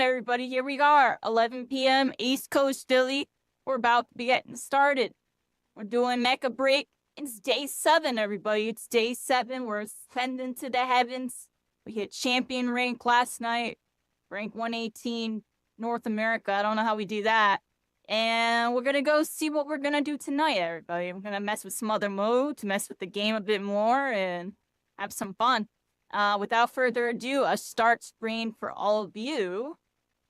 everybody. Here we are, 11 p.m. East Coast Philly. We're about to be getting started. We're doing MechaBREAK. It's day 7, everybody. It's day 7. We're ascending to the heavens. We hit champion rank last night. Rank 118, North America. I don't know how we do that. And we're going to go see what we're going to do tonight, everybody. We're going to mess with some other modes, mess with the game a bit more, and have some fun. Without further ado, a start screen for all of you.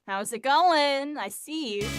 How's it going? I see you.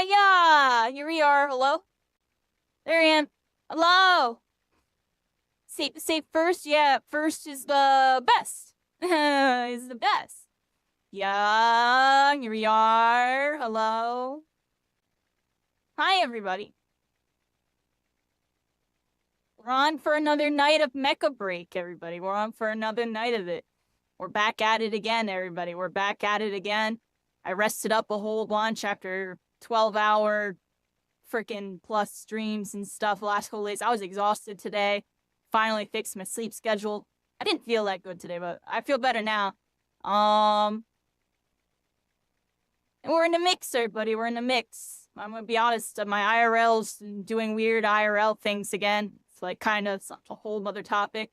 Yeah, here we are. Hello? There I am. Hello? Safe to say first? Yeah, first is the best. Is the best. Yeah, here we are. Hello? Hi, everybody. We're on for another night of MechaBREAK, everybody. We're on for another night of it. We're back at it again, everybody. We're back at it again. I rested up a whole bunch after 12-hour freaking plus streams and stuff the last couple days. I was exhausted today. Finally fixed my sleep schedule. I didn't feel that good today, but I feel better now. And we're in the mix, everybody. We're in the mix. I'm gonna be honest, my IRL's doing weird IRL things again. It's like kind of a whole other topic.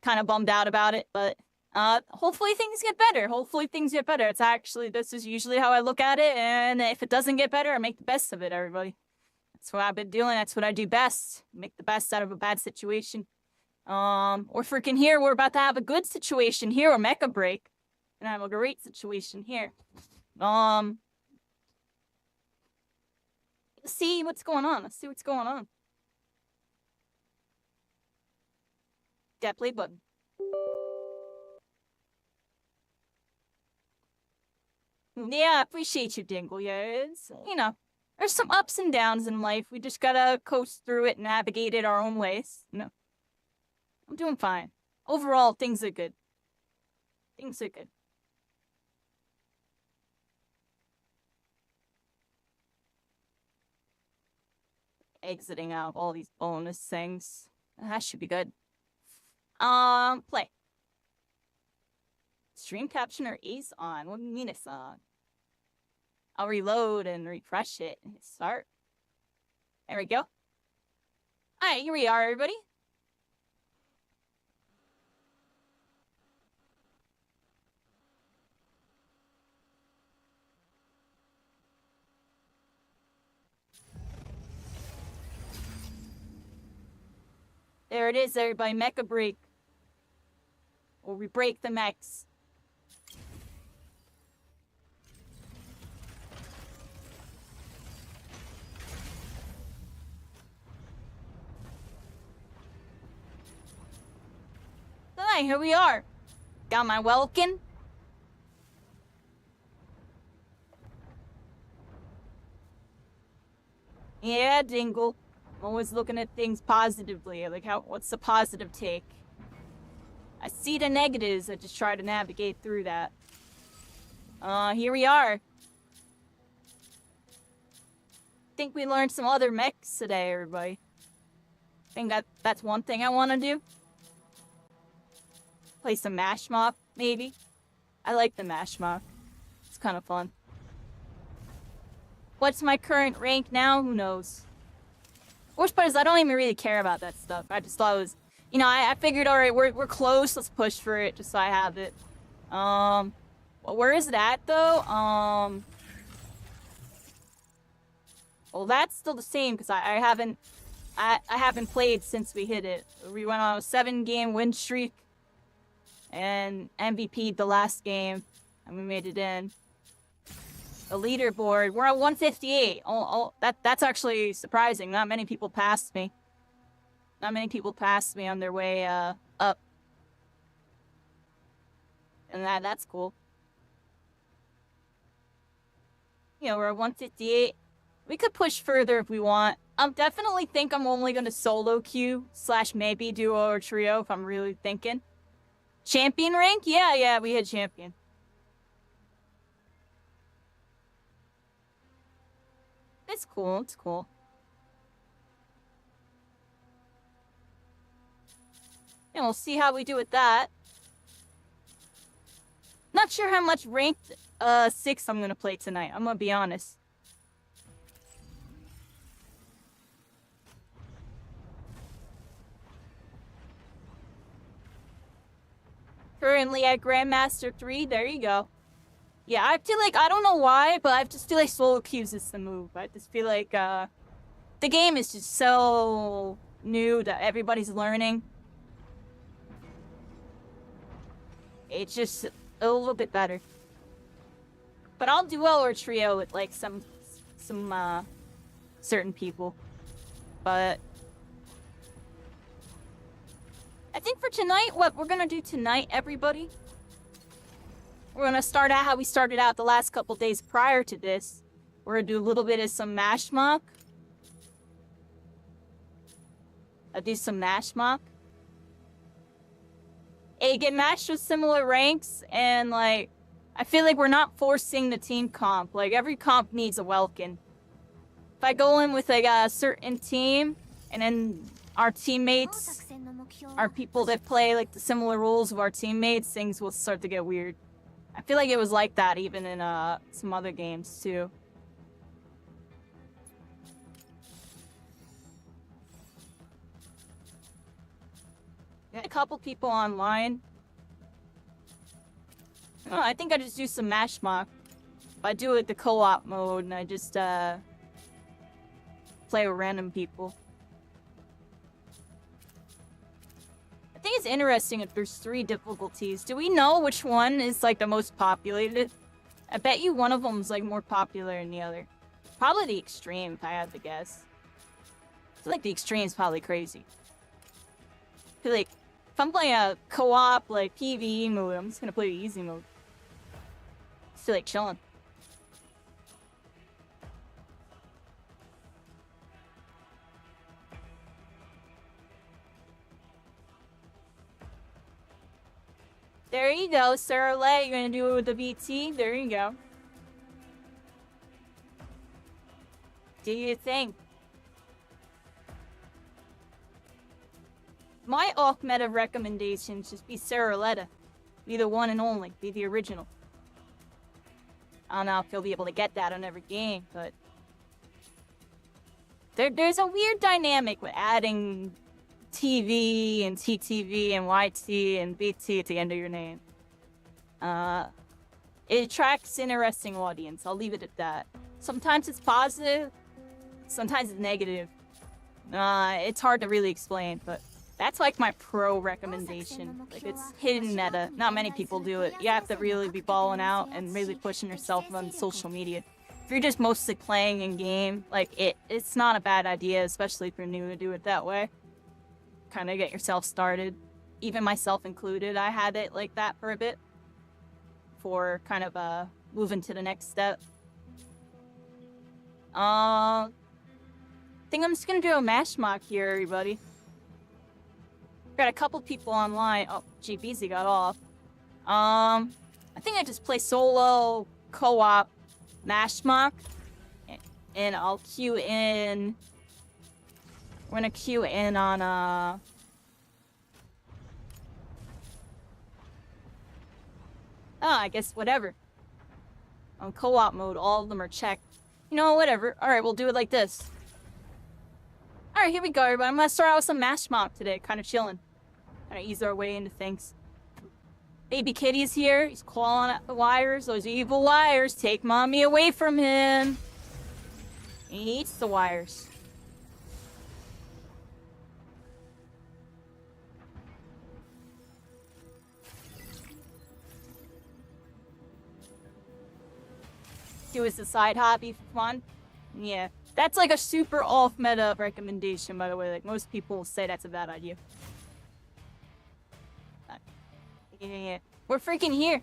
Kind of bummed out about it, but hopefully things get better. Hopefully things get better. It's actually, this is usually how I look at it, and if it doesn't get better, I make the best of it, everybody. That's what I've been doing. That's what I do best. Make the best out of a bad situation. We're freaking here. We're about to have a good situation here. We're MechaBREAK. And have a great situation here. Let's see what's going on. Let's see what's going on. That play button. Yeah, I appreciate you, Dingle. Yeah, it's, you know, there's some ups and downs in life. We just gotta coast through it and navigate it our own ways. You know, I'm doing fine. Overall, things are good. Things are good. Exiting out all these bonus things. That should be good. Play. Stream captioner is on. What do you mean it's on? I'll reload and refresh it and hit start. There we go. Alright, here we are, everybody. . There it is, everybody. MechaBREAK. Or we break the mechs. Hi, here we are. Got my Welkin. Yeah, Dingle. I'm always looking at things positively. Like, what's the positive take? I see the negatives. I just try to navigate through that. Here we are. Think we learned some other mechs today, everybody. Think that's one thing I want to do. Play some Mash Mock, maybe. I like the Mash Mock. It's kind of fun. What's my current rank now? Who knows? Worst part is I don't even really care about that stuff. I just thought it was, you know, I figured, all right, we're close. Let's push for it, just so I have it. Well, where is it at though? Well, that's still the same because I haven't played since we hit it. We went on a 7-game win streak and MVP'd the last game, and we made it in. The leaderboard, we're at 158. That's actually surprising. Not many people passed me. Not many people passed me on their way up. And that's cool. You know, we're at 158. We could push further if we want. I definitely think I'm only going to solo queue / maybe duo or trio if I'm really thinking. Champion rank? Yeah, we hit champion. It's cool, it's cool. And we'll see how we do with that. Not sure how much ranked 6 I'm gonna play tonight, I'm gonna be honest. Currently at Grandmaster 3, there you go. Yeah, I feel like, I don't know why, but I just feel like solo queues is the move. I just feel like the game is just so new that everybody's learning. It's just a little bit better. But I'll duo or trio with like some certain people. But I think for tonight, what we're gonna do tonight, everybody, we're gonna start out how we started out the last couple days prior to this. We're gonna do a little bit of some Mash Mock. I'll do some Mash Mock. Hey, get matched with similar ranks, and like, I feel like we're not forcing the team comp. Like, every comp needs a Welkin. If I go in with like a certain team, and then our teammates are people that play like the similar rules of our teammates, things will start to get weird. I feel like it was like that even in some other games too. Got a couple people online. Oh, I think I just do some Mash Mock. I do it the co-op mode and I just play with random people. I think it's interesting if there's 3 difficulties. Do we know which one is like the most populated? I bet you one of them is like more popular than the other. Probably the extreme, if I had to guess. I feel like the extreme is probably crazy. I feel like if I'm playing a co-op like PvE mode, I'm just gonna play the easy mode. Just feel like chilling. There you go, Sarah Lay. You're gonna do it with the VT. There you go. Do your thing. My off-meta recommendations just be Saraletta. Be the one and only. Be the original. I don't know if you'll be able to get that on every game, but there's a weird dynamic with adding TV and TTV and YT and BT at the end of your name. It attracts interesting audience. I'll leave it at that. Sometimes it's positive, sometimes it's negative. It's hard to really explain, but That's like my pro recommendation. Like, it's hidden meta. Not many people do it. You have to really be balling out and really pushing yourself on social media. If you're just mostly playing in game, like, it's not a bad idea, especially if you're new, to do it that way. Kind of get yourself started. Even myself included, I had it like that for a bit. Before kind of moving to the next step. I think I'm just gonna do a mash mock here, everybody. Got a couple people online. Oh, gee, BZ got off. I think I just play solo, co-op, mash mock. And I'll queue in. We're gonna queue in on, oh, I guess whatever. On co-op mode, all of them are checked. You know, whatever. Alright, we'll do it like this. Alright, here we go, everybody. I'm gonna start out with some mash mock today. Kind of chilling. Kind of ease our way into things. Baby Kitty's here. He's clawing at the wires. Those evil wires. Take mommy away from him. He eats the wires. Do as a side hobby for fun. Yeah. That's like a super off-meta recommendation, by the way. Like, most people say that's a bad idea. Yeah. We're freaking here.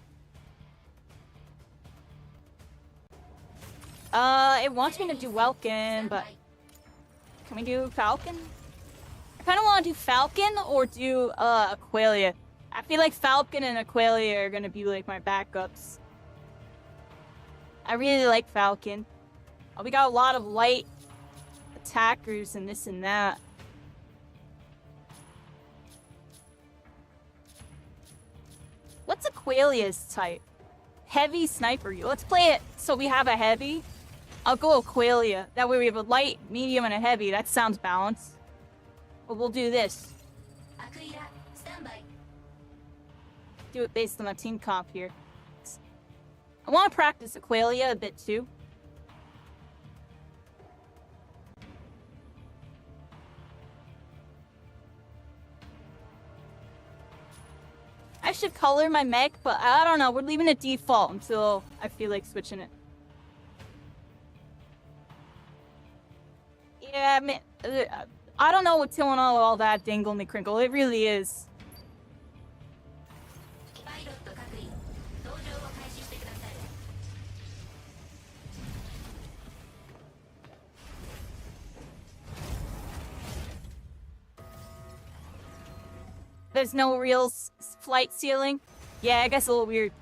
It wants me to do Welkin, but... Can we do Falcon? I kind of want to do Falcon or do, Aqualia. I feel like Falcon and Aqualia are gonna be, like, my backups. I really like Falcon. Oh, we got a lot of light attackers and this and that. What's Aqualia's type? Heavy sniper. Let's play it so we have a heavy. I'll go Aqualia. That way we have a light, medium, and a heavy. That sounds balanced. But we'll do this. Do it based on my team comp here. I want to practice Aqualia a bit too. I should color my mech, but I don't know. We're leaving it default until I feel like switching it. Yeah, man, I don't know what's going on with all that dingle me crinkle. It really is. There's no real flight ceiling. Yeah, I guess a little weird.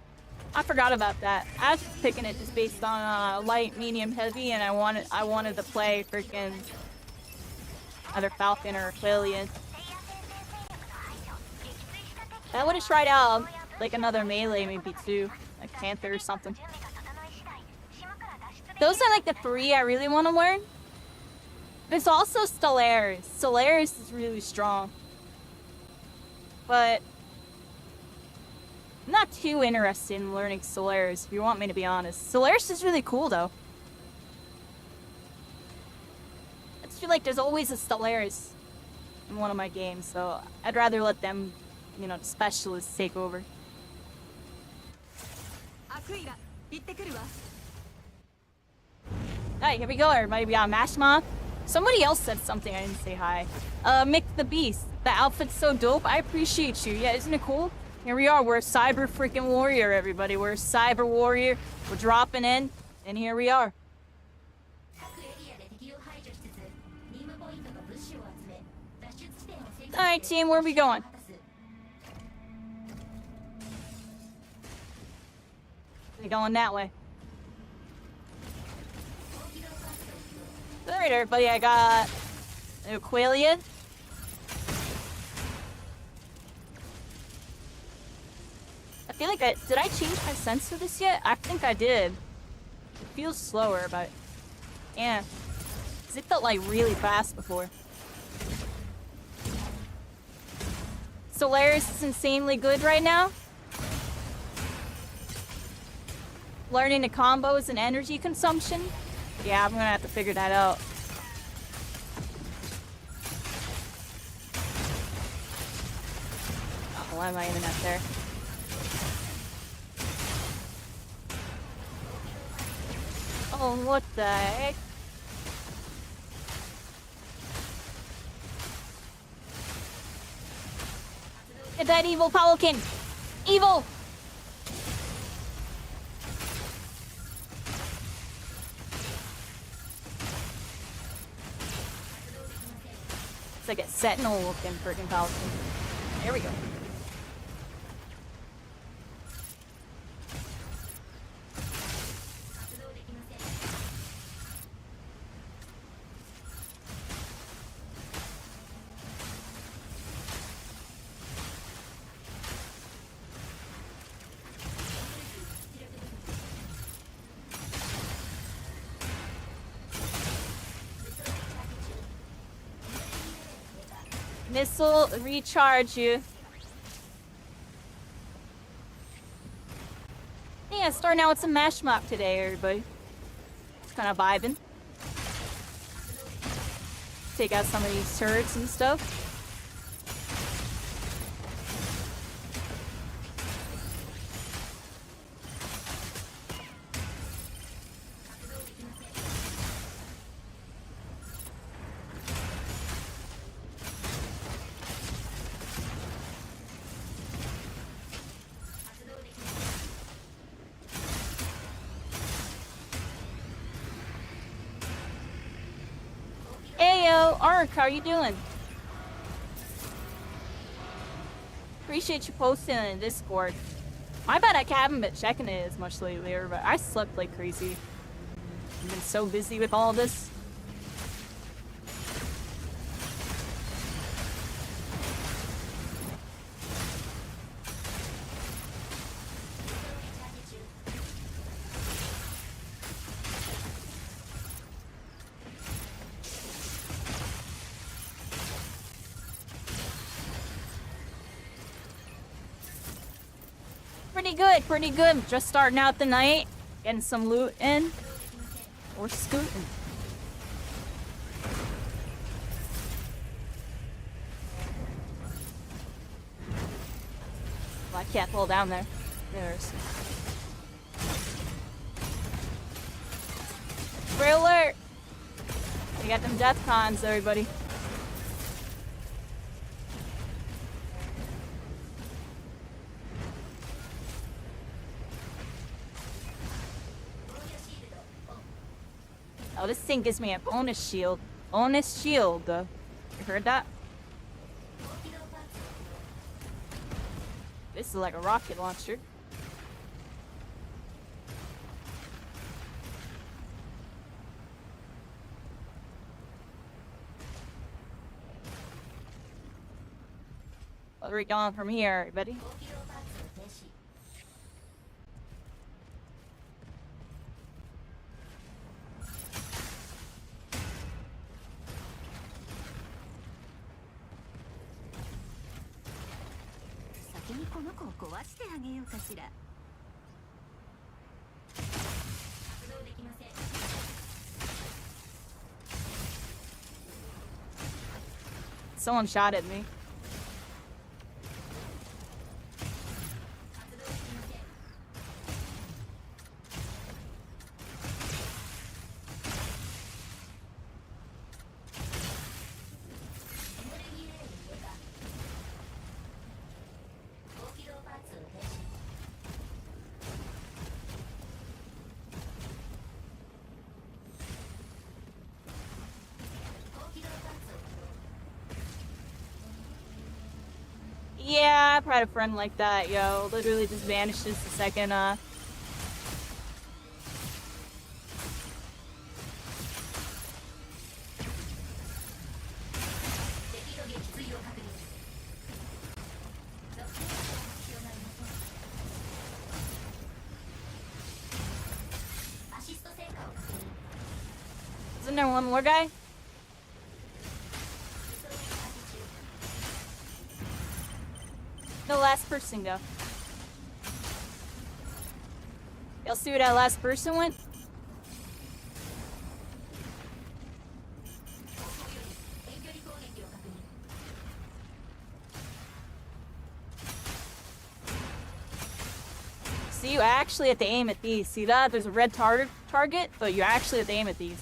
I forgot about that. I was just picking it just based on light, medium, heavy, and I wanted to play freaking either Falcon or Aqualian. I would have tried out like another melee maybe too, like Panther or something. Those are like the 3 I really want to learn. There's also Stellaris. Stellaris is really strong. But I'm not too interested in learning Stellaris, if you want me to be honest. Stellaris is really cool, though. I just feel like there's always a Stellaris in one of my games, so I'd rather let them, you know, the specialists take over. Alright, here we go, everybody. We got Mashma. Somebody else said something I didn't say hi. Mick the Beast. The outfit's so dope. I appreciate you. Yeah, isn't it cool? Here we are. We're a cyber freaking warrior, everybody. We're a cyber warrior. We're dropping in, and here we are. Alright, team, where are we going? We're going that way. Alright, everybody, I got Aqualia. I feel like did I change my sense for this yet? I think I did. It feels slower, but yeah. 'Cause it felt like really fast before. Solaris is insanely good right now. Learning the combos and energy consumption. Yeah, I'm gonna have to figure that out. why am I even up there? Oh, what the heck? Get that evil Pelican! Evil! It's like a sentinel looking freaking Pelican. There we go. Missile recharge you. Yeah, starting out with some mash mop today, everybody. Just kind of vibing. Take out some of these turrets and stuff. Ark, how are you doing? Appreciate you posting in Discord. My bad I haven't been checking it as much lately, but I slept like crazy. I've been so busy with all this. Pretty good. Just starting out the night, getting some loot in, or scooting. Well, I can't pull down there. There's. Spray alert! We got them death cons, everybody. Oh, this thing gives me a bonus shield. Bonus shield. You heard that? This is like a rocket launcher. Where are we going from here, everybody? Someone shot at me. Yeah, I've had a friend like that, yo. Literally just vanishes the second, Isn't there one more guy? The last person go. Y'all see where that last person went? See, you actually have to aim at these. See that? There's a red target, but you actually have to aim at these.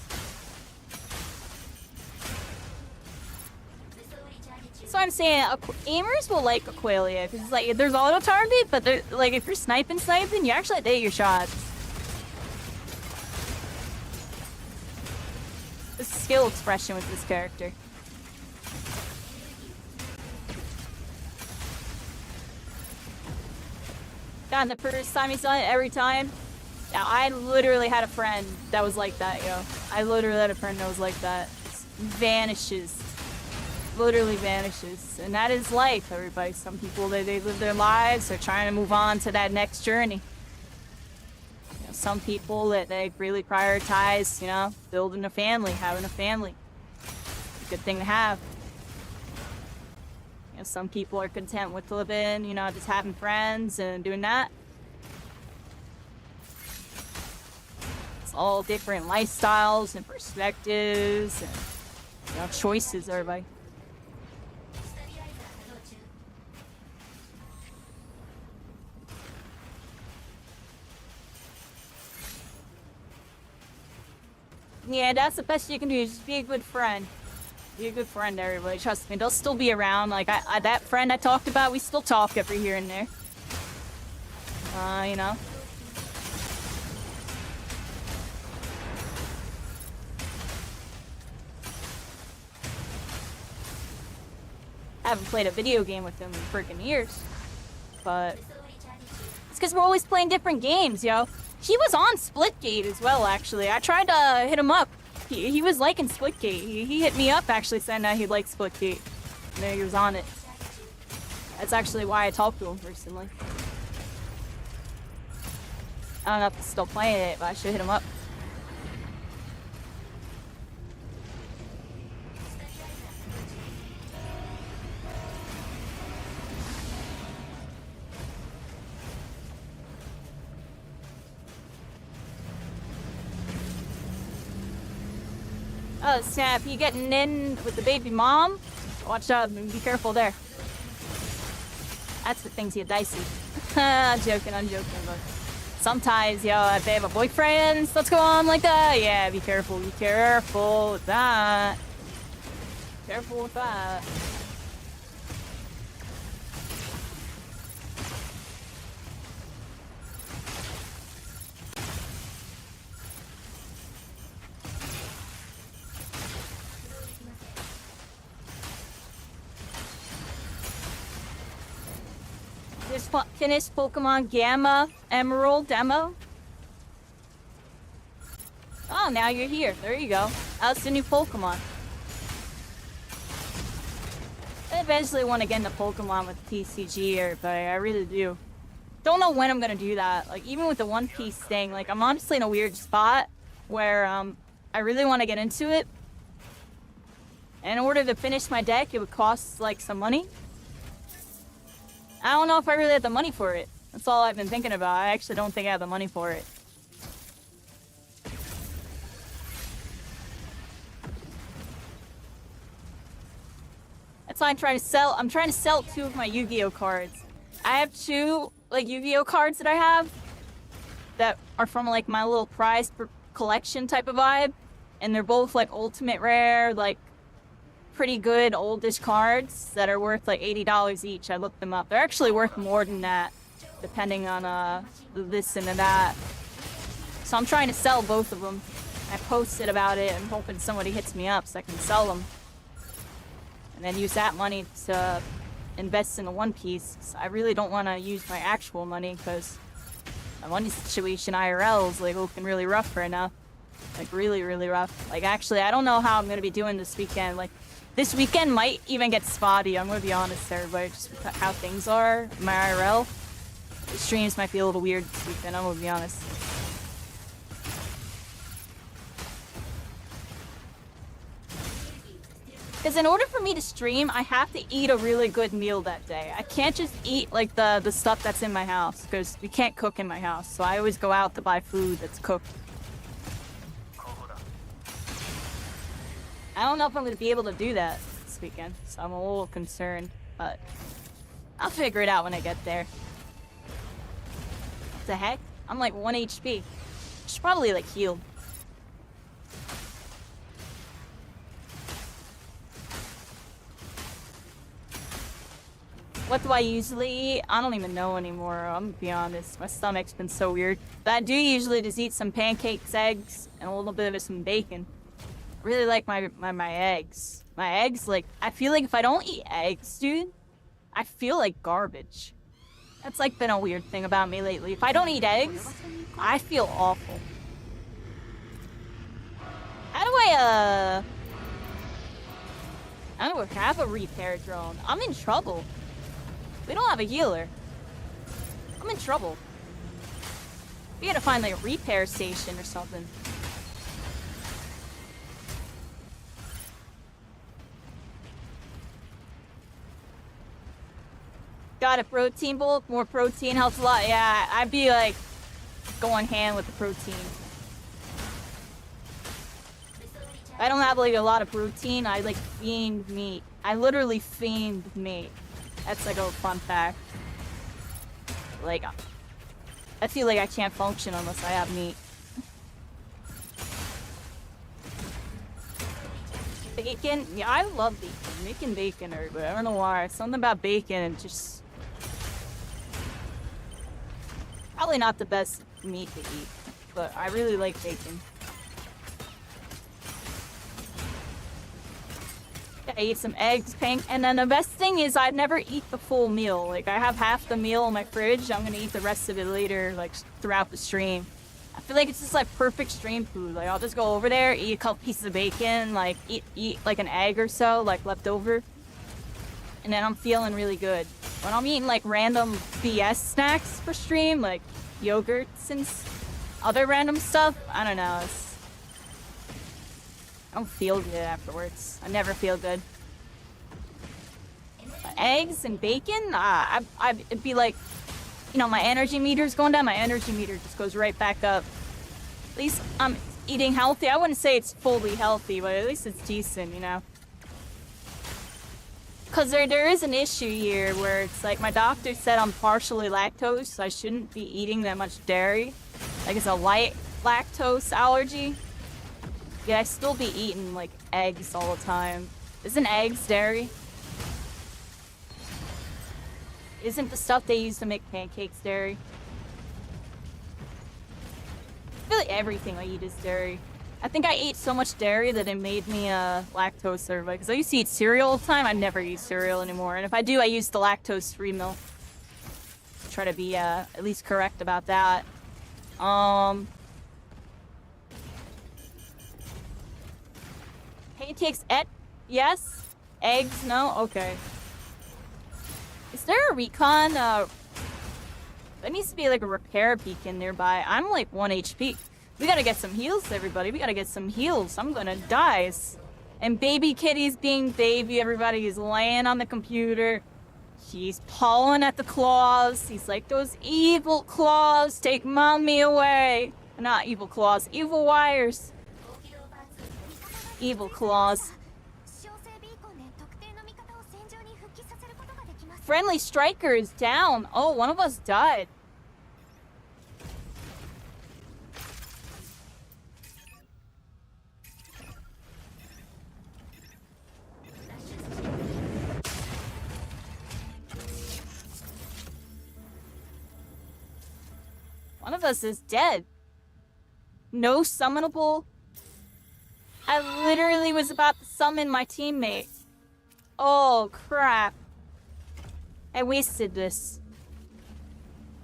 So I'm saying aimers will like Aqualia because it's like there's auto target, but like if you're sniping, you actually have to hit your shots. The skill expression with this character. God, the first time he's done it, every time. Yeah, I literally had a friend that was like that, yo. I literally had a friend that was like that. Just vanishes. Literally vanishes. And that is life, everybody. Some people, they live their lives. They're trying to move on to that next journey. You know, some people that they really prioritize, you know, building a family, having a family. It's a good thing to have. You know, some people are content with living, you know, just having friends and doing that. It's all different lifestyles and perspectives and, you know, choices, everybody. Yeah, that's the best you can do, is just be a good friend. Be a good friend, everybody. Trust me, they'll still be around. Like, that friend I talked about, we still talk every here and there. You know. I haven't played a video game with them in freaking years. But it's because we're always playing different games, yo. He was on Splitgate as well, actually. I tried to hit him up. He was liking Splitgate. He hit me up, actually, saying that he liked Splitgate. And he was on it. That's actually why I talked to him personally. I don't know if he's still playing it, but I should hit him up. Oh snap, you getting in with the baby mom? Watch out, be careful there. That's the things get dicey. I'm joking, but sometimes, yo, if they have a boyfriend, let's go on like that. Yeah, be careful with that. Careful with that. Just finished Pokemon Gamma Emerald demo. Oh, now you're here. There you go. That's the new Pokemon. I eventually want to get into Pokemon with TCG, but I really do. Don't know when I'm gonna do that. Like, even with the One Piece thing, like, I'm honestly in a weird spot where I really want to get into it. And in order to finish my deck, it would cost like some money. I don't know if I really have the money for it. That's all I've been thinking about. I actually don't think I have the money for it. That's why I'm trying to sell. I'm trying to sell 2 of my Yu-Gi-Oh cards. I have 2 like Yu-Gi-Oh cards that I have that are from like my little prize collection type of vibe, and they're both like ultimate rare, like pretty good oldish cards that are worth like $80 each. I looked them up. They're actually worth more than that, depending on this and that. So I'm trying to sell both of them. I posted about it. I'm hoping somebody hits me up so I can sell them, and then use that money to invest in the One Piece. I really don't want to use my actual money because my money situation IRL is like looking really rough right now. Like really, really rough. Like actually, I don't know how I'm gonna be doing this weekend. Like, this weekend might even get spotty, I'm gonna be honest, everybody, just with how things are, my IRL. The streams might be a little weird this weekend, I'm gonna be honest. Because in order for me to stream, I have to eat a really good meal that day. I can't just eat like the stuff that's in my house, because we can't cook in my house, so I always go out to buy food that's cooked. I don't know if I'm going to be able to do that this weekend, so I'm a little concerned, but I'll figure it out when I get there. the heck? I'm like 1 HP. She's probably like healed. What do I usually eat? I don't even know anymore. I'm gonna be honest. My stomach's been so weird. But I do usually just eat some pancakes, eggs, and a little bit of some bacon. Really like my eggs. My eggs, like, I feel like if I don't eat eggs, dude, I feel like garbage. That's like been a weird thing about me lately. If I don't eat eggs, I feel awful. How do I don't have a repair drone. I'm in trouble. We don't have a healer. I'm in trouble. We gotta find like a repair station or something. Got a protein bowl. More protein helps a lot. Yeah, I'd be like going hand with the protein. I don't have like a lot of protein. I like fiend meat. I literally fiend meat. That's like a fun fact. Like, I feel like I can't function unless I have meat. Bacon? Yeah, I love bacon. Making bacon, everybody. I don't know why. Something about bacon and just... Probably not the best meat to eat, but I really like bacon. I eat some eggs, and then the best thing is I never eat the full meal. Like, I have half the meal in my fridge. I'm gonna eat the rest of it later, like, throughout the stream. I feel like it's just, like, perfect stream food. Like, I'll just go over there, eat a couple pieces of bacon, like, eat like, an egg or so, like, left over. And then I'm feeling really good. When I'm eating, like, random BS snacks for stream, like, yogurts and other random stuff, I don't know, I don't feel good afterwards. I never feel good. Eggs and bacon? It'd be like, you know, my energy meter's going down. My energy meter just goes right back up. At least I'm eating healthy. I wouldn't say it's fully healthy, but at least it's decent, you know? Because there is an issue here where it's like my doctor said I'm partially lactose, so I shouldn't be eating that much dairy. Like it's a light lactose allergy. Yeah, I still be eating, like, eggs all the time. Isn't eggs dairy? Isn't the stuff they use to make pancakes dairy? I feel like everything I eat is dairy. I think I ate so much dairy that it made me lactose certified. Because I used to eat cereal all the time. I never use cereal anymore. And if I do, I use the lactose-free milk. Try to be at least correct about that. Pancakes, yes? Eggs, no? Okay. Is there a recon? There needs to be like a repair beacon nearby. I'm like 1 HP. We gotta get some heals, everybody. We gotta get some heals. I'm gonna die. And baby kitty's being baby. Everybody is laying on the computer. She's pawing at the claws. He's like, those evil claws, take mommy away. Not evil claws, evil wires. Evil claws. Friendly striker is down. Oh, one of us died. One of us is dead. No summonable. I literally was about to summon my teammate. Oh, crap. I wasted this.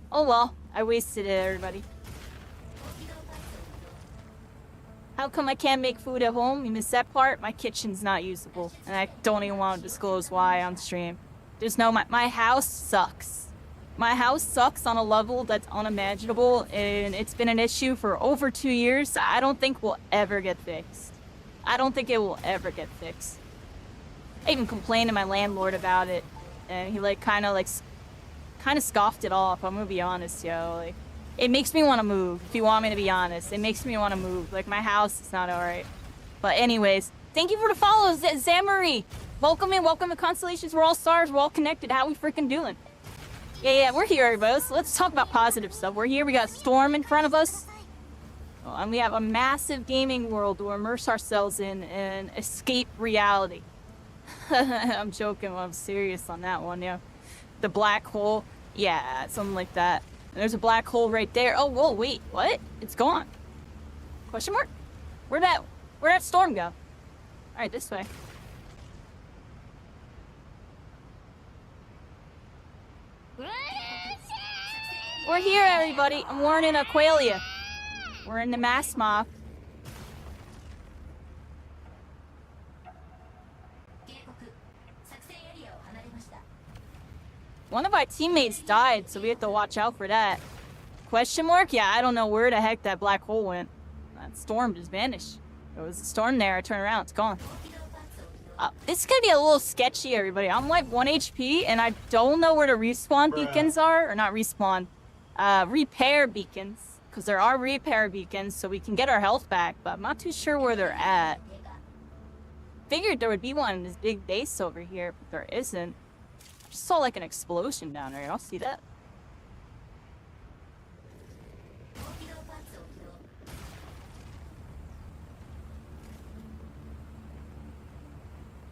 Oh well, I wasted it, everybody. How come I can't make food at home? You missed that part? My kitchen's not usable. And I don't even want to disclose why on stream. There's no, my house sucks. My house sucks on a level that's unimaginable, and it's been an issue for over 2 years. I don't think we'll ever get fixed. I don't think it will ever get fixed. I even complained to my landlord about it, and he like kind of scoffed it off. I'm gonna be honest, yo. Like, it makes me want to move. If you want me to be honest, it makes me want to move. Like, my house is not alright. But anyways, thank you for the follow, Zamari. Welcome in, welcome to Constellations. We're all stars. We're all connected. How we freaking doing? Yeah, we're here, everybody. Let's talk about positive stuff. We're here. We got Storm in front of us. Oh, and we have a massive gaming world to immerse ourselves in and escape reality. I'm joking, but I'm serious on that one, yeah. The black hole. Yeah, something like that. And there's a black hole right there. Oh, whoa, wait, what? It's gone. Question mark? Where'd that storm go? Alright, this way. We're here, everybody. I'm warning Aqualia. We're in the mass mob. One of our teammates died, so we have to watch out for that. Question mark? Yeah, I don't know where the heck that black hole went. That storm just vanished. There was a storm there. I turn around, it's gone. This is gonna be a little sketchy, everybody. I'm like 1 HP, and I don't know where the respawn beacons are. Or not respawn. Repair beacons. Because there are repair beacons, so we can get our health back, but I'm not too sure where they're at. Figured there would be one in this big base over here, but there isn't. I just saw like an explosion down there. I'll see that.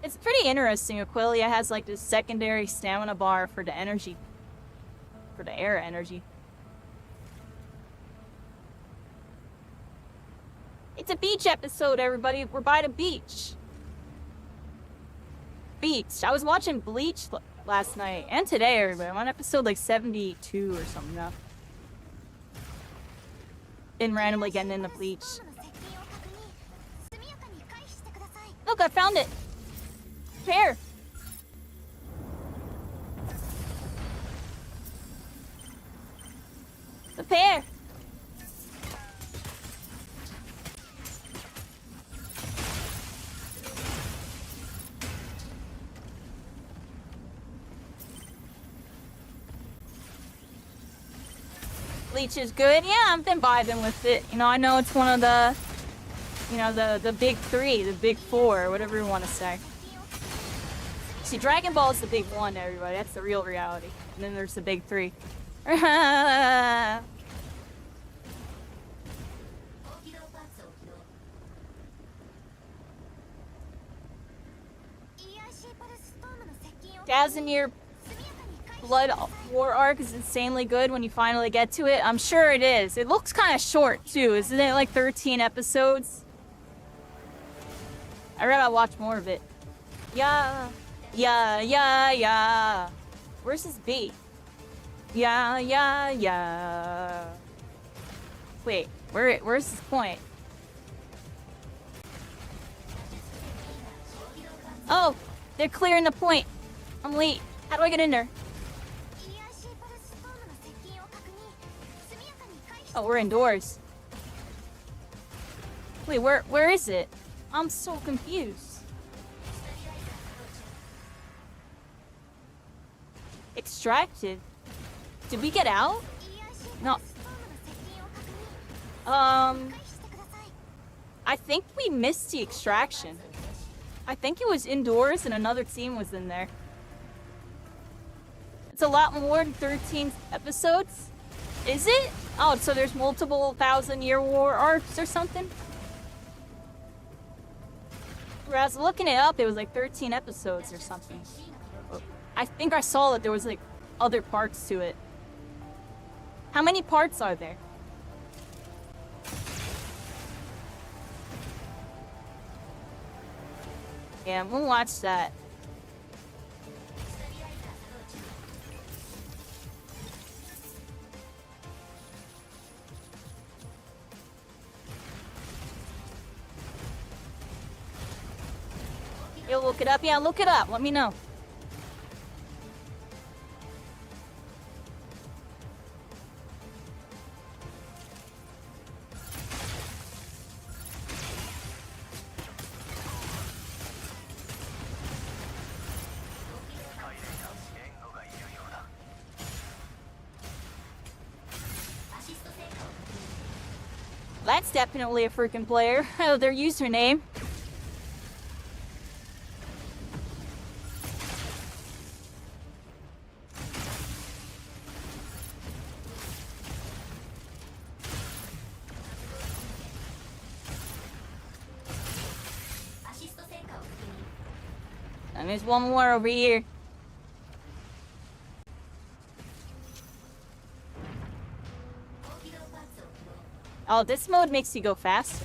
It's pretty interesting. Aqualia has like this secondary stamina bar for the energy. For the air energy. It's a beach episode, everybody. We're by the beach. Beach. I was watching Bleach last night and today, everybody. I'm on episode like 72 or something now. Been randomly getting into Bleach. Look, I found it. Pear. The pear. Bleach is good. Yeah, I've been vibing with it. You know, I know it's one of the, you know, the big three, the big four, whatever you want to say. See, Dragon Ball is the big one, everybody. That's the real reality. And then there's the big three. Casimir Blood War arc is insanely good when you finally get to it. I'm sure it is. It looks kind of short, too. Isn't it like 13 episodes? I gotta watch more of it. Yeah. Where's this bee? Yeah. Wait, where's this point? Oh, they're clearing the point. I'm late. How do I get in there? Oh, we're indoors. Wait, where is it? I'm so confused. Extracted? Did we get out? No. I think we missed the extraction. I think it was indoors and another team was in there. It's a lot more than 13 episodes. Is it? Oh, so there's multiple 1,000-year war arcs or something? Where I was looking it up, it was like 13 episodes or something. I think I saw that there was like other parts to it. How many parts are there? Yeah, we'll watch that. You'll look it up? Yeah, look it up. Let me know. That's definitely a freaking player. Oh, their username. And there's one more over here. Oh, this mode makes you go faster.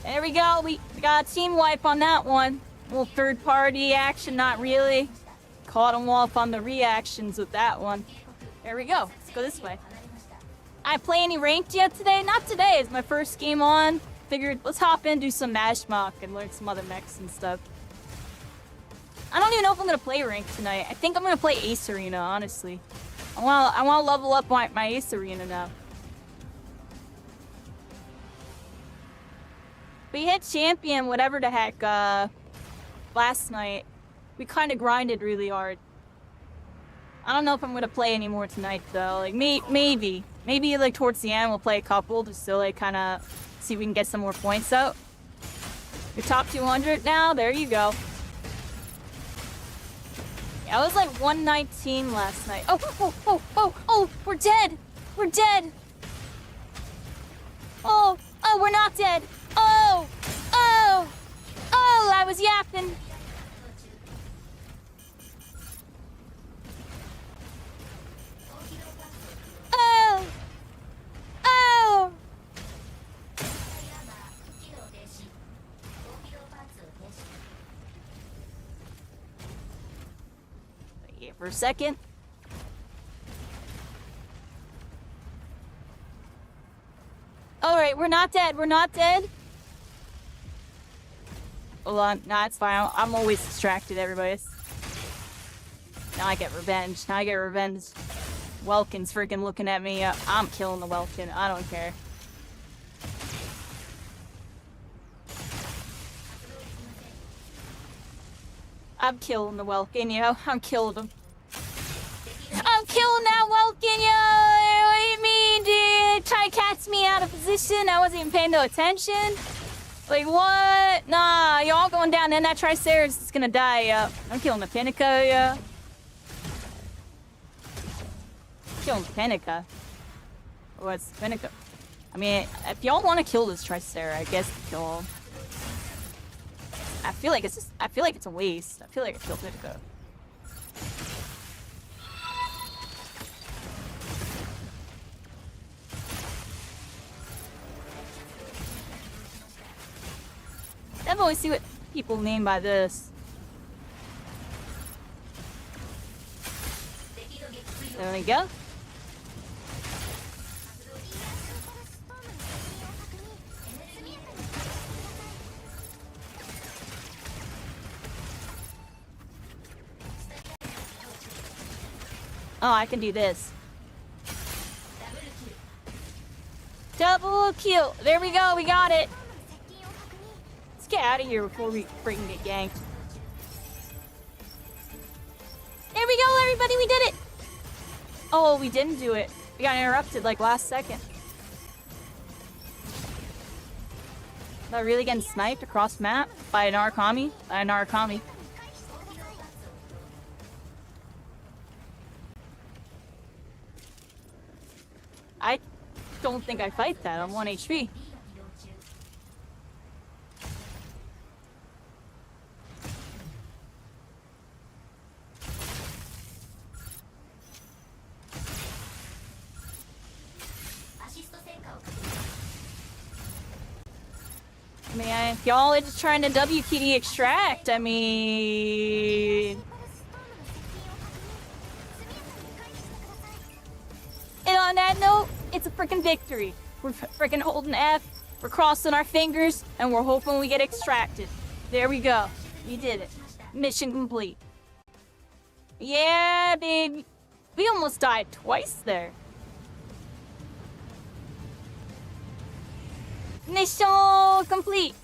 There we go. We got a team wipe on that one. Little third-party action, not really. Caught them off on the reactions with that one. There we go. Let's go this way. I play any ranked yet today? Not today. It's my first game on. Figured let's hop in, do some MechaBREAK, and learn some other mechs and stuff. I don't even know if I'm gonna play ranked tonight. I think I'm gonna play Ace Arena, honestly. I wanna level up my Ace Arena now. We hit champion, whatever the heck, last night. We kind of grinded really hard. I don't know if I'm gonna play anymore tonight though. Like maybe like towards the end we'll play a couple just to like kind of see if we can get some more points out. You're top 200 now. There you go. Yeah, I was like 119 last night. Oh! We're dead. We're dead. Oh, we're not dead. Oh, I was yapping. Oh! Wait for a second. Alright, we're not dead. We're not dead. Hold on. Nah, it's fine. I'm always distracted, everybody. Now I get revenge. Welkin's freaking looking at me. I'm killing the Welkin. I don't care. I'm killing the Welkin, yo. I'm killing him. I'm killing that Welkin, yo! What do you mean, dude? Try to catch me out of position. I wasn't even paying no attention. Like, what? Nah, y'all going down, then that Triceratops is gonna die, yo. I'm killing the Pinnacle, yo. Killing Pinnacle. What's Pinnacle? I mean, if y'all want to kill this Tricer, I guess kill him. I feel like it's a waste. I feel like I killed Pinnacle. I've always see what people mean by this. There we go. Oh, I can do this. Double kill. There we go. We got it. Let's get out of here before we freaking get ganked. There we go, everybody. We did it. Oh, we didn't do it. We got interrupted like last second. Am I really getting sniped across map by an Arakami? I don't think I fight that. I'm 1 HP. I mean, if y'all are just trying to WPD extract, I mean... And on that note, it's a freaking victory. We're freaking holding F, we're crossing our fingers, and we're hoping we get extracted. There we go. We did it. Mission complete. Yeah, baby. We almost died twice there. Mission complete.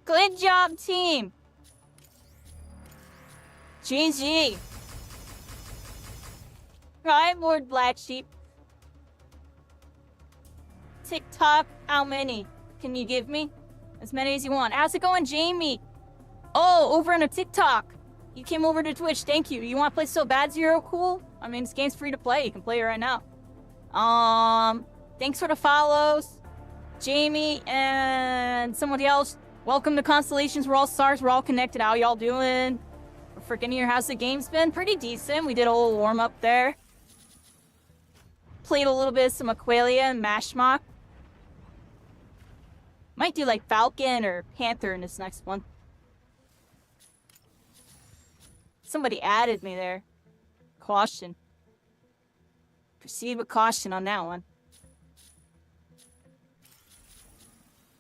Good job, team. GG. Right, Lord Black Sheep. TikTok, how many can you give me? As many as you want. How's it going, Jamie? Oh, over on a TikTok. You came over to Twitch, thank you. You want to play So Bad Zero? Cool. I mean, this game's free to play. You can play it right now. Thanks for the follows. Jamie and somebody else. Welcome to Constellations. We're all stars. We're all connected. How y'all doing? We're freaking here. How's the game's been? Pretty decent. We did a little warm-up there. Played a little bit of some Aqualia and Mashmock. Might do like Falcon or Panther in this next one. Somebody added me there. Caution. Proceed with caution on that one.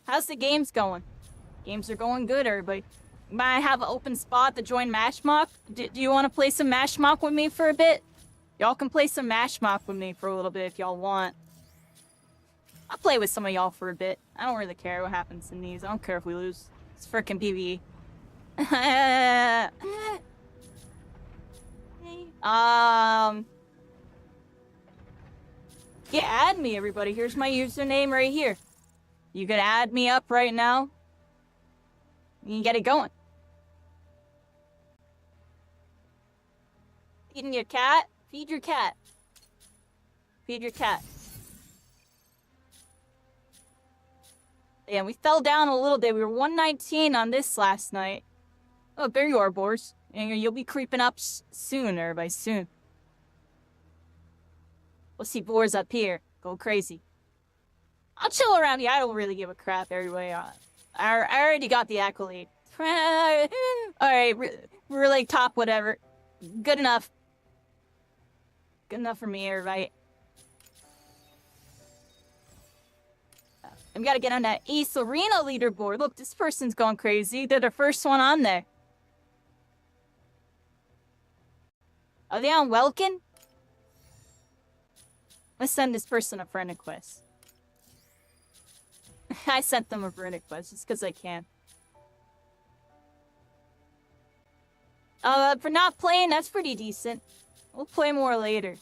How's the games going? Games are going good, everybody. Might have an open spot to join Mashmock. Do you want to play some Mashmock with me for a bit? Y'all can play some Mashmock with me for a little bit if y'all want. I'll play with some of y'all for a bit. I don't really care what happens in these. I don't care if we lose. It's frickin' PvE. Yeah, add me, everybody. Here's my username right here. You can add me up right now. You can get it going. Feeding your cat? Feed your cat. Feed your cat. Yeah, we fell down a little bit. We were 119 on this last night. Oh, there you are, Boars. And you'll be creeping up soon, everybody, soon. We'll see Boars up here. Go crazy. I'll chill around here. I don't really give a crap, everybody. I already got the accolade. Alright, we're like top whatever. Good enough. Good enough for me, everybody. I've got to get on that Ace Arena leaderboard. Look, this person's going crazy. They're the first one on there. Are they on Welkin? Let's send this person a friend request. I sent them a friend request just because I can. For not playing, that's pretty decent. We'll play more later.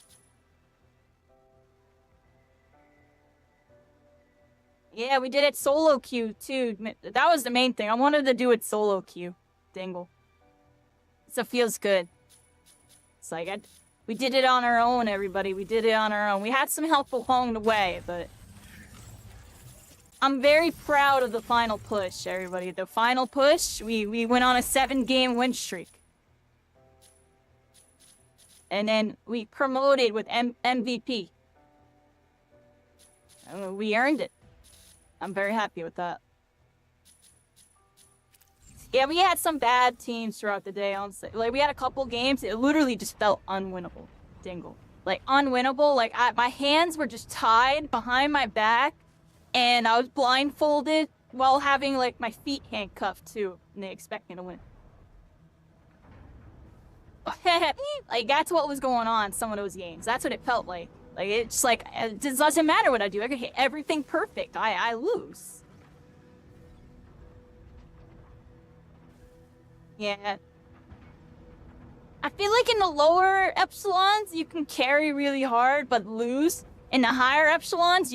Yeah, we did it solo queue too. That was the main thing. I wanted to do it solo queue. Dingle. So it feels good. It's like, we did it on our own, everybody. We did it on our own. We had some help along the way, but... I'm very proud of the final push, everybody. The final push, we went on a 7-game win streak. And then we promoted with MVP. We earned it. I'm very happy with that. Yeah, we had some bad teams throughout the day, honestly. Like, we had a couple games, it literally just felt unwinnable. Dingle. Like, unwinnable. Like, my hands were just tied behind my back, and I was blindfolded while having, like, my feet handcuffed, too. And they expect me to win. Like, that's what was going on some of those games. That's what it felt like. Like, it's like, it doesn't matter what I do. I can hit everything perfect. I lose. Yeah. I feel like in the lower epsilons, you can carry really hard, but lose. In the higher epsilons,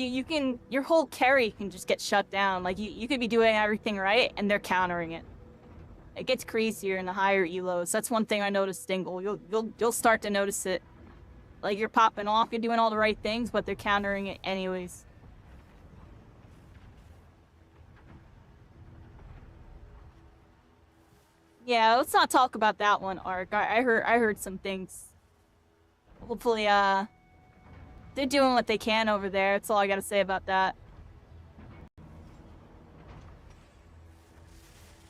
your whole carry can just get shut down. Like, you could be doing everything right, and they're countering it. It gets crazier in the higher elos. That's one thing I noticed, Dingle. You'll start to notice it. Like, you're popping off, you're doing all the right things, but they're countering it anyways. Yeah, let's not talk about that one, Ark. I heard some things. Hopefully, they're doing what they can over there. That's all I gotta say about that.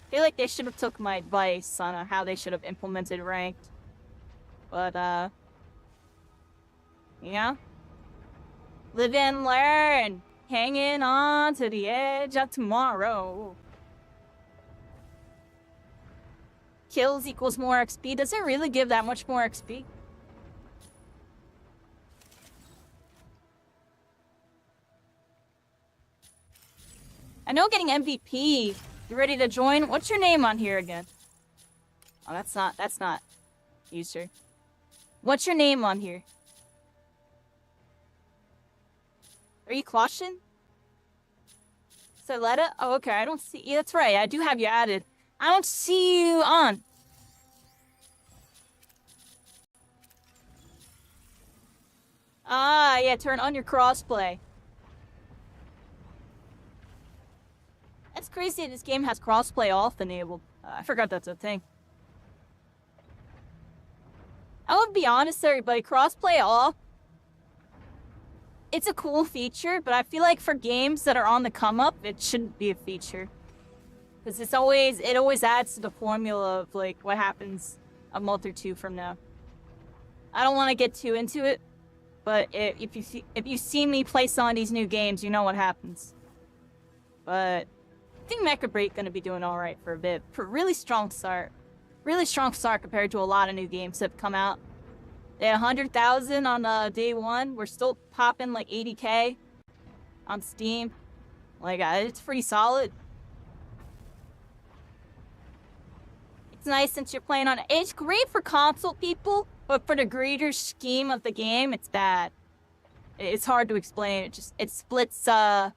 I feel like they should have took my advice on how they should have implemented ranked. But, yeah. Live and learn. Hanging on to the edge of tomorrow. Kills equals more XP. Does it really give that much more XP? I know getting MVP. You ready to join? What's your name on here again? Oh, that's not user. What's your name on here? Are you Caution? Sarletta? Oh, okay, I don't see... Yeah, that's right, I do have you added. I don't see you on. Ah, yeah, turn on your crossplay. That's crazy, this game has crossplay off enabled. I forgot that's a thing. I would be honest, everybody, crossplay off. It's a cool feature, but I feel like for games that are on the come up, it shouldn't be a feature. Because it always adds to the formula of like what happens a month or two from now. I don't want to get too into it, but if you see me play some of these new games, you know what happens. But I think MechaBREAK gonna be doing all right for a bit. For a really strong start compared to a lot of new games that have come out. They had 100,000 on day one. We're still popping like 80K on Steam. Like it's pretty solid. It's nice since you're playing on. It's great for console people, but for the greater scheme of the game, it's bad. It's hard to explain. It splits the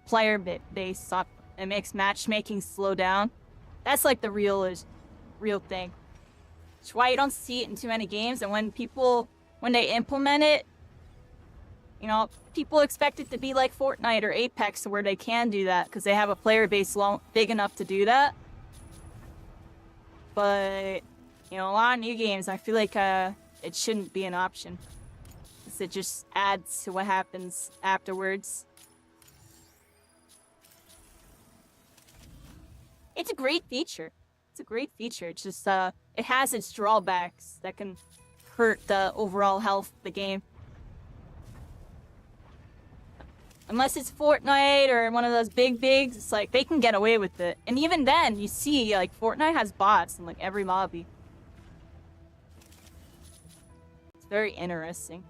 player base up. It makes matchmaking slow down. That's like the real thing. It's why you don't see it in too many games, and when they implement it, you know, people expect it to be like Fortnite or Apex where they can do that because they have a player base big enough to do that. But, you know, a lot of new games, I feel like it shouldn't be an option. Because it just adds to what happens afterwards. It's a great feature. It's a great feature. It's just, it has its drawbacks that can hurt the overall health of the game. Unless it's Fortnite or one of those bigs, it's like, they can get away with it. And even then, you see, like, Fortnite has bots in, like, every lobby. It's very interesting.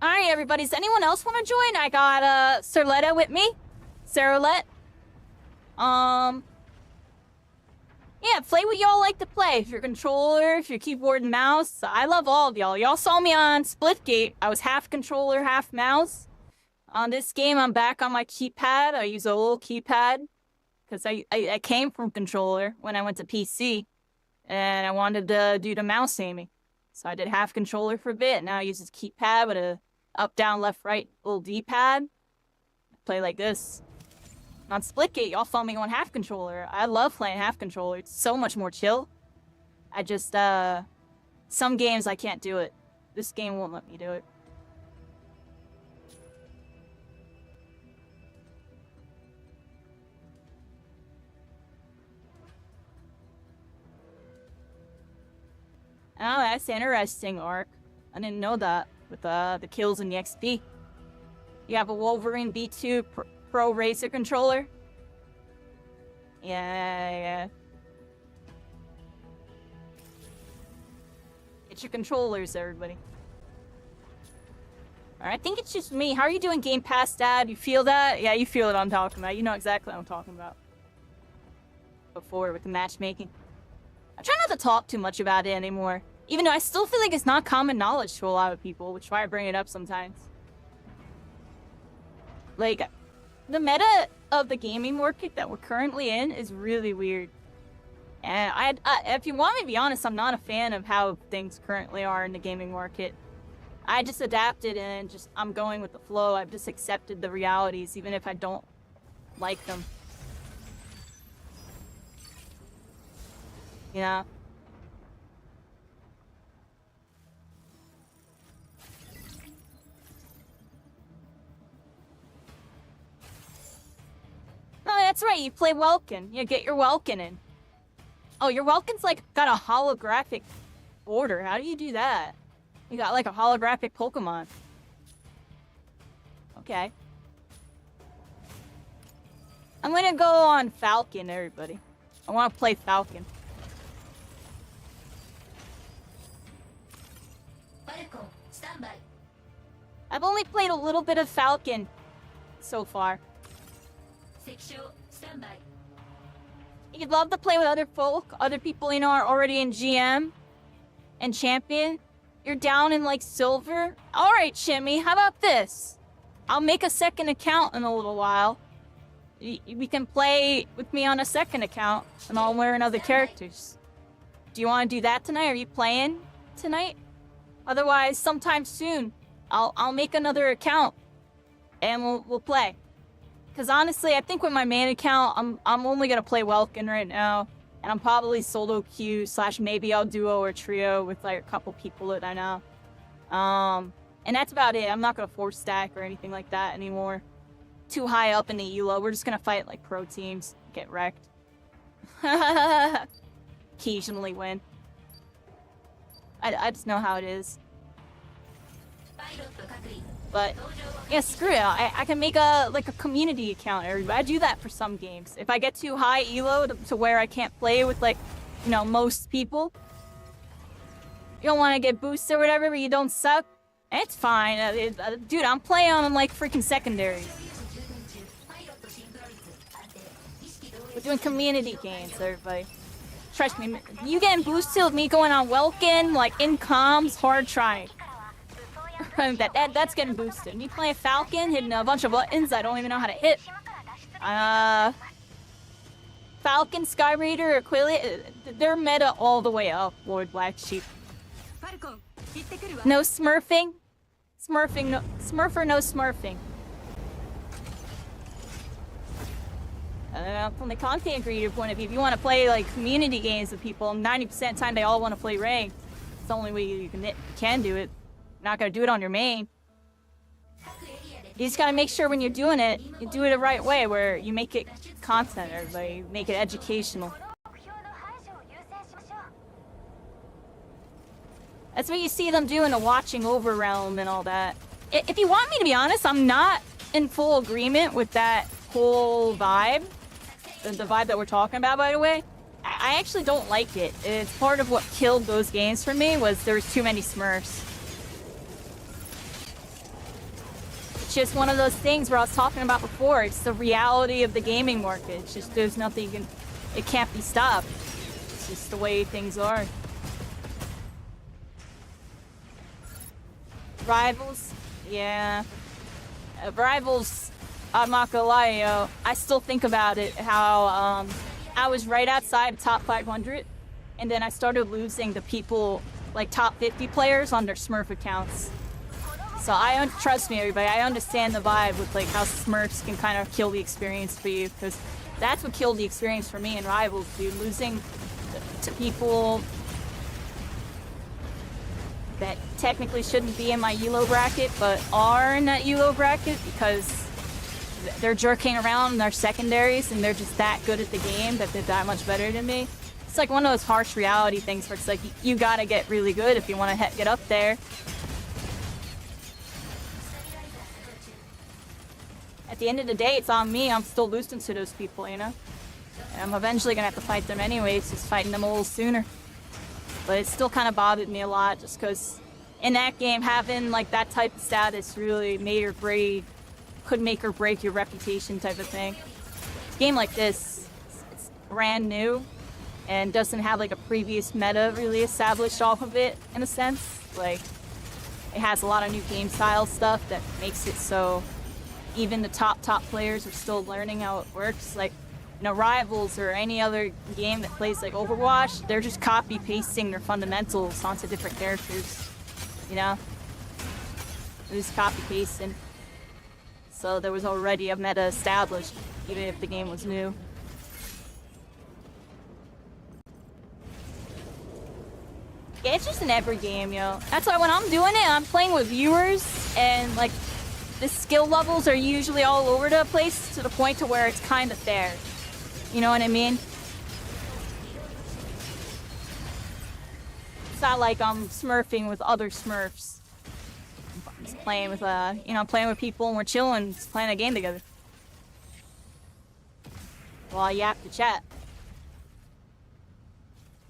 Alright, everybody, does anyone else want to join? I got, Sarletta with me. Sarolette. Yeah, play what y'all like to play. If your controller, if your keyboard and mouse. I love all of y'all. Y'all saw me on Splitgate. I was half controller, half mouse. On this game, I'm back on my keypad. I use a little keypad. Because I came from controller when I went to PC. And I wanted to do the mouse aiming. So I did half controller for a bit. Now I use this keypad with a up, down, left, right little D-pad. Play like this. On Splitgate, y'all saw me on half controller. I love playing half controller. It's so much more chill. I just, some games I can't do it. This game won't let me do it. Oh, that's interesting, Ark. I didn't know that with the kills and the XP. You have a Wolverine B2 Pro Racer controller? Yeah. It's your controllers, everybody. Alright, I think it's just me. How are you doing, Game Pass, Dad? You feel that? Yeah, you feel what I'm talking about. You know exactly what I'm talking about. Before, with the matchmaking. I try not to talk too much about it anymore. Even though I still feel like it's not common knowledge to a lot of people, which is why I bring it up sometimes. Like, the meta of the gaming market that we're currently in is really weird. And if you want me to be honest, I'm not a fan of how things currently are in the gaming market. I just adapted and I'm going with the flow. I've just accepted the realities, even if I don't like them. You know? No, that's right, you play Welkin. You get your Welkin in. Oh, your Welkin's like got a holographic border. How do you do that? You got like a holographic Pokemon. Okay. I'm gonna go on Falcon, everybody. I wanna play Falcon. Standby. I've only played a little bit of Falcon so far. Standby. You'd love to play with other folk, other people you know are already in GM and Champion. You're down in like Silver. Alright, Shimmy, how about this? I'll make a second account in a little while. We can play with me on a second account, and I'll learn other characters. Do you want to do that tonight? Are you playing tonight? Otherwise, sometime soon, I'll make another account, and we'll play. Cause honestly, I think with my main account, I'm only gonna play Welkin right now, and I'm probably solo queue / maybe I'll duo or trio with like a couple people that I know. And that's about it. I'm not gonna force stack or anything like that anymore. Too high up in the elo. We're just gonna fight like pro teams, get wrecked. Occasionally win. I just know how it is. But yeah, screw it. I can make a community account. Everybody, I do that for some games. If I get too high elo to where I can't play with like, you know, most people. You don't want to get boosted or whatever, but you don't suck. It's fine. Dude, I'm playing on like freaking secondary. We're doing community games, everybody. Trust me, you getting boosted with me going on Welkin, like in comms, hard trying. That's getting boosted. Me playing Falcon, hitting a bunch of buttons I don't even know how to hit. Falcon, Sky Raider, Aquila, they're meta all the way up, Lord Black Sheep. No smurfing. Smurfing, no smurfer, no smurfing. From the content creator point of view, if you want to play like community games with people, 90% of the time they all want to play ranked. It's the only way you can do it. You're not gonna do it on your main. You just gotta make sure when you're doing it, you do it the right way, where you make it content, or you make it educational. That's what you see them do in the watching over realm and all that. If you want me to be honest, I'm not in full agreement with that whole vibe. The vibe that we're talking about, by the way. I actually don't like it. It's part of what killed those games for me, was there was too many Smurfs. It's just one of those things where I was talking about before. It's the reality of the gaming market. It's just there's nothing it can't be stopped. It's just the way things are. Rivals? Yeah. Rivals, I'm not gonna lie, yo. I still think about it, how I was right outside top 500, and then I started losing to people, like top 50 players on their Smurf accounts. So trust me, everybody, I understand the vibe with like how Smurfs can kind of kill the experience for you, because that's what killed the experience for me in Rivals, dude. Losing to people that technically shouldn't be in my ELO bracket, but are in that ELO bracket because they're jerking around in their secondaries and they're just that good at the game that they're that much better than me. It's like one of those harsh reality things where it's like, you gotta get really good if you want to get up there. At the end of the day, it's on me. I'm still losing to those people, you know? And I'm eventually gonna have to fight them anyways, just fighting them a little sooner. But it still kind of bothered me a lot, just because in that game, having like that type of status really could make or break your reputation type of thing. A game like this, it's brand new and doesn't have like a previous meta really established off of it, in a sense. Like, it has a lot of new game style stuff that makes it so even the top players are still learning how it works. Like, you know, Rivals or any other game that plays like Overwatch, they're just copy-pasting their fundamentals onto different characters, you know? They're just copy-pasting. So there was already a meta established, even if the game was new. Yeah, it's just in every game, yo. That's why when I'm doing it, I'm playing with viewers, and like, the skill levels are usually all over the place to the point to where it's kind of fair. You know what I mean? It's not like I'm smurfing with other Smurfs. I'm just playing with, you know, playing with people and we're chilling, just playing a game together. Well, you have to chat.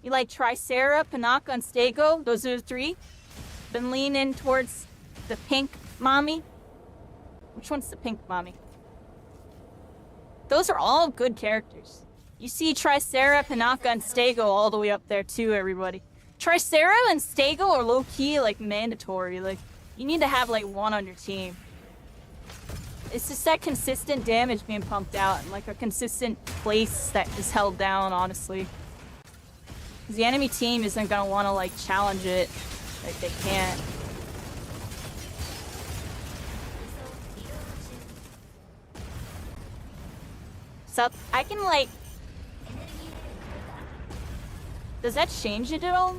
You like Tricera, Panaka, and Stego? Those are the three. Been leaning towards the pink mommy. Which one's the pink mommy? Those are all good characters. You see Tricera, Panaka, and Stego all the way up there too, everybody. Tricera and Stego are low-key, like, mandatory. Like, you need to have, like, one on your team. It's just that consistent damage being pumped out and like a consistent place that is held down, honestly. Because the enemy team isn't gonna want to like challenge it. Like they can't. So I can like... Does that change it at all?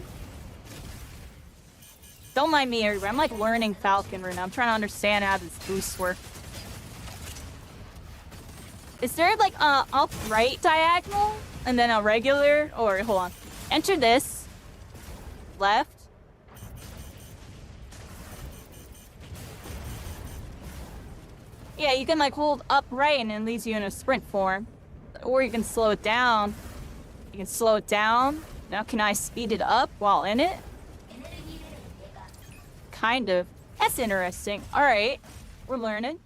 Don't mind me, everybody. I'm like learning Falcon right now. I'm trying to understand how this boosts work. Is there like a upright diagonal and then a regular? Or hold on. Enter this. Left. Yeah, you can like hold upright and it leaves you in a sprint form. Or you can slow it down. You can slow it down. Now can I speed it up while in it? Kind of. That's interesting. Alright. We're learning.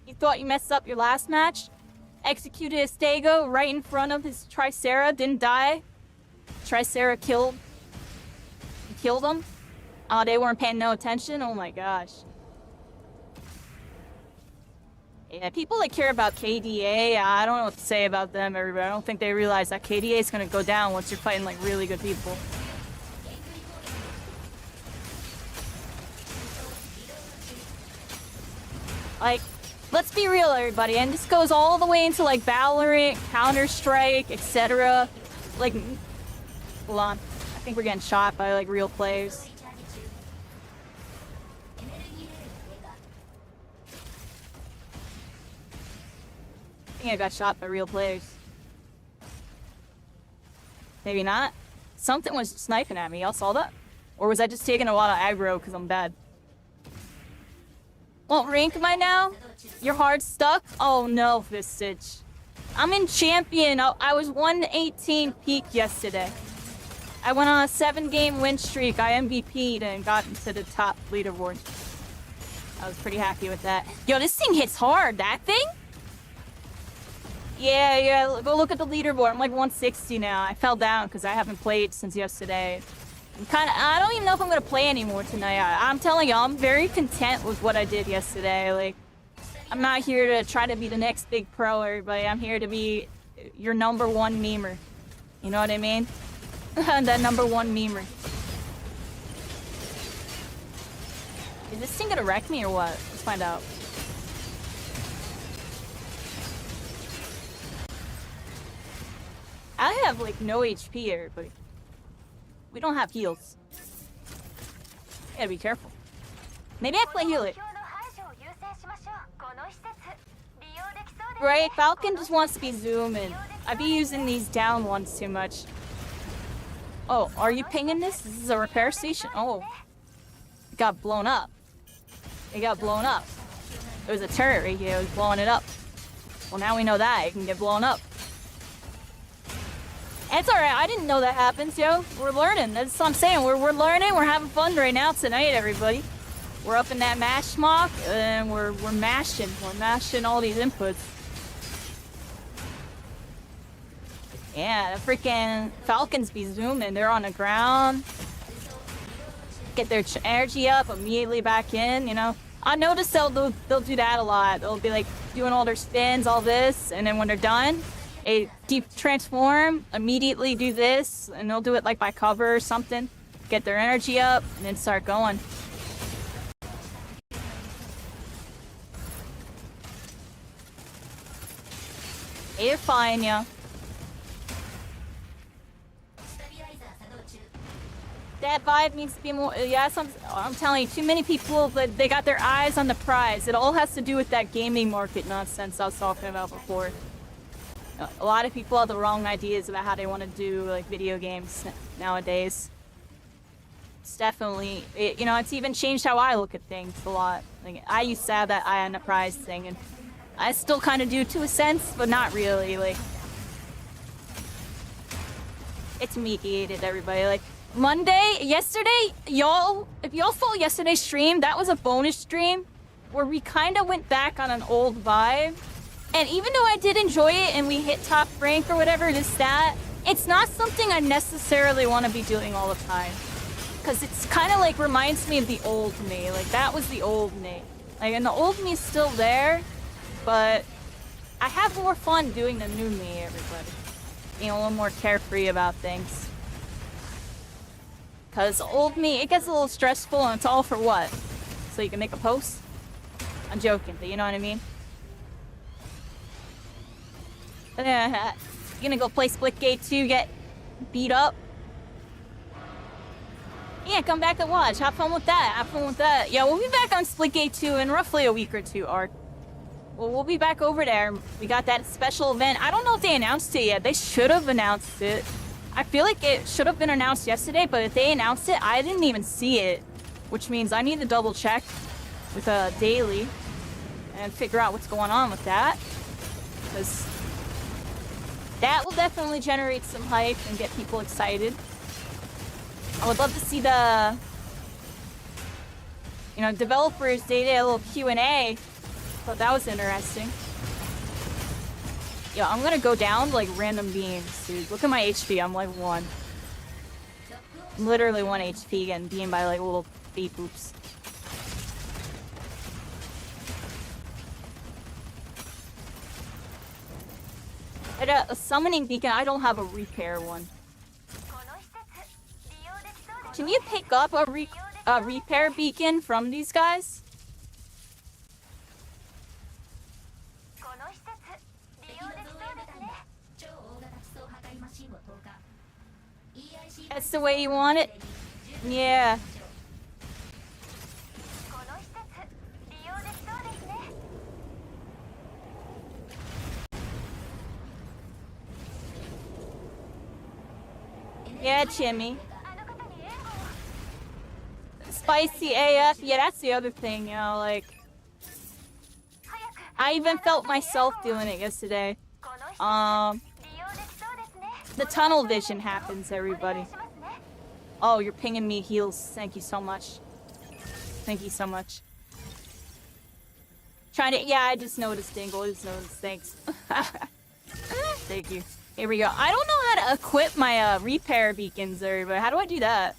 You thought you messed up your last match? Executed a Stego right in front of his Tricera, didn't die. Tricera killed him. Oh, they weren't paying no attention? Oh my gosh. Yeah, people that care about KDA, I don't know what to say about them, everybody. I don't think they realize that KDA is gonna go down once you're fighting like really good people. Like, let's be real, everybody, and this goes all the way into like Valorant, Counter-Strike, etc. Like, hold on. I think we're getting shot by like real players. I think I got shot by real players. Maybe not. Something was sniping at me. Y'all saw that? Or was I just taking a lot of aggro because I'm bad? What rank am I now? You're hard stuck? Oh no, Vistage. I'm in champion. I was 118 peak yesterday. I went on a 7-game win streak. I MVP'd and got into the top leaderboard. I was pretty happy with that. Yo, this thing hits hard. That thing? Yeah, go look at the leaderboard. I'm like 160 now. I fell down because I haven't played since yesterday. I don't even know if I'm gonna play anymore tonight. I'm telling you, I'm very content with what I did yesterday. Like, I'm not here to try to be the next big pro, everybody. I'm here to be your #1 memer. You know what I mean? That #1 memer. Is this thing gonna wreck me or what? Let's find out. I have like no HP here, but we don't have heals. Gotta be careful. Maybe I play heal it. Right, Falcon just wants to be zooming. I be using these down ones too much. Oh, are you pinging this? This is a repair station? Oh. It got blown up. It got blown up. There was a turret right here. It was blowing it up. Well, now we know that. It can get blown up. It's alright, I didn't know that happens, yo. We're learning. That's what I'm saying. We're learning, we're having fun right now tonight, everybody. We're up in that mash mock, and we're mashing. We're mashing all these inputs. Yeah, the freaking Falcons be zooming. They're on the ground. Get their energy up, immediately back in, you know. I noticed they'll do that a lot. They'll be like doing all their spins, all this, and then when they're done, a deep transform, immediately do this, and they'll do it like by cover or something. Get their energy up, and then start going. You're fine, yo. That vibe needs to be more. Yes, I'm telling you, too many people, they got their eyes on the prize. It all has to do with that gaming market nonsense I was talking about before. A lot of people have the wrong ideas about how they want to do like video games nowadays. It's definitely, you know, it's even changed how I look at things a lot. Like, I used to have that eye on the prize thing, and I still kind of do to a sense, but not really. Like, it's mediated, everybody. Like, yesterday, y'all, if y'all saw yesterday's stream, that was a bonus stream where we kind of went back on an old vibe. And even though I did enjoy it and we hit top rank or whatever, it's not something I necessarily want to be doing all the time. Because it's kind of like reminds me of the old me. Like, that was the old me. Like, and the old me is still there, but I have more fun doing the new me, everybody. Being a little more carefree about things. Because old me, it gets a little stressful, and it's all for what? So you can make a post? I'm joking, but you know what I mean? You're gonna go play Splitgate 2, get beat up? Yeah, come back and watch. Have fun with that. Have fun with that. Yeah, we'll be back on Splitgate 2 in roughly a week or two, Ark. Well, we'll be back over there. We got that special event. I don't know if they announced it yet. They should have announced it. I feel like it should have been announced yesterday, but if they announced it, I didn't even see it. Which means I need to double check with a daily and figure out what's going on with that. Because that will definitely generate some hype and get people excited. I would love to see the, you know, developers, they did a little Q&A. Thought that was interesting. Yo, I'm gonna go down like random beams, dude. Look at my HP, I'm like 1. I'm literally 1 HP getting beamed by like little beep boops. At a summoning beacon, I don't have a repair one. Can you pick up a repair beacon from these guys? That's the way you want it? Yeah. Yeah, Chimmy. Spicy AF. Yeah, that's the other thing, you know, like... I even felt myself doing it yesterday. The tunnel vision happens, everybody. Oh, you're pinging me heals. Thank you so much. Thank you so much. Trying to... Yeah, I just noticed, Dingle. I just noticed. Thanks. Thank you. Here we go. I don't know how to equip my repair beacons, everybody. How do I do that?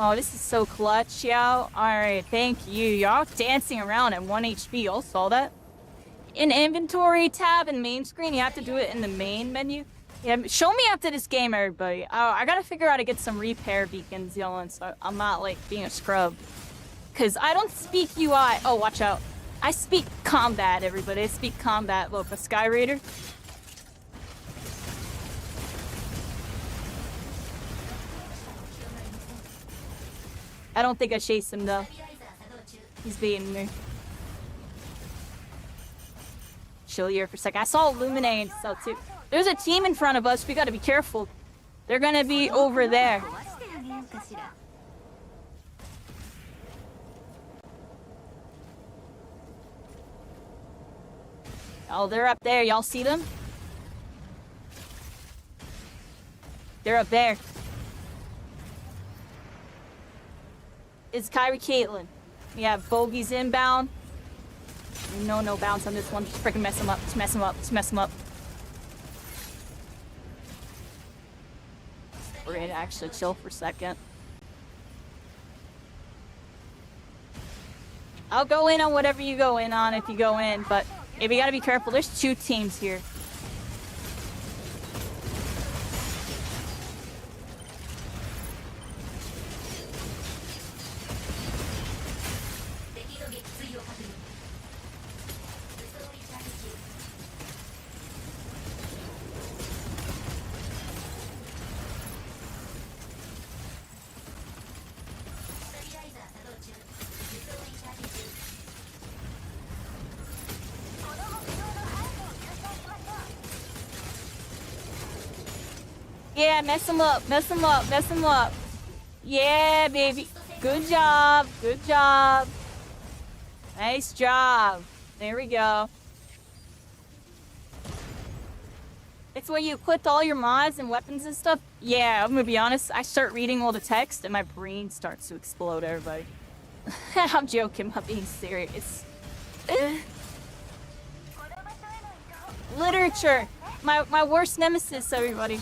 Oh, this is so clutch, yo. Alright, thank you. Y'all dancing around at 1 HP. Y'all saw that? In inventory tab and main screen, you have to do it in the main menu. Yeah, show me after this game, everybody. I gotta figure out how to get some repair beacons, y'all, so I'm not, like, being a scrub. Because I don't speak UI. Oh, watch out. I speak combat, everybody. I speak combat. Look, a Sky Raider. I don't think I chased him, though. He's beating me. Chill here for a second. I saw Illumine and stuff, too. There's a team in front of us. We gotta be careful. They're gonna be over there. Oh, they're up there. Y'all see them? They're up there. It's Kairi Caitlyn. We have bogeys inbound. No bounce on this one. Just freaking mess him up. Just mess him up. Just mess him up. We're gonna actually chill for a second. I'll go in on whatever you go in on if you go in, but if you gotta be careful, there's 2 teams here. Yeah, mess him up, mess him up, mess him up. Yeah, baby. Good job, good job. Nice job. There we go. It's where you equip all your mods and weapons and stuff. Yeah, I'm gonna be honest. I start reading all the text and my brain starts to explode, everybody. I'm joking, I'm not being serious. Literature. My worst nemesis, everybody.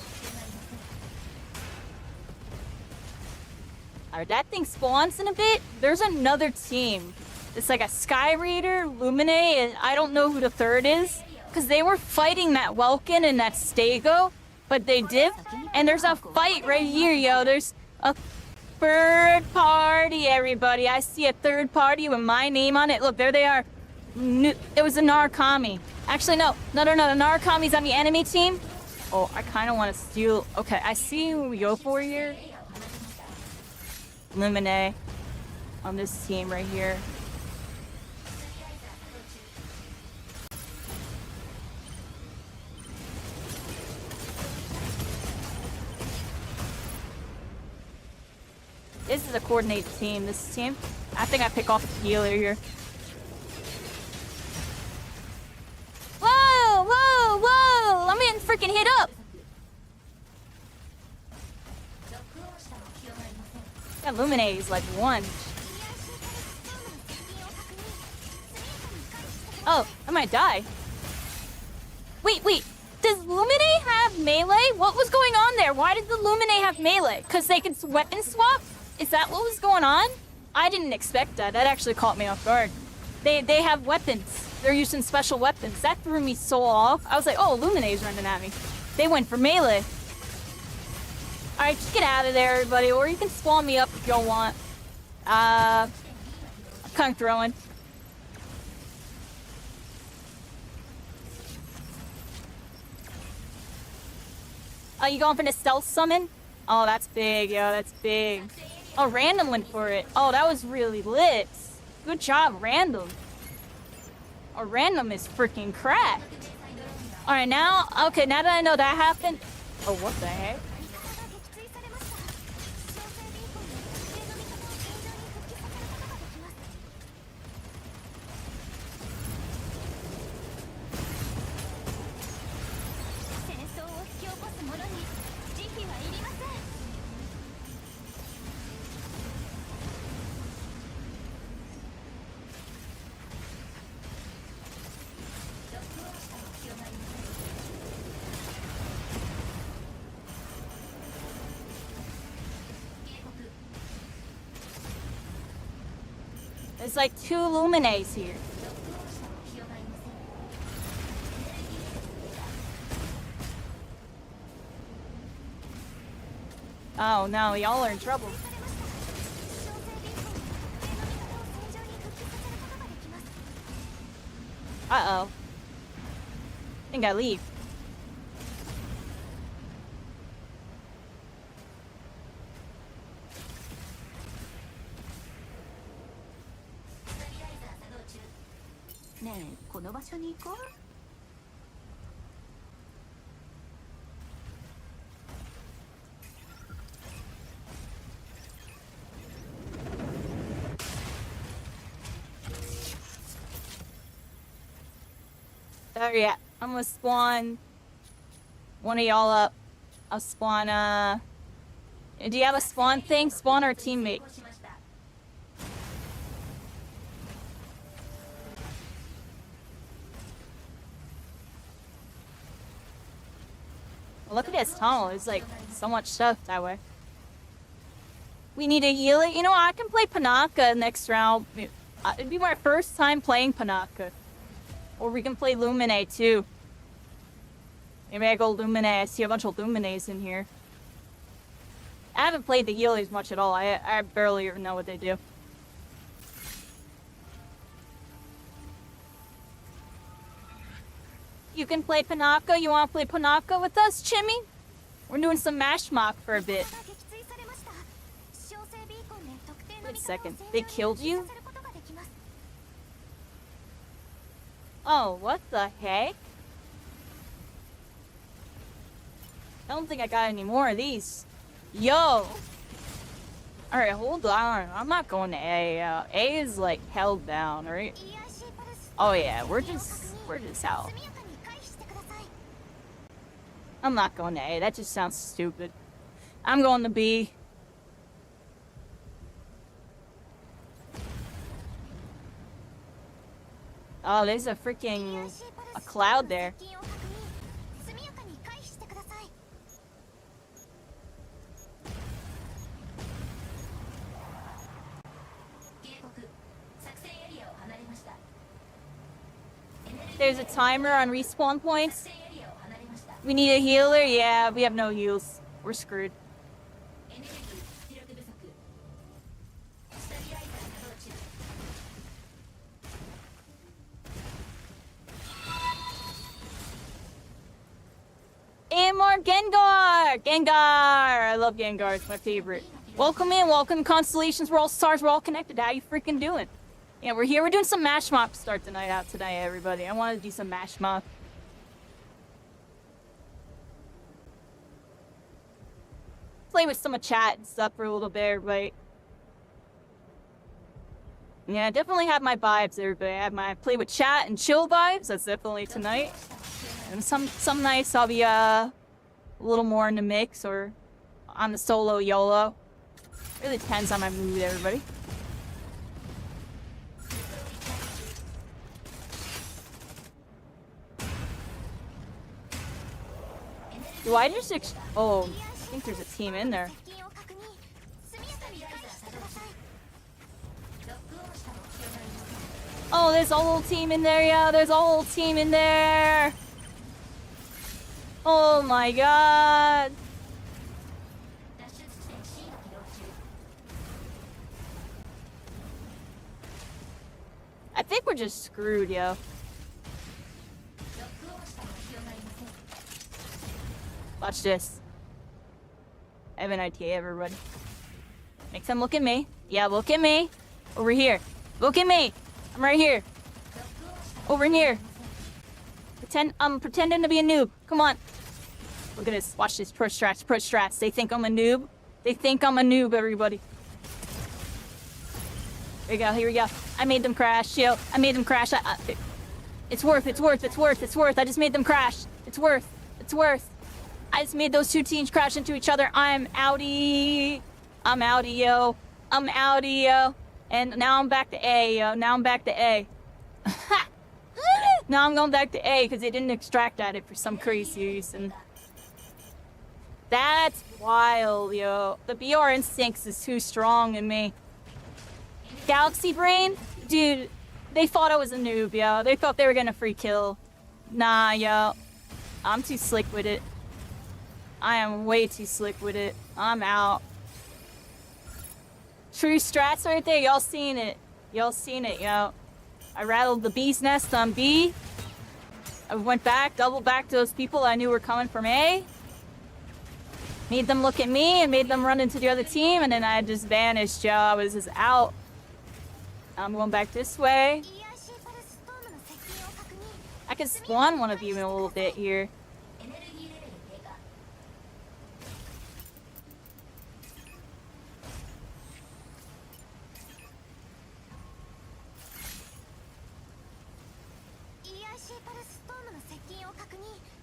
Alright, that thing spawns in a bit. There's another team. It's like a Sky Raider, Lumine, and I don't know who the third is. Because they were fighting that Welkin and that Stego, but they dipped. And there's a fight right here, yo. There's a third party, everybody. I see a third party with my name on it. Look, there they are. It was a Narukami. Actually, no. The Narukami's on the enemy team. Oh, I kind of want to steal. Okay, I see who we go for here. Lumine on this team right here. This is a coordinated team. This team. I think I pick off the healer here. Whoa! Whoa! Whoa! I'm getting freaking hit up. That Lumine is like one. Oh, I might die. Wait. Does Lumine have melee? What was going on there? Why did the Lumine have melee? Because they can weapon swap? Is that what was going on? I didn't expect that. That actually caught me off guard. They have weapons. They're using special weapons. That threw me so off. I was like, oh, Lumine's running at me. They went for melee. Alright, just get out of there, everybody. Or you can spawn me up if y'all want. I'm kind of throwing. Oh, you going for the stealth summon? Oh, that's big, yo. That's big. Oh, Random went for it. Oh, that was really lit. Good job, Random. Oh, Random is freaking cracked. Alright, now... Okay, now that I know that happened... Oh, what the heck? There's like 2 Lumines here. Oh no, y'all are in trouble. Uh-oh. I think I leave. Oh yeah, I'm gonna spawn one of y'all up. I'll spawn, do you have a spawn thing? Spawn our teammate. Well, look at this tunnel. There's like so much stuff that way. We need to heal it. You know, I can play Panaka next round. It'd be my first time playing Panaka. Or we can play Lumine too. Maybe I go Lumine. I see a bunch of Lumines in here. I haven't played the healers much at all. I barely even know what they do. You can play Panaka. You want to play Panaka with us, Chimmy? We're doing some mash mock for a bit. Wait a second. They killed you? Oh, what the heck? I don't think I got any more of these. Yo! Alright, hold on. I'm not going to A. A is like held down, right? Oh yeah, we're just out. I'm not going to A. That just sounds stupid. I'm going to B. Oh, there's a freaking cloud there. There's a timer on respawn points. We need a healer? Yeah, we have no heals. We're screwed. And more Gengar! Gengar! I love Gengar. It's my favorite. Welcome in. Welcome, Constellations. We're all stars. We're all connected. How you freaking doing? Yeah, we're here. We're doing some Mash Mop to start the night out tonight, everybody. I want to do some Mash Mop. Play with some chat and stuff for a little bit, everybody. Yeah, definitely have my vibes, everybody. I have my play with chat and chill vibes. That's definitely tonight. And some nights I'll be a little more in the mix or on the solo YOLO. Really depends on my mood, everybody. Do I just oh, I think there's a team in there. Oh, there's a whole team in there, yeah. There's a whole team in there. Oh my god. I think we're just screwed, yo. Watch this. I have an idea, everybody. Make them look at me. Yeah, look at me. Over here. Look at me. I'm right here. Over here. I'm pretending to be a noob. Come on. Look at this. Watch this. Pro strats. Pro strats. They think I'm a noob. They think I'm a noob, everybody. Here we go. Here we go. I made them crash. Yo, I made them crash. It's worth. It's worth. It's worth. It's worth. I just made them crash. It's worth. It's worth. I just made those two teams crash into each other. I'm outie. I'm outie, yo. I'm outie, yo. And now I'm back to A, yo. Now I'm back to A. Now I'm going back to A because they didn't extract at it for some crazy reason. That's wild, yo. The BR instincts is too strong in me. Galaxy Brain? Dude, they thought I was a noob, yo. They thought they were gonna free kill. Nah, yo. I'm too slick with it. I am way too slick with it. I'm out. True strats right there. Y'all seen it. Y'all seen it, yo. I rattled the bee's nest on B. I went back, doubled back to those people I knew were coming from A. Made them look at me and made them run into the other team, and then I just vanished, yo. I was just out. I'm going back this way. I could spawn one of you in a little bit here.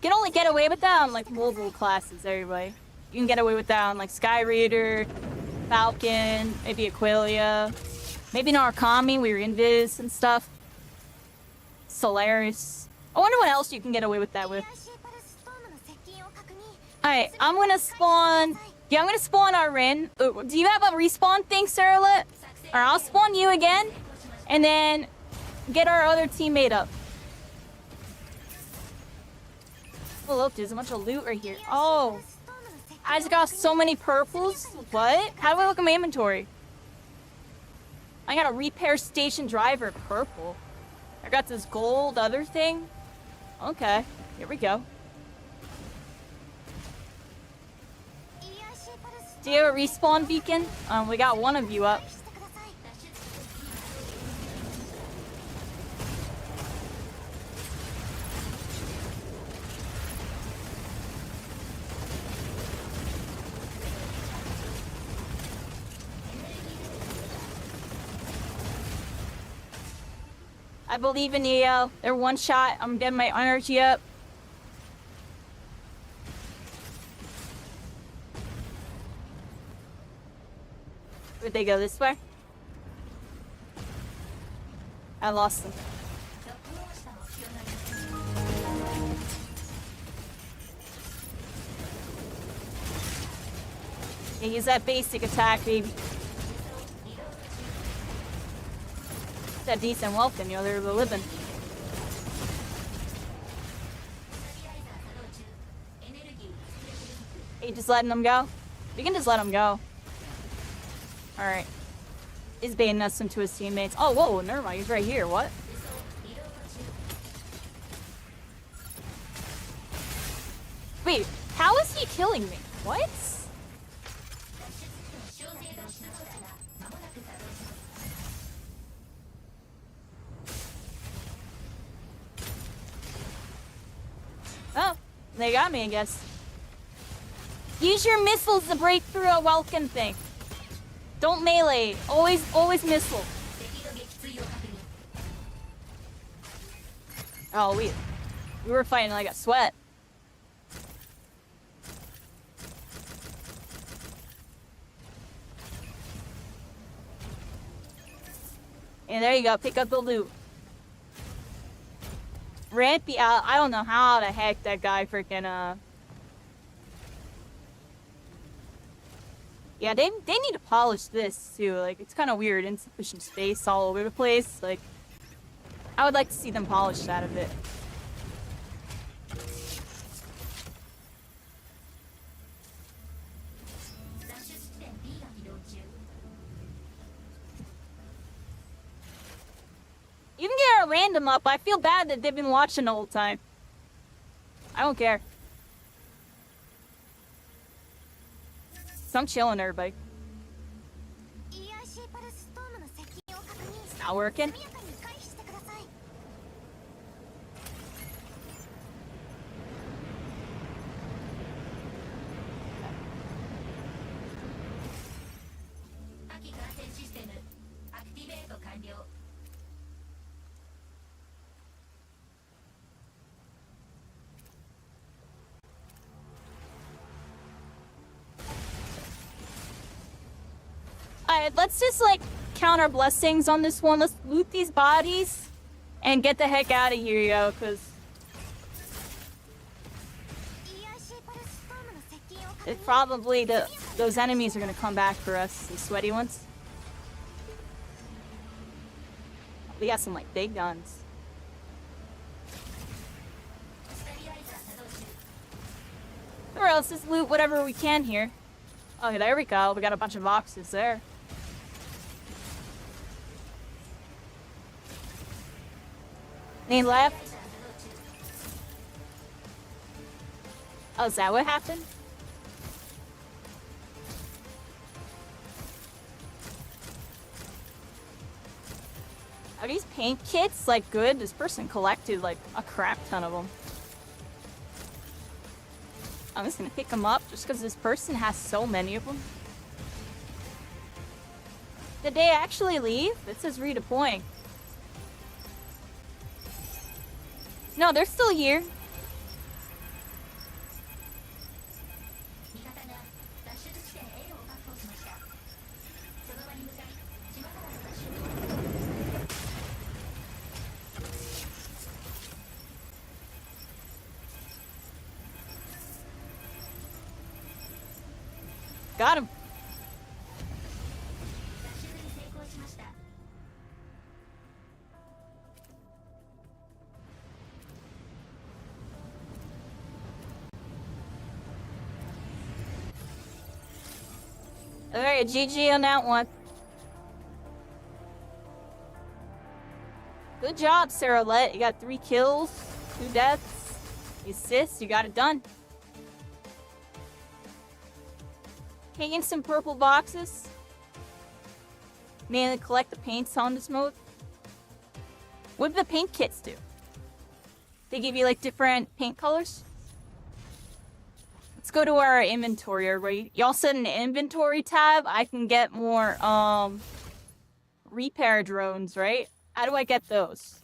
You can only get away with that on like mobile classes, everybody. You can get away with that on like Sky Reader, Falcon, maybe Aquilia, maybe Narukami, we were Invis and stuff. Solaris. I wonder what else you can get away with that with. Alright, I'm gonna spawn. Yeah, I'm gonna spawn our Rin. Do you have a respawn thing, Sarahlet? Or I'll spawn you again, and then get our other teammate up. Oh, look, there's a bunch of loot right here. Oh, I just got so many purples. What? How do I look at my inventory? I got a repair station driver purple. I got this gold other thing. Okay, here we go. Do you have a respawn beacon? We got one of you up. I believe in Neo. They're one shot. I'm getting my energy up. Where'd they go? This way? I lost them. Yeah, use that basic attack, baby. That decent welcome, yo, they're living. Hey, just letting them go? We can just let him go. Alright. He's baiting us into his teammates. Oh, whoa, never mind. He's right here. What? Wait, how is he killing me? What? Oh, they got me, I guess. Use your missiles to break through a welcome thing. Don't melee. Always missile. Oh, we were fighting like a sweat. And there you go. Pick up the loot. Rampy out. I don't know how the heck that guy freaking Yeah, they need to polish this too. Like, it's kind of weird, insufficient space all over the place. Like, I would like to see them polish that a bit. You can get a random up. I feel bad that they've been watching the whole time. I don't care. So I'm chilling, everybody. It's not working. Alright, let's just like count our blessings on this one. Let's loot these bodies and get the heck out of here, yo, because it probably those enemies are gonna come back for us, the sweaty ones. We got some like big guns. Or else just loot whatever we can here. Oh, there we go. We got a bunch of boxes there. Any left? Oh, is that what happened? Are these paint kits like good? This person collected like a crap ton of them. I'm just gonna pick them up just because this person has so many of them. Did they actually leave? It says redeploying. No, they're still here. Got him. Alright, GG on that one. Good job, Sarah-Let. You got 3 kills, 2 deaths, assists. You got it done. Taking some purple boxes. Mainly collect the paints on this mode. What do the paint kits do? They give you like different paint colors? Let's go to our inventory, everybody. Y'all set an inventory tab. I can get more repair drones, right? How do I get those?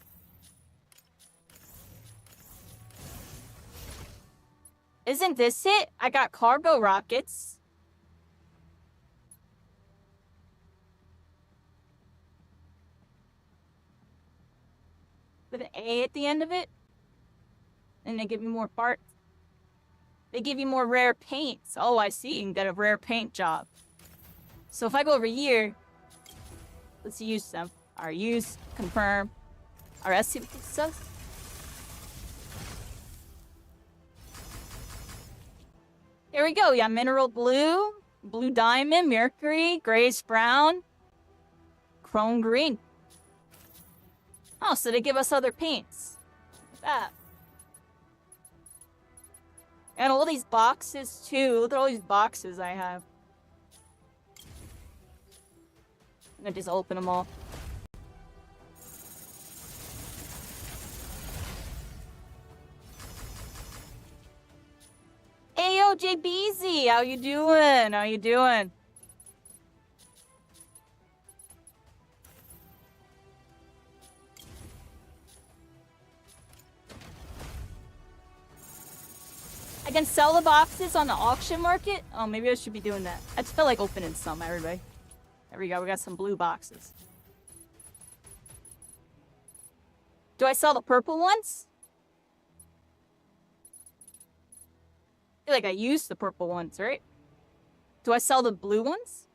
Isn't this it? I got cargo rockets. With an A at the end of it. And they give you more parts. They give you more rare paints. Oh, I see. You can get a rare paint job. So if I go over here, let's use them. Our use, confirm. Our S stuff. There we go. Yeah, mineral blue, blue diamond, mercury, grayish brown, chrome green. Oh, so they give us other paints. Look at that. And all these boxes too. Look at all these boxes I have. I'm gonna just open them all. Hey yo, JBZ, how you doing? How you doing? I can sell the boxes on the auction market? Oh, maybe I should be doing that. I just feel like opening some, everybody. There we go, we got some blue boxes. Do I sell the purple ones? I feel like I used the purple ones, right? Do I sell the blue ones?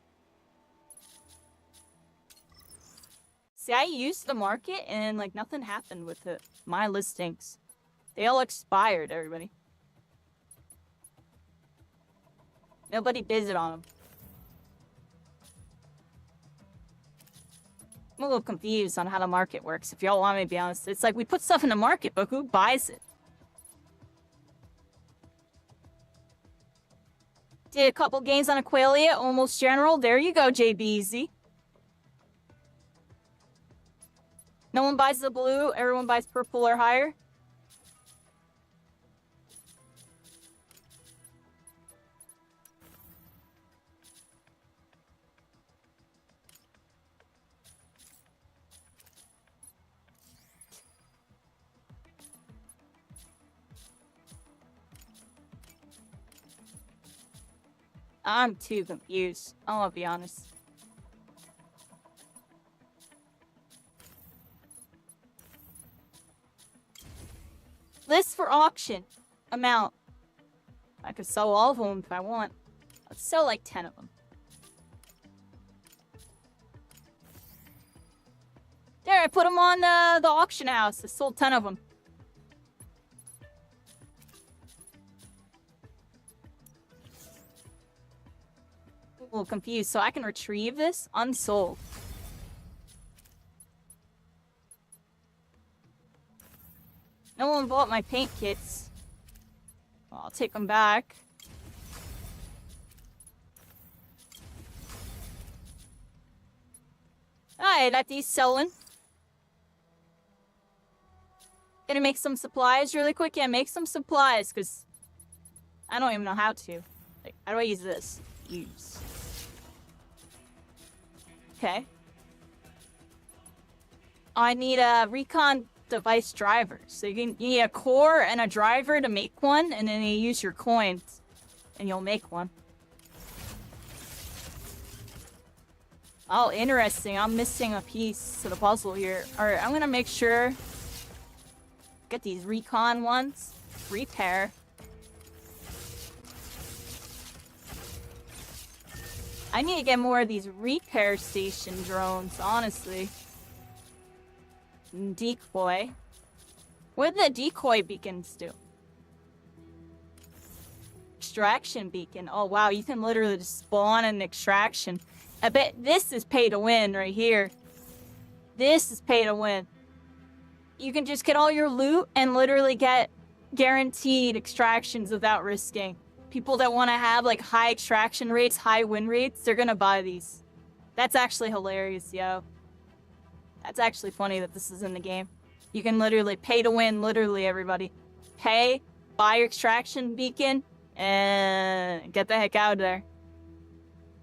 See, I used the market and like nothing happened with it. My listings. They all expired, everybody. Nobody bids it on them. I'm a little confused on how the market works, if y'all want me to be honest. It's like we put stuff in the market, but who buys it? Did a couple games on Aqualia, almost general. There you go, JBZ. No one buys the blue, everyone buys purple or higher. I'm too confused. I'll be honest. List for auction. Amount. I could sell all of them if I want. Let's sell like 10 of them. There, I put them on the auction house. I sold 10 of them. A little confused. So I can retrieve this unsold. No one bought my paint kits. Well, I'll take them back. Alright, got these selling. Gonna make some supplies really quick. Yeah, make some supplies, because I don't even know how to. Like, how do I use this? Use. Okay. I need a recon device driver. So you need a core and a driver to make one, and then you use your coins, and you'll make one. Oh, interesting. I'm missing a piece to the puzzle here. Alright, I'm gonna make sure. Get these recon ones. Repair. I need to get more of these repair station drones, honestly. Decoy. What do the decoy beacons do? Extraction beacon. Oh wow, you can literally just spawn an extraction. I bet this is pay to win right here. This is pay to win. You can just get all your loot and literally get guaranteed extractions without risking. People that want to have like high extraction rates, high win rates, they're gonna buy these. That's actually hilarious, yo. That's actually funny that this is in the game. You can literally pay to win, literally, everybody. Pay, buy your extraction beacon, and get the heck out of there.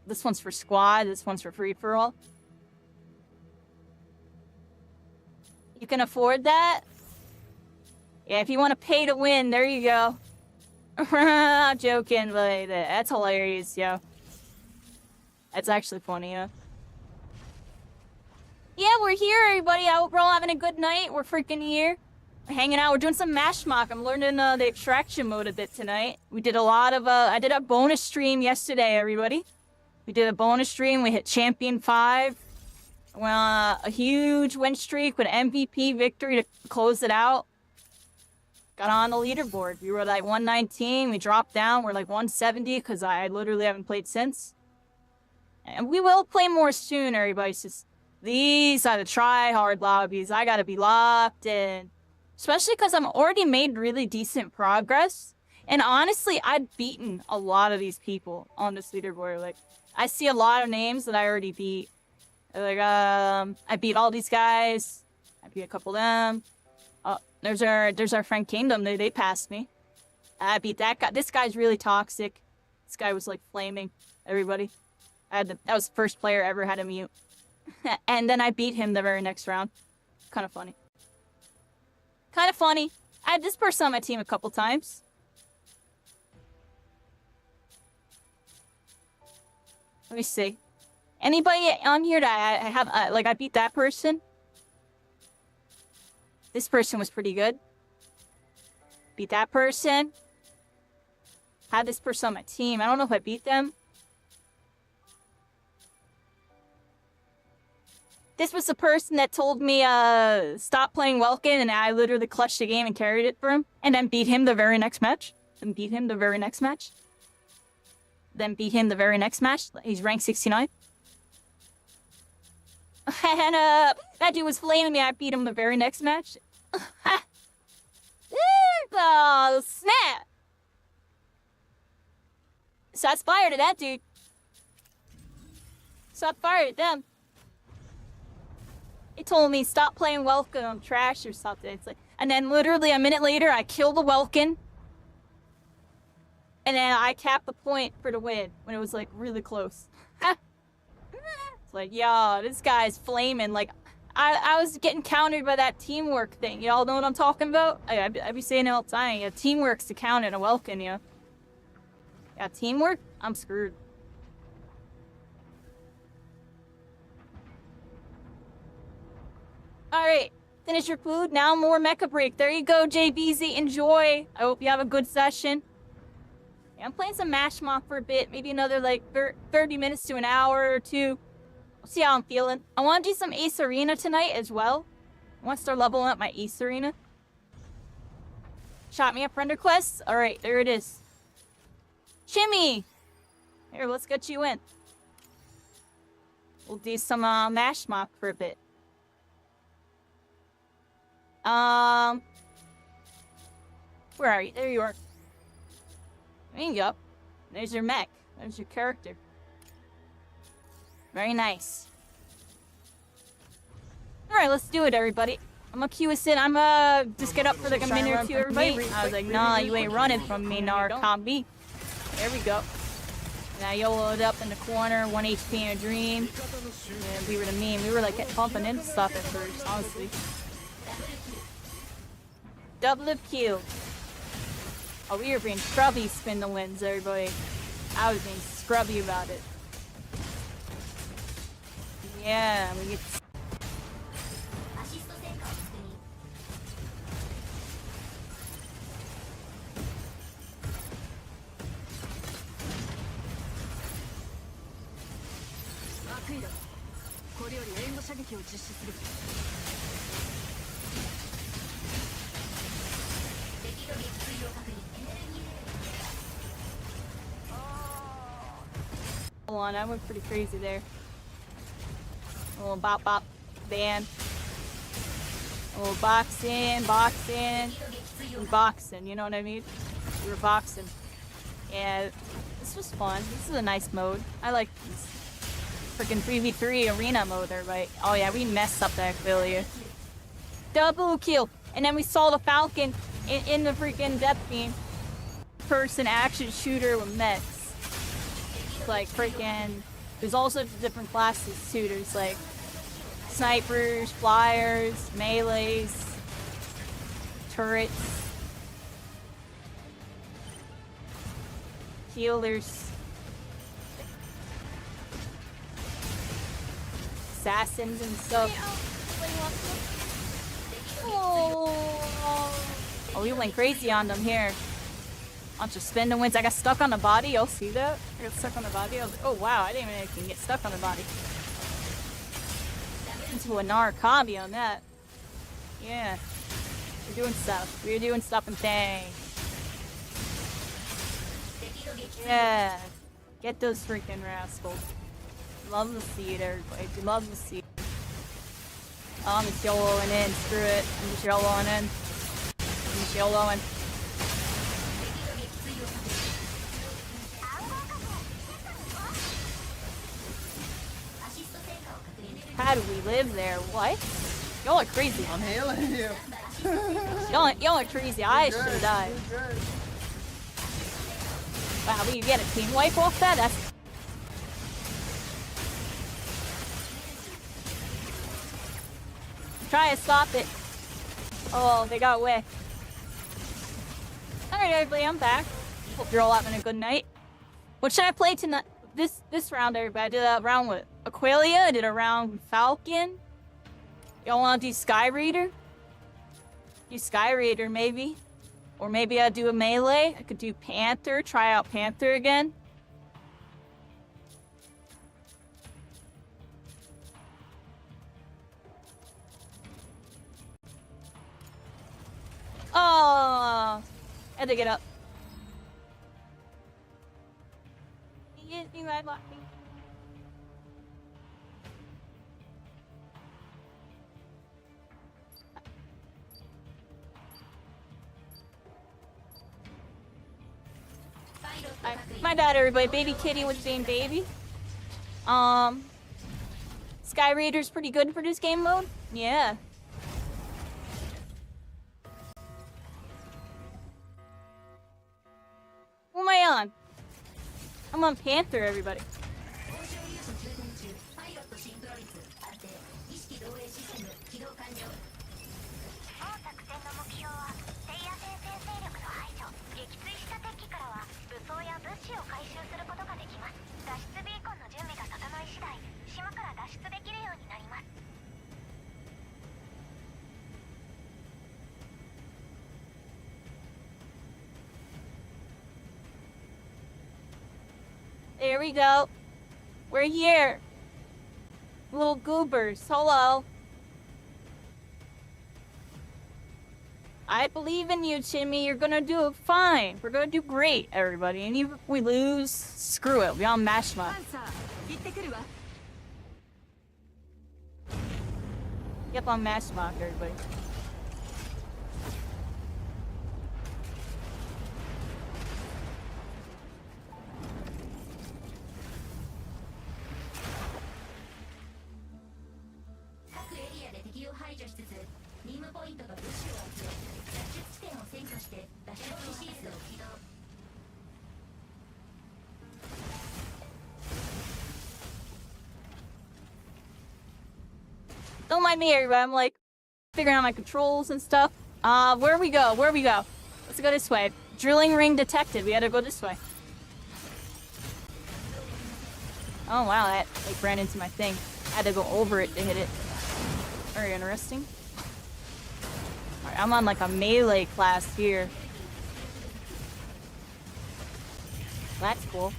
This one's for squad, this one's for free-for-all. You can afford that? Yeah, if you want to pay to win, there you go. I'm joking, but that's hilarious, yo. That's actually funny, yo. Yeah, we're here, everybody. I hope we're all having a good night. We're freaking here. We're hanging out. We're doing some mash mock. I'm learning the extraction mode a bit tonight. We did a lot of, I did a bonus stream yesterday, everybody. We did a bonus stream. We hit Champion 5. Went on a huge win streak with MVP victory to close it out. got on the leaderboard. We were like 119. We dropped down. We're like 170 because I literally haven't played since. And we will play more soon, everybody. It's just these are the try-hard lobbies. I gotta be locked in. Especially because I'm already made really decent progress. And honestly, I've beaten a lot of these people on this leaderboard. Like, I see a lot of names that I already beat. Like, I beat all these guys. I beat a couple of them. Oh, there's our friend Kingdom. They passed me. I beat that guy. This guy's really toxic. This guy was like flaming everybody. That was the first player I ever had to mute. And then I beat him the very next round. Kind of funny. Kind of funny. I had this person on my team a couple times. Let me see. Anybody on here that I have, like, I beat that person? This person was pretty good. Beat that person. Had this person on my team. I don't know if I beat them. This was the person that told me, stop playing Welkin, and I literally clutched the game and carried it for him. And then beat him the very next match. Then beat him the very next match. Then beat him the very next match. He's ranked 69. And, that dude was flaming me. I beat him the very next match. Oh, snap! Shots fired at that dude. Shot fired at them. He told me, stop playing Welkin, I'm trash or something. It's like, and then literally a minute later, I kill the Welkin. And then I capped the point for the win when it was like really close. It's like, yo, this guy's flaming. Like, I was getting countered by that teamwork thing. Y'all know what I'm talking about? I be saying it all the time. Yeah, teamwork's to count in a Welkin, you know? Yeah, teamwork? I'm screwed. Alright, finish your food. Now more MechaBREAK. There you go, JBZ. Enjoy. I hope you have a good session. Yeah, I'm playing some MashMock for a bit. Maybe another, like, 30 minutes to an hour or two. We'll see how I'm feeling. I want to do some Ace Arena tonight as well. I want to start leveling up my Ace Arena. Shot me up friend requests. Alright, there it is. Chimmy! Here, let's get you in. We'll do some MashMock for a bit. Where are you? There you are. There you go. There's your mech. There's your character. Very nice. Alright, let's do it, everybody. I'm gonna queue us in. I'm gonna just get up for like a minute or two, everybody. I was like, nah, you ain't running from me, Narcombi. There we go. Now YOLO'd up in the corner, 1 HP in a dream. Yeah, we were the meme. We were like bumping into stuff at first, honestly. Double kill. Oh, we were being scrubby spin the wins, everybody. I was being scrubby about it. Yeah, we get. Hold on, I went pretty crazy there. A little bop bop band. A little boxing, boxing, you know what I mean? We were boxing. Yeah, this was fun. This is a nice mode. I like this. Freaking 3v3 arena mode there, right? Oh yeah, we messed up that failure. Double kill. And then we saw the Falcon in the freaking depth beam. Person action shooter with mechs. Like freaking, there's also different classes too. There's like snipers, flyers, melees, turrets, healers, assassins and stuff. Oh, we went crazy on them here. Bunch of spin the wins. I got stuck on the body. Y'all see that? I got stuck on the body. I was like, oh wow, I didn't even can get stuck on the body. Into a Nar combi on that. Yeah. We're doing stuff. We're doing stuff and things. Yeah. Get those freaking rascals. Love to see it, everybody. Love to see it. Oh, I'm just YOLOing in. Screw it. I'm just YOLOing in. I'm just YOLOing. How do we live there? What? Y'all are crazy. I'm hailing you. Y'all are crazy. I should have died. Wow, but you get a team wipe off that? That's... Try to stop it. Oh, they got away. Alright, everybody, I'm back. Hope you're all having a good night. What should I play tonight? This round, everybody. I did a round with Aqualia. I did a round with Falcon. Y'all want to do Sky Raider? Do Sky Raider, maybe. Or maybe I'll do a melee. I could do Panther. Try out Panther again. Oh, had to get up. You might block me. My bad, everybody. Baby Kitty was being baby. Sky Raider's pretty good for this game mode. Yeah. Who am I on? I'm on Panther, everybody. There we go. We're here. Little goobers. Hello. I believe in you, Timmy. You're gonna do fine. We're gonna do great, everybody. And even if we lose, screw it. We're on MashMa. Yep, on MashMa, everybody. Don't mind me, everybody. I'm like figuring out my controls and stuff. Where we go? Where we go? Let's go this way. Drilling ring detected. We had to go this way. Oh wow, that like ran into my thing. I had to go over it to hit it. Very interesting. Alright, I'm on like a melee class here. That's cool.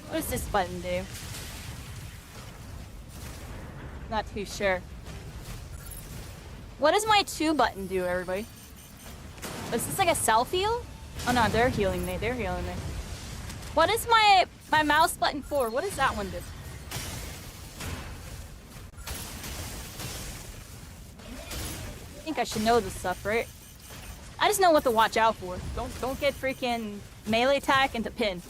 What does this button do? Not too sure. What does my 2 button do, everybody? Is this like a self heal? Oh no, they're healing me. They're healing me. What is my mouse button for? What does that one do? I think I should know this stuff, right? I just know what to watch out for. Don't get freaking melee attack into pin.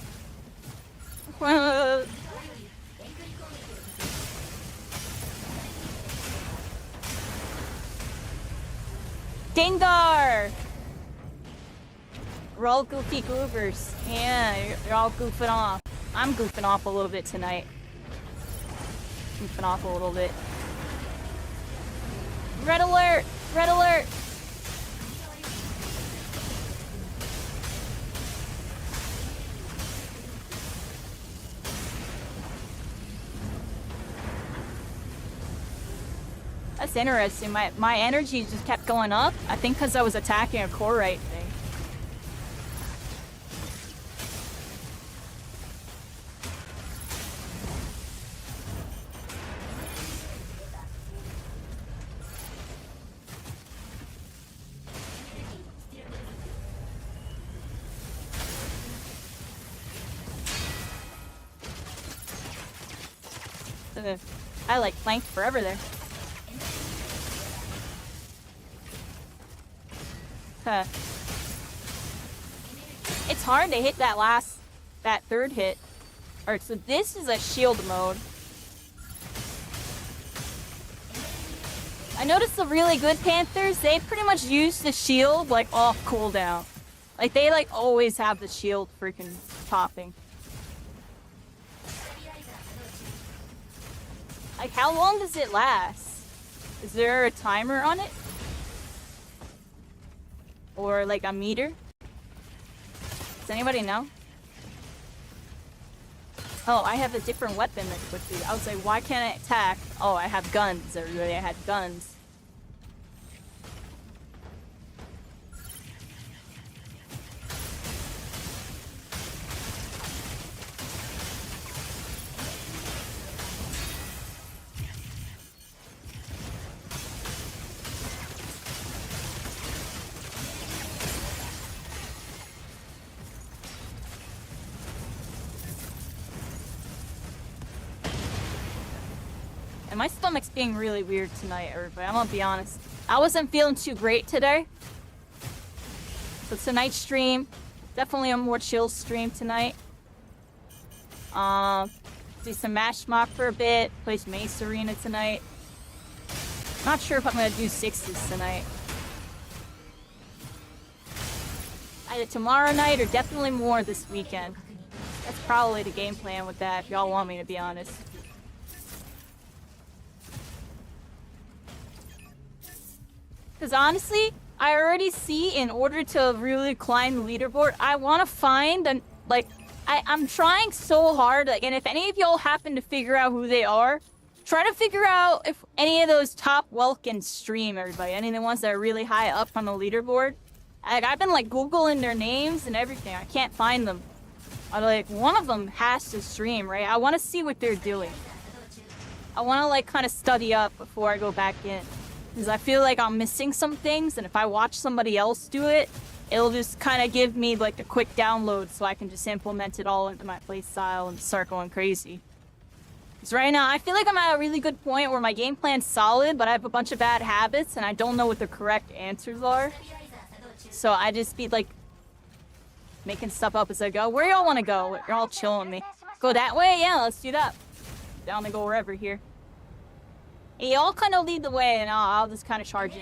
Gengar! We're all goofy goofers. Yeah, you're all goofing off. I'm goofing off a little bit tonight. Goofing off a little bit. Red alert! Red alert! That's interesting. My energy just kept going up. I think because I was attacking a core right thing. I like planked forever there. Huh. It's hard to hit that third hit. Alright, so this is a shield mode. I noticed the really good Panthers, they pretty much use the shield like off cooldown. Like they like always have the shield freaking popping. Like, how long does it last? Is there a timer on it? Or, like, a meter? Does anybody know? Oh, I have a different weapon that quickly. I was like, why can't I attack? Oh, I have guns. Everybody, I had guns. And my stomach's being really weird tonight, everybody. I'm gonna be honest. I wasn't feeling too great today. So tonight's stream, definitely a more chill stream tonight. Do some Mash Mock for a bit. Play some Ace Arena tonight. Not sure if I'm gonna do sixes tonight. Either tomorrow night or definitely more this weekend. That's probably the game plan with that, if y'all want me to be honest. Because honestly, I already see in order to really climb the leaderboard, I want to find, and like, I'm trying so hard, like, and if any of y'all happen to figure out who they are, try to figure out if any of those top Welkin stream, everybody. Any of the ones that are really high up on the leaderboard. Like, I've been, like, Googling their names and everything. I can't find them. Like, one of them has to stream, right? I want to see what they're doing. I want to, like, kind of study up before I go back in. Because I feel like I'm missing some things, and if I watch somebody else do it, it'll just kind of give me, like, a quick download so I can just implement it all into my playstyle and start going crazy. Because right now, I feel like I'm at a really good point where my game plan's solid, but I have a bunch of bad habits, and I don't know what the correct answers are. So I just be, like, making stuff up as I go. Where y'all want to go? You're all chilling me. Go that way? Yeah, let's do that. Down to go wherever here. Hey, y'all kind of lead the way, and I'll just kind of charge in.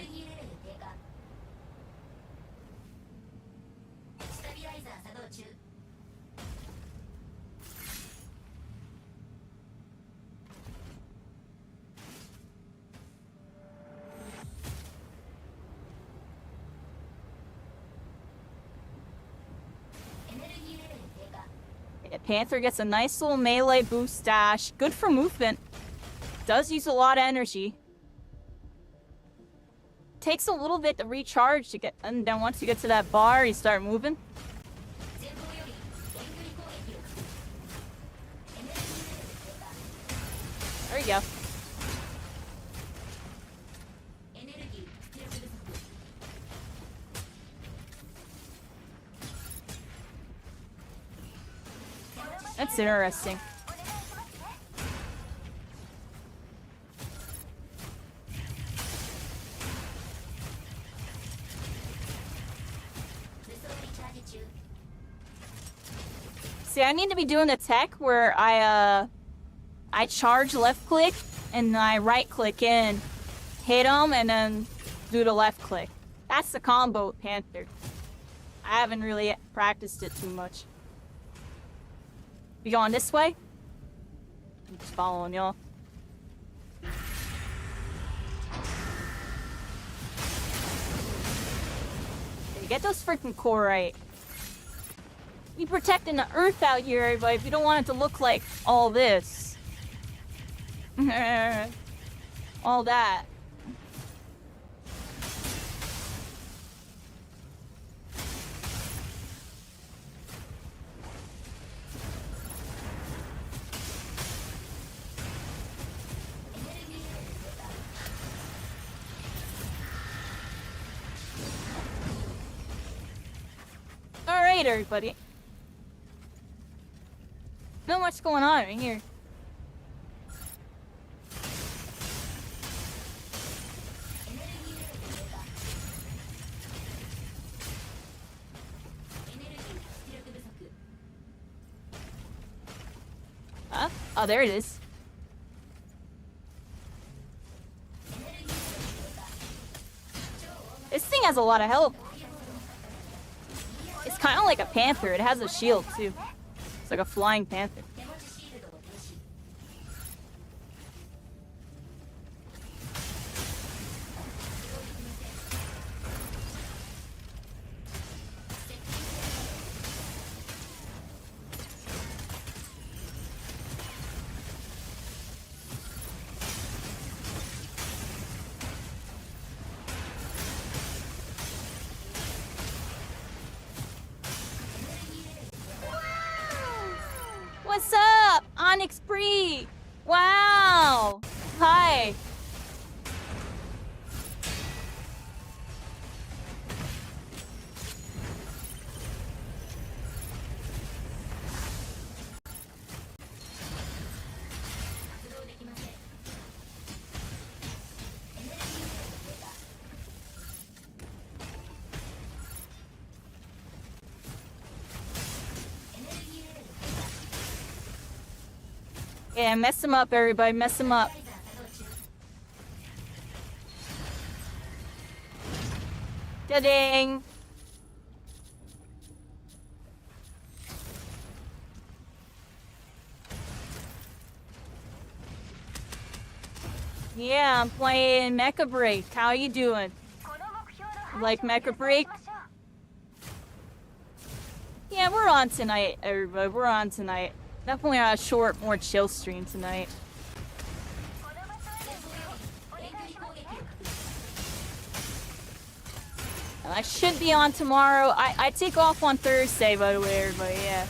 Yeah, Panther gets a nice little melee boost dash. Good for movement. Does use a lot of energy. Takes a little bit to recharge to get, and then once you get to that bar, you start moving. There you go. That's interesting. See, I need to be doing the tech where I charge left click and I right click in, hit them, and then do the left click. That's the combo with Panther. I haven't really practiced it too much. You going this way? I'm just following y'all. Get those freaking core right. Be protecting the earth out here, everybody, if you don't want it to look like all this. All that. fight, everybody. Not much going on right here. Huh? Oh, there it is. This thing has a lot of health. It's kind of like a panther. It has a shield, too. It's like a flying panther. What's up? MechaBREAK! Wow! Hi! Yeah, mess him up, everybody. Mess him up. Da-ding! Yeah, I'm playing MechaBREAK. How you doing? Like MechaBREAK? Yeah, we're on tonight, everybody. We're on tonight. Definitely a short, more chill stream tonight. I should be on tomorrow. I take off on Thursday, by the way, everybody. Yeah,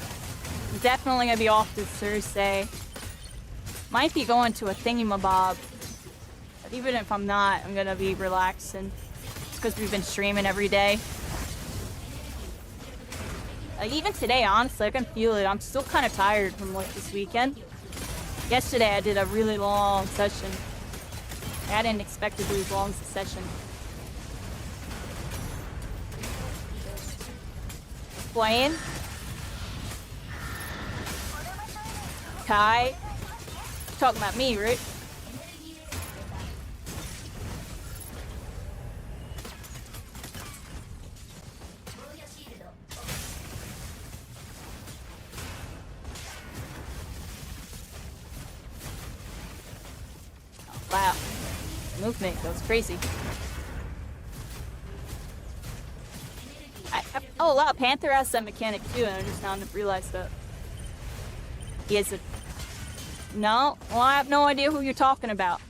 I'm definitely gonna be off this Thursday. Might be going to a thingamabob. But even if I'm not, I'm gonna be relaxing. It's because we've been streaming every day. Like, even today, honestly, I can feel it. I'm still kind of tired from like this weekend. Yesterday, I did a really long session. I didn't expect to do as long as a session. Playing. Kai. Talking about me, right? Wow. Movement goes crazy. Oh wow, Panther has that mechanic too, and I just now realized that. He has a... No? Well, I have no idea who you're talking about.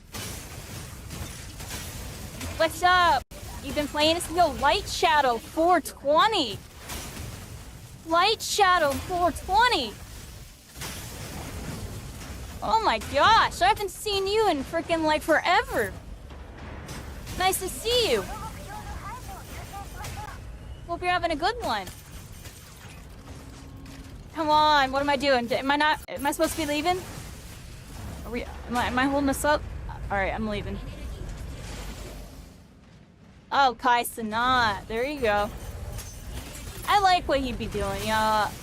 What's up? You've been playing this? Yo, Light Shadow 420! Light Shadow 420! Oh my gosh, I haven't seen you in freaking like forever. Nice to see you. Hope you're having a good one. Come on, what am I doing? Am I supposed to be leaving? Am I holding this up? Alright, I'm leaving. Oh, Kai Sanat. There you go. I like what he'd be doing.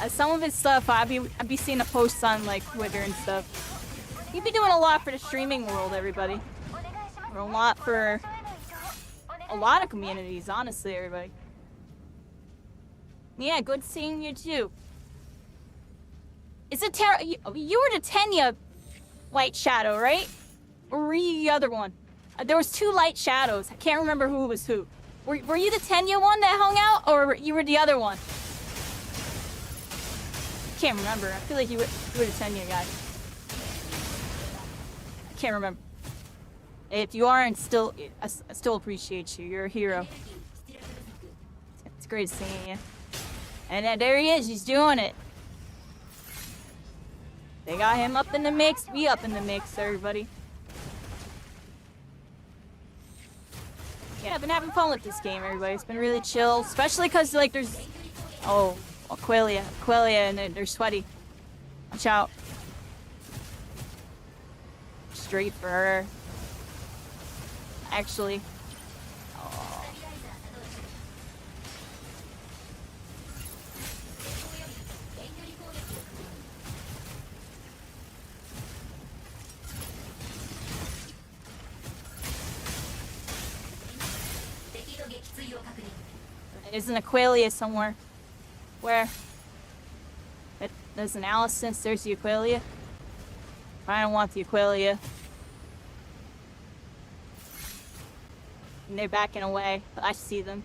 Some of his stuff, I'd be seeing the posts on like Twitter and stuff. He'd be doing a lot for the streaming world, everybody. Or a lot for a lot of communities, honestly, everybody. Yeah, good seeing you too. Is it you were the Tenya Light Shadow, right? Or were you the other one? There was two Light Shadows. I can't remember who was who. Were you the Tenya one that hung out, or you were the other one? I can't remember. I feel like you were the Tenya guy. I can't remember. If you are, and I still appreciate you. You're a hero. It's great seeing you. And there he is. He's doing it. They got him up in the mix. We up in the mix, everybody. Yeah, I've been having fun with this game, everybody. It's been really chill, especially because like there's... Oh, Aqualia, and they're sweaty. Watch out. Straight for her. Actually. Oh. There's an Aqualia somewhere. Where? There's an Allison, there's the Aqualia. I don't want the Aqualia. And they're backing away, but I see them.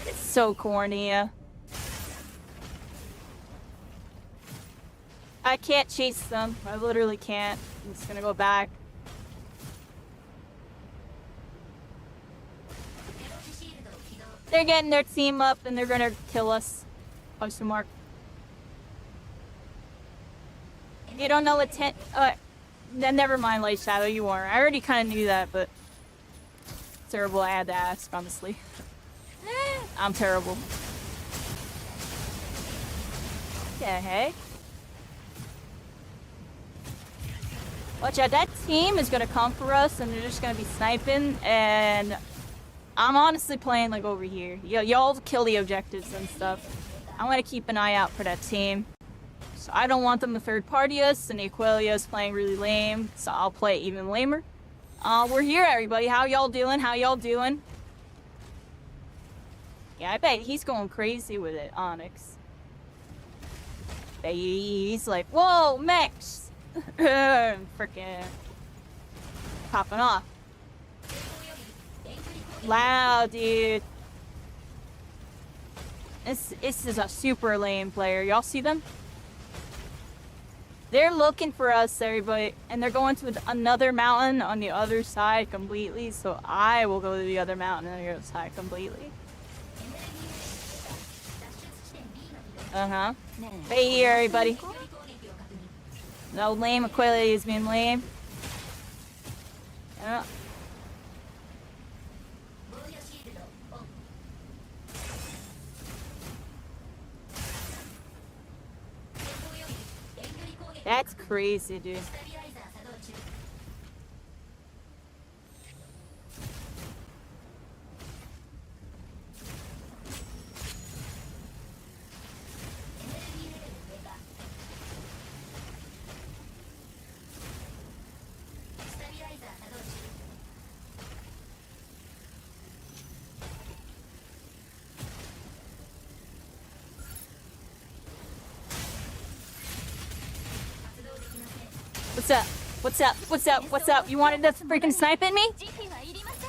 It's so corny. I can't chase them. I literally can't. I'm just gonna go back. They're getting their team up and they're gonna kill us. Question mark. You don't know what then never mind, Light Shadow, you weren't. I already kind of knew that, but terrible. I had to ask, honestly. I'm terrible. What the heck? Watch out, that team is gonna come for us and they're just gonna be sniping, and I'm honestly playing like over here. Y'all kill the objectives and stuff. I'm gonna keep an eye out for that team. So I don't want them to third party us, and the Aqualia is playing really lame, so I'll play even lamer. We're here, everybody. How y'all doing? How y'all doing? Yeah, I bet he's going crazy with it, Onyx. He's like, whoa, mechs! Freaking popping off. Wow, dude. This is a super lame player. Y'all see them? They're looking for us, everybody, and they're going to another mountain on the other side completely, so I will go to the other mountain on the other side completely. Uh-huh. Right here, everybody. No lame Aqualia is being lame. Yeah. That's crazy, dude. What's up? What's up? What's up? What's up? You wanted to freaking snipe at me?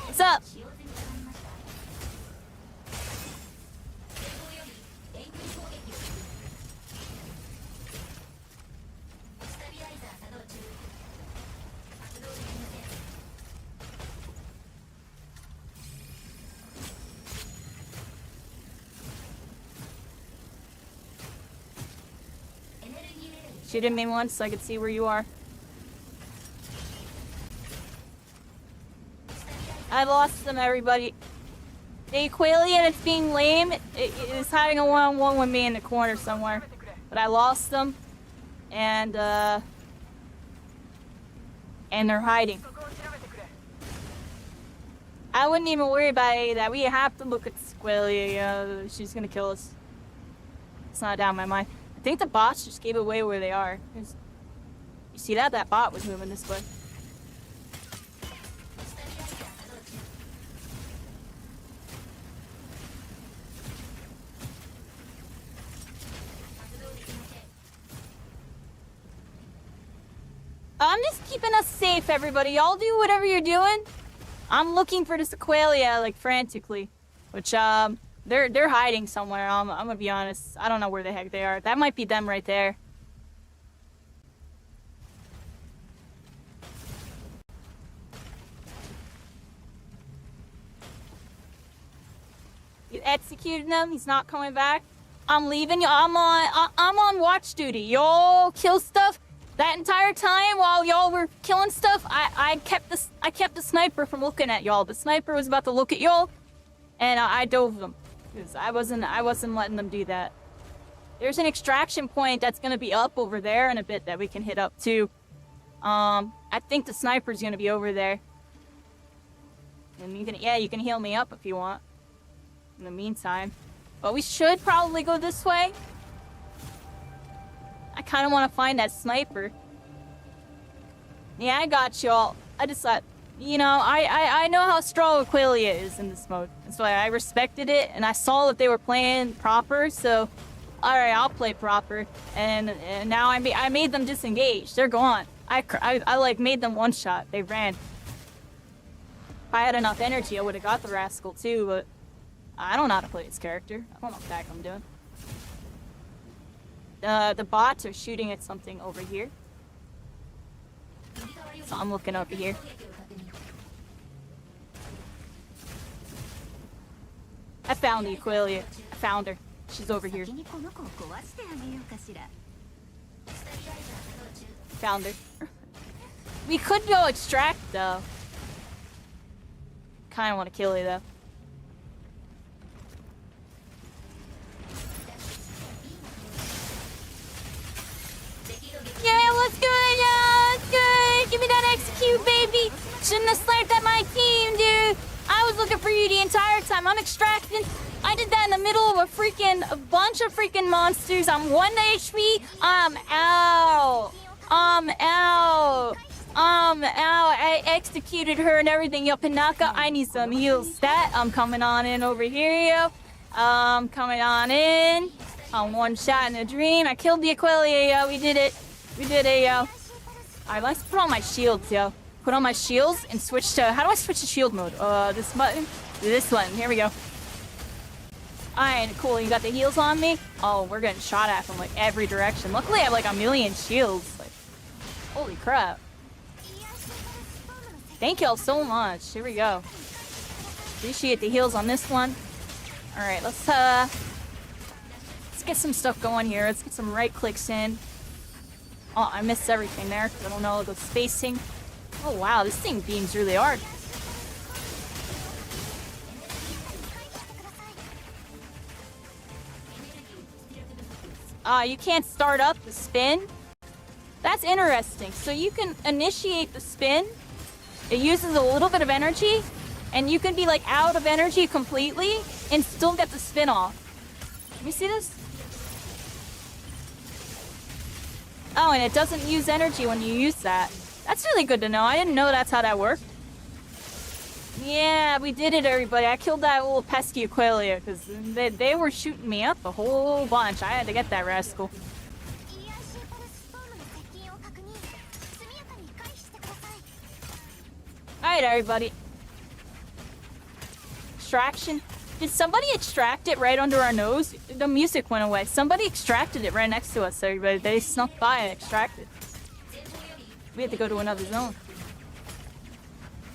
What's up? Shoot at me once so I could see where you are. I lost them, everybody. The Aqualia that's being lame is having a one-on-one with me in the corner somewhere. But I lost them. And they're hiding. I wouldn't even worry about any of that. We have to look at Aqualia. She's gonna kill us. It's not down my mind. I think the bots just gave away where they are. You see that? That bot was moving this way. I'm just keeping us safe, everybody. Y'all do whatever you're doing. I'm looking for this Aqualia, like, frantically. Which, they're hiding somewhere. I'm gonna be honest. I don't know where the heck they are. That might be them right there. You executed him. He's not coming back. I'm leaving you. I'm on watch duty. Y'all kill stuff. That entire time while y'all were killing stuff, I kept the sniper from looking at y'all. The sniper was about to look at y'all, and I dove them because I wasn't letting them do that. There's an extraction point that's gonna be up over there in a bit that we can hit up too. I think the sniper's gonna be over there, and you can heal me up if you want. In the meantime, but we should probably go this way. I kind of want to find that sniper. Yeah, I got y'all. I just thought, you know, I know how strong Aquilia is in this mode. That's why I respected it, and I saw that they were playing proper, so... Alright, I'll play proper. And now I made them disengage. They're gone. I like, made them one-shot. They ran. If I had enough energy, I would have got the rascal, too, but... I don't know how to play this character. I don't know what the heck I'm doing. The bots are shooting at something over here. So I'm looking over here. I found the Aquilia. I found her. She's over here. Found her. We could go extract, though. Kinda want to kill her, though. Yeah, what's good? Yeah, what's good? Give me that execute, baby. Shouldn't have sniped at my team, dude. I was looking for you the entire time. I'm extracting. I did that in the middle of a bunch of freaking monsters. I'm 1 HP. I'm out. I executed her and everything. Yo, Pinaka, I need some heals. Stat. I'm coming on in over here, yo. Coming on in. I'm one shot in a dream. I killed the Aquilia, yo. We did it. We did it, yo. Alright, let's put on my shields, yo. Put on my shields and switch to... How do I switch to shield mode? This button? This button. Here we go. Alright, cool. You got the heals on me? Oh, we're getting shot at from, like, every direction. Luckily, I have, like, a million shields. Like, holy crap. Thank y'all so much. Here we go. Appreciate the heals on this one. Alright, let's get some stuff going here. Let's get some right clicks in. Oh, I missed everything there because I don't know the spacing. Oh wow, this thing beams really hard. You can't start up the spin. That's interesting. So you can initiate the spin. It uses a little bit of energy, and you can be like out of energy completely and still get the spin off. Let me see this. Oh, and it doesn't use energy when you use that. That's really good to know. I didn't know that's how that worked. Yeah, we did it, everybody. I killed that little pesky Aquilia because they were shooting me up a whole bunch. I had to get that rascal. Alright, everybody. Extraction. Did somebody extract it right under our nose? The music went away. Somebody extracted it right next to us, everybody. They snuck by and extracted. We had to go to another zone.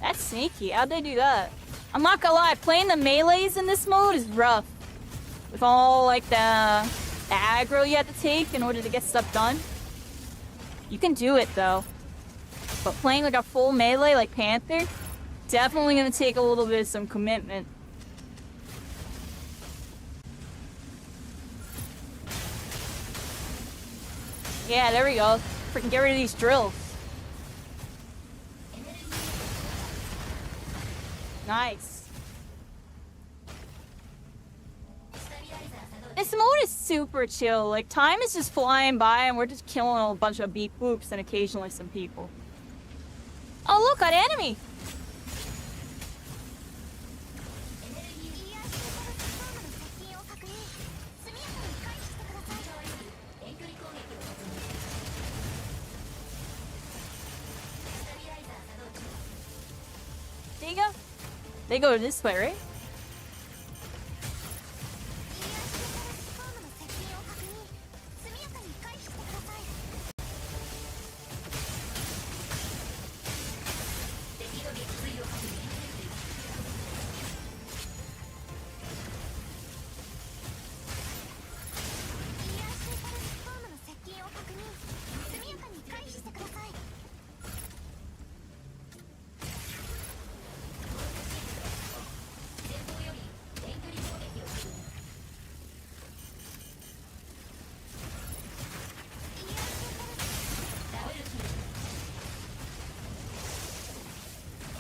That's sneaky. How'd they do that? I'm not gonna lie, playing the melees in this mode is rough. With all, like, the aggro you have to take in order to get stuff done. You can do it, though. But playing, like, a full melee, like Panther, definitely gonna take a little bit of some commitment. Yeah, there we go. Freaking get rid of these drills. Nice. This mode is super chill. Like, time is just flying by and we're just killing a bunch of beep boops and occasionally some people. Oh, look, got enemy! There you go. They go this way, right?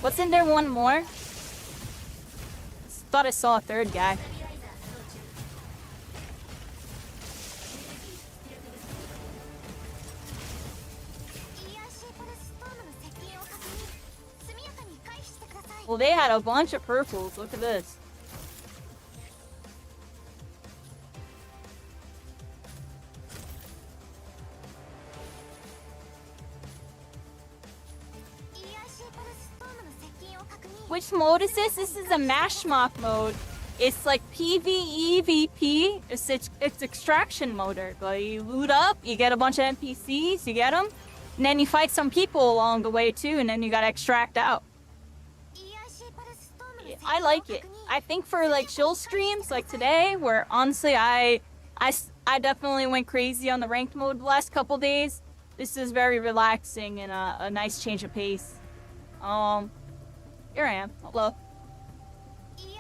Wasn't there one more? Thought I saw a third guy. Well, they had a bunch of purples. Look at this. Which mode is this? This is a MechaBREAK mode. It's like PvEVP. It's extraction mode. But you loot up, you get a bunch of NPCs, you get them, and then you fight some people along the way too, and then you gotta extract out. I like it. I think for like chill streams like today, where honestly I definitely went crazy on the ranked mode the last couple days. This is very relaxing and a nice change of pace. Here I am. Hello. You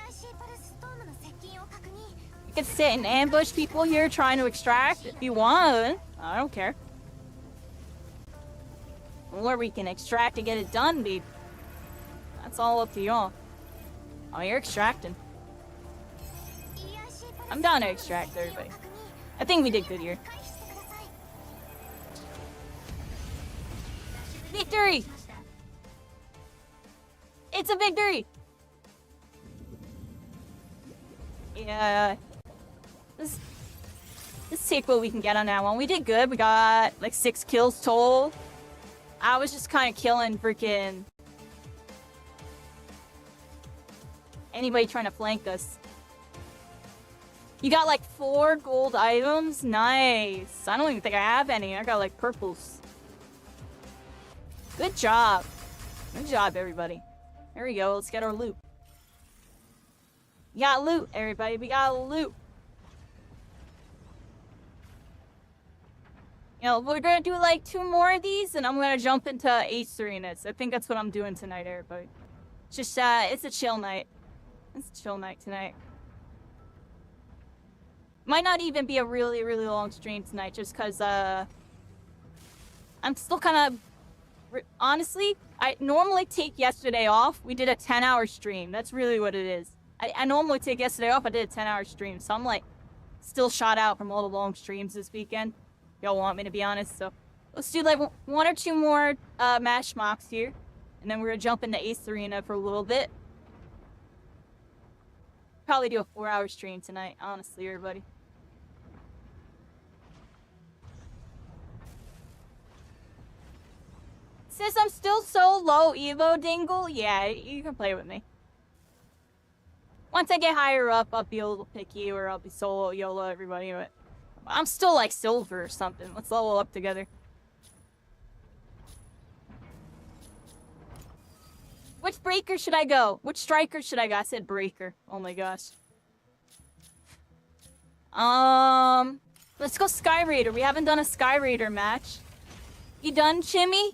can sit and ambush people here trying to extract if you want. I don't care. Or we can extract and get it done, babe. That's all up to y'all. Oh, you're extracting. I'm down to extract everybody. I think we did good here. Victory! It's a victory! Yeah. Let's take what we can get on that one. We did good. We got like 6 kills total. I was just kind of killing freaking anybody trying to flank us. You got like 4 gold items? Nice. I don't even think I have any. I got like purples. Good job. Good job, everybody. There we go. Let's get our loot. We got loot, everybody. We got loot. You know, we're gonna do like 2 more of these, and I'm gonna jump into Ace Arenas. I think that's what I'm doing tonight, everybody. Just, it's a chill night. It's a chill night tonight. Might not even be a really, really long stream tonight, just because, I'm still kind of... Honestly, I normally take yesterday off. We did a 10-hour stream. That's really what it is. I normally take yesterday off. I did a 10-hour stream, so I'm, like, still shot out from all the long streams this weekend. Y'all want me to be honest, so... Let's do, like, 1 or 2 more, MechaBREAKs here. And then we're gonna jump into Ace Arena for a little bit. Probably do a 4-hour stream tonight, honestly, everybody. Since I'm still so low Evo, Dingle, yeah, you can play with me. Once I get higher up, I'll be able to pick you, or I'll be solo YOLO everybody, but I'm still like silver or something. Let's level up together. Which breaker should I go? Which striker should I go? I said breaker. Oh my gosh. Let's go Sky Raider. We haven't done a Sky Raider match. You done, Chimmy?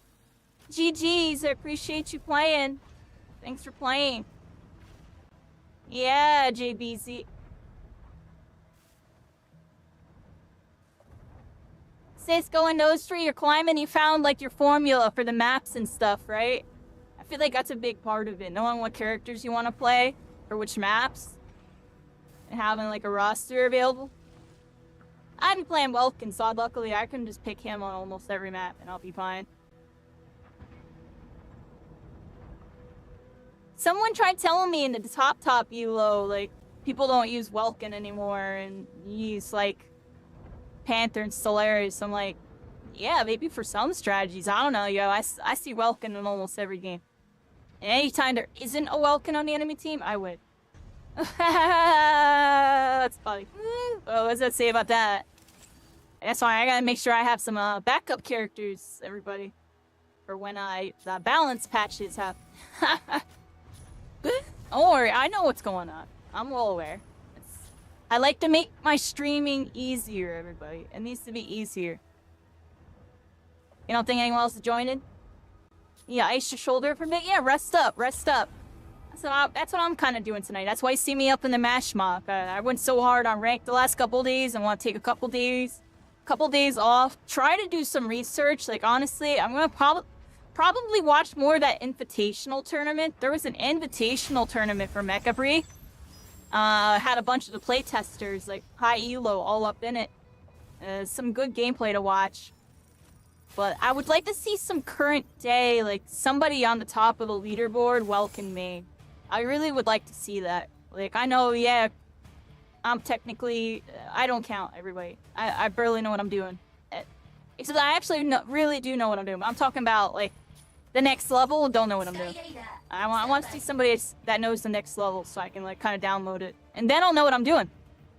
GG's. I appreciate you playing. Thanks for playing. Yeah, JBZ. Sis, going those 3. You're climbing. You found like your formula for the maps and stuff, right? I feel like that's a big part of it. Knowing what characters you want to play or which maps, and having like a roster available. I've been playing Welkin, so luckily I can just pick him on almost every map and I'll be fine. Someone tried telling me in the top ELO, like, people don't use Welkin anymore and use, like, Panther and Stellaris. I'm like, yeah, maybe for some strategies. I don't know, yo. I see Welkin in almost every game. And anytime there isn't a Welkin on the enemy team, I win. That's funny. Oh, what does that say about that? That's why I gotta make sure I have some backup characters, everybody. For when the balance patches happen. Don't worry, I know what's going on. I'm well aware. I like to make my streaming easier, everybody. It needs to be easier. You don't think anyone else is joining? Yeah, ice your shoulder for a bit. Yeah, rest up, rest up. That's what I'm kind of doing tonight. That's why you see me up in the MechaBREAK. I went so hard on rank the last couple days. I want to take a couple days off. Try to do some research. Like, honestly, I'm going to probably watch more of that invitational tournament. There was an invitational tournament for MechaBREAK. Had a bunch of the playtesters, like high elo, all up in it. Some good gameplay to watch. But I would like to see some current day, like somebody on the top of the leaderboard welcome me. I really would like to see that. Like, I know, yeah, I'm technically, I don't count everybody. I barely know what I'm doing. Except I actually really do know what I'm doing. I'm talking about, like, the next level, don't know what I'm doing. I want to see somebody that knows the next level so I can, like, kind of download it. And then I'll know what I'm doing.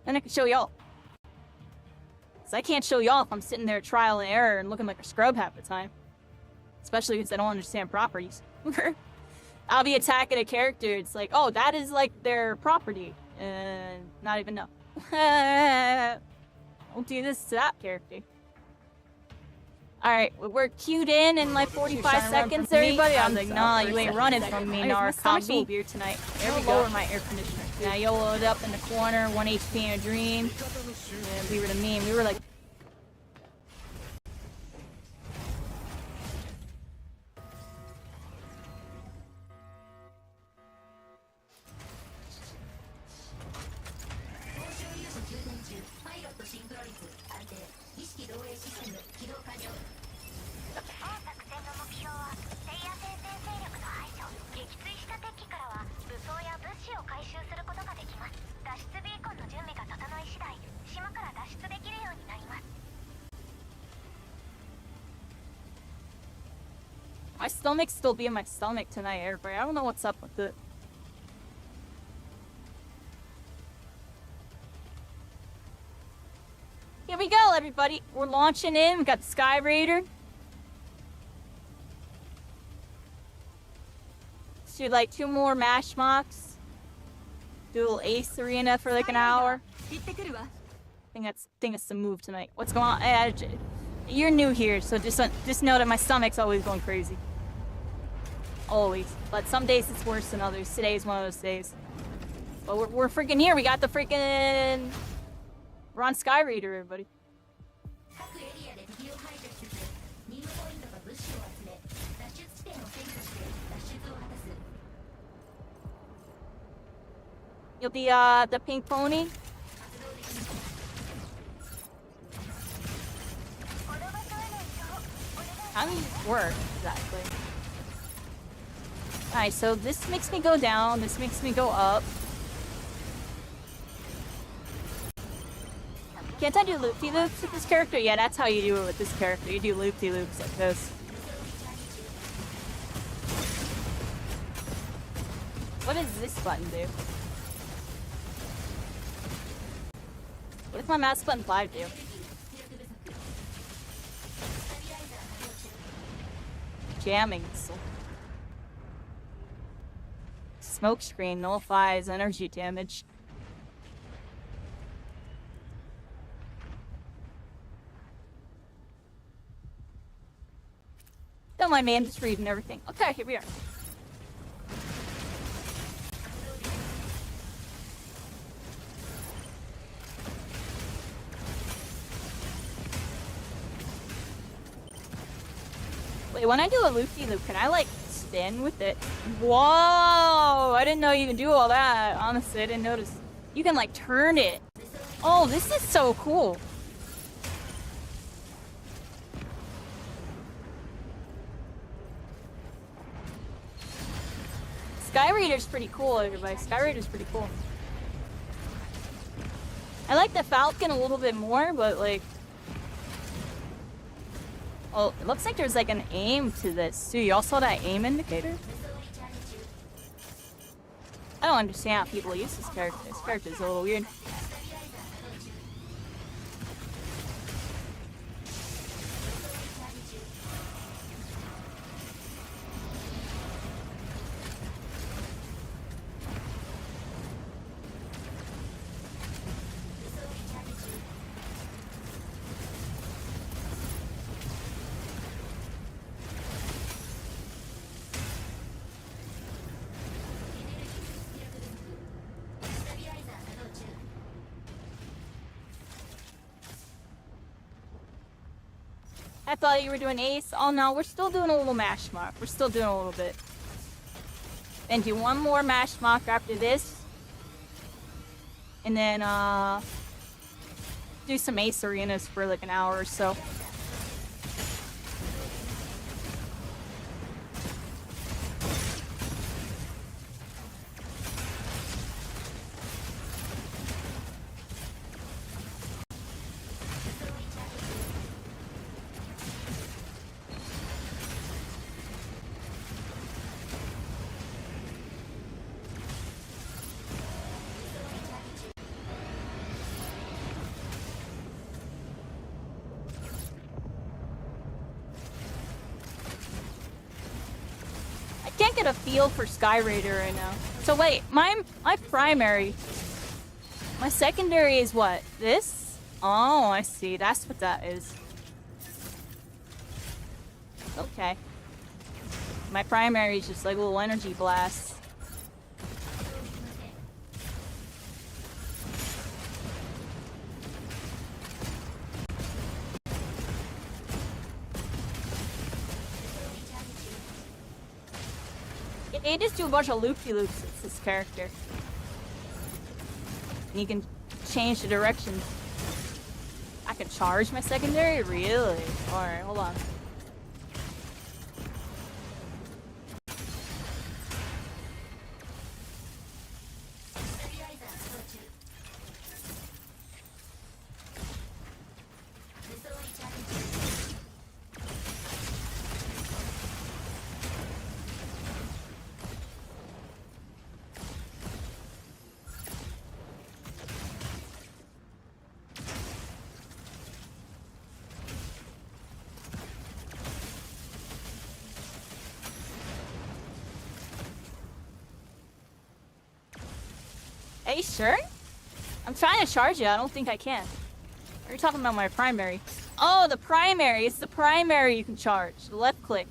Then I can show y'all. So I can't show y'all if I'm sitting there trial and error and looking like a scrub half the time. Especially because I don't understand properties. I'll be attacking a character, it's like, oh, that is, like, their property. And not even know. Don't do this to that character. Alright, we're queued in like 45 seconds, everybody. I'm like, nah, you ain't running from me, Nar. Combi beer tonight. There we go. Lower my air conditioner. Now YOLO it up in the corner, 1 HP in a dream. And we were the meme. We were like... My stomach still be in my stomach tonight, everybody. I don't know what's up with it. Here we go, everybody. We're launching in. We got the Sky Raider. Let's do like 2 more mash mocks. Do a little Ace Arena for like an hour. I think that's the move tonight. What's going on? You're new here, so just know that my stomach's always going crazy. Always. But some days it's worse than others. Today is one of those days. But we're freaking here. We got the freaking... We're on Sky Raider, everybody. You'll be, the pink pony? How does this work, exactly? Alright, so this makes me go down, this makes me go up. Can't I do loop-de-loops with this character? Yeah, that's how you do it with this character. You do loop-de-loops like this. What does this button do? What does my mouse button 5 do? Jamming. Smoke screen nullifies energy damage. Don't mind me, I'm just reading everything. Okay, here we are. Wait, when I do a loop-de-loop, can I, like, spin with it? Whoa! I didn't know you could do all that. Honestly, I didn't notice. You can, like, turn it. Oh, this is so cool. Sky Raider's pretty cool, everybody. Sky Raider's pretty cool. I like the Falcon a little bit more, but, like... Oh, it looks like there's like an aim to this too. Y'all saw that aim indicator? I don't understand how people use this character. This character's a little weird. I thought you were doing ace. Oh no, we're still doing a little mash mock. We're still doing a little bit. And do one more mash mock after this. And then do some ace arenas for like an hour or so. Can't get a feel for Sky Raider right now. So wait, my primary, my secondary is what? This? Oh, I see. That's what that is. Okay. My primary is just like a little energy blast. They just do a bunch of loop-de-loops with this character. And you can change the direction. I can charge my secondary? Really? Alright, hold on. Are you sure? I'm trying to charge you. I don't think I can. Are you talking about my primary? Oh, the primary. It's the primary you can charge. The left click.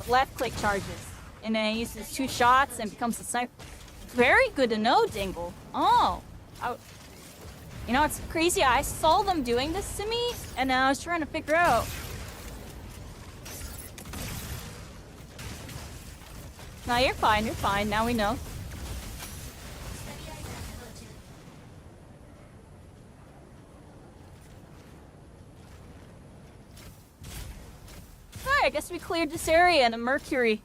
The left click charges. And then it uses 2 shots and becomes a sniper. Very good to know, Dingle. Oh. You know, it's crazy. I saw them doing this to me, and I was trying to figure out. No, you're fine, you're fine. Now we know. Alright, I guess we cleared this area and a Mercury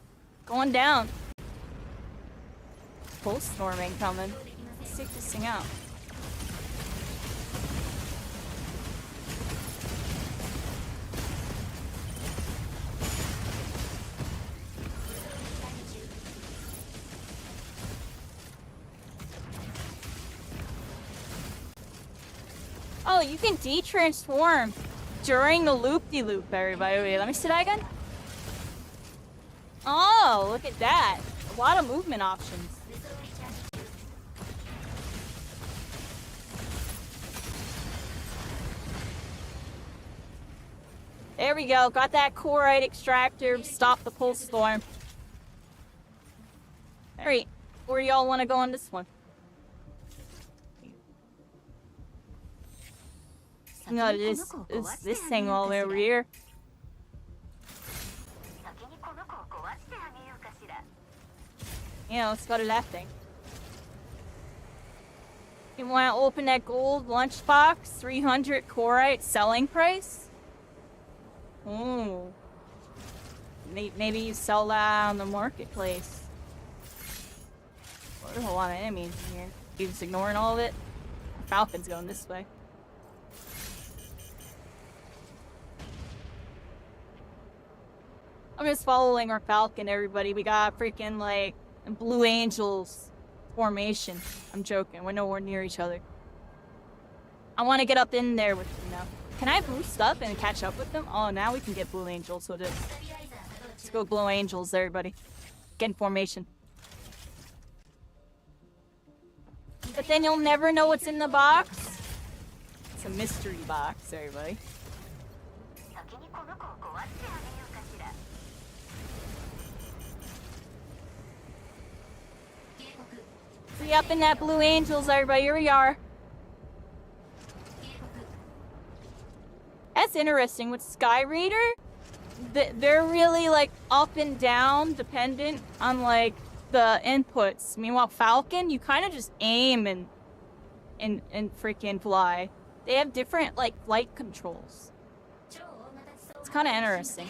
going down. Pulse storm incoming. Let's take this thing out. Oh, you can de-transform during the loop-de-loop, everybody. Wait, let me see that again. Oh, look at that. A lot of movement options. There we go. Got that Corite extractor. Stop the pulse storm. Alright, where y'all want to go on this one? No, this thing all the way over here. Yeah, let's go to that thing. You want to open that gold lunchbox? 300 Corite selling price? Ooh. Maybe you sell that on the marketplace. There's a lot of enemies in here. You just ignoring all of it? Falcon's going this way. I'm just following our Falcon, everybody. We got freaking, like, Blue Angels formation. I'm joking. We're nowhere near each other. I want to get up in there with them now. Can I boost up and catch up with them? Oh, now we can get Blue Angels, so let's go Blue Angels, everybody. Get in formation. But then you'll never know what's in the box. It's a mystery box, everybody. See up in that Blue Angels, everybody. Here we are. interesting. With Sky Reader, they're really like up and down dependent on like the inputs. Meanwhile, Falcon, you kind of just aim and freaking fly. They have different like flight controls. It's kind of interesting.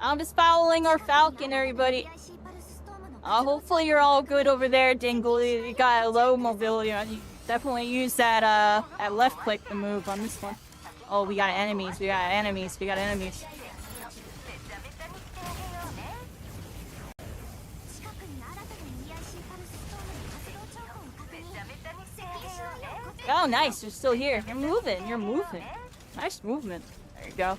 I'm just following our Falcon, everybody. Hopefully you're all good over there, Dingle. You got a low mobility. You definitely use that left click to move on this one. Oh, we got enemies. We got enemies. We got enemies. Oh, nice. You're still here. You're moving. You're moving. Nice movement. There you go.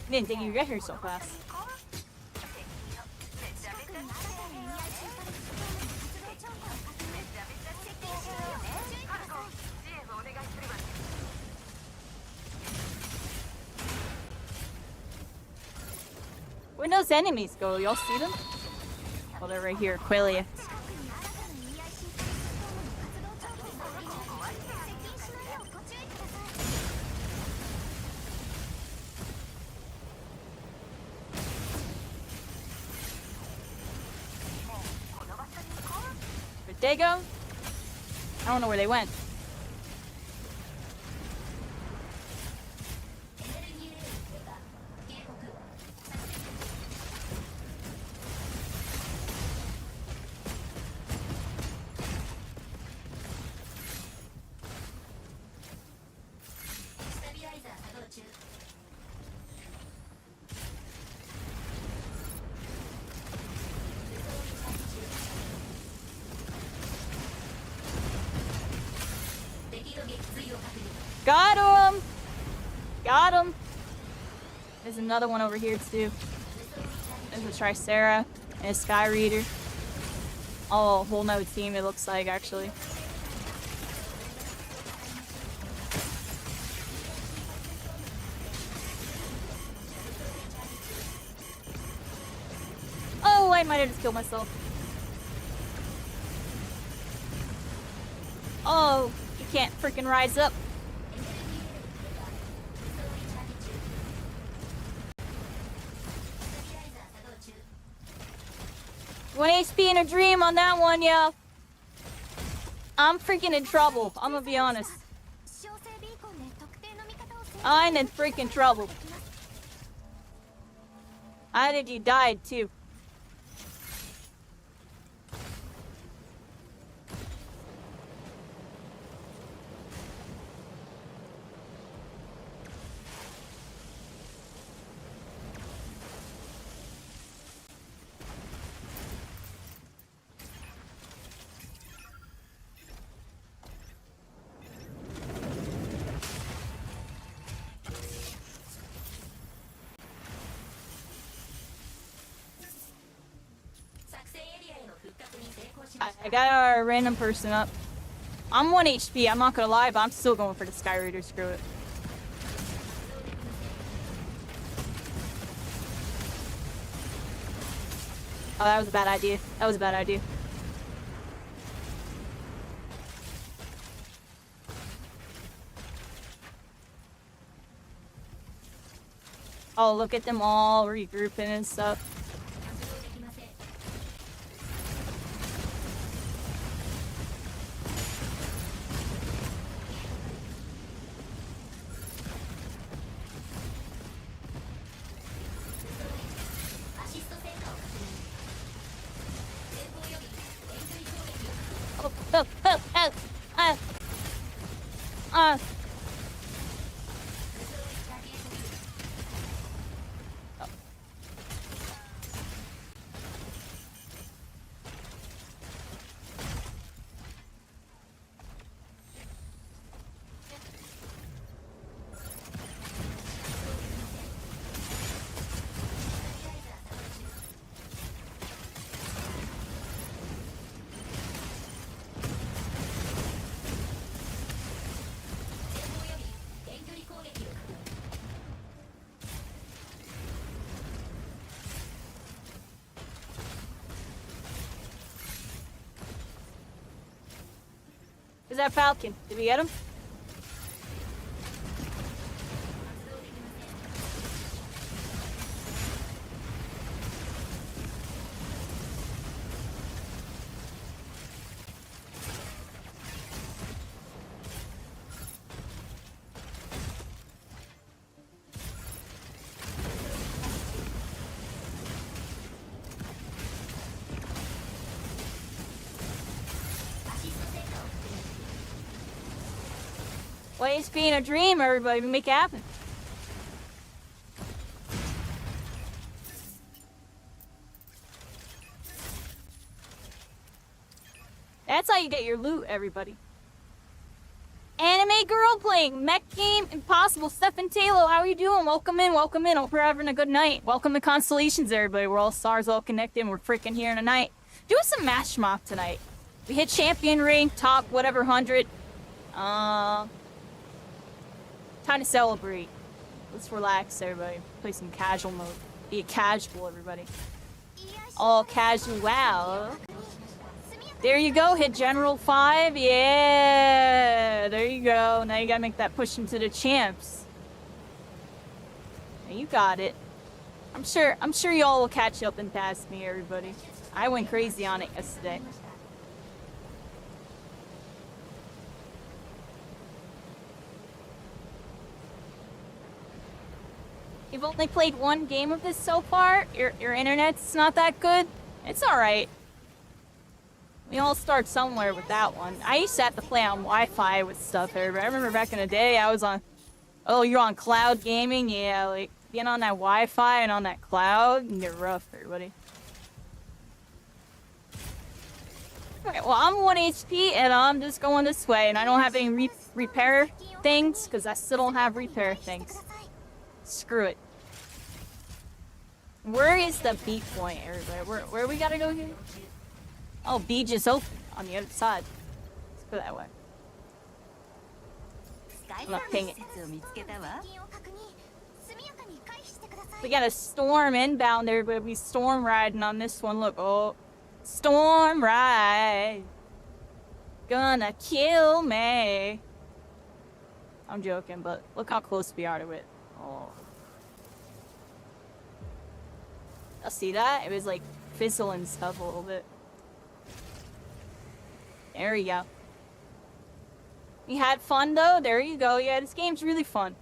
Didn't think you'd get here so fast. Where'd those enemies go? Y'all see them? Oh, they're right here. Quelia. Where'd they go? I don't know where they went. Got him! Got him! There's another one over here too. There's a Tricera and a Sky Reader. Oh, a whole nother team it looks like actually. Oh, I might have just killed myself. Oh, you can't freaking rise up. 1 HP in a dream on that one, yeah. I'm freaking in trouble. I'm gonna be honest. I'm in freaking trouble. How did you die too? I got a random person up. I'm 1 HP, I'm not gonna lie, but I'm still going for the Sky Reader, screw it. Oh, that was a bad idea. That was a bad idea. Oh, look at them all regrouping and stuff. Where's that Falcon? Did we get him? Well, it's being a dream, everybody. We make it happen. That's how you get your loot, everybody. Anime girl playing mech game impossible. Stefan Taylor, how are you doing? Welcome in, welcome in. Hope you're having a good night. Welcome to Constellations, everybody. We're all stars, all connected, and we're freaking here tonight. Doing some match mock tonight. We hit champion rank, top whatever 100. Time to celebrate. Let's relax, everybody. Play some casual mode. Be a casual, everybody. All casual. Wow. There you go. Hit General 5. Yeah. There you go. Now you gotta make that push into the champs. You got it. I'm sure y'all will catch up and pass me, everybody. I went crazy on it yesterday. You've only played one game of this so far? Your internet's not that good? It's alright. We all start somewhere with that one. I used to have to play on Wi-Fi with stuff there, but I remember back in the day I was on... Oh, you're on cloud gaming? Yeah, like, being on that Wi-Fi and on that cloud can get rough, everybody. Alright, well, I'm 1 HP and I'm just going this way, and I don't have any repair things, because I still don't have repair things. Screw it. Where is the B point, everybody? Where we gotta go here? Oh, B just open on the other side. Let's go that way. I'm not ping it. We got a storm inbound, everybody. We storm riding on this one. Look, oh, storm ride. Gonna kill me. I'm joking, but look how close we are to it. Oh. I'll see that? It was like fizzling stuff a little bit. There we go. We had fun though. There you go. Yeah, this game's really fun.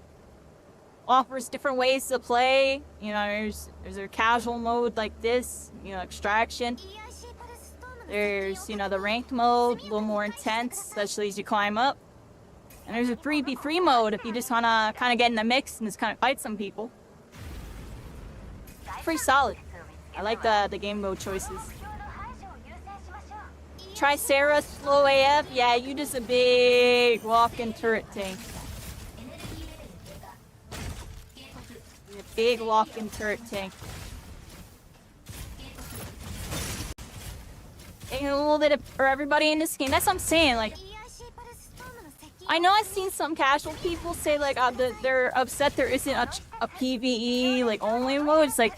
Offers different ways to play. You know, there's a casual mode like this. You know, extraction. There's, you know, the ranked mode, a little more intense, especially as you climb up. And there's a 3v3 mode if you just wanna kind of get in the mix and just kind of fight some people. Pretty solid. I like the game mode choices. Try Sarah, slow AF. Yeah, you just a big walking turret tank. You're a big walking turret tank. And a little bit for everybody in this game. That's what I'm saying. Like, I know I've seen some casual people say like they're upset there isn't a PvE like only mode. It's like,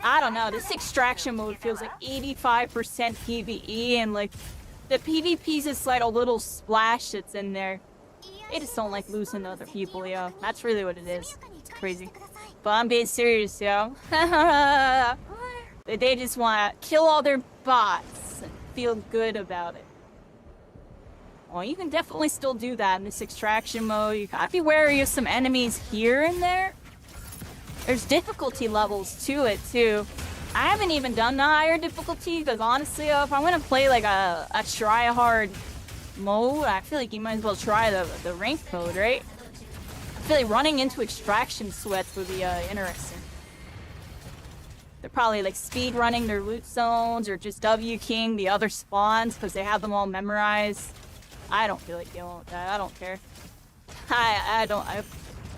I don't know, this extraction mode feels like 85% PvE, and like the PvP's just like a little splash that's in there. They just don't like losing to other people, yo. That's really what it is. It's crazy. But I'm being serious, yo. They just want to kill all their bots and feel good about it. Well, you can definitely still do that in this extraction mode. You gotta be wary of some enemies here and there. There's difficulty levels to it, too. I haven't even done the higher difficulty, because honestly, if I'm gonna play like a try-hard mode, I feel like you might as well try the ranked mode, right? I feel like running into extraction sweats would be interesting. They're probably like speed running their loot zones, or just W-king the other spawns, because they have them all memorized. I don't feel like dealing with that. I don't care.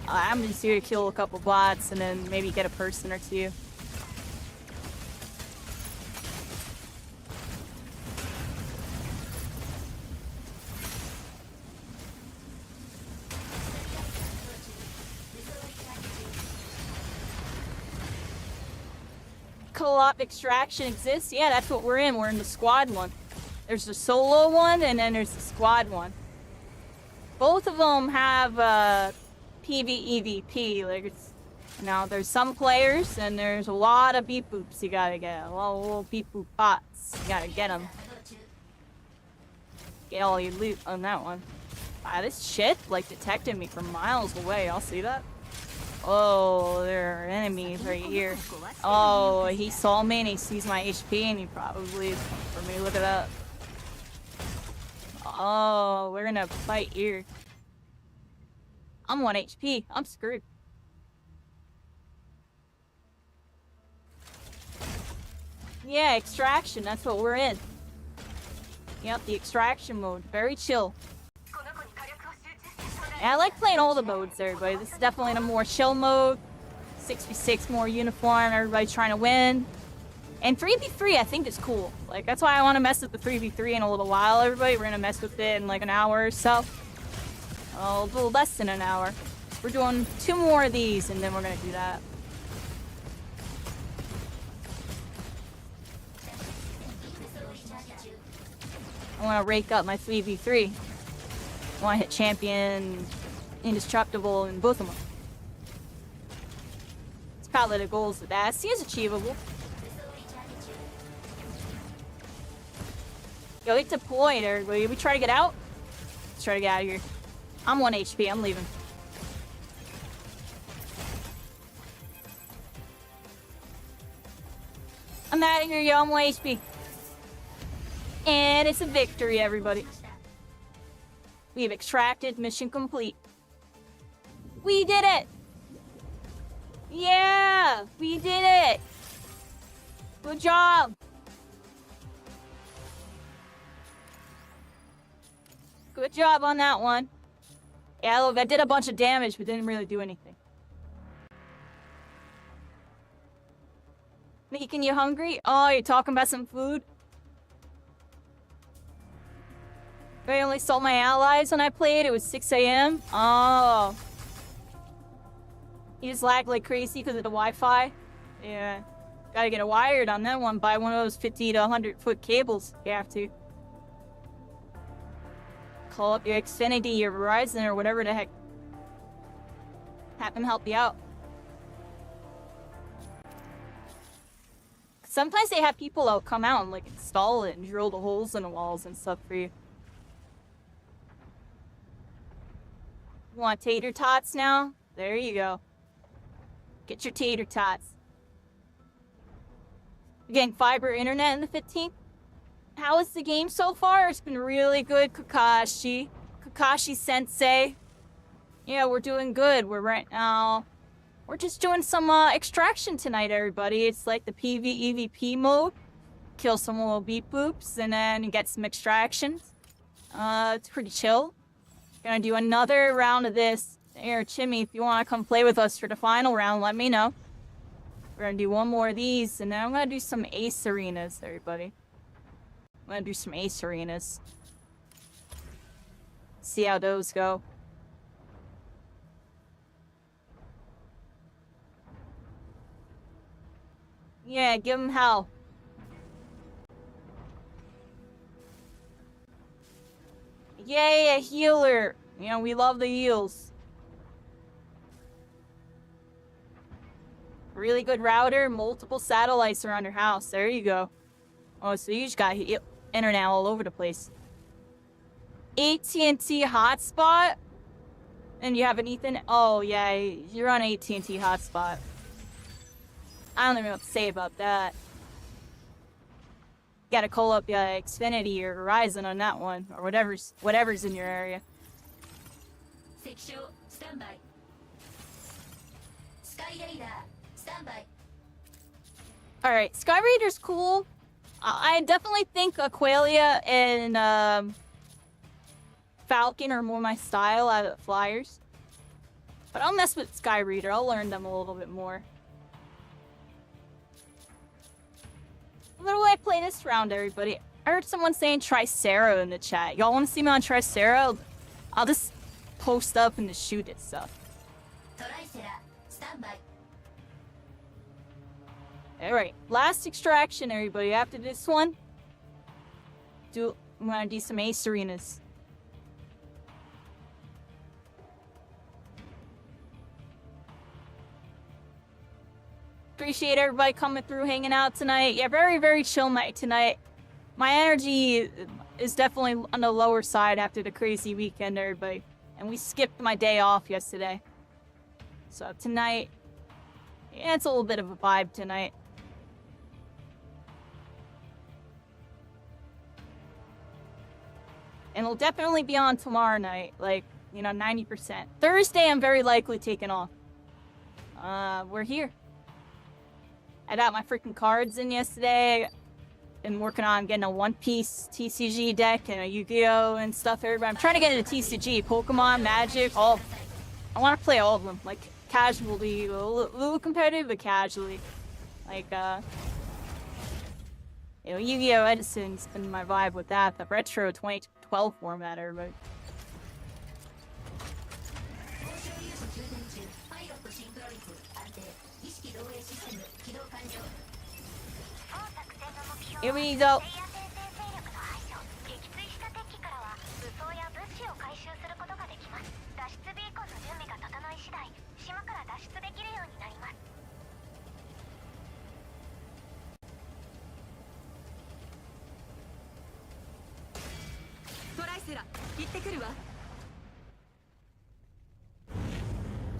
I'm just here to kill a couple bots and then maybe get a person or two. Co-op extraction exists? Yeah, that's what we're in. We're in the squad one. There's the solo one and then there's the squad one. Both of them have PvEVP. Like it's now there's some players and there's a lot of beep boops you gotta get. A lot of little beep boop bots. You gotta get them. Get all your loot on that one. Wow, this shit like detected me from miles away. Y'all see that? Oh, there are enemies right here. Oh, he saw me and he sees my HP and he probably is for me. Look at that. Oh, we're gonna fight here. I'm 1 HP. I'm screwed. Yeah, extraction. That's what we're in. Yep, the extraction mode. Very chill. Yeah, I like playing all the modes, everybody. This is definitely a more chill mode. 6v6 more uniform. Everybody's trying to win. And 3v3 I think is cool. Like, that's why I want to mess with the 3v3 in a little while, everybody. We're going to mess with it in like an hour or so. Oh, a little less than an hour. We're doing 2 more of these, and then we're going to do that. I want to rake up my 3v3. I want to hit champion, indestructible, in both of them. It's probably the goals of that. See, it's achievable. Yo, it's deployed, everybody. We try to get out? Let's try to get out of here. I'm 1 HP. I'm leaving. I'm out of here, yo. I'm 1 HP. And it's a victory, everybody. We have extracted. Mission complete. We did it! Yeah! We did it! Good job! Good job on that one. Yeah, look, I did a bunch of damage, but didn't really do anything. Making you hungry? Oh, you're talking about some food? I only saw my allies when I played. It was 6 a.m. Oh. You just lag like crazy because of the Wi-Fi? Yeah. Gotta get it wired on that one. Buy one of those 50 to 100 foot cables. You have to. Call up your Xfinity, your Verizon, or whatever the heck. Have them help you out. Sometimes they have people that'll come out and like install it and drill the holes in the walls and stuff for you. You want tater tots now? There you go. Get your tater tots. You're getting fiber internet in the 15th? How is the game so far? It's been really good, Kakashi. Kakashi sensei. Yeah, we're doing good. We're just doing some extraction tonight, everybody. It's like the PvEVP mode. Kill some little beep boops and then get some extractions. It's pretty chill. Gonna do another round of this. Here, Chimmy, if you want to come play with us for the final round, let me know. We're gonna do 1 more of these, and then I'm gonna do some ace arenas, everybody. I'm gonna do some ace arenas. See how those go. Yeah, give them hell. Yay, a healer! You know, we love the heals. Really good router, multiple satellites around your house. There you go. Oh, so you just got internet all over the place. AT&T hotspot? And you have an Ethan? Oh, yeah, you're on AT&T hotspot. I don't even know what to say about that. You gotta call up Xfinity or Verizon on that one, or whatever's in your area. Alright, Sky Raider's cool. I definitely think Aqualia and Falcon are more my style out of the Flyers. But I'll mess with Sky Raider. I'll learn them a little bit more. What will I play this round, everybody? I heard someone saying Tricera in the chat. Y'all want to see me on Tricera? I'll just post up and just shoot it stuff. Alright, last extraction, everybody. After this one, I'm gonna do some ace arenas. appreciate everybody coming through, hanging out tonight. Yeah, very, very chill night tonight. My energy is definitely on the lower side after the crazy weekend, everybody. And we skipped my day off yesterday. So tonight, yeah, it's a little bit of a vibe tonight. And it'll definitely be on tomorrow night, like, you know, 90%. Thursday, I'm very likely taking off. We're here. I got my freaking cards in yesterday. Been working on getting a One Piece TCG deck and a Yu-Gi-Oh! And stuff, everybody. I'm trying to get into TCG, Pokemon, Magic, all. I want to play all of them, like, casually, a little competitive, but casually. Like, you know, Yu-Gi-Oh! Edison's been my vibe with that. The retro 2012 format, everybody. Here we go.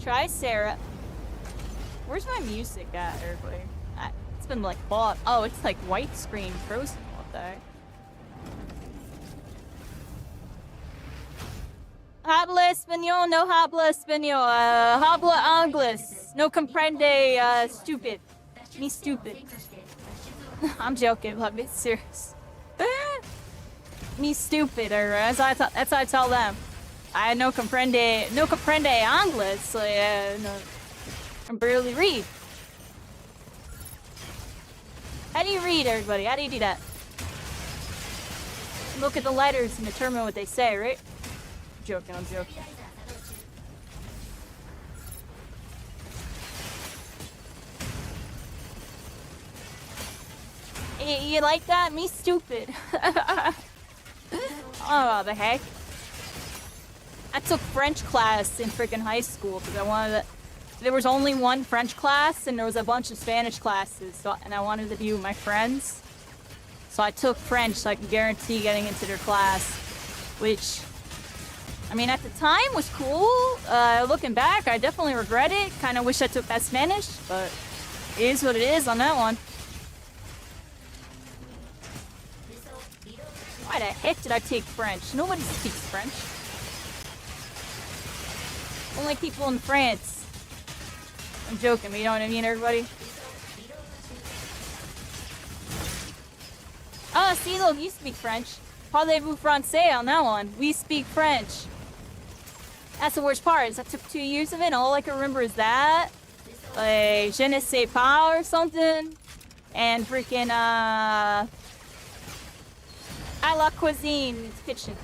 Try Sarah. Where's my music at, everybody? It's been like bought. Oh, it's like white screen frozen all day. Habla español, no habla español. Habla inglés. No comprende, stupid. Me stupid. I'm joking, but I'm serious. Me stupid, or that's what I tell them. I no comprende inglés, so yeah, no, I can barely read. How do you read, everybody? How do you do that? Look at the letters and determine what they say, right? I'm joking, I'm joking. You like that? Me stupid. Oh, the heck? I took French class in freaking high school because I wanted to. There was only one French class and there was a bunch of Spanish classes, and I wanted to be with my friends. So I took French so I could guarantee getting into their class, which, I mean, at the time was cool. Looking back, I definitely regret it. Kind of wish I took that Spanish, but it is what it is on that one. Why the heck did I take French? Nobody speaks French. Only people in France. I'm joking, but you know what I mean, everybody? Ah, see, look, you speak French. Parlez-vous français on that one. We speak French. That's the worst part, is I took 2 years of it, and all I can remember is that. Like, je ne sais pas or something. And freaking, à la cuisine, it's kitchen.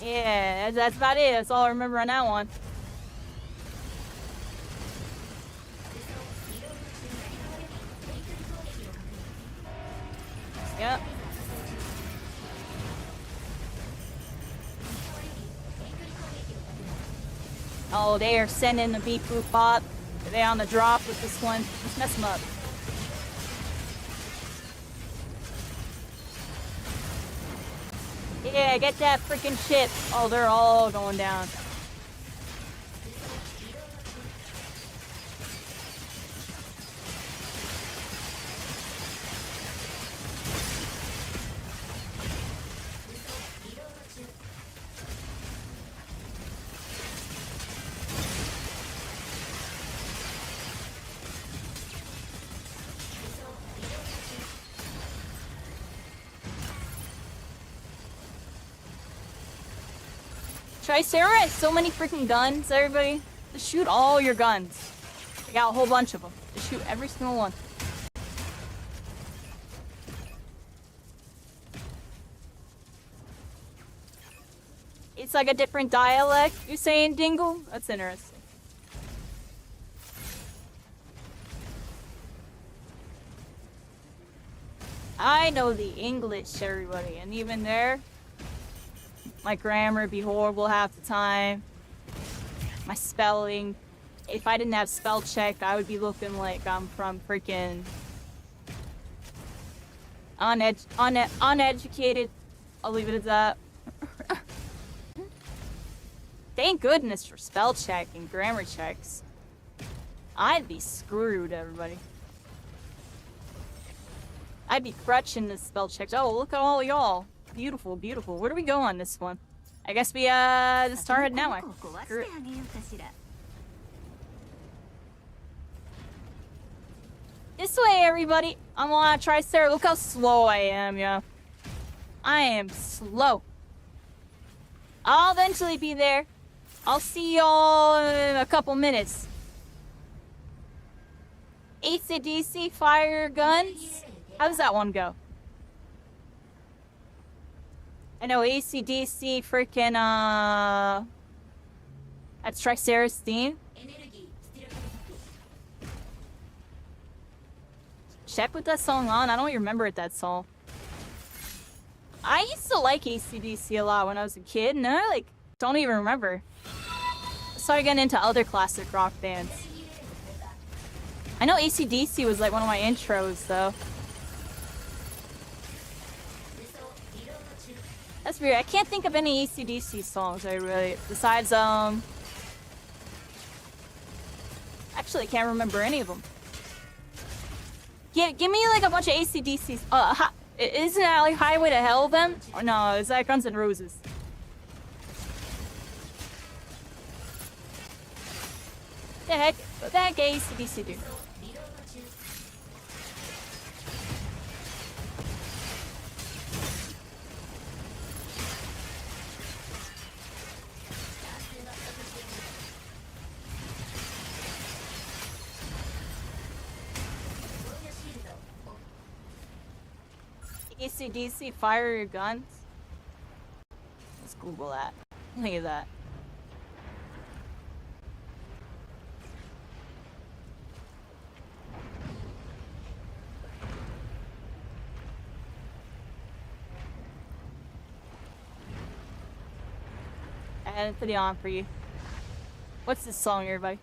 Yeah, that's about it. That's all I remember on that one. Yep. Oh, they are sending the beep boop bot. They on the drop with this one. Let's mess them up. Yeah, get that freaking ship. Oh, they're all going down. Tricera has so many freaking guns, everybody. Just shoot all your guns. I got a whole bunch of them. Just shoot every single one. It's like a different dialect, you're saying, Dingle? That's interesting. I know the English, everybody, and even there, my grammar be horrible half the time. My spelling. if I didn't have spell check, I would be looking like I'm from freaking uneducated. I'll leave it at that. Thank goodness for spell check and grammar checks. I'd be screwed, everybody. I'd be crutching the spell checks. Oh, look at all y'all. Beautiful, beautiful. Where do we go on this one? I guess we, just start now. This way, everybody. I'm gonna try Sarah. Look how slow I am, yeah. I am slow. I'll eventually be there. I'll see y'all in a couple minutes. AC/DC, fire guns. How does that one go? I know AC/DC freaking, that's Tricera's theme. Should I put that song on? I don't even remember that song. I used to like AC/DC a lot when I was a kid, and I, like, don't even remember. I started getting into other classic rock bands. I know AC/DC was, like, one of my intros, though. That's weird. I can't think of any AC/DC songs, besides, actually, I can't remember any of them. Yeah, give me, like, a bunch of AC/DCs. Isn't that, like, Highway to Hell, then? Or no, is that Guns N' Roses? The heck? What the heck AC/DC do? AC/DC, fire your guns. Let's Google that. Look at that. I had it pretty on for you. What's this song, everybody?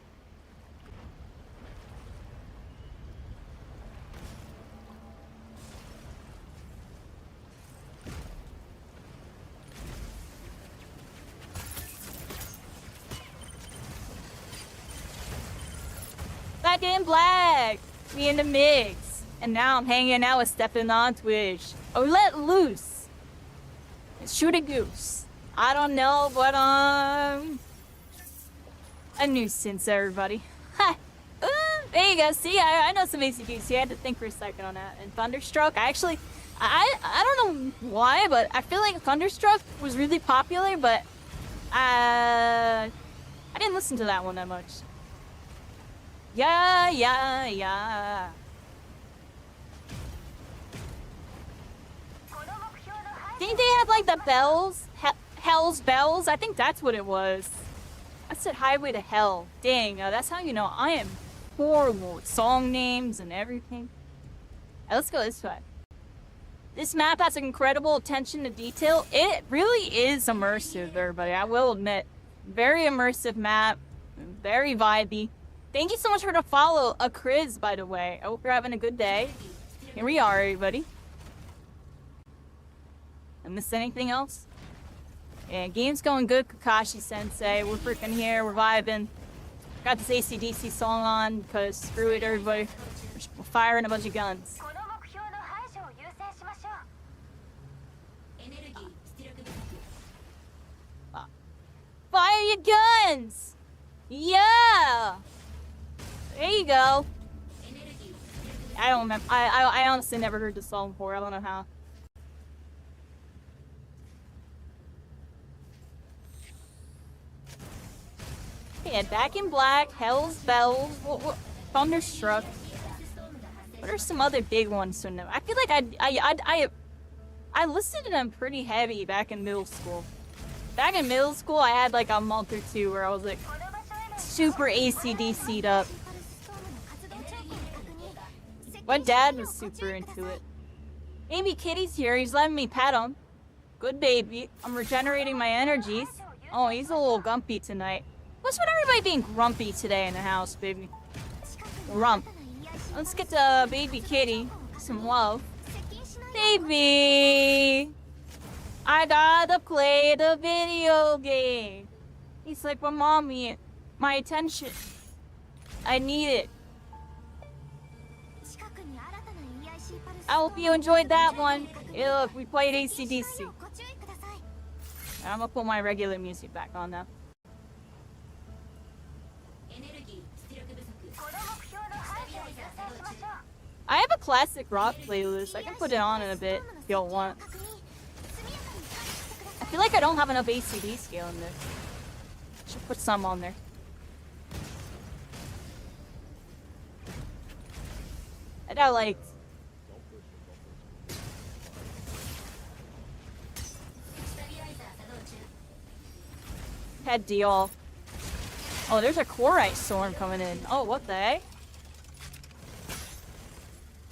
Back in black, me in the mix, and now I'm hanging out with Stefan on Twitch. Oh, let loose and shoot a goose. I don't know, but a nuisance, everybody. Ha! There you go. See, I know some AC/DC. I had to think for a second on that. And Thunderstruck, I don't know why, but I feel like Thunderstruck was really popular, but I didn't listen to that one that much. Yeah. Didn't they have like the bells? Hell's bells? I think that's what it was. I said Highway to Hell. Dang, that's how you know I am horrible with song names and everything. Right, let's go this way. This map has incredible attention to detail. It really is immersive, everybody. I will admit. Very immersive map. Very vibey. Thank you so much for the follow, a Chris, by the way. I hope you're having a good day. Here we are, everybody. I missed anything else? Yeah, game's going good, Kakashi-sensei. We're freaking here, we're vibing. Got this AC/DC song on, because screw it, everybody. We're firing a bunch of guns. Fire your guns! Yeah! There you go. I don't remember. I honestly never heard this song before. I don't know how. Yeah, Back in Black, Hell's Bells, Thunderstruck. What are some other big ones to know? I feel like I listened to them pretty heavy back in middle school. Back in middle school, I had like a month or two where I was like super AC/DC'd up. My dad was super into it. Amy Kitty's here. He's letting me pet him. Good baby. I'm regenerating my energies. Oh, he's a little gumpy tonight. What's with everybody being grumpy today in the house, baby? Grump. Let's get to baby kitty. Some love. Baby! I gotta play the video game. He's like, well, mommy, my attention. I need it. I hope you enjoyed that one. Hey, look, we played AC/DC. I'm gonna put my regular music back on now. I have a classic rock playlist. I can put it on in a bit if y'all want. I feel like I don't have enough ACD scale in this. Should put some on there. I got like... Head deal. Oh, there's a Korite storm coming in. Oh, what the heck?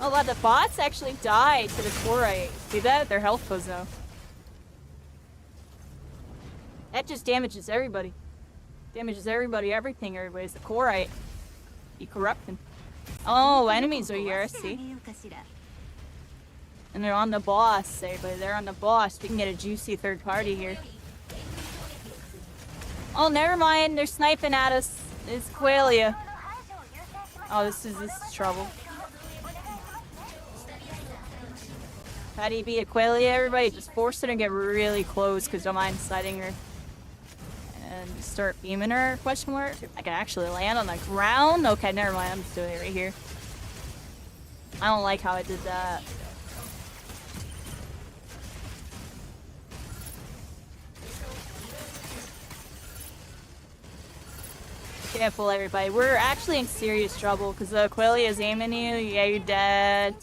Oh, wow, the bots actually died to the Korite. See that? Their health goes down. That just damages everybody. Damages everybody, everything, everybody's the Korite. Be corrupting. Oh, enemies are here, I see. And they're on the boss, everybody. They're on the boss. We can get a juicy third party here. Oh, never mind. They're sniping at us. It's Quelia. Oh, this is trouble. How do you beat a Quelia, everybody? Just force her to get really close because don't mind sighting her. And start beaming her, question mark. I can actually land on the ground? Okay, never mind. I'm just doing it right here. I don't like how I did that. Careful, everybody. We're actually in serious trouble because the Quelia is aiming you. Yeah, you're dead.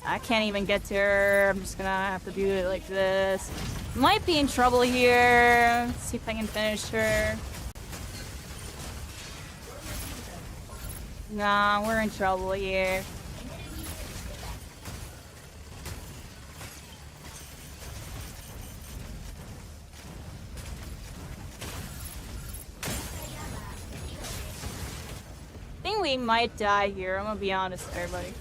I can't even get to her. I'm just gonna have to do it like this. Might be in trouble here. Let's see if I can finish her. Nah, we're in trouble here. I think we might die here. I'm gonna be honest, everybody.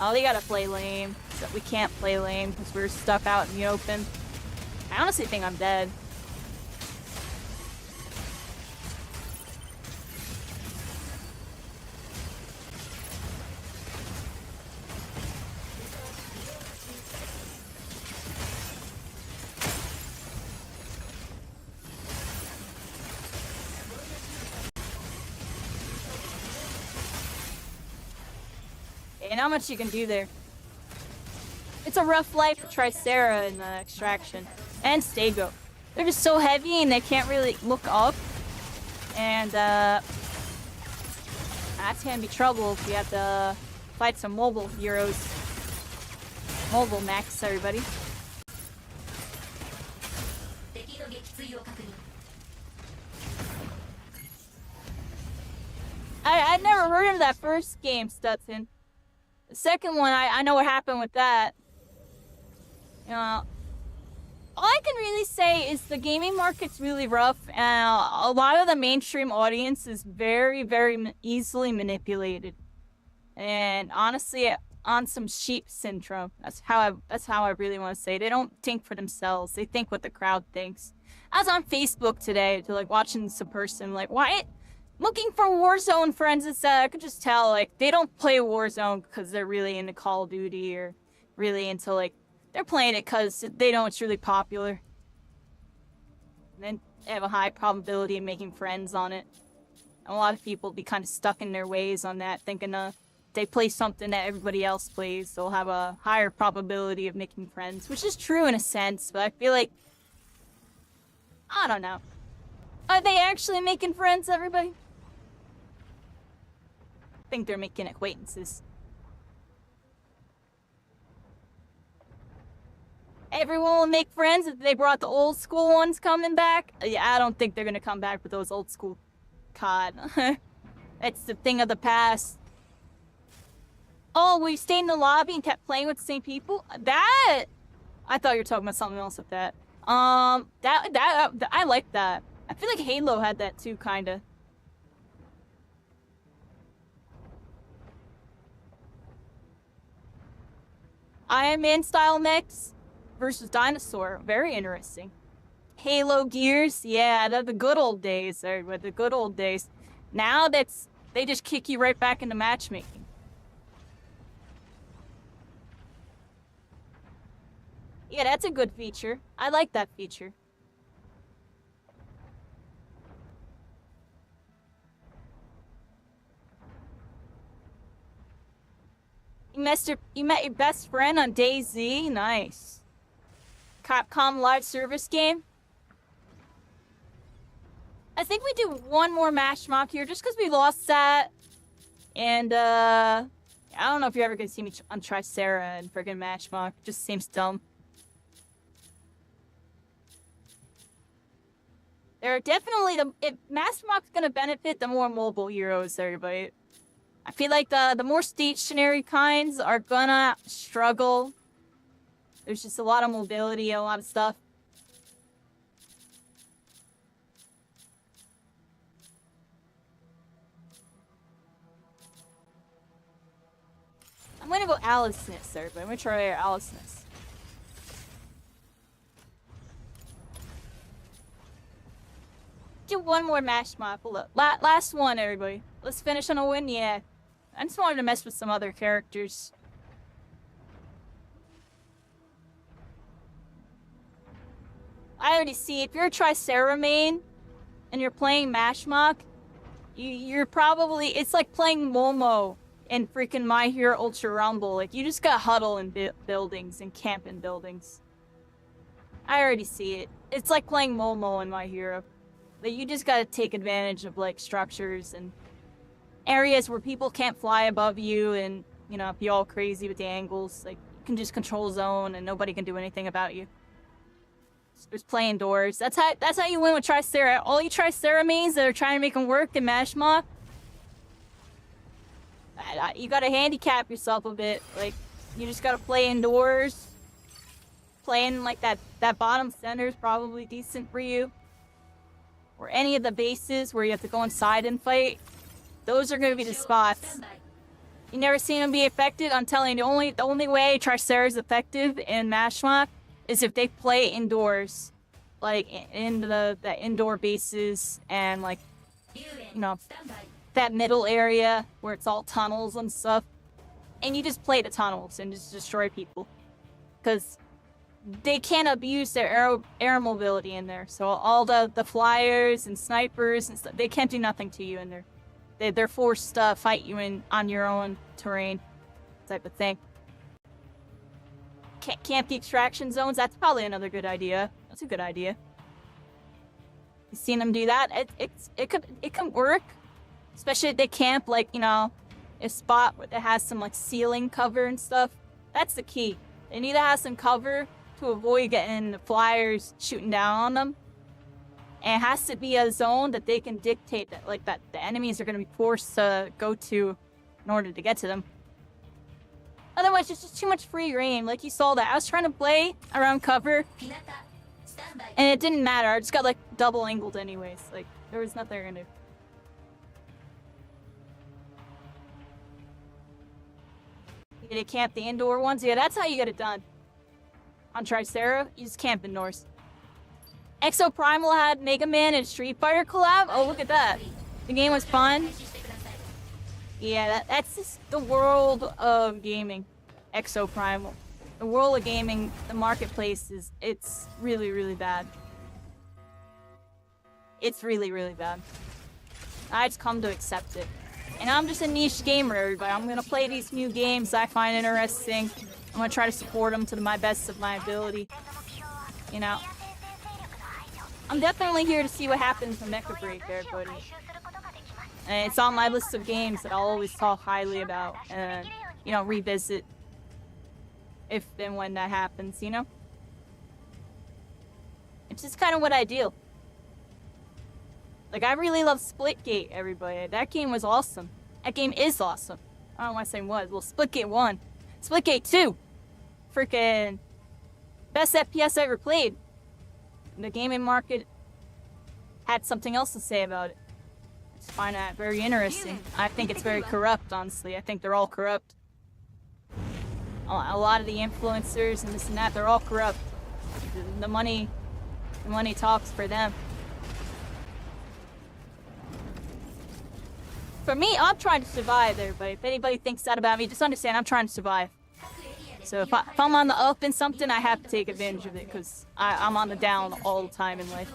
Oh, they gotta play lame. So we can't play lame because we're stuck out in the open. I honestly think I'm dead. And how much you can do there. It's a rough life for Tricera in the extraction. And Stego. They're just so heavy and they can't really look up. And that's gonna be trouble if we have to fight some mobile heroes. Mobile max, everybody. I'd never heard of that first game, Stutson. The second one, I know what happened with that. You know, all I can really say is the gaming market's really rough, and a lot of the mainstream audience is very, very easily manipulated. And honestly, on some sheep syndrome. That's how I really want to say it. They don't think for themselves. They think what the crowd thinks. I was on Facebook today to like watching some person like, why? Looking for Warzone friends instead. I could just tell, like, they don't play Warzone because they're really into Call of Duty or really into, like, they're playing it because they know it's really popular. And then they have a high probability of making friends on it. And a lot of people be kind of stuck in their ways on that, thinking they play something that everybody else plays, they'll have a higher probability of making friends, which is true in a sense, but I feel like, I don't know. Are they actually making friends, everybody? I think they're making acquaintances. everyone will make friends if they brought the old school ones coming back. Yeah, I don't think they're gonna come back with those old school COD. That's the thing of the past. Oh, we stayed in the lobby and kept playing with the same people? That... I thought you were talking about something else with that. I like that. I feel like Halo had that too, kinda. Iron Man style mechs versus dinosaur. Very interesting. Halo Gears, yeah, the good old days, everybody, the good old days. Now they just kick you right back into matchmaking. Yeah, that's a good feature. I like that feature. You met your best friend on Day7? Nice. Capcom live service game? I think we do one more match mock here just because we lost that. And, I don't know if you're ever gonna see me on Tricera and friggin' match mock. Just seems dumb. There are definitely match mock's gonna benefit the more mobile heroes, everybody. I feel like the more stationary kinds are gonna struggle. There's just a lot of mobility, a lot of stuff. I'm gonna go Aliceness, everybody. I'm gonna try Aliceness. Do one more match mock. Look, last one, everybody. Let's finish on a win, yeah. I just wanted to mess with some other characters. I already see, if you're a Tricera main and you're playing Mash Mock, you're probably, it's like playing Momo in freaking My Hero Ultra Rumble. Like, you just got huddle in buildings and camp in buildings. I already see it. It's like playing Momo in My Hero. Like, you just gotta take advantage of, like, structures and areas where people can't fly above you and, you know, be all crazy with the angles. Like, you can just control zone and nobody can do anything about you. Just play indoors. That's how you win with Tricera. All you Tricera mains that are trying to make them work in Mash Mock, you gotta handicap yourself a bit. Like, you just gotta play indoors. Playing like that bottom center is probably decent for you. Or any of the bases where you have to go inside and fight. Those are gonna be the spots. You never seen them be effective? I'm telling you, the only way Tricera is effective in Mash Mock is if they play indoors. Like, in the indoor bases and, like, you know, that middle area where it's all tunnels and stuff. And you just play the tunnels and just destroy people. Because they can't abuse their air mobility in there. So all the flyers and snipers and stuff, they can't do nothing to you in there. They're forced to fight you on your own terrain, type of thing. Camp the extraction zones, that's probably another good idea. That's a good idea. You seen them do that? It can work. Especially if they camp, like, you know, a spot that has some, like, ceiling cover and stuff. That's the key. They need to have some cover to avoid getting the flyers shooting down on them. And it has to be a zone that they can dictate that, like, that the enemies are going to be forced to go to in order to get to them. Otherwise, it's just too much free reign. Like, you saw that. I was trying to play around cover, and it didn't matter. I just got, like, double angled anyways. Like, there was nothing I could do. Did it camp the indoor ones? Yeah, that's how you get it done. On Tricera, you just camp indoors. Exo Primal had Mega Man and Street Fighter collab? Oh, look at that. The game was fun. Yeah, that's just the world of gaming. Exo Primal. The world of gaming, the marketplace it's really, really bad. It's really, really bad. I just come to accept it. And I'm just a niche gamer, everybody. I'm gonna play these new games I find interesting. I'm gonna try to support them to my best of my ability. You know. I'm definitely here to see what happens in MechaBREAK, everybody. And it's on my list of games that I'll always talk highly about and, you know, revisit if and when that happens, you know? It's just kind of what I do. Like, I really love Splitgate, everybody. That game was awesome. That game is awesome. I don't want to say was. Well, Splitgate 1. Splitgate 2. Freaking best FPS I ever played. The gaming market had something else to say about it. I just find that very interesting. I think it's very corrupt, honestly. I think they're all corrupt. A lot of the influencers and this and that, they're all corrupt. The money talks for them. For me, I'm trying to survive, everybody. If anybody thinks that about me, just understand I'm trying to survive. So if I'm on the up in something, I have to take advantage of it, because I'm on the down all the time in life.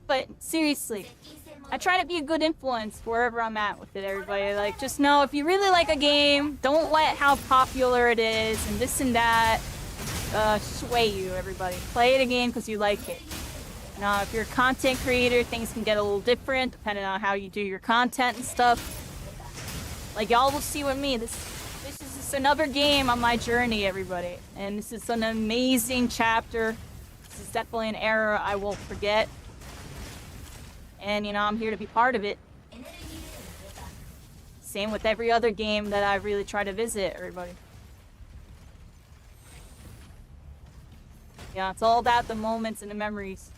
But seriously, I try to be a good influence wherever I'm at with it, everybody. Like, just know if you really like a game, don't let how popular it is and this and that sway you, everybody. Play it again because you like it. Now, if you're a content creator, things can get a little different depending on how you do your content and stuff. Like, y'all will see with me, this is just another game on my journey, everybody. And this is an amazing chapter. This is definitely an era I won't forget. And, you know, I'm here to be part of it. Same with every other game that I really try to visit, everybody. Yeah, it's all about the moments and the memories.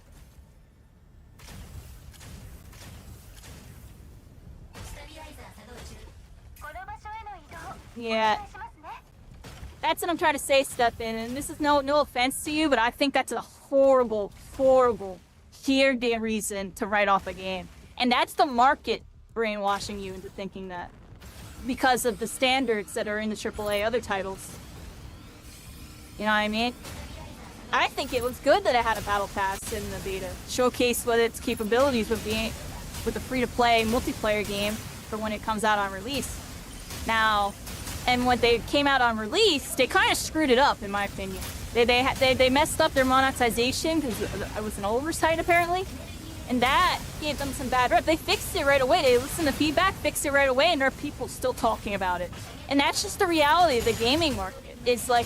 Yeah. That's what I'm trying to say, Stefan, and this is no offense to you, but I think that's a horrible, horrible sheer damn reason to write off a game. And that's the market brainwashing you into thinking that. Because of the standards that are in the AAA other titles. You know what I mean? I think it was good that it had a battle pass in the beta. Showcase what its capabilities would be with a free-to-play multiplayer game for when it comes out on release. Now, and when they came out on release, they kind of screwed it up, in my opinion. They messed up their monetization because it was an oversight, apparently. And that gave them some bad rep. They fixed it right away. They listened to feedback, fixed it right away, and there are people still talking about it. And that's just the reality of the gaming market. It's like,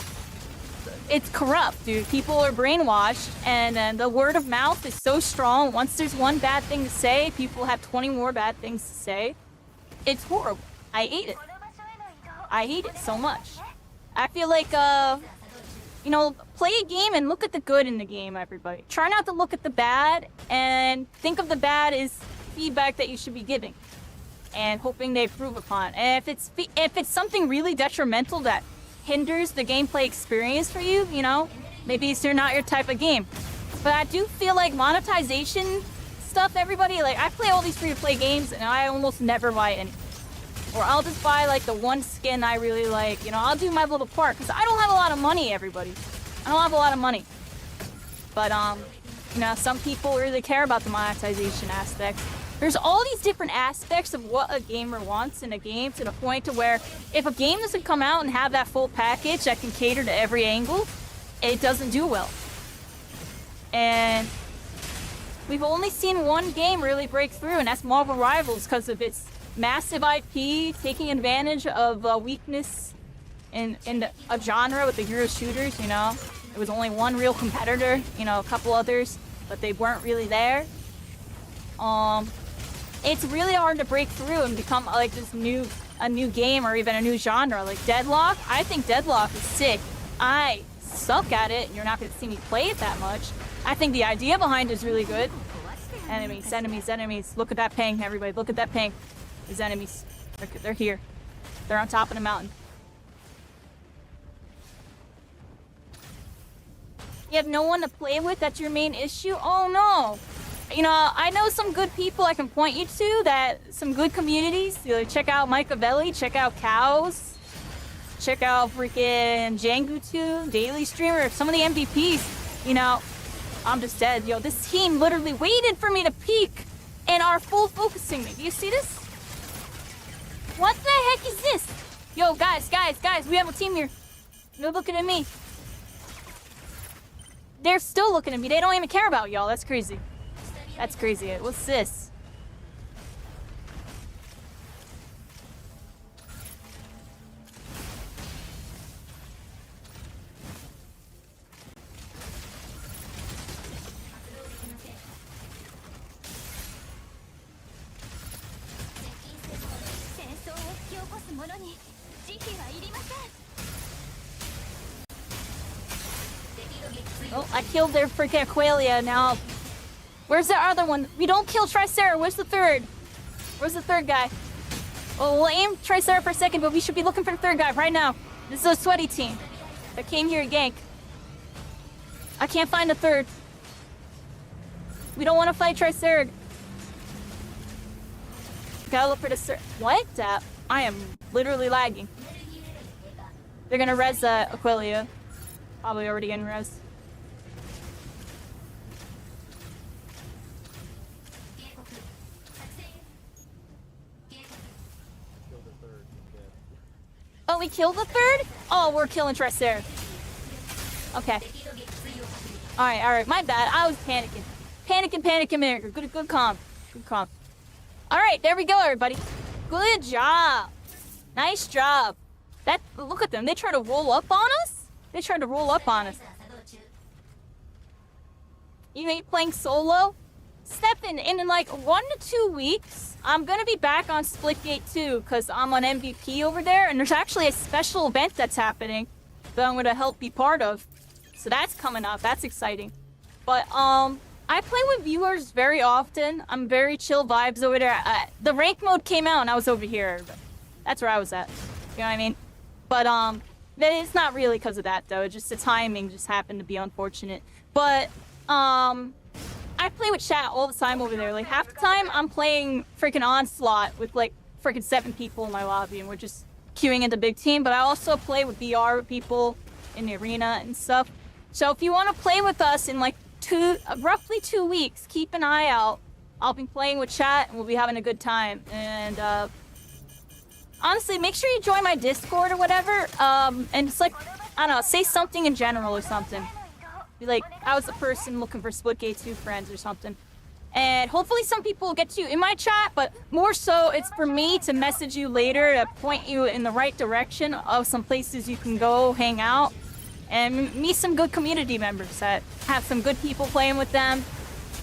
it's corrupt, dude. People are brainwashed, and the word of mouth is so strong. Once there's one bad thing to say, people have 20 more bad things to say. It's horrible. I hate it. I hate it so much. I feel like, you know, play a game and look at the good in the game, everybody. Try not to look at the bad, and think of the bad as feedback that you should be giving, and hoping they improve upon. And if it's something really detrimental that hinders the gameplay experience for you, you know, maybe it's not your type of game. But I do feel like monetization stuff, everybody, like, I play all these free-to-play games, and I almost never buy any. Or I'll just buy, like, the one skin I really like. You know, I'll do my little part, because I don't have a lot of money, everybody. I don't have a lot of money. But, you know, some people really care about the monetization aspect. There's all these different aspects of what a gamer wants in a game, to the point to where if a game doesn't come out and have that full package that can cater to every angle, it doesn't do well. And we've only seen one game really break through, and that's Marvel Rivals, because of its massive IP taking advantage of a weakness in a genre with the hero shooters. You know, there was only one real competitor, you know, a couple others, but they weren't really there. It's really hard to break through and become like a new game or even a new genre. Like Deadlock, I think Deadlock is sick. I suck at it, and you're not going to see me play it that much. I think the idea behind it is really good. Enemies, enemies, enemies. Look at that ping, everybody. Look at that ping. There's enemies. They're here. They're on top of the mountain. You have no one to play with? That's your main issue? Oh no! You know, I know some good people I can point you to, some good communities. You know, check out MechaVTuber, check out Cows, check out freaking Jangu2, Daily Streamer, some of the MVPs. You know, I'm just dead. Yo, this team literally waited for me to peek and are full focusing me. Do you see this? What the heck is this? Yo, guys, we have a team here. They're looking at me. They're still looking at me. They don't even care about y'all. That's crazy. That's crazy. What's this? Oh, I killed their freaking Aqualia now. Where's the other one? We don't kill Tricera. Where's the third? Where's the third guy? Oh, we'll aim Tricera for a second, but we should be looking for the third guy right now. This is a sweaty team that came here to gank. I can't find the third. We don't want to fight Tricera. Gotta look for the third. What? I am literally lagging. They're gonna res Aqualia. Probably already in res. Oh, we killed the third? Oh, we're killing Tricera. Okay. Alright, my bad. I was panicking. Panicking. Good calm. Alright, there we go, everybody. Good job. Nice job. Look at them. They try to roll up on us? You ain't playing solo? Stefan, in like 1 to 2 weeks, I'm gonna be back on Splitgate 2 because I'm on MVP over there, and there's actually a special event that's happening that I'm gonna help be part of. So that's coming up. That's exciting. But I play with viewers very often. I'm very chill vibes over there. The rank mode came out and I was over here. That's where I was at. You know what I mean? But it's not really because of that though. It's just the timing just happened to be unfortunate. But I play with chat all the time over there. Like half the time I'm playing freaking Onslaught with like freaking 7 people in my lobby and we're just queuing into big team. But I also play with VR with people in the arena and stuff. So if you want to play with us in like roughly 2 weeks, keep an eye out. I'll be playing with chat and we'll be having a good time. And honestly, make sure you join my Discord or whatever. And it's like, I don't know, say something in general or something. Be like, I was a person looking for Splitgate 2 friends or something. And hopefully some people will get to you in my chat, but more so it's for me to message you later to point you in the right direction of some places you can go hang out and meet some good community members that have some good people playing with them,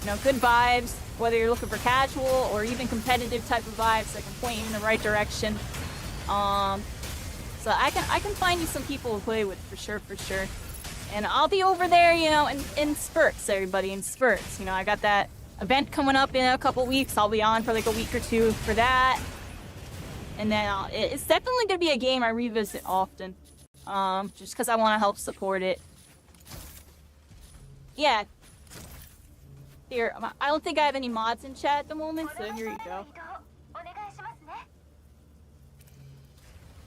you know, good vibes, whether you're looking for casual or even competitive type of vibes that can point you in the right direction. So I can find you some people to play with for sure. And I'll be over there, you know, in spurts, everybody, in spurts. You know, I got that event coming up in a couple weeks. I'll be on for like a week or 2 for that. And then it's definitely going to be a game I revisit often. Just because I want to help support it. Yeah. Here, I don't think I have any mods in chat at the moment, so here you go.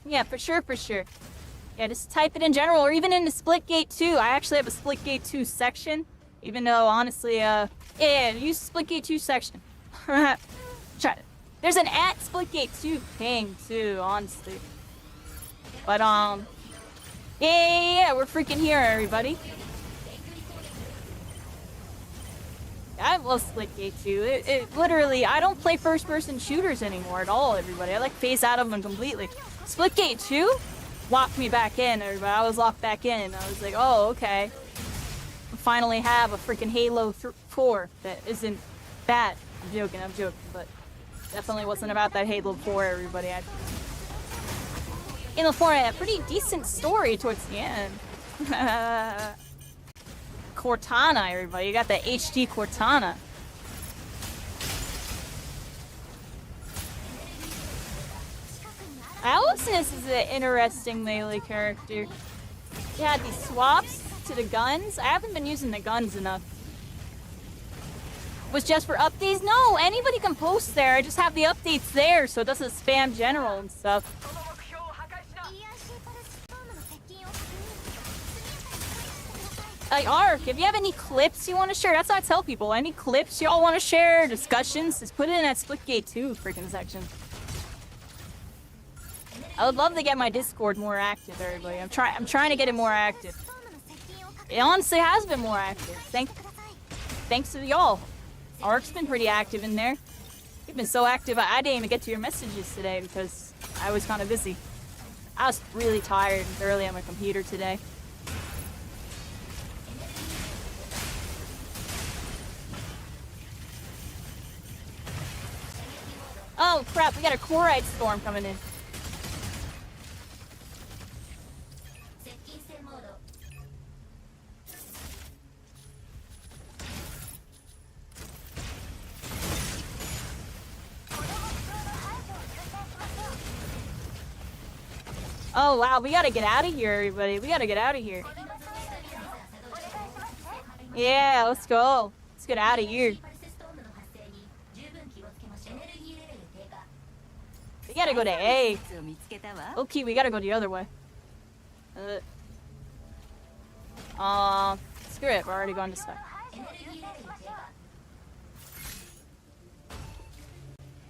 Yeah, for sure. Yeah, just type it in general, or even in the Splitgate 2. I actually have a Splitgate 2 section, even though, honestly, yeah, use Splitgate 2 section. There's an @Splitgate 2 thing, too, honestly. But, yeah, we're freaking here, everybody. I love Splitgate 2. It literally, I don't play first-person shooters anymore at all, everybody. I, like, phase out of them completely. Splitgate 2? Locked me back in, everybody. I was locked back in. I was like, oh, okay. I finally have a freaking Halo 4 that isn't bad. I'm joking, but definitely wasn't about that Halo 4, everybody. Halo 4 had a pretty decent story towards the end. Cortana, everybody. You got the HD Cortana. Aliceness is an interesting melee character. You had these swaps to the guns. I haven't been using the guns enough. Was just for updates? No, anybody can post there. I just have the updates there so it doesn't spam general and stuff. Like, Ark, if you have any clips you want to share, that's what I tell people. Any clips y'all want to share, discussions, just put it in that Splitgate 2 freaking section. I would love to get my Discord more active, everybody. I'm trying to get it more active. It honestly has been more active. Thanks to y'all. Ark's been pretty active in there. You've been so active, I didn't even get to your messages today because I was kind of busy. I was really tired and early on my computer today. Oh crap, we got a Corite storm coming in. Oh wow, we gotta get out of here, everybody. We gotta get out of here. Yeah, let's go. Let's get out of here. We gotta go to A. Okay, we gotta go the other way. Screw it. We're already going this way.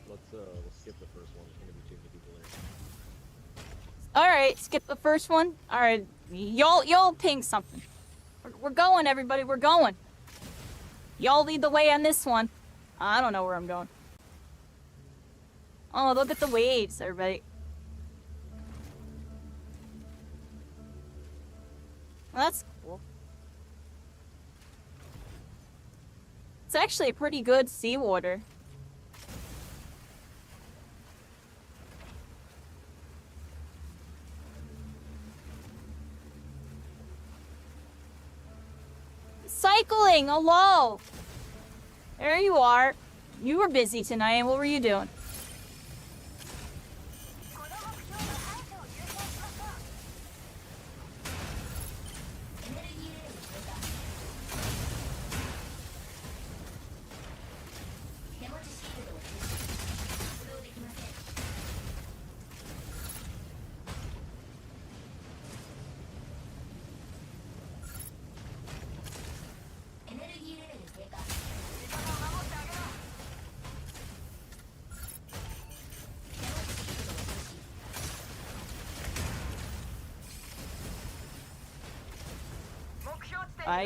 Let's skip the first one. There's gonna be too many people there. All right, skip the first one. All right, y'all ping something. We're going, everybody. We're going. Y'all lead the way on this one. I don't know where I'm going. Oh, look at the waves, everybody. Well, that's cool. It's actually pretty good seawater. Cycling, hello. There you are. You were busy tonight. What were you doing?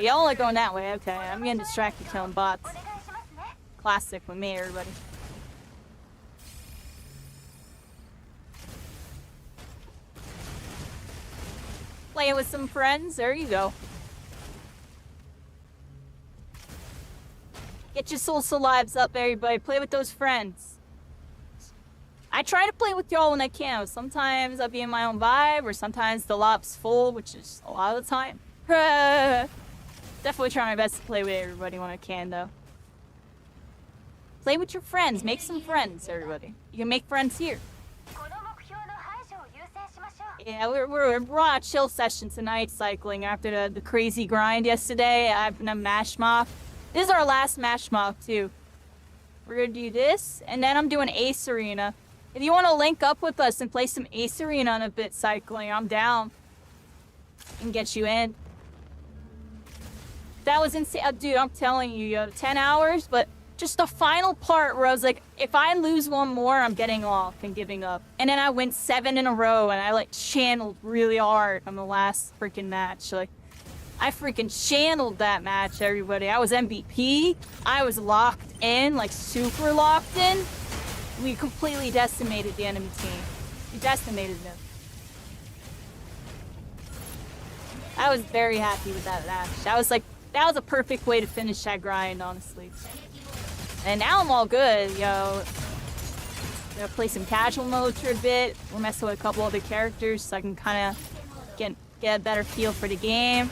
Y'all are going that way. Okay, I'm getting distracted killing bots. Classic with me, everybody. Playing with some friends. There you go. Get your social lives up, everybody. Play with those friends. I try to play with y'all when I can. Sometimes I'll be in my own vibe, or sometimes the lob's full, which is a lot of the time. Definitely try my best to play with everybody when I can, though. Play with your friends. Make some friends, everybody. You can make friends here. Yeah, we're on a chill session tonight, cycling after the crazy grind yesterday. I've been a mash mock. This is our last mash mock, too. We're gonna do this, and then I'm doing Ace Arena. If you want to link up with us and play some Ace Arena on a bit cycling, I'm down. And get you in. That was insane. Dude, I'm telling you, 10 hours, but just the final part where I was like, if I lose one more, I'm getting off and giving up. And then I went 7 in a row, and I, like, channeled really hard on the last freaking match. Like, I freaking channeled that match, everybody. I was MVP. I was locked in, like, super locked in. We completely decimated the enemy team. We decimated them. I was very happy with that match. That was a perfect way to finish that grind, honestly. And now I'm all good, yo. Gonna play some casual mode for a bit. We're messing with a couple other characters so I can kind of get a better feel for the game.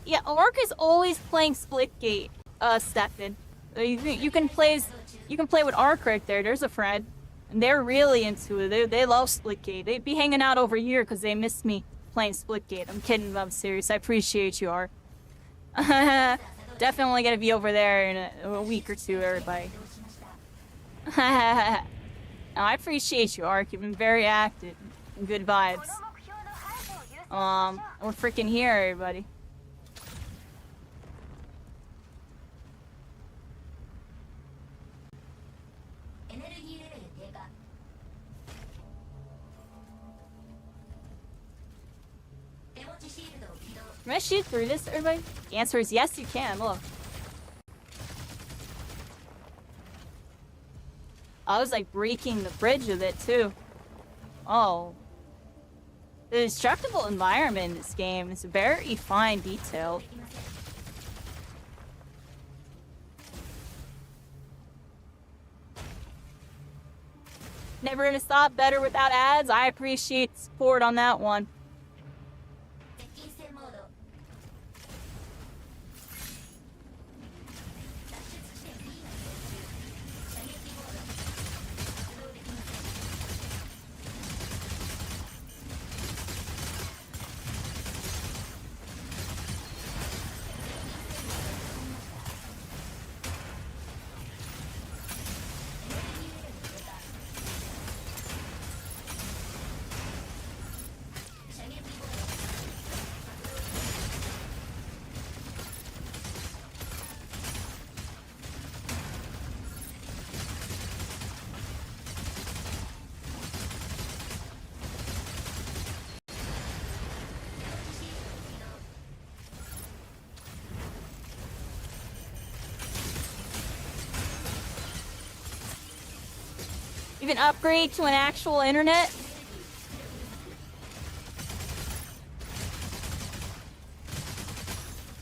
Yeah, Orc is always playing Splitgate, Stefan. You can play with Arc right there. There's a friend. And they're really into it. They love Splitgate. They'd be hanging out over here because they miss me playing Splitgate. I'm kidding, but I'm serious. I appreciate you, Arc. Definitely gonna be over there in a week or two, everybody. No, I appreciate you, Arc. You've been very active. Good vibes. We're freaking here, everybody. Can I shoot through this, everybody? The answer is yes, you can. Look. I was like breaking the bridge with it too. Oh. The destructible environment in this game is very fine detailed. Never gonna stop. Better without ads. I appreciate support on that one. Even upgrade to an actual internet.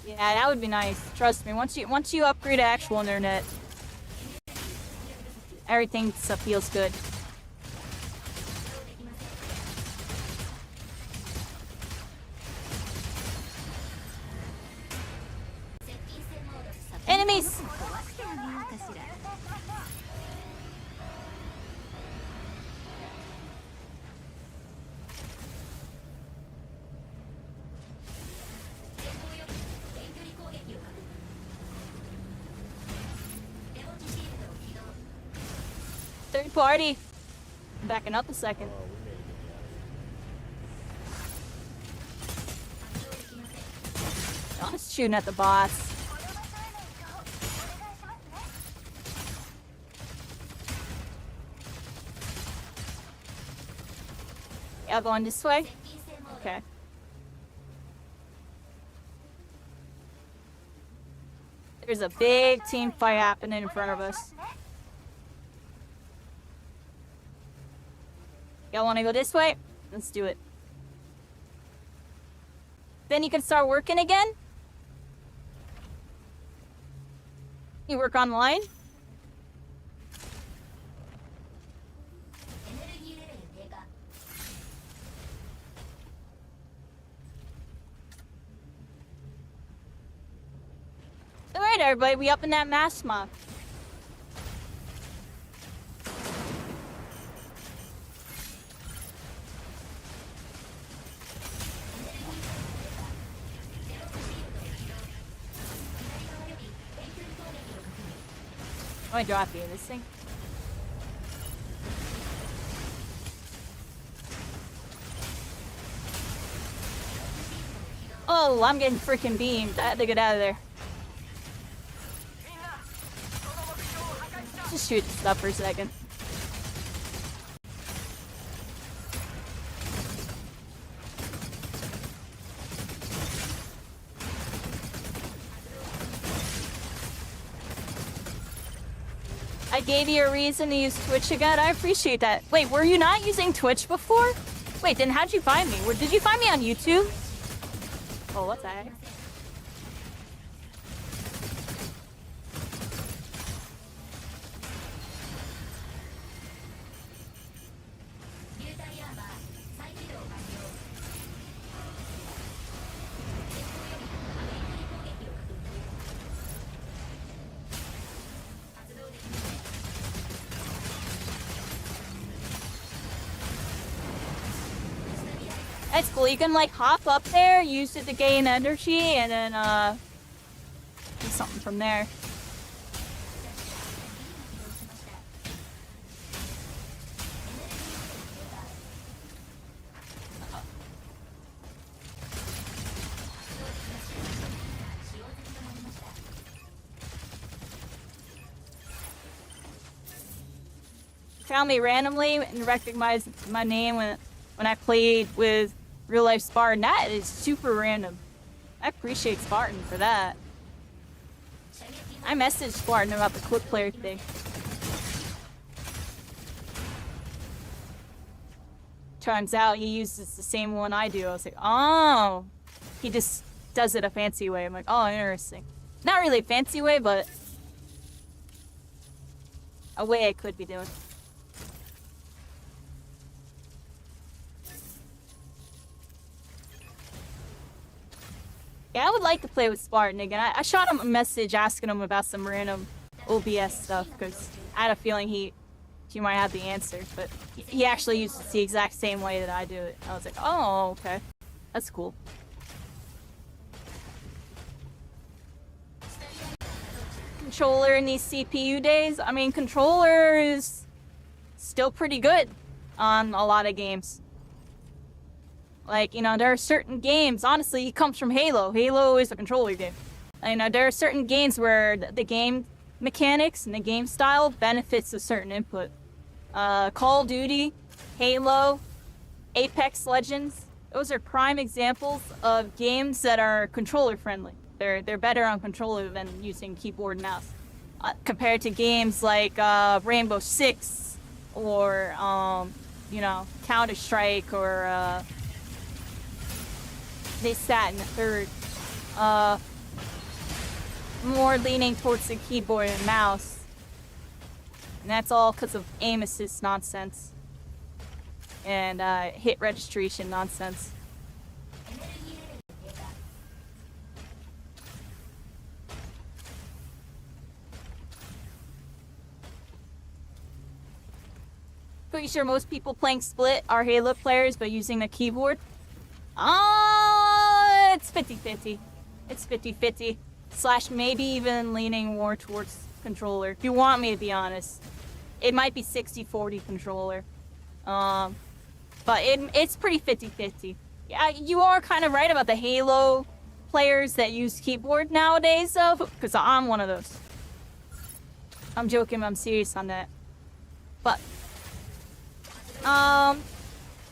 Yeah, that would be nice. Trust me. Once you upgrade to actual internet, everything feels good. Enemies! Third party. Backing up a second. Oh, we made it out of here. I was shooting at the boss. Yeah, going this way? Okay. There's a big team fight happening in front of us. Y'all want to go this way? Let's do it. Then you can start working again? You work online? Alright everybody, we up in that mass mob. I'm gonna drop you this thing. Oh, I'm getting freaking beamed. I had to get out of there. Just shoot this stuff for a second. I gave you a reason to use Twitch again. I appreciate that. Wait, were you not using Twitch before? Wait, then how'd you find me? Did you find me on YouTube? Oh, what's that? That's cool. You can like hop up there, use it to gain energy, and then do something from there. Found me randomly and recognized my name when I played with real life Spartan. That is super random. I appreciate Spartan for that. I messaged Spartan about the quick player thing. Turns out he uses the same one I do. I was like, oh, he just does it a fancy way. I'm like, oh, interesting. Not really a fancy way, but a way I could be doing. Yeah, I would like to play with Spartan again. I shot him a message asking him about some random OBS stuff because I had a feeling he might have the answer, but he actually uses it the exact same way that I do it. I was like, oh, okay. That's cool. Controller in these CPU days? I mean, controller is still pretty good on a lot of games. Like, you know, there are certain games, honestly, it comes from Halo. Halo is a controller game. You know, there are certain games where the game mechanics and the game style benefits a certain input. Call of Duty, Halo, Apex Legends, those are prime examples of games that are controller friendly. They're better on controller than using keyboard and mouse. Compared to games like Rainbow Six or you know, Counter-Strike, or this, that, and the third. More leaning towards the keyboard and mouse. And that's all because of aim assist nonsense. And hit registration nonsense. Pretty sure most people playing Split are Halo players but using the keyboard. It's 50-50. It's 50-50. Slash maybe even leaning more towards controller. If you want me to be honest. It might be 60-40 controller. But it's pretty 50-50. Yeah, you are kind of right about the Halo players that use keyboard nowadays, though, because I'm one of those. I'm joking, I'm serious on that. But,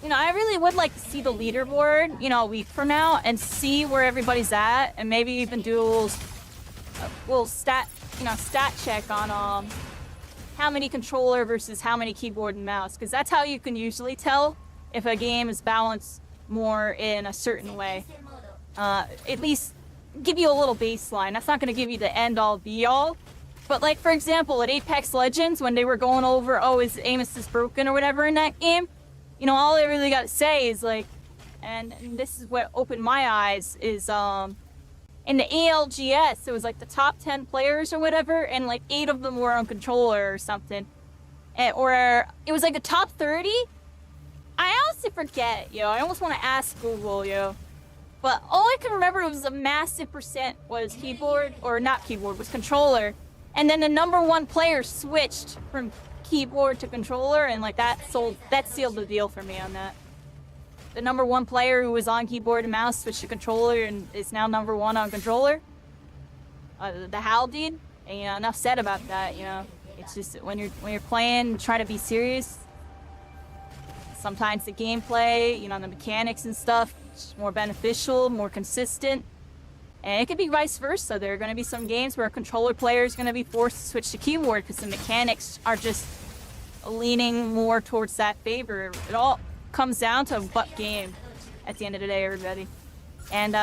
you know, I really would like to see the leaderboard, you know, a week from now, and see where everybody's at, and maybe even do a little stat check on how many controller versus how many keyboard and mouse, because that's how you can usually tell if a game is balanced more in a certain way. At least give you a little baseline. That's not going to give you the end-all be-all. But like, for example, at Apex Legends, when they were going over, oh, is aim assist broken or whatever in that game, you know, all they really got to say is like, and this is what opened my eyes, is in the ALGS, it was like the top 10 players or whatever, and like 8 of them were on controller or something. Or it was like the top 30? I honestly forget, yo. I almost want to ask Google, yo. But all I can remember was a massive percent was keyboard, or not keyboard, was controller. And then the #1 player switched from keyboard to controller, and like that sealed the deal for me on that. The #1 player who was on keyboard and mouse switched to controller and is now #1 on controller. The Hal dude. And you know, enough said about that. You know, it's just when you're playing, try to be serious. Sometimes the gameplay, you know, the mechanics and stuff, is more beneficial, more consistent. And it could be vice versa. There are going to be some games where a controller player is going to be forced to switch to keyboard because the mechanics are just leaning more towards that favor. It all comes down to what game at the end of the day, everybody. And,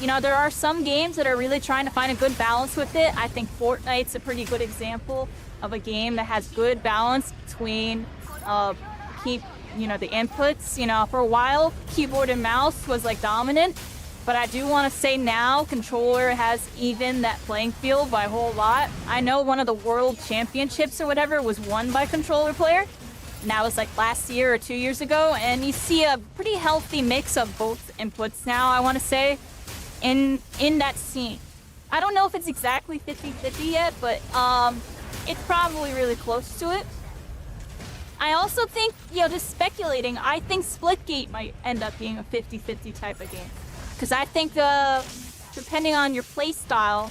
you know, there are some games that are really trying to find a good balance with it. I think Fortnite's a pretty good example of a game that has good balance between, you know, the inputs. You know, for a while, keyboard and mouse was, like, dominant. But I do want to say now, controller has evened that playing field by a whole lot. I know one of the world championships or whatever was won by controller player. And that was like last year or 2 years ago. And you see a pretty healthy mix of both inputs now, I want to say, in that scene. I don't know if it's exactly 50-50 yet, but it's probably really close to it. I also think, you know, just speculating, I think Splitgate might end up being a 50-50 type of game. Because I think, depending on your play style,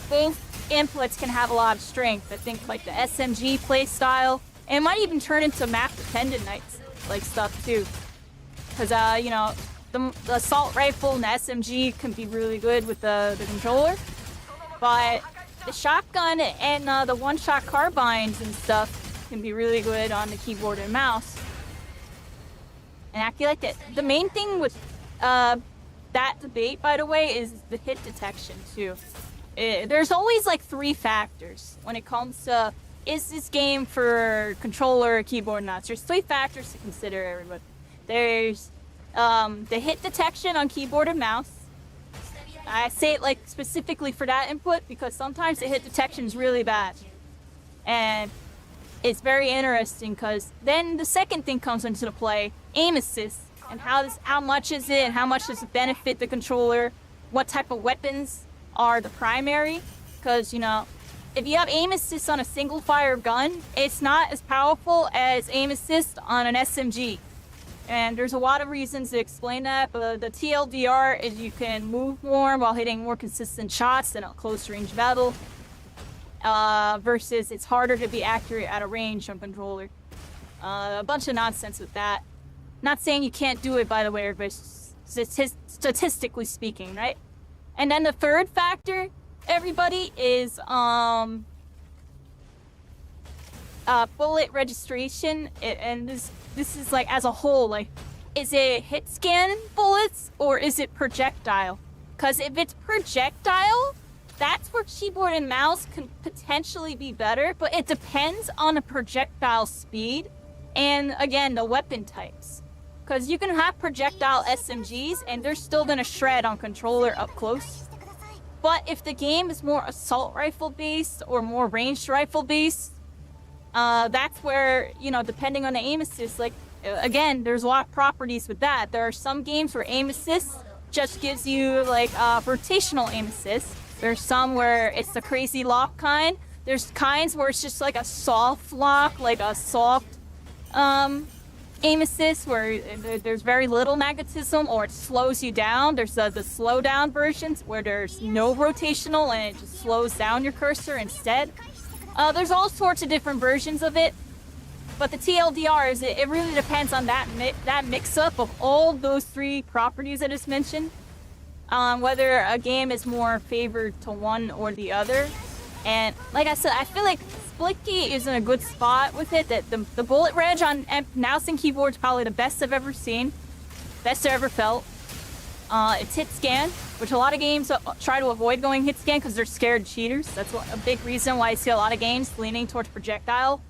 both inputs can have a lot of strength. I think, like, the SMG play style, and it might even turn into map-dependent like stuff, too. Because, you know, the assault rifle and the SMG can be really good with the controller. But the shotgun and the one-shot carbines and stuff can be really good on the keyboard and mouse. And I feel like that the main thing with that debate, by the way, is the hit detection, too. There's always, like, 3 factors when it comes to, is this game for controller or keyboard or not? There's 3 factors to consider, everybody. There's the hit detection on keyboard and mouse. I say it, like, specifically for that input because sometimes the hit detection is really bad. And it's very interesting because then the second thing comes into the play, aim assist, and how much is it, and how much does it benefit the controller, what type of weapons are the primary, because, you know, if you have aim assist on a single fire gun, it's not as powerful as aim assist on an SMG. And there's a lot of reasons to explain that, but the TLDR is you can move more while hitting more consistent shots than a close range battle. Versus it's harder to be accurate at a range on controller. A bunch of nonsense with that. Not saying you can't do it, by the way, but statistically speaking, right? And then the third factor, everybody, is bullet registration, and this is like as a whole, like, is it hit scan bullets or is it projectile? Because if it's projectile, that's where keyboard and mouse can potentially be better, but it depends on the projectile speed and, again, the weapon types. Because you can have projectile SMGs and they're still gonna shred on controller up close. But if the game is more assault rifle based or more ranged rifle based, that's where, you know, depending on the aim assist, like, again, there's a lot of properties with that. There are some games where aim assist just gives you, like, rotational aim assist. There's some where it's the crazy lock kind. There's kinds where it's just like a soft lock, like a soft aim assist where there's very little magnetism, or it slows you down. There's the slow down versions where there's no rotational and it just slows down your cursor instead. There's all sorts of different versions of it, but the TLDR is it really depends on that mix-up of all those three properties I just mentioned, whether a game is more favored to one or the other. And like I said, I feel like Splitkey is in a good spot with it. That the bullet reg on mouse and keyboard is probably the best I've ever seen, best I ever felt. It's hit scan, which a lot of games try to avoid going hit scan because they're scared of cheaters. That's a big reason why I see a lot of games leaning towards projectile.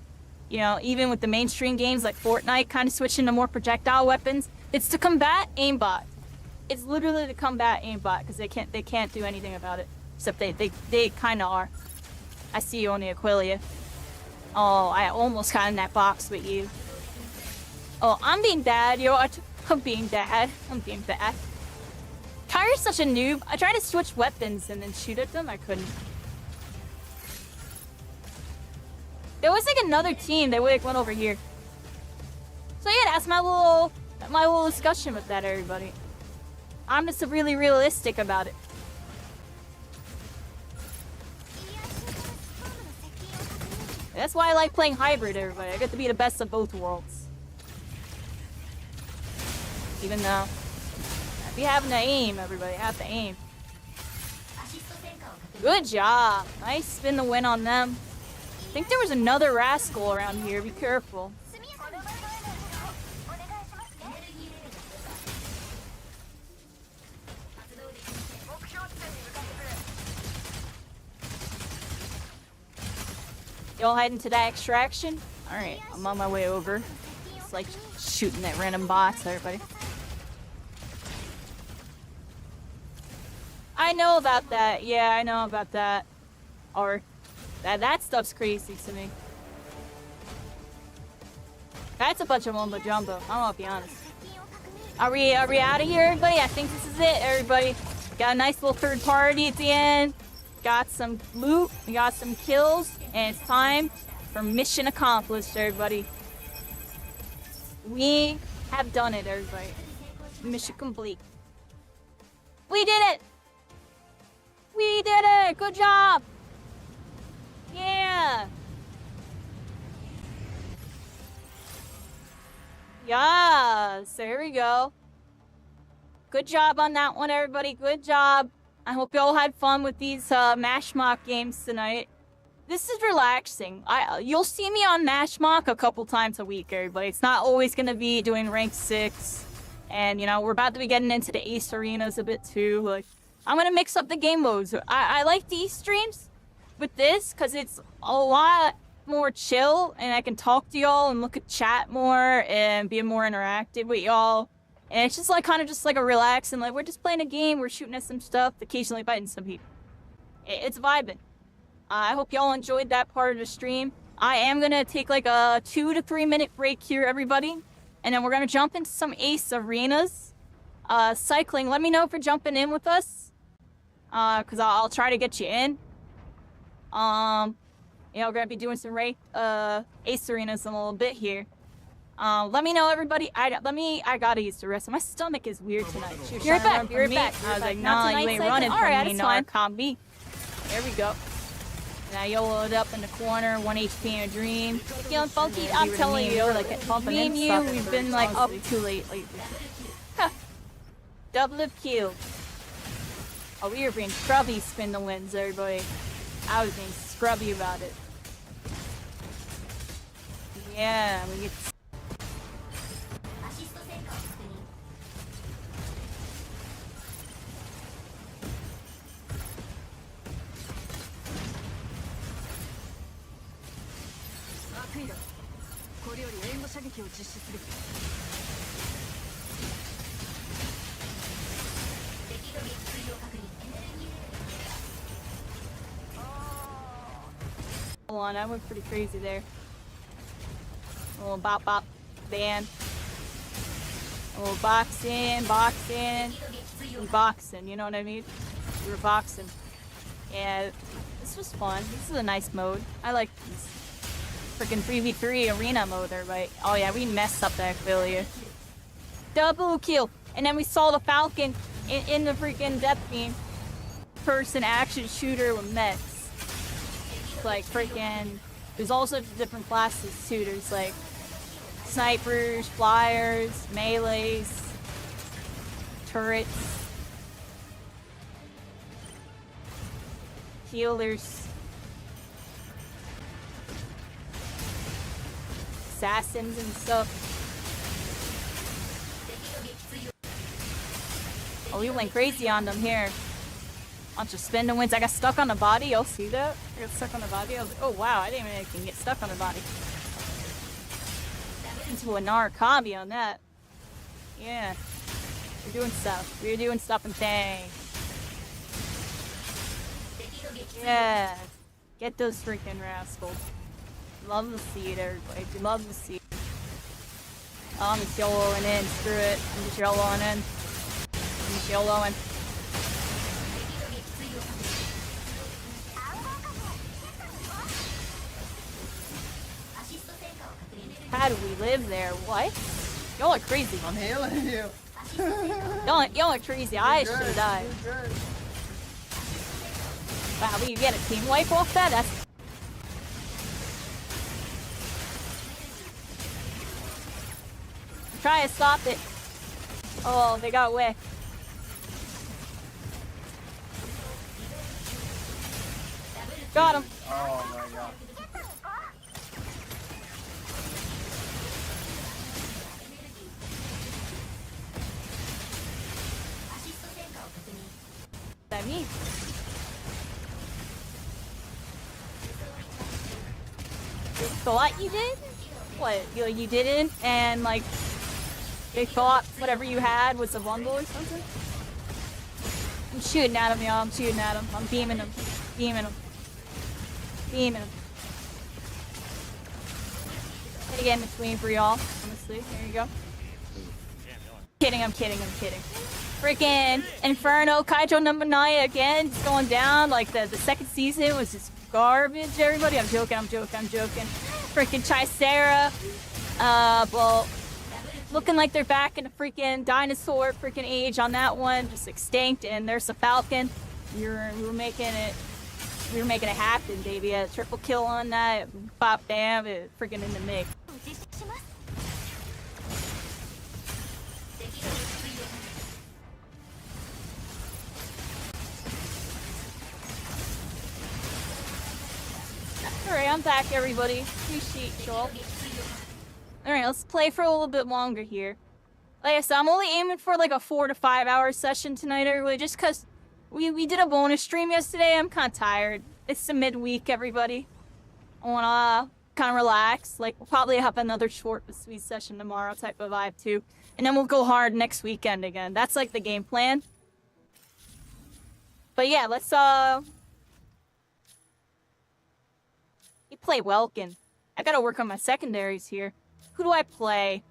You know, even with the mainstream games like Fortnite kind of switching to more projectile weapons. It's to combat aimbot. It's literally to combat aimbot because they can't do anything about it. Except they kind of are. I see you on the Aquilia. Oh, I almost got in that box with you. Oh, I'm being bad, yo. I'm being bad. I'm being bad. Kairi's such a noob. I tried to switch weapons and then shoot at them. I couldn't. There was like another team that went over here. So yeah, that's my little discussion with that, everybody. I'm just really realistic about it. That's why I like playing hybrid, everybody. I get to be the best of both worlds. Even though be having to aim, everybody. Have to aim. Good job. Nice spin the win on them. I think there was another rascal around here. Be careful. Y'all heading to that extraction? Alright, I'm on my way over. It's like shooting at random bots, everybody. I know about that. Yeah, I know about that. Or that stuff's crazy to me. That's a bunch of mumbo jumbo. I'm gonna be honest. Are we out of here, everybody? I think this is it, everybody. Got a nice little third party at the end. Got some loot. We got some kills. And it's time for mission accomplished, everybody. We have done it, everybody. Mission complete. We did it! We did it! Good job! Yeah! Yes! There we go. Good job on that one, everybody. Good job. I hope you all had fun with these MashMock games tonight. This is relaxing. You'll see me on MashMock a couple times a week, everybody. It's not always going to be doing rank 6. And, you know, we're about to be getting into the Ace Arenas a bit too. Like, I'm going to mix up the game modes. I like these streams with this because it's a lot more chill. And I can talk to y'all and look at chat more and be more interactive with y'all. And it's just like kind of just like a relax and like we're just playing a game. We're shooting at some stuff, occasionally fighting some people. It's vibing. I hope y'all enjoyed that part of the stream. I am going to take like a 2 to 3 minute break here, everybody. And then we're going to jump into some Ace Arenas. Cycling, let me know if you're jumping in with us. Because I'll try to get you in. Yeah, we're going to be doing some Ace Arenas in a little bit here. Let me know, everybody. I gotta use the rest. My stomach is weird tonight. You're right back. You're right back. I was like, nah, you ain't running from me, Narcom. There we go. Now you'll load up in the corner, 1 HP in a dream. Feeling funky? I'm telling you, like me and you, we've been like up too late lately. Double up kill. Oh, we were being scrubby spin the wins, everybody. I was being scrubby about it. Yeah, we get. Hold on, I went pretty crazy there. A little bop bop band. A little boxing, boxing, you know what I mean? We were boxing. Yeah, this was fun. This is a nice mode. I like this freaking 3v3 arena mode there, right? Oh yeah, we messed up that failure. Double kill! And then we saw the Falcon in the freaking death beam. Person action shooter with mechs. Like freaking, there's also different classes too. There's like snipers, flyers, melees, turrets, healers, assassins and stuff. Oh, we went crazy on them here. Bunch of spin to wins. I got stuck on the body. Y'all see that? I got stuck on the body. I was like, oh wow, I didn't even think I can get stuck on the body. Into a Narakabi on that. Yeah. We're doing stuff. We're doing stuff and things. Yeah. Get those freaking rascals. Love to see it, everybody. Love to see it. Oh, I'm just YOLOing in. Screw it. I'm just YOLOing in. I'm just YOLOing. How do we live there? What? Y'all are crazy. I'm healing you. Y'all are crazy. I should have died. Wow, we get a team wipe off that? That's... Try to stop it. Oh, they got away. Got him. Oh my god. That means. Thought you did? What? You didn't? And like, they thought whatever you had was a bundle or something? I'm shooting at him, y'all. I'm shooting at him. I'm beaming him. Beaming him. Beaming him. Gonna get in between for y'all, honestly. There you go. Kidding, I'm kidding, I'm kidding. Freaking Inferno Kaijo number 9 again, just going down. Like the second season was just garbage, everybody. I'm joking, I'm joking, I'm joking. Freaking Chicera. Well, looking like they're back in the freaking dinosaur freaking age on that one. Just extinct, and there's the Falcon. We were making it happen, baby. A triple kill on that. Bop damn it, freaking in the mix. Alright, I'm back, everybody. Appreciate y'all. Alright, let's play for a little bit longer here. Like I said, I'm only aiming for like a 4 to 5 hour session tonight, everybody, just because we did a bonus stream yesterday. I'm kind of tired. It's the midweek, everybody. I want to kind of relax. Like, we'll probably have another short but sweet session tomorrow type of vibe, too. And then we'll go hard next weekend again. That's like the game plan. But yeah, let's, You play Welkin. I gotta work on my secondaries here. Who do I play?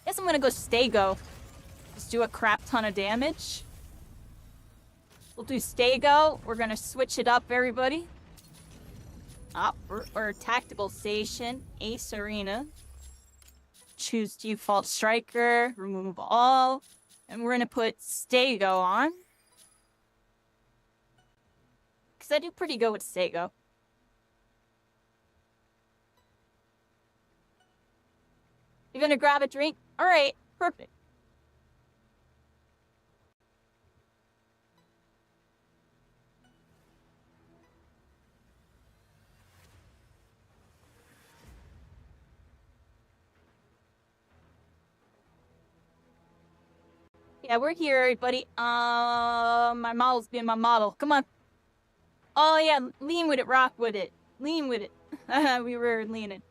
Guess I'm gonna go Stego. Just do a crap ton of damage. We'll do Stego. We're gonna switch it up, everybody. Or Tactical Station. Ace Arena. Choose Default Striker. Remove all. And we're gonna put Stego on. Because I do pretty good with Stego. You gonna grab a drink? Alright, perfect. Yeah, we're here, everybody. My model's being my model. Come on. Oh, yeah, lean with it, rock with it. Lean with it. We were leaning.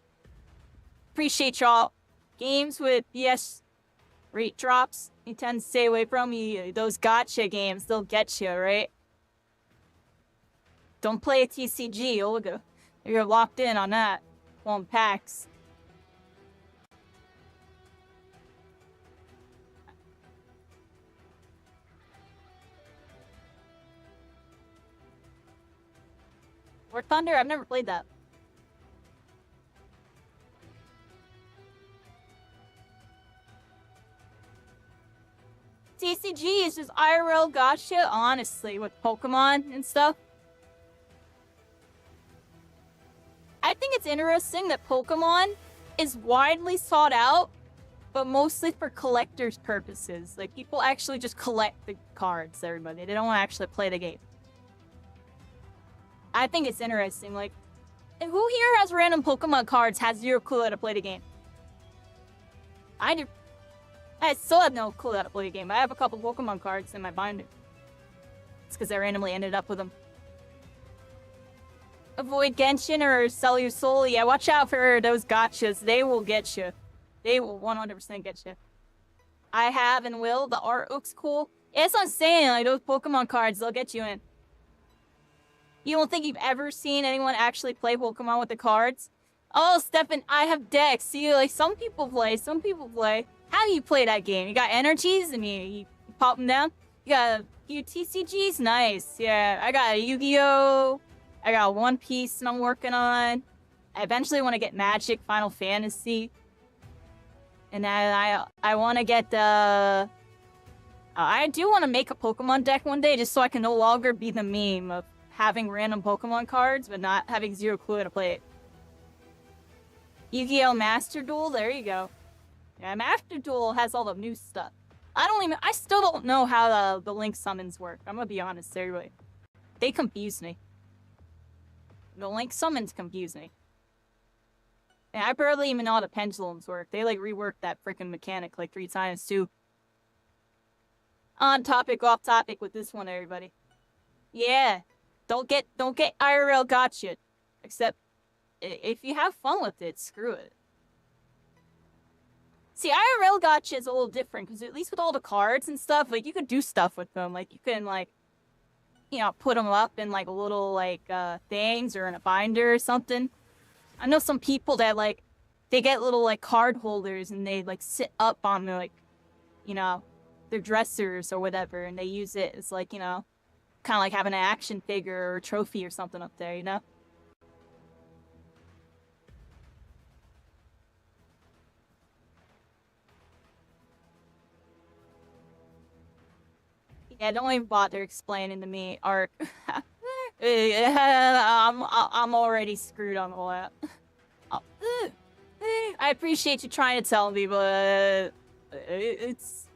Appreciate y'all. Games with BS rate drops. You tend to stay away from me. Those gotcha games, they'll get you, right? Don't play a TCG, Olga. You're locked in on that. One packs. War Thunder? I've never played that. TCG is just IRL gotcha, honestly, with Pokemon and stuff. I think it's interesting that Pokemon is widely sought out, but mostly for collectors' purposes. Like, people actually just collect the cards, everybody. They don't actually play the game. I think it's interesting. Like, who here has random Pokemon cards has zero clue how to play the game? I do. I still have no clue how to play the game. I have a couple Pokemon cards in my binder. It's because I randomly ended up with them. Avoid Genshin or sell your soul. Yeah, watch out for those gotchas. They will get you. They will 100% get you. I have and will. The art looks cool. Yeah, that's what I'm saying. Like, those Pokemon cards, they'll get you in. You don't think you've ever seen anyone actually play Pokemon with the cards? Oh, Stefan, I have decks. See, like, some people play, some people play. How do you play that game? You got energies and you pop them down? You got a few TCGs? Nice. Yeah, I got a Yu-Gi-Oh! I got One Piece that I'm working on. I eventually want to get Magic, Final Fantasy. And then I want to get the... I do want to make a Pokemon deck one day just so I can no longer be the meme of having random Pokemon cards but not having zero clue how to play it. Yu-Gi-Oh! Master Duel, there you go. Yeah, Master Duel has all the new stuff. I still don't know how the Link summons work. I'm gonna be honest, everybody. They confuse me. The Link summons confuse me. And I barely even know how the pendulums work. They, like, reworked that freaking mechanic, like, 3 times, too. On topic, off topic with this one, everybody. Yeah. Don't get IRL gotcha. Except, if you have fun with it, screw it. See, IRL gotcha is a little different, because at least with all the cards and stuff, like, you could do stuff with them. Like, you can, like, you know, put them up in, like, little, like, things or in a binder or something. I know some people that, like, they get little, like, card holders and they, like, sit up on their, like, you know, their dressers or whatever, and they use it as, like, you know, kind of like having an action figure or a trophy or something up there, you know? Yeah, don't even bother explaining to me, Ark. I'm already screwed on all that. I appreciate you trying to tell me, but it's...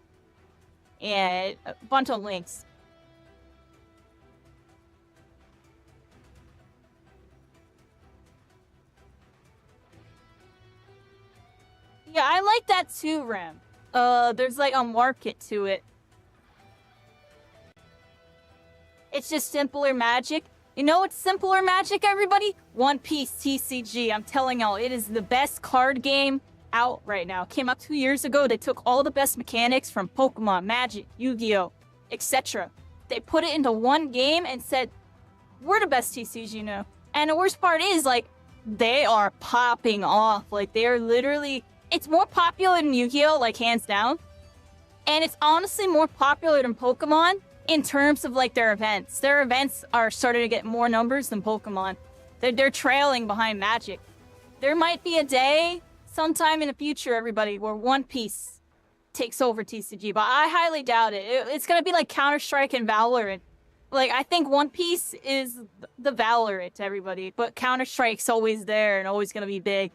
Yeah, a bunch of links. Yeah, I like that too, Ram. There's like a market to it. It's just simpler magic. You know what's simpler magic, everybody? One Piece TCG. I'm telling y'all, it is the best card game out right now. It came out 2 years ago. They took all the best mechanics from Pokemon, Magic, Yu-Gi-Oh, etc. They put it into one game and said, we're the best TCG now. And the worst part is, like, they are popping off. Like, they are literally... It's more popular than Yu-Gi-Oh, like, hands down. And it's honestly more popular than Pokemon in terms of, like, their events. Their events are starting to get more numbers than Pokemon. They're trailing behind Magic. There might be a day, sometime in the future, everybody, where One Piece takes over TCG, but I highly doubt it. It's gonna be like Counter-Strike and Valorant. Like, I think One Piece is the Valorant, everybody, but Counter-Strike's always there and always gonna be big.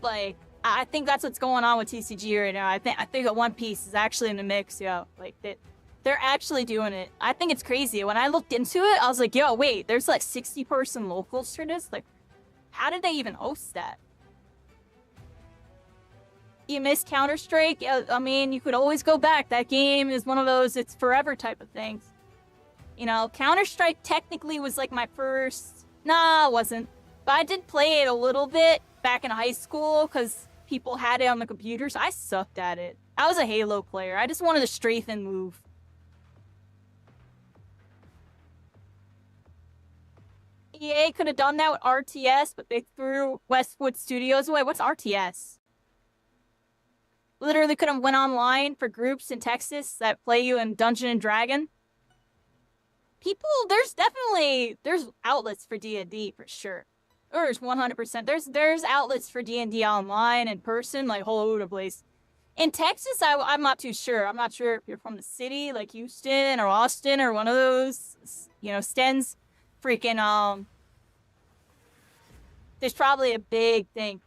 Like, I think that's what's going on with TCG right now. I think that One Piece is actually in the mix, yo. Like, they're actually doing it. I think it's crazy. When I looked into it, I was like, yo, wait, there's like 60-person locals for this? Like, how did they even host that? You miss Counter-Strike? I mean, you could always go back. That game is one of those it's forever type of things. You know, Counter-Strike technically was like my first... Nah, it wasn't. But I did play it a little bit back in high school because people had it on the computers. I sucked at it. I was a Halo player. I just wanted to strafe and move. EA could have done that with RTS, but they threw Westwood Studios away. What's RTS? Literally could have went online for groups in Texas that play you in Dungeon and Dragon. People, there's outlets for D&D for sure. There's 100%. There's outlets for D&D online, in person, like all over the place. In Texas, I'm not too sure. I'm not sure if you're from the city, like Houston or Austin or one of those, you know, Stens. Freaking, there's probably a big thing.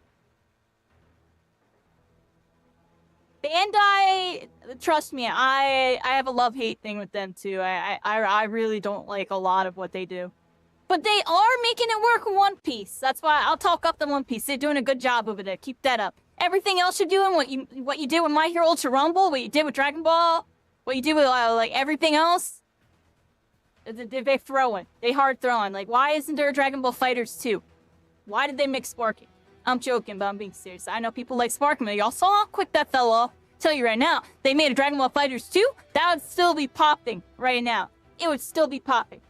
Bandai, trust me, I have a love-hate thing with them too. I really don't like a lot of what they do. But they are making it work in One Piece. That's why I'll talk up the One Piece. They're doing a good job over there. Keep that up. Everything else you're doing, what you did with My Hero Ultra Rumble, what you did with Dragon Ball, what you did with like everything else, they throwing. They hard throwing. Like, why isn't there a Dragon Ball Fighters 2? Why did they make Sparking? I'm joking, but I'm being serious. I know people like Sparking, but y'all saw how quick that fell off. Tell you right now, they made a Dragon Ball Fighters 2, that would still be popping right now. It would still be popping.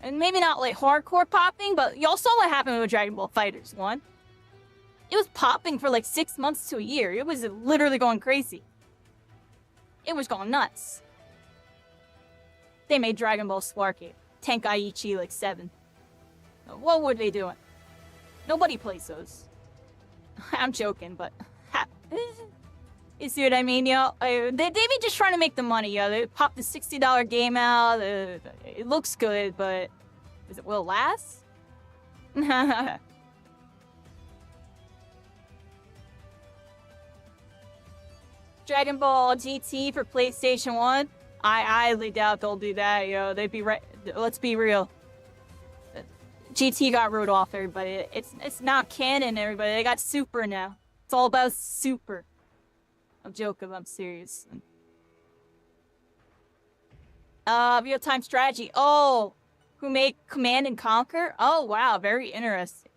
And maybe not like hardcore popping, but y'all saw what happened with Dragon Ball Fighters 1. It was popping for like 6 months to a year. It was literally going crazy. It was going nuts. They made Dragon Ball Sparking. Tenkaichi like 7. What were they doing? Nobody plays those. I'm joking, but... You see what I mean, yo? They be just trying to make the money, yo. They pop the $60 game out. It looks good, but will it last? Dragon Ball GT for PlayStation 1? I highly doubt they'll do that, yo. They'd be right. Let's be real. GT got wrote off, everybody. It's not canon, everybody. They got Super now. It's all about Super. I'm joking, I'm serious. Real-time strategy. Oh, who made Command and Conquer? Oh, wow, very interesting.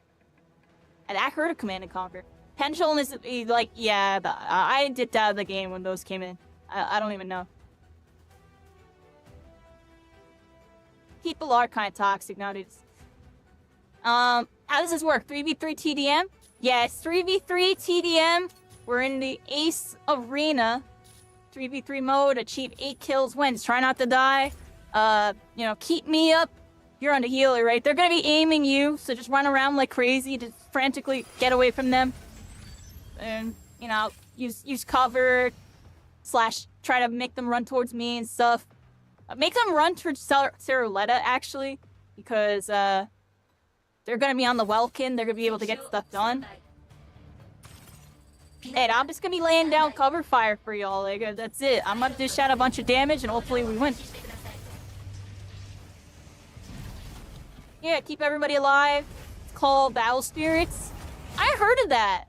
And I heard of Command and Conquer. Pendulum is like, yeah, I dipped out of the game when those came in. I don't even know. People are kind of toxic nowadays. How does this work? 3v3 TDM? Yes, 3v3 TDM. We're in the Ace Arena. 3v3 mode. Achieve 8 kills wins. Try not to die. You know, keep me up. You're on the healer, right? They're gonna be aiming you, so just run around like crazy to frantically get away from them. And, you know, use cover. / try to make them run towards me and stuff. Make them run towards Ceruleta, actually. Because, they're gonna be on the Welkin. They're gonna be able to get stuff done. And I'm just gonna be laying down cover fire for y'all. Like, that's it. I'm gonna dish out a bunch of damage and hopefully we win. Yeah, keep everybody alive. It's called Battle Spirits. I heard of that.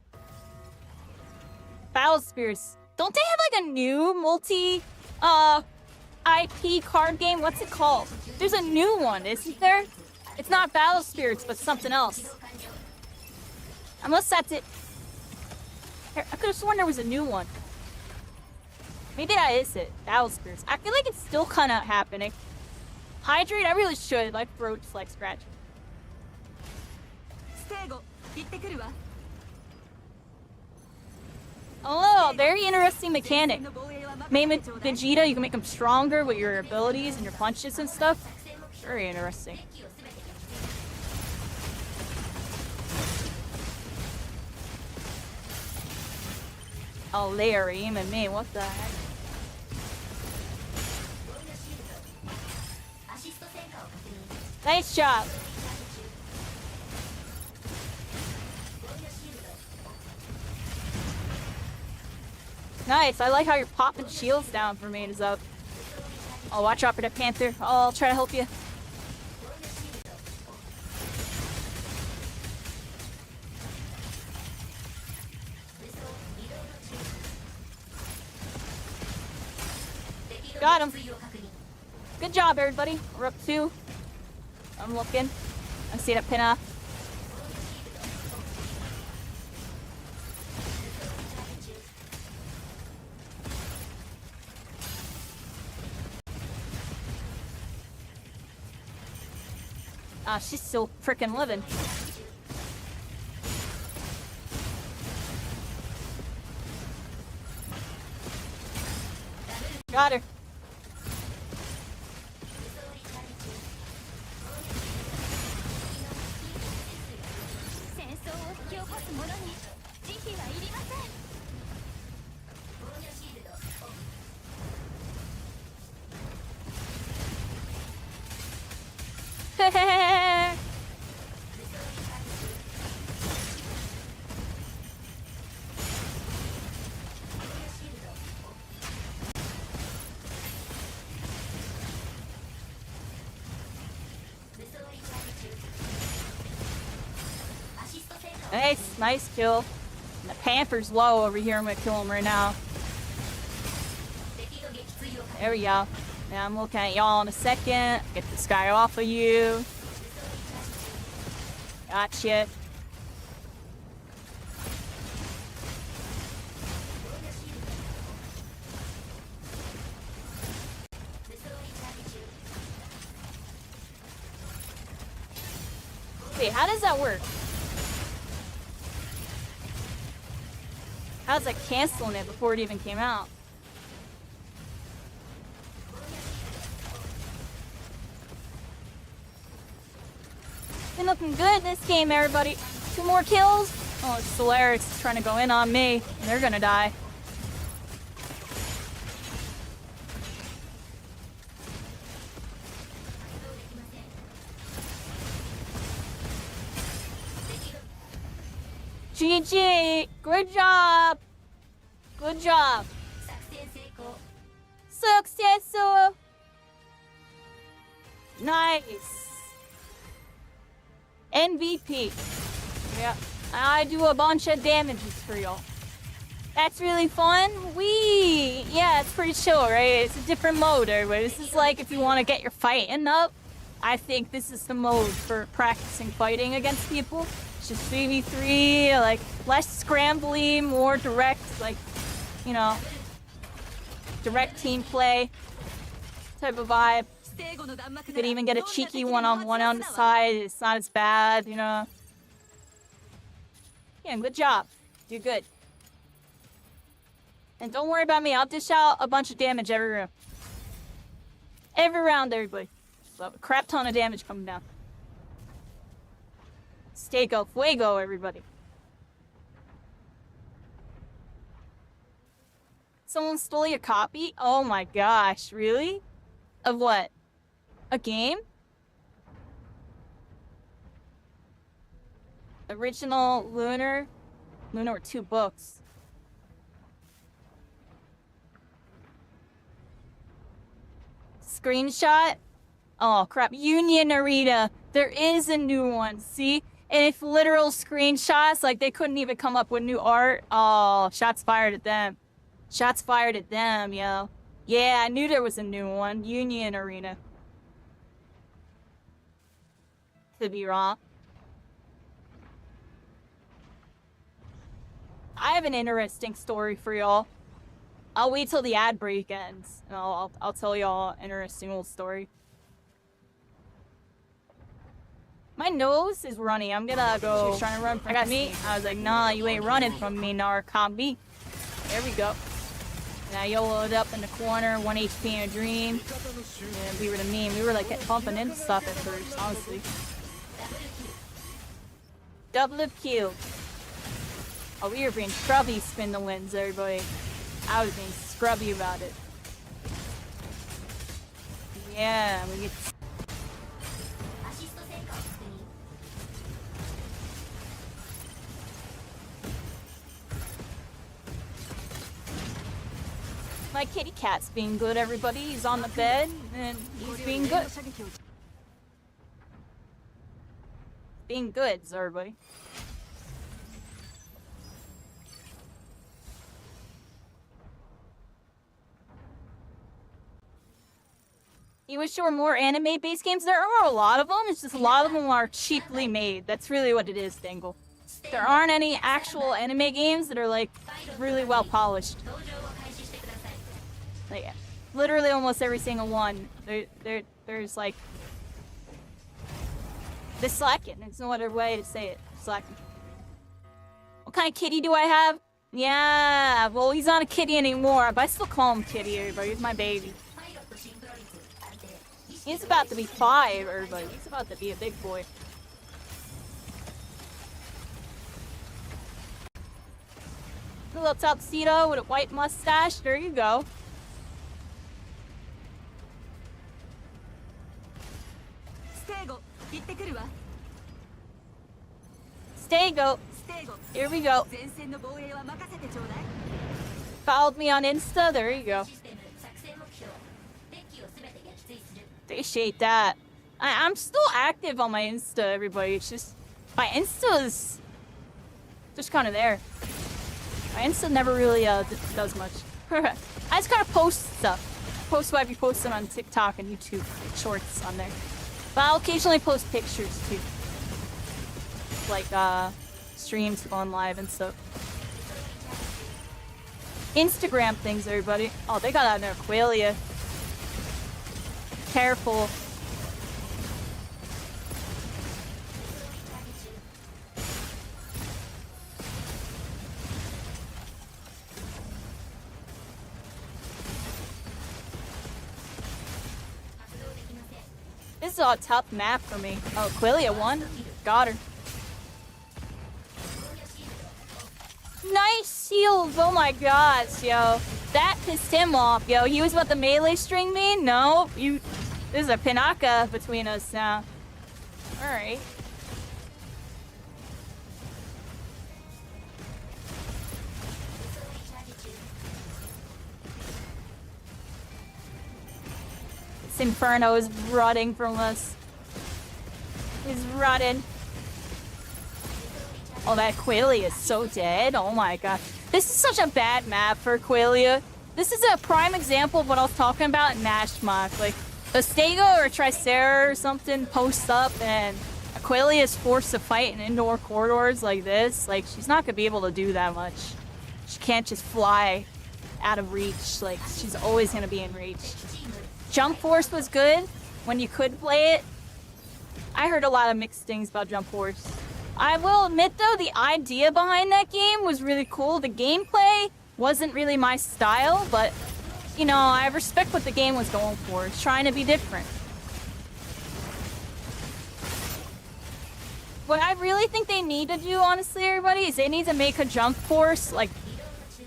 Battle Spirits. Don't they have like a new multi IP card game? What's it called? There's a new one, isn't there? It's not Battle Spirits, but something else. Unless that's it. I could have sworn there was a new one. Maybe that is it. Battle Spirits. I feel like it's still kind of happening. Hydrate? I really should. My throat's like scratching. Oh, very interesting mechanic. Maybe Vegeta, you can make him stronger with your abilities and your punches and stuff. Very interesting. Oh, they are aiming me. What the heck? Nice job. Nice. I like how you're popping shields down for me. Is up. Oh, watch out for that Panther. Oh, I'll try to help you. Got him. Good job, everybody. We're up 2. I'm looking. I see that pin off. Ah, she's still freaking living. Got her. Nice kill. And the Panther's low over here. I'm gonna kill him right now. There we go. Now I'm looking at y'all in a second. Get this guy off of you. Gotcha. Wait, how does that work? How's that canceling it before it even came out? Been looking good this game, everybody. 2 more kills. Oh, Solarix is trying to go in on me. They're gonna die. GG! Good job! Good job! Success! Nice! MVP. Yeah, I do a bunch of damages for y'all. That's really fun. Yeah, it's pretty chill, right? It's a different mode, everybody. This is like if you want to get your fighting up. I think this is the mode for practicing fighting against people. It's just 3v3, like less scrambly, more direct, like, you know, direct team play type of vibe. You could even get a cheeky one-on-one on the side. It's not as bad, you know. Yeah, good job. You're good. And don't worry about me. I'll dish out a bunch of damage every round. Every round, everybody. So a crap ton of damage coming down. Stay go fuego, everybody. Someone stole your copy? Oh my gosh, really? Of what? A game? Original Lunar? Lunar were 2 books. Screenshot? Oh crap, Union Arena. There is a new one, see? And if literal screenshots, like they couldn't even come up with new art. Oh, shots fired at them. Shots fired at them, yo. Yeah, I knew there was a new one. Union Arena. To be wrong. I have an interesting story for y'all. I'll wait till the ad break ends, and I'll tell y'all an interesting old story. My nose is runny. I'm gonna go. She's trying to run from me. I was like, nah, you ain't running from me, Narcombie. There we go. Now YOLO'd up in the corner, 1 HP in a dream. And we were the meme. We were like bumping into stuff at first, honestly. Double kill. Oh, we were being scrubby spin the wins, everybody. I was being scrubby about it. Yeah, we get. My kitty cat's being good, everybody. He's on the bed, and he's being good. Being good, everybody. you wish there were more anime-based games? There are a lot of them. It's just a lot of them are cheaply made. That's really what it is, Dangle. There aren't any actual anime games that are like really well polished. Like literally almost every single one. There's like the slacking. There's no other way to say it. Slacking. What kind of kitty do I have? Yeah, well he's not a kitty anymore, but I still call him kitty, everybody. He's my baby. He's about to be 5, everybody. He's about to be a big boy. A little tuxedo with a white mustache. There you go. Stego. Here we go. Followed me on Insta. There you go. Appreciate that. I'm still active on my Insta, everybody. It's just my Insta is just kind of there. My Insta never really does much. I just kind of post stuff. Post what I've been posting on TikTok and YouTube shorts on there. But I'll occasionally post pictures too. Like streams going live and stuff. Instagram things, everybody. Oh, they got out there, Aqualia. Careful. This is a tough map for me. Oh, Aqualia won. Got her. Nice shield! Oh my gosh, yo. That pissed him off, yo. He was about to melee string me? No, you... There's a pinaka between us now. Alright. This Inferno is rotting from us. He's rotting. Oh, that Aqualia is so dead. Oh my god. This is such a bad map for Aqualia. This is a prime example of what I was talking about in Nashmock. Like, a Stego or a Tricera or something posts up and Aqualia is forced to fight in indoor corridors like this. Like, she's not gonna be able to do that much. She can't just fly out of reach. Like, she's always gonna be in reach. Jump Force was good when you could play it. I heard a lot of mixed things about Jump Force. I will admit, though, the idea behind that game was really cool. The gameplay wasn't really my style, but, you know, I respect what the game was going for. It's trying to be different. What I really think they need to do, honestly, everybody, is they need to make a Jump Force, like,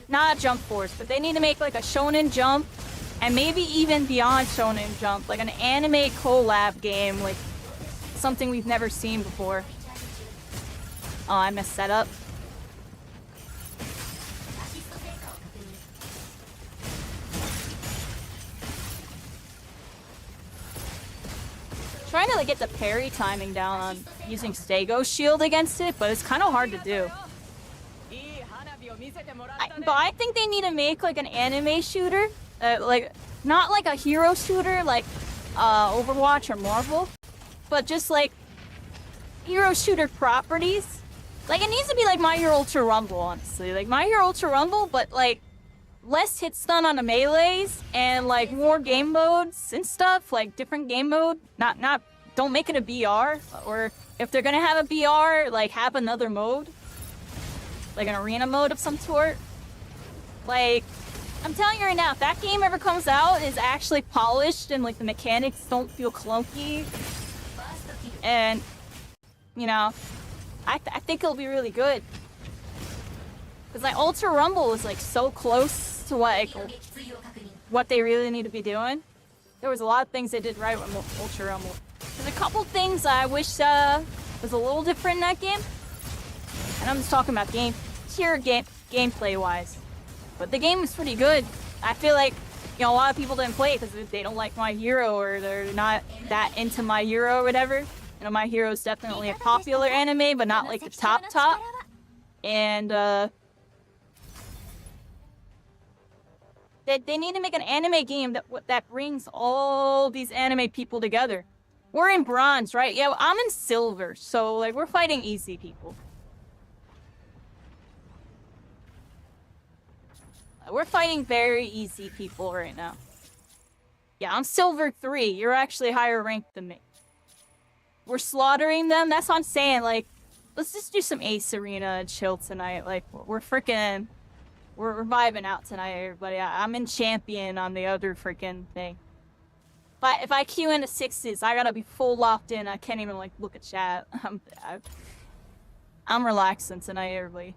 not a Jump Force, but they need to make, like, a Shonen Jump, and maybe even beyond Shonen Jump, like an anime collab game, like, something we've never seen before. Oh, I messed that up. Trying to like get the parry timing down on using Stego's shield against it, but it's kind of hard to do. But I think they need to make like an anime shooter, like not like a hero shooter like Overwatch or Marvel, but just like hero shooter properties. Like, it needs to be like My Hero Ultra Rumble, honestly. Like, My Hero Ultra Rumble, but, like, less hit stun on the melees and, like, more game modes and stuff. Like, different game mode. Don't make it a BR. Or, if they're gonna have a BR, like, have another mode. Like, an arena mode of some sort. Like, I'm telling you right now, if that game ever comes out, is actually polished and, like, the mechanics don't feel clunky. And, you know... I think it'll be really good. Because like Ultra Rumble is like so close to what they really need to be doing. There was a lot of things they did right with Ultra Rumble. There's a couple things I wish was a little different in that game. And I'm just talking about gameplay wise. But the game was pretty good. I feel like, you know, a lot of people didn't play it because they don't like My Hero or they're not that into My Hero or whatever. You know, My Hero is definitely a popular anime, but not like the top. And, they need to make an anime game that brings all these anime people together. We're in bronze, right? Yeah, I'm in silver, so like we're fighting easy people. We're fighting very easy people right now. Yeah, I'm silver 3. You're actually higher ranked than me. We're slaughtering them. That's what I'm saying. Like, let's just do some Ace Arena and chill tonight. Like, we're vibing out tonight, everybody. I'm in champion on the other freaking thing. But if I queue into 6s, I gotta be full locked in. I can't even like look at chat. I'm relaxing tonight, everybody.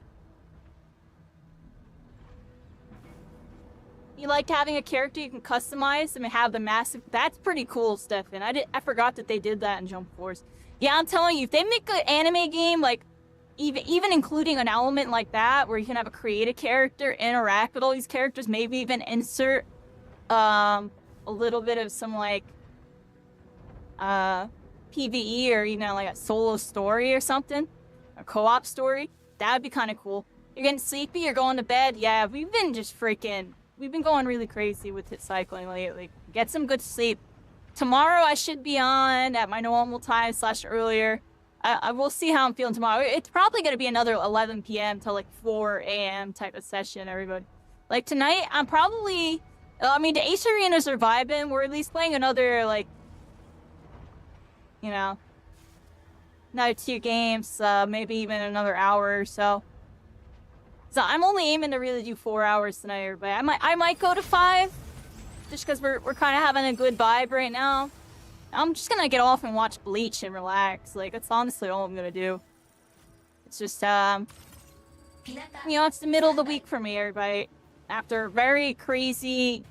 You liked having a character you can customize and have the massive... That's pretty cool, Stefan. I forgot that they did that in Jump Force. Yeah, I'm telling you, if they make an anime game, like, even including an element like that, where you can have a creative character, interact with all these characters, maybe even insert a little bit of some, like, PvE or, you know, like a solo story or something, a co-op story, that would be kind of cool. You're getting sleepy, you're going to bed. Yeah, we've been just freaking... We've been going really crazy with hit cycling lately. Get some good sleep. Tomorrow I should be on at my normal time / earlier. I will see how I'm feeling tomorrow. It's probably going to be another 11 p.m. to like 4 a.m. type of session, everybody. Like tonight, I'm probably... I mean, the Ace Arenas are vibing. We're at least playing another, like... You know... Another 2 games, maybe even another hour or so. So I'm only aiming to really do 4 hours tonight, everybody. I might go to 5, just because we're kind of having a good vibe right now. I'm just gonna get off and watch Bleach and relax. Like, that's honestly all I'm gonna do. It's just, you know, it's the middle of the week for me, everybody. After a very crazy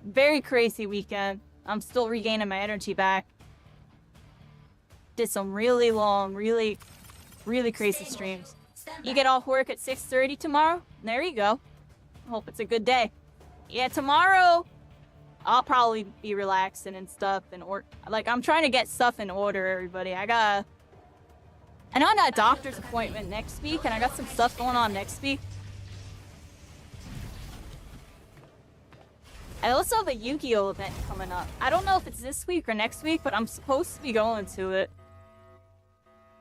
weekend, I'm still regaining my energy back. Did some really long, really crazy streams. You get off work at 6:30 tomorrow? There you go. Hope it's a good day. Yeah, tomorrow I'll probably be relaxing and stuff like I'm trying to get stuff in order, everybody. I know I got a doctor's appointment next week and I got some stuff going on next week. I also have a Yu-Gi-Oh event coming up. I don't know if it's this week or next week, but I'm supposed to be going to it.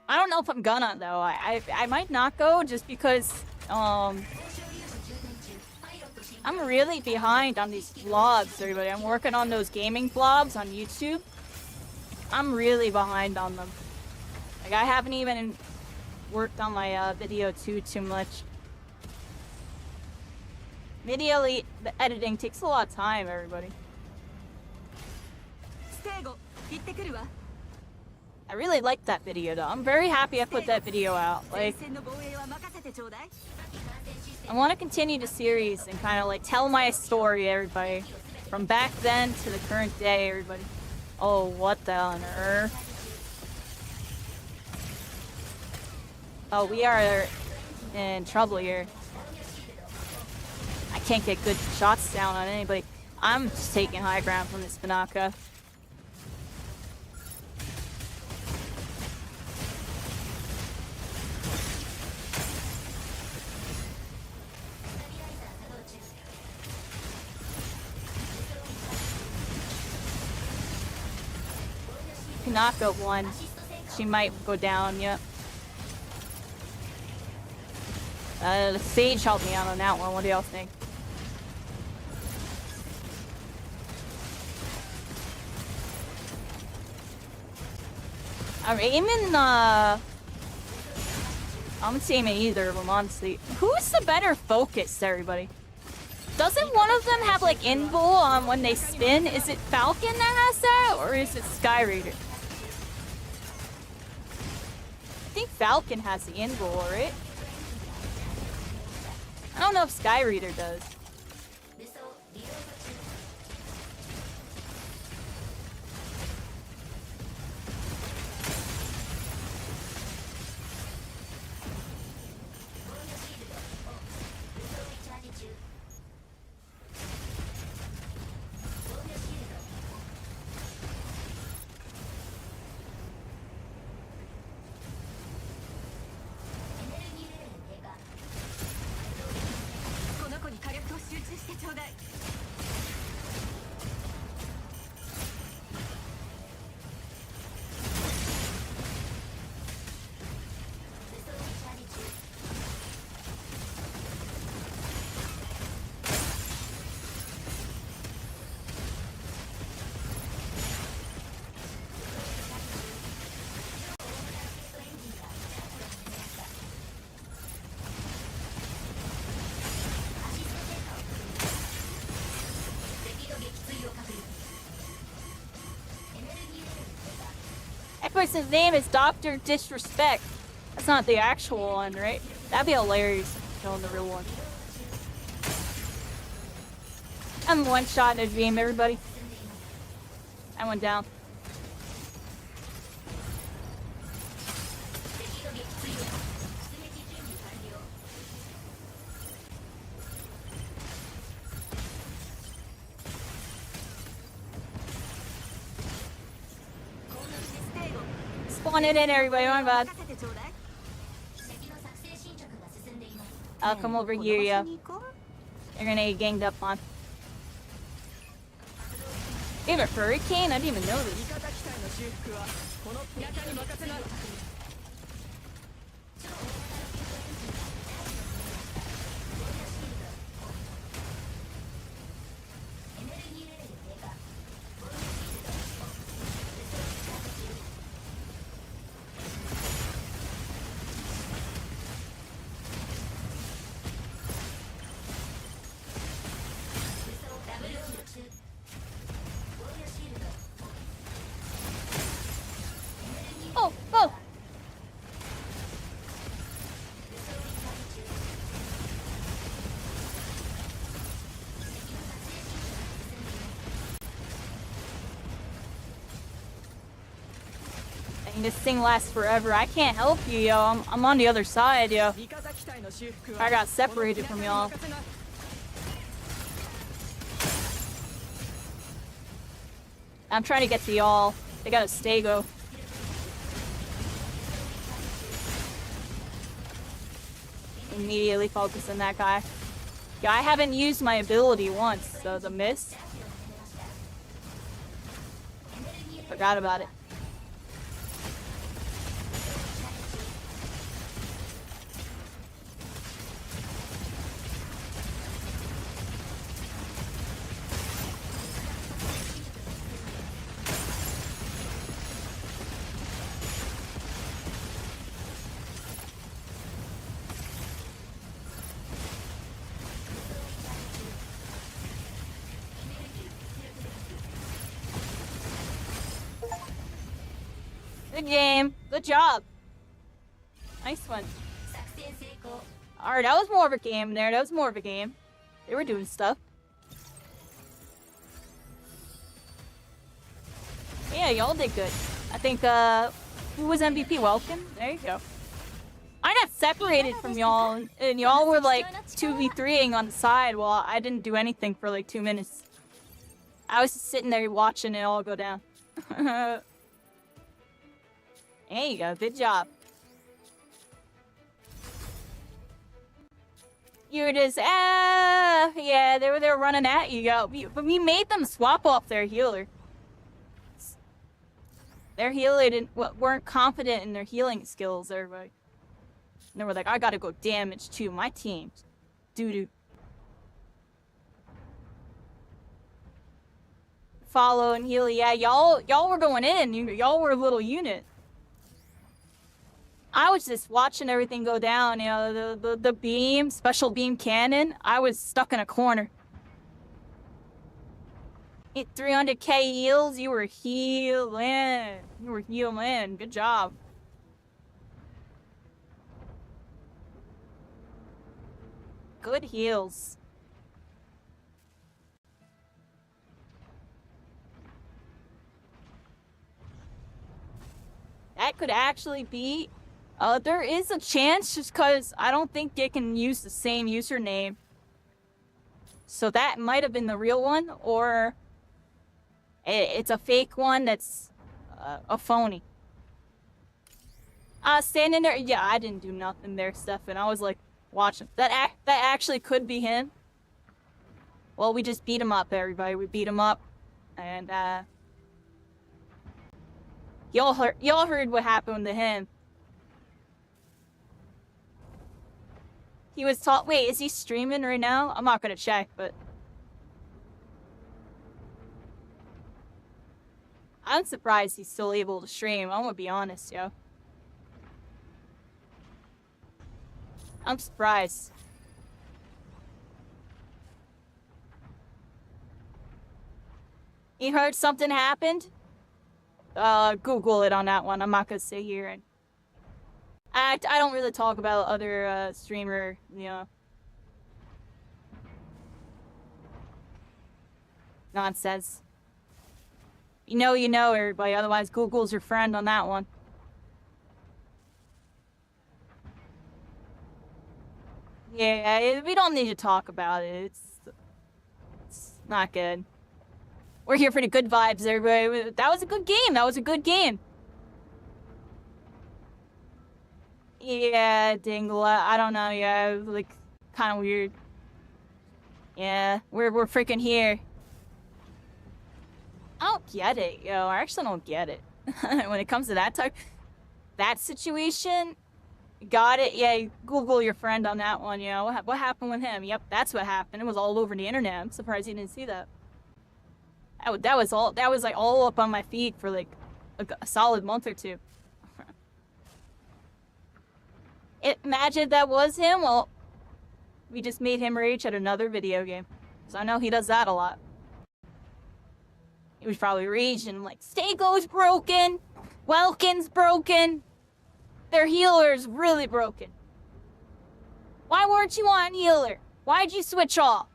I don't know if I'm gonna, though. I might not go just because, I'm really behind on these vlogs, everybody. I'm working on those gaming vlogs on YouTube. I'm really behind on them. Like, I haven't even worked on my video too much. Video editing takes a lot of time, everybody. I really liked that video, though. I'm very happy I put that video out. Like, I want to continue the series and kind of like tell my story, everybody. From back then to the current day, everybody. Oh, what the on earth? Oh, we are in trouble here. I can't get good shots down on anybody. I'm just taking high ground from this Banaka. Banaka won. She might go down, yep. The Sage helped me out on that one. What do y'all think? I'm aiming, I'm aiming either of them, honestly. Who's the better focus, everybody? Doesn't one of them have, like, invul on when they spin? Is it Falcon that has that, or is it Sky Raider? I think Falcon has the invul, right? I don't know if Sky Reader does. person's name is Dr. Disrespect. That's not the actual one, right? That'd be hilarious if killing the real one. I'm one shot in a dream, everybody. I went down. Spawn it in, everybody. My bad. I'll come over here, yeah. You're gonna get ganged up on. You have a hurricane? I didn't even know this. Oh, oh! Dang, this thing lasts forever. I can't help you, yo. I'm on the other side, yo. I got separated from y'all. I'm trying to get to y'all. They got a stego. Immediately focus on that guy. Yeah, I haven't used my ability once, so the miss. Forgot about it. Good game. Good job. Nice one. Alright, that was more of a game there. That was more of a game. They were doing stuff. Yeah, y'all did good. I think, who was MVP? Welcome? There you go. I got separated from y'all, and y'all were like 2v3ing on the side while I didn't do anything for like 2 minutes. I was just sitting there watching it all go down. There you go. Good job. You were just, yeah, they were running at you, yo. But we made them swap off their healer. Their healer weren't confident in their healing skills, everybody. And they were like, I gotta go damage too. My team's doo-doo. Follow and heal, yeah. Y'all were going in. Y'all were a little unit. I was just watching everything go down, you know, the beam, special beam cannon. I was stuck in a corner. Hit 300k heals, you were healing. You were healing. Good job. Good heals. That could actually be... there is a chance just because I don't think they can use the same username. So that might have been the real one, or it's a fake one that's a phony. Standing there, yeah, I didn't do nothing there, Stefan. I was like watching. That actually could be him. Well, we just beat him up, everybody. We beat him up, and y'all heard what happened to him. He was taught. Wait, is he streaming right now? I'm not gonna check, but I'm surprised he's still able to stream. I'm gonna be honest, yo. I'm surprised. You heard something happened? Google it on that one. I'm not gonna sit here and I don't really talk about other streamer, you know, nonsense. You know, everybody. Otherwise, Google's your friend on that one. Yeah, we don't need to talk about it. It's not good. We're here for the good vibes, everybody. That was a good game. That was a good game. Yeah, Dingle. I don't know. Yeah, like kind of weird. Yeah, we're freaking here. I don't get it, yo. I actually don't get it. When it comes to that situation, got it. Yeah, Google your friend on that one, you know. What happened with him? Yep, that's what happened. It was all over the internet. I'm surprised you didn't see that. That was like all up on my feed for like a solid month or two. Imagine that was him. Well, we just made him rage at another video game. So I know he does that a lot. He was probably raging like, Stego's broken, Welkin's broken, their healer's really broken. Why weren't you on healer? Why'd you switch off?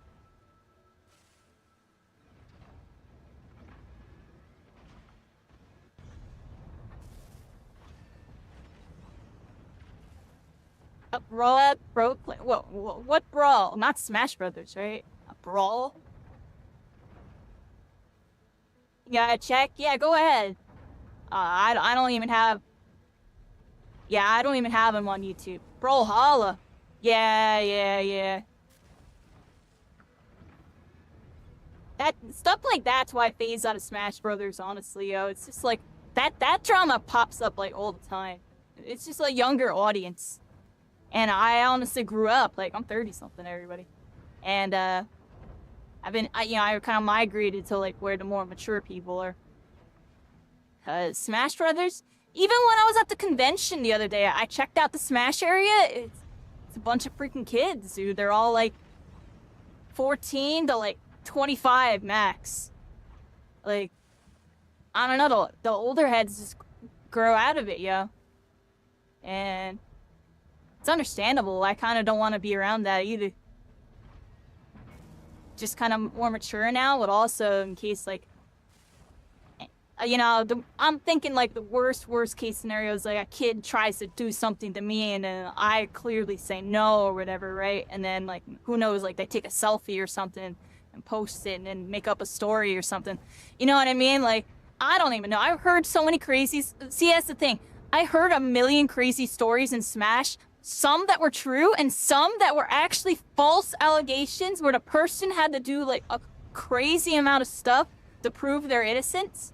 Brawl? What brawl? Not Smash Brothers, right? A brawl? Yeah, check. Yeah, go ahead. I don't even have. Yeah, I don't even have him on YouTube. Brawlhalla. Yeah. That stuff like that's why I phase out of Smash Brothers. Honestly, yo, it's just like that drama pops up like all the time. It's just a younger audience. And I honestly grew up, like, I'm 30-something, everybody. And, I kind of migrated to, like, where the more mature people are. Smash Brothers? Even when I was at the convention the other day, I checked out the Smash area. It's a bunch of freaking kids, dude. They're all, like, 14 to, like, 25 max. Like, I don't know, the older heads just grow out of it, yo. And it's understandable. I kind of don't want to be around that either. Just kind of more mature now, but also in case, like, you know, I'm thinking, like, the worst case scenario is, like, a kid tries to do something to me and then I clearly say no or whatever, right? And then, like, who knows, like, they take a selfie or something and post it and then make up a story or something. You know what I mean? Like, I don't even know. I've heard so many crazies. See, that's the thing. I heard a million crazy stories in Smash. Some that were true and some that were actually false allegations where the person had to do like a crazy amount of stuff to prove their innocence.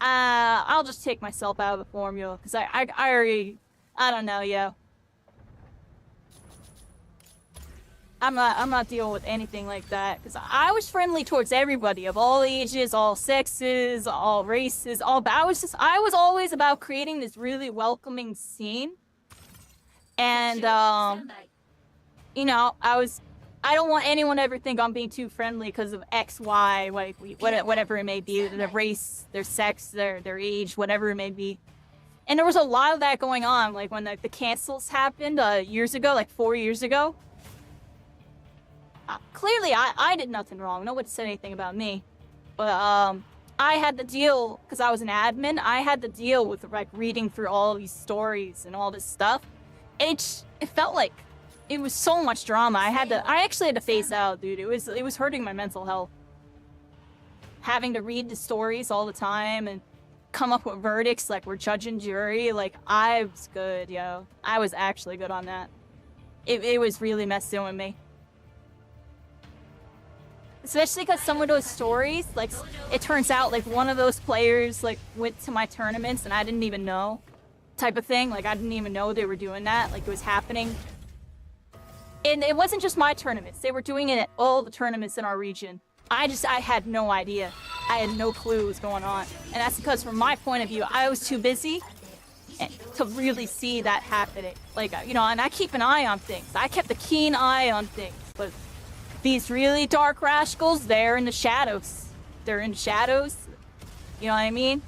I'll just take myself out of the formula because I already, I don't know, yo. I'm not dealing with anything like that because I was friendly towards everybody of all ages, all sexes, all races, all. I was always about creating this really welcoming scene. And, you know, I don't want anyone to ever think I'm being too friendly because of X, Y, like, whatever it may be, their race, their sex, their age, whatever it may be. And there was a lot of that going on, like, when the cancels happened years ago, like 4 years ago. Clearly, I did nothing wrong. Nobody said anything about me. But, I had to deal, because I was an admin, I had to deal with, like, reading through all these stories and all this stuff. It felt like it was so much drama. I actually had to phase out, dude. It was hurting my mental health. Having to read the stories all the time and come up with verdicts like we're judge and jury. Like, I was good, yo. I was actually good on that. It was really messing with me. Especially because some of those stories, like, it turns out like one of those players like went to my tournaments and I didn't even know. Type of thing. Like, I didn't even know they were doing that. Like, it was happening. And it wasn't just my tournaments. They were doing it at all the tournaments in our region. I had no idea. I had no clue what was going on. And that's because from my point of view, I was too busy to really see that happening. Like, you know, and I keep an eye on things. I kept a keen eye on things. But these really dark rascals, they're in the shadows. They're in shadows. You know what I mean?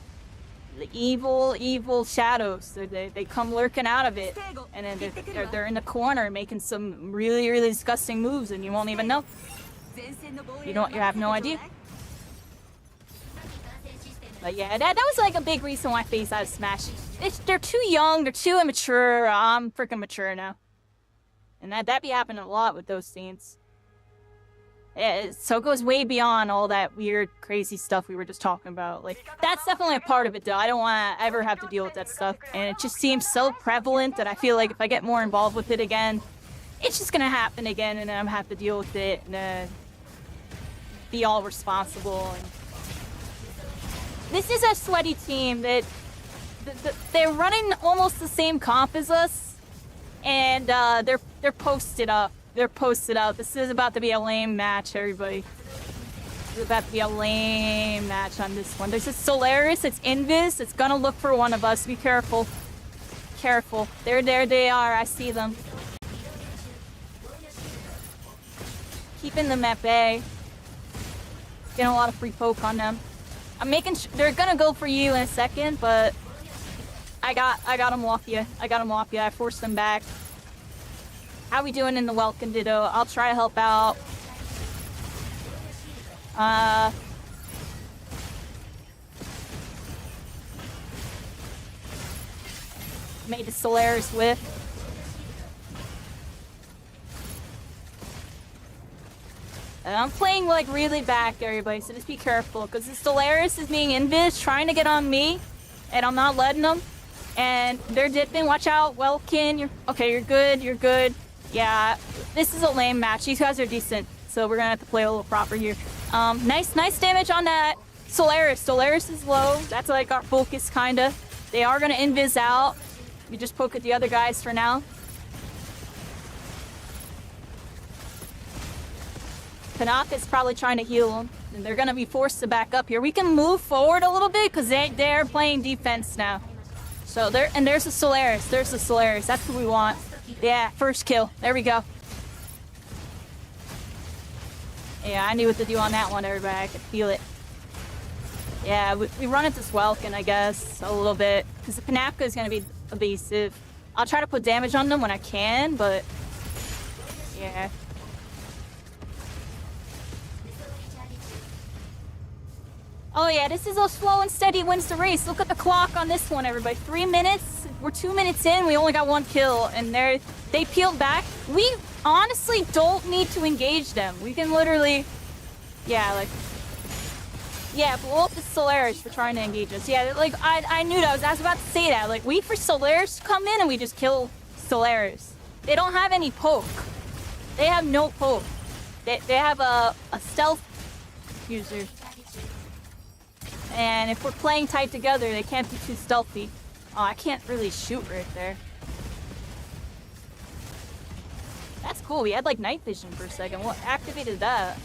the evil shadows. They come lurking out of it, and then they're in the corner making some really disgusting moves, and you won't even know. You have no idea. But yeah, that was like a big reason why FaZe out of Smash. They're too young, they're too immature. I'm freaking mature now, and that be happening a lot with those scenes. So it goes way beyond all that weird, crazy stuff we were just talking about. Like, that's definitely a part of it, though. I don't want to ever have to deal with that stuff. And it just seems so prevalent that I feel like if I get more involved with it again, it's just gonna happen again, and then I'm gonna have to deal with it and be all responsible. And this is a sweaty team that they're running almost the same comp as us, and they're posted up. They're posted up. This is about to be a lame match, everybody. This is about to be a lame match on this one. There's a Solaris. It's Invis. It's gonna look for one of us. Be careful. Careful. There they are. I see them. Keeping them at bay. Getting a lot of free poke on them. I'm making sure they're gonna go for you in a second, but I got them off you. I forced them back. How we doing in the Welcome Ditto? I'll try to help out. Made the Solaris whiff. And I'm playing like really back, everybody, so just be careful, because the Solaris is being invis, trying to get on me, and I'm not letting them. And they're dipping. Watch out, Welkin. You're good. Yeah, this is a lame match. These guys are decent, so we're gonna have to play a little proper here. Nice damage on that Solaris. Solaris is low. That's like our focus, kinda. They are gonna invis out. We just poke at the other guys for now. Tanaka's probably trying to heal them, and they're gonna be forced to back up here. We can move forward a little bit because they're playing defense now. So there's the Solaris. There's the Solaris. That's what we want. Yeah, first kill. There we go. Yeah, I knew what to do on that one, everybody. I could feel it. Yeah, we run into Swelkin, I guess, a little bit. Because the Panapka is going to be evasive. I'll try to put damage on them when I can, but... yeah. Oh yeah, this is a slow and steady wins the race. Look at the clock on this one, everybody. 3 minutes. We're 2 minutes in. We only got 1 kill, and they peeled back. We honestly don't need to engage them. We can literally, yeah, blow up the Solaris for trying to engage us. Yeah, like I knew that. I was about to say that. Like, wait for Solaris to come in, and we just kill Solaris. They don't have any poke. They have no poke. They have a stealth user. And if we're playing tight together, they can't be too stealthy. Oh, I can't really shoot right there. That's cool. We had like night vision for a second. What activated that?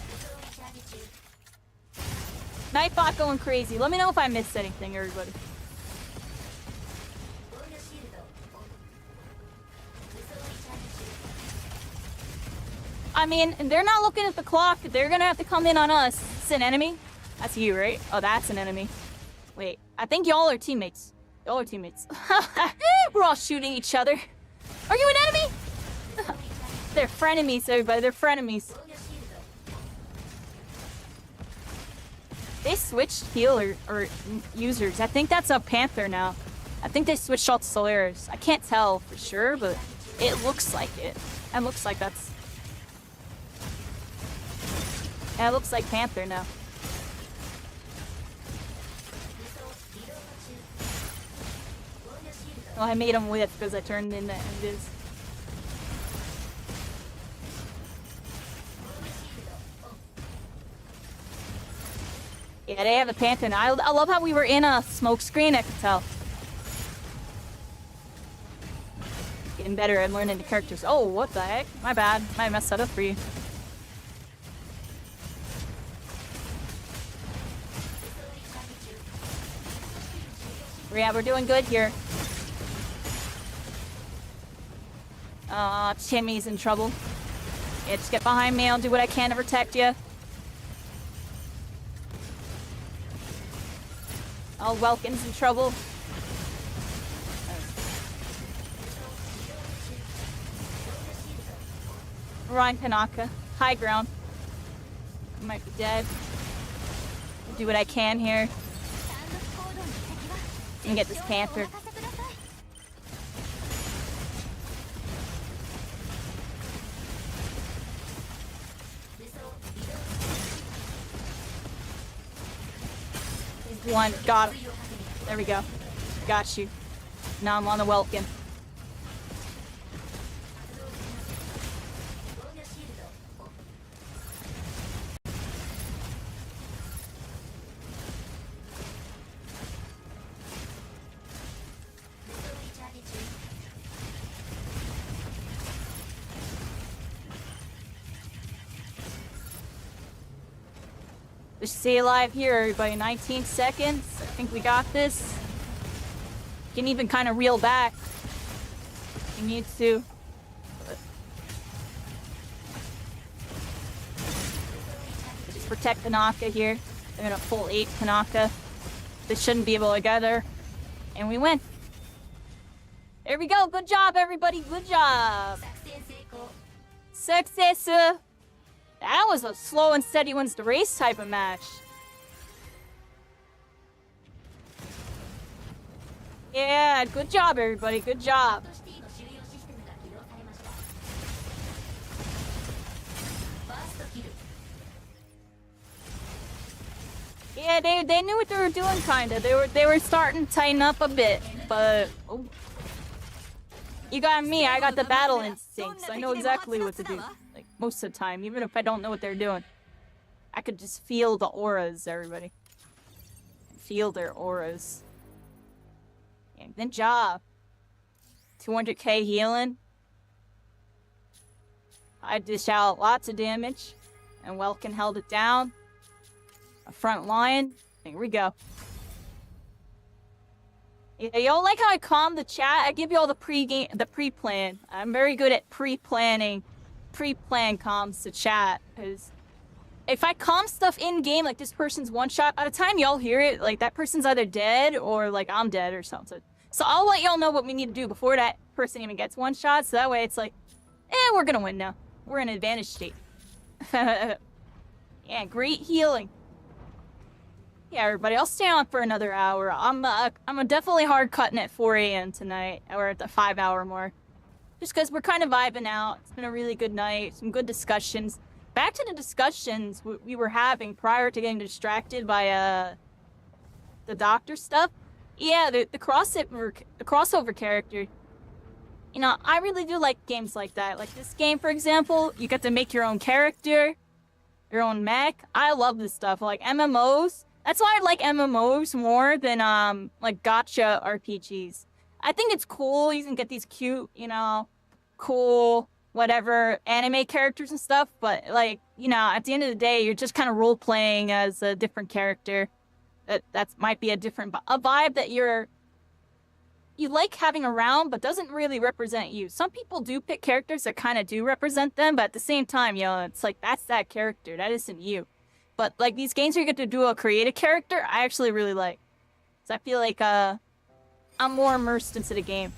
Nightbot going crazy. Let me know if I missed anything, everybody. I mean, they're not looking at the clock. They're gonna have to come in on us. It's an enemy. That's you, right? Oh, that's an enemy. Wait, I think y'all are teammates. Y'all are teammates. We're all shooting each other. Are you an enemy? They're frenemies, everybody. They're frenemies. They switched healer or users. I think that's a Panther now. I think they switched all to Solaris. I can't tell for sure, but it looks like it. It looks like that's... yeah, it looks like Panther now. Oh, I made him whip because I turned into Invis. Yeah, they have a Panther. I love how we were in a smoke screen, I could tell. Getting better at learning the characters. Oh, what the heck? My bad. I messed that up for you. Yeah, we're doing good here. Timmy's in trouble. Yeah, just get behind me. I'll do what I can to protect you. Oh, Welkin's in trouble. Ryan Tanaka. High ground. I might be dead. I'll do what I can here. And get this Panther. One. Got him. There we go. Got you. Now I'm on the Welkin. Just stay alive here, everybody. 19 seconds. I think we got this. You can even kind of reel back. You need to. Just protect Tanaka here. They're gonna full 8 Tanaka. They shouldn't be able to get her. And we win. There we go. Good job, everybody. Good job. Success. That was a slow and steady wins the race type of match. Yeah, good job, everybody. Good job. Yeah, they knew what they were doing, kinda. They were starting to tighten up a bit, but oh. You got me. I got the battle instincts. I know exactly what to do. Like most of the time, even if I don't know what they're doing, I could just feel the auras. Everybody, feel their auras. Yeah, good job. 200k healing. I dish out lots of damage, and Welkin held it down. A front line. Here we go. Yeah, y'all like how I calm the chat? I give you all the pre-plan. I'm very good at pre-plan comms to chat. Because if I calm stuff in-game, like this person's one-shot, by the time y'all hear it, like that person's either dead or like I'm dead or something. So I'll let y'all know what we need to do before that person even gets one-shot. So that way it's like, we're gonna win now. We're in advantage state. Yeah, great healing. Yeah, everybody, I'll stay on for another hour. I'm definitely hard cutting at 4 a.m. tonight, or at the 5-hour mark. Just because we're kind of vibing out. It's been a really good night, some good discussions. Back to the discussions we were having prior to getting distracted by the doctor stuff. Yeah, the crossover character. You know, I really do like games like that. Like this game, for example, you get to make your own character, your own mech. I love this stuff. Like MMOs. That's why I like MMOs more than like gacha RPGs. I think it's cool. You can get these cute, you know, cool whatever anime characters and stuff. But like, you know, at the end of the day, you're just kind of role playing as a different character. That might be a vibe that you like having around, but doesn't really represent you. Some people do pick characters that kind of do represent them, but at the same time, you know, it's like that's that character. That isn't you. But like these games where you get to do a creative character, I actually really like. So I feel like I'm more immersed into the game.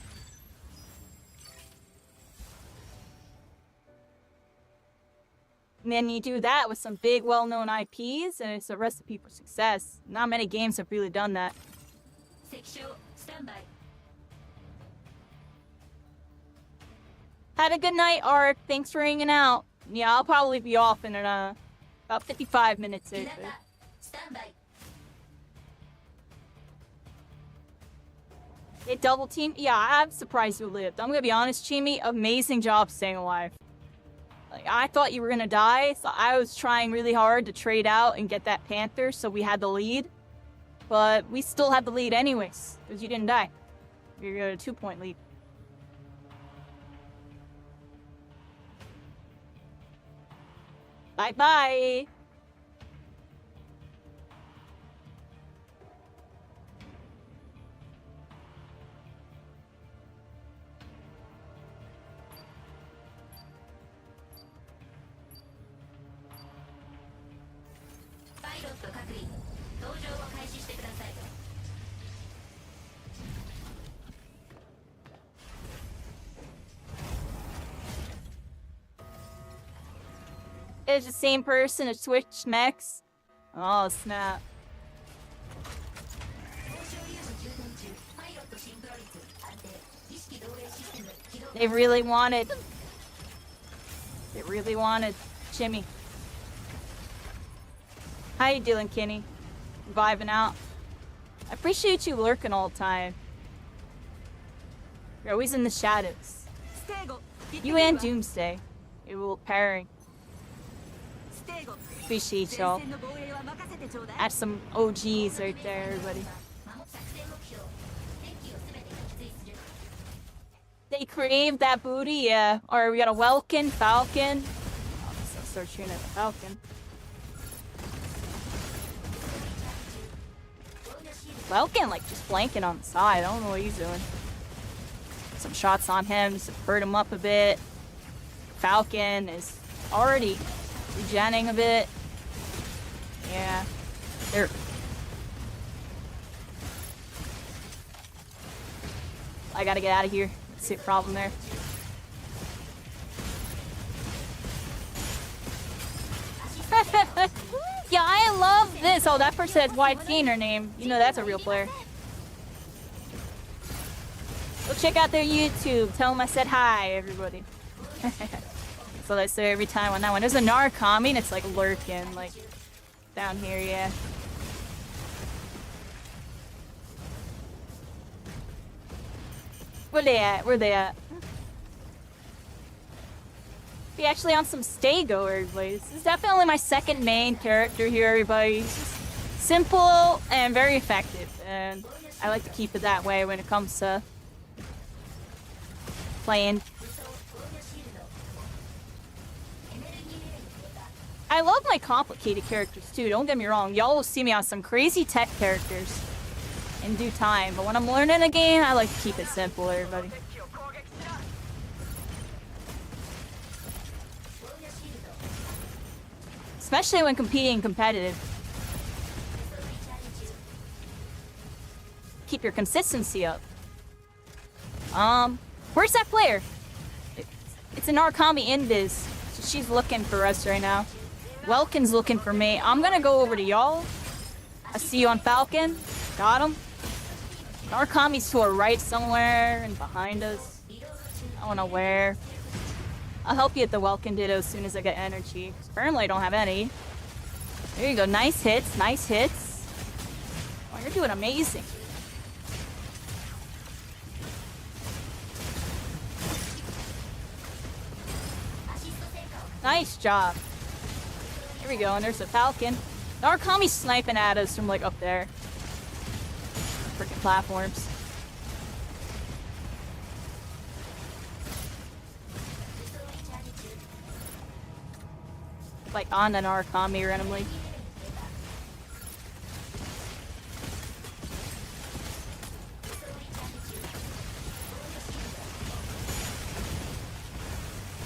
And then you do that with some big, well-known IPs, and it's a recipe for success. Not many games have really done that. Have a good night, Ark. Thanks for hanging out. Yeah, I'll probably be off in about 55 minutes. It double team? Yeah, I'm surprised you lived. I'm gonna be honest, Chimi. Amazing job staying alive. Like, I thought you were gonna die, so I was trying really hard to trade out and get that Panther, so we had the lead. But we still had the lead anyways, because you didn't die. You're at a 2-point lead. Bye-bye! It's the same person who switched mechs. Oh, snap. They really wanted Jimmy. How you doing, Kenny? Vibing out. I appreciate you lurking all the time. You're always in the shadows. You and Doomsday. It will pairing. Appreciate y'all. That's some OGs right there, everybody. They craved that booty, yeah. Or we got a Welkin, Falcon. Oh, so start shooting at the Falcon. Welkin, like, just flanking on the side. I don't know what he's doing. Some shots on him to hurt him up a bit. Falcon is already regenning a bit. Yeah. They're... I gotta get out of here. See a problem there. Yeah, I love this. Oh, that person has YT in her name. You know that's a real player. Go check out their YouTube. Tell them I said hi, everybody. So I say every time on that one. There's a Narcomi and it's like lurking, like down here, yeah. Where they at? Where they at? Be actually on some Stego, everybody. This is definitely my second main character here, everybody. It's just simple and very effective, and I like to keep it that way when it comes to playing. I love my complicated characters too, don't get me wrong. Y'all will see me on some crazy tech characters in due time, but when I'm learning a game, I like to keep it simple, everybody. Especially when competing competitive. Keep your consistency up. Where's that player? It's an Narcomi Invis. So she's looking for us right now. Welkin's looking for me. I'm gonna go over to y'all. I see you on Falcon. Got him. Narcomi's to our right somewhere and behind us. I don't know where. I'll help you at the Welkin Ditto as soon as I get energy. Currently I don't have any. There you go. Nice hits. Nice hits. Oh, you're doing amazing. Nice job. Here we go, and there's a Falcon. Narcomi's sniping at us from like up there. Freaking platforms. Like on an Narcomi randomly.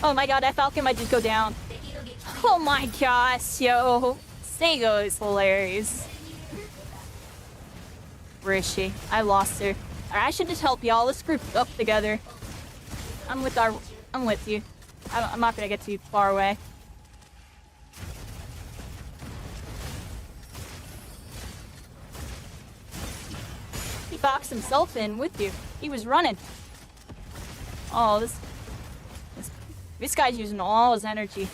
Oh my god, that Falcon might just go down. Oh my gosh, yo. Stego is hilarious. Where is she? I lost her. I should just help y'all. Let's group up together. I'm with you. I'm not gonna get too far away. He boxed himself in with you. He was running. Oh, this guy's using all his energy.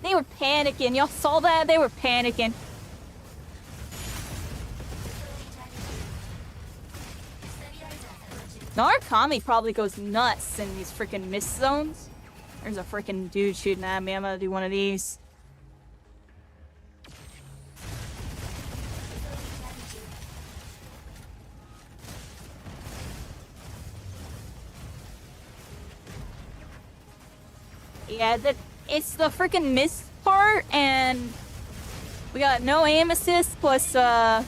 They were panicking. Y'all saw that? They were panicking. Narcomi probably goes nuts in these freaking mist zones. There's a freaking dude shooting at me. I'm gonna do one of these. Yeah, it's the freaking mist part, and we got no aim assist, plus, my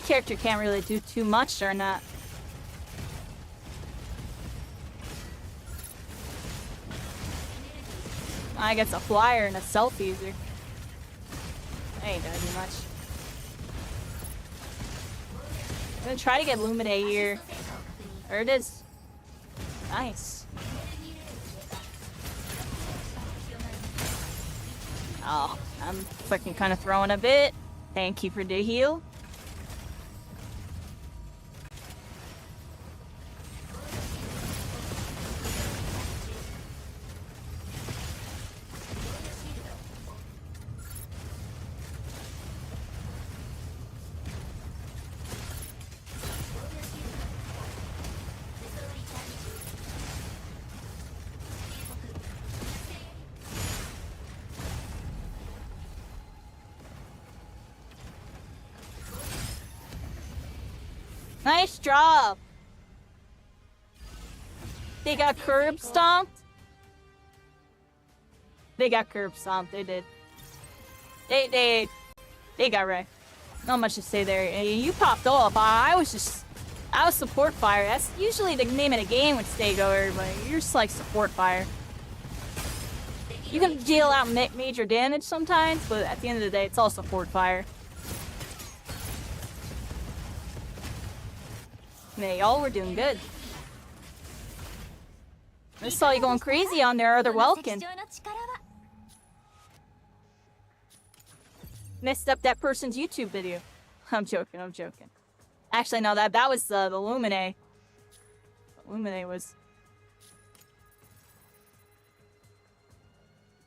character can't really do too much during that. I guess a flyer and a self-user. I ain't gonna do much. I'm gonna try to get Lumine here. There it is. Nice. Oh, I'm freaking kind of throwing a bit. Thank you for the heal. Nice job. They got curb stomped. They got curb stomped. They did. They got wrecked. Not much to say there. You popped off. I was support fire. That's usually the name of the game with Staygoer, but you're just like support fire. You can deal out major damage sometimes, but at the end of the day, it's all support fire. Hey, y'all were doing good. I saw you going crazy on their other Welkin. Messed up that person's YouTube video. I'm joking, I'm joking. Actually, no, that was the Lumine. Lumine was...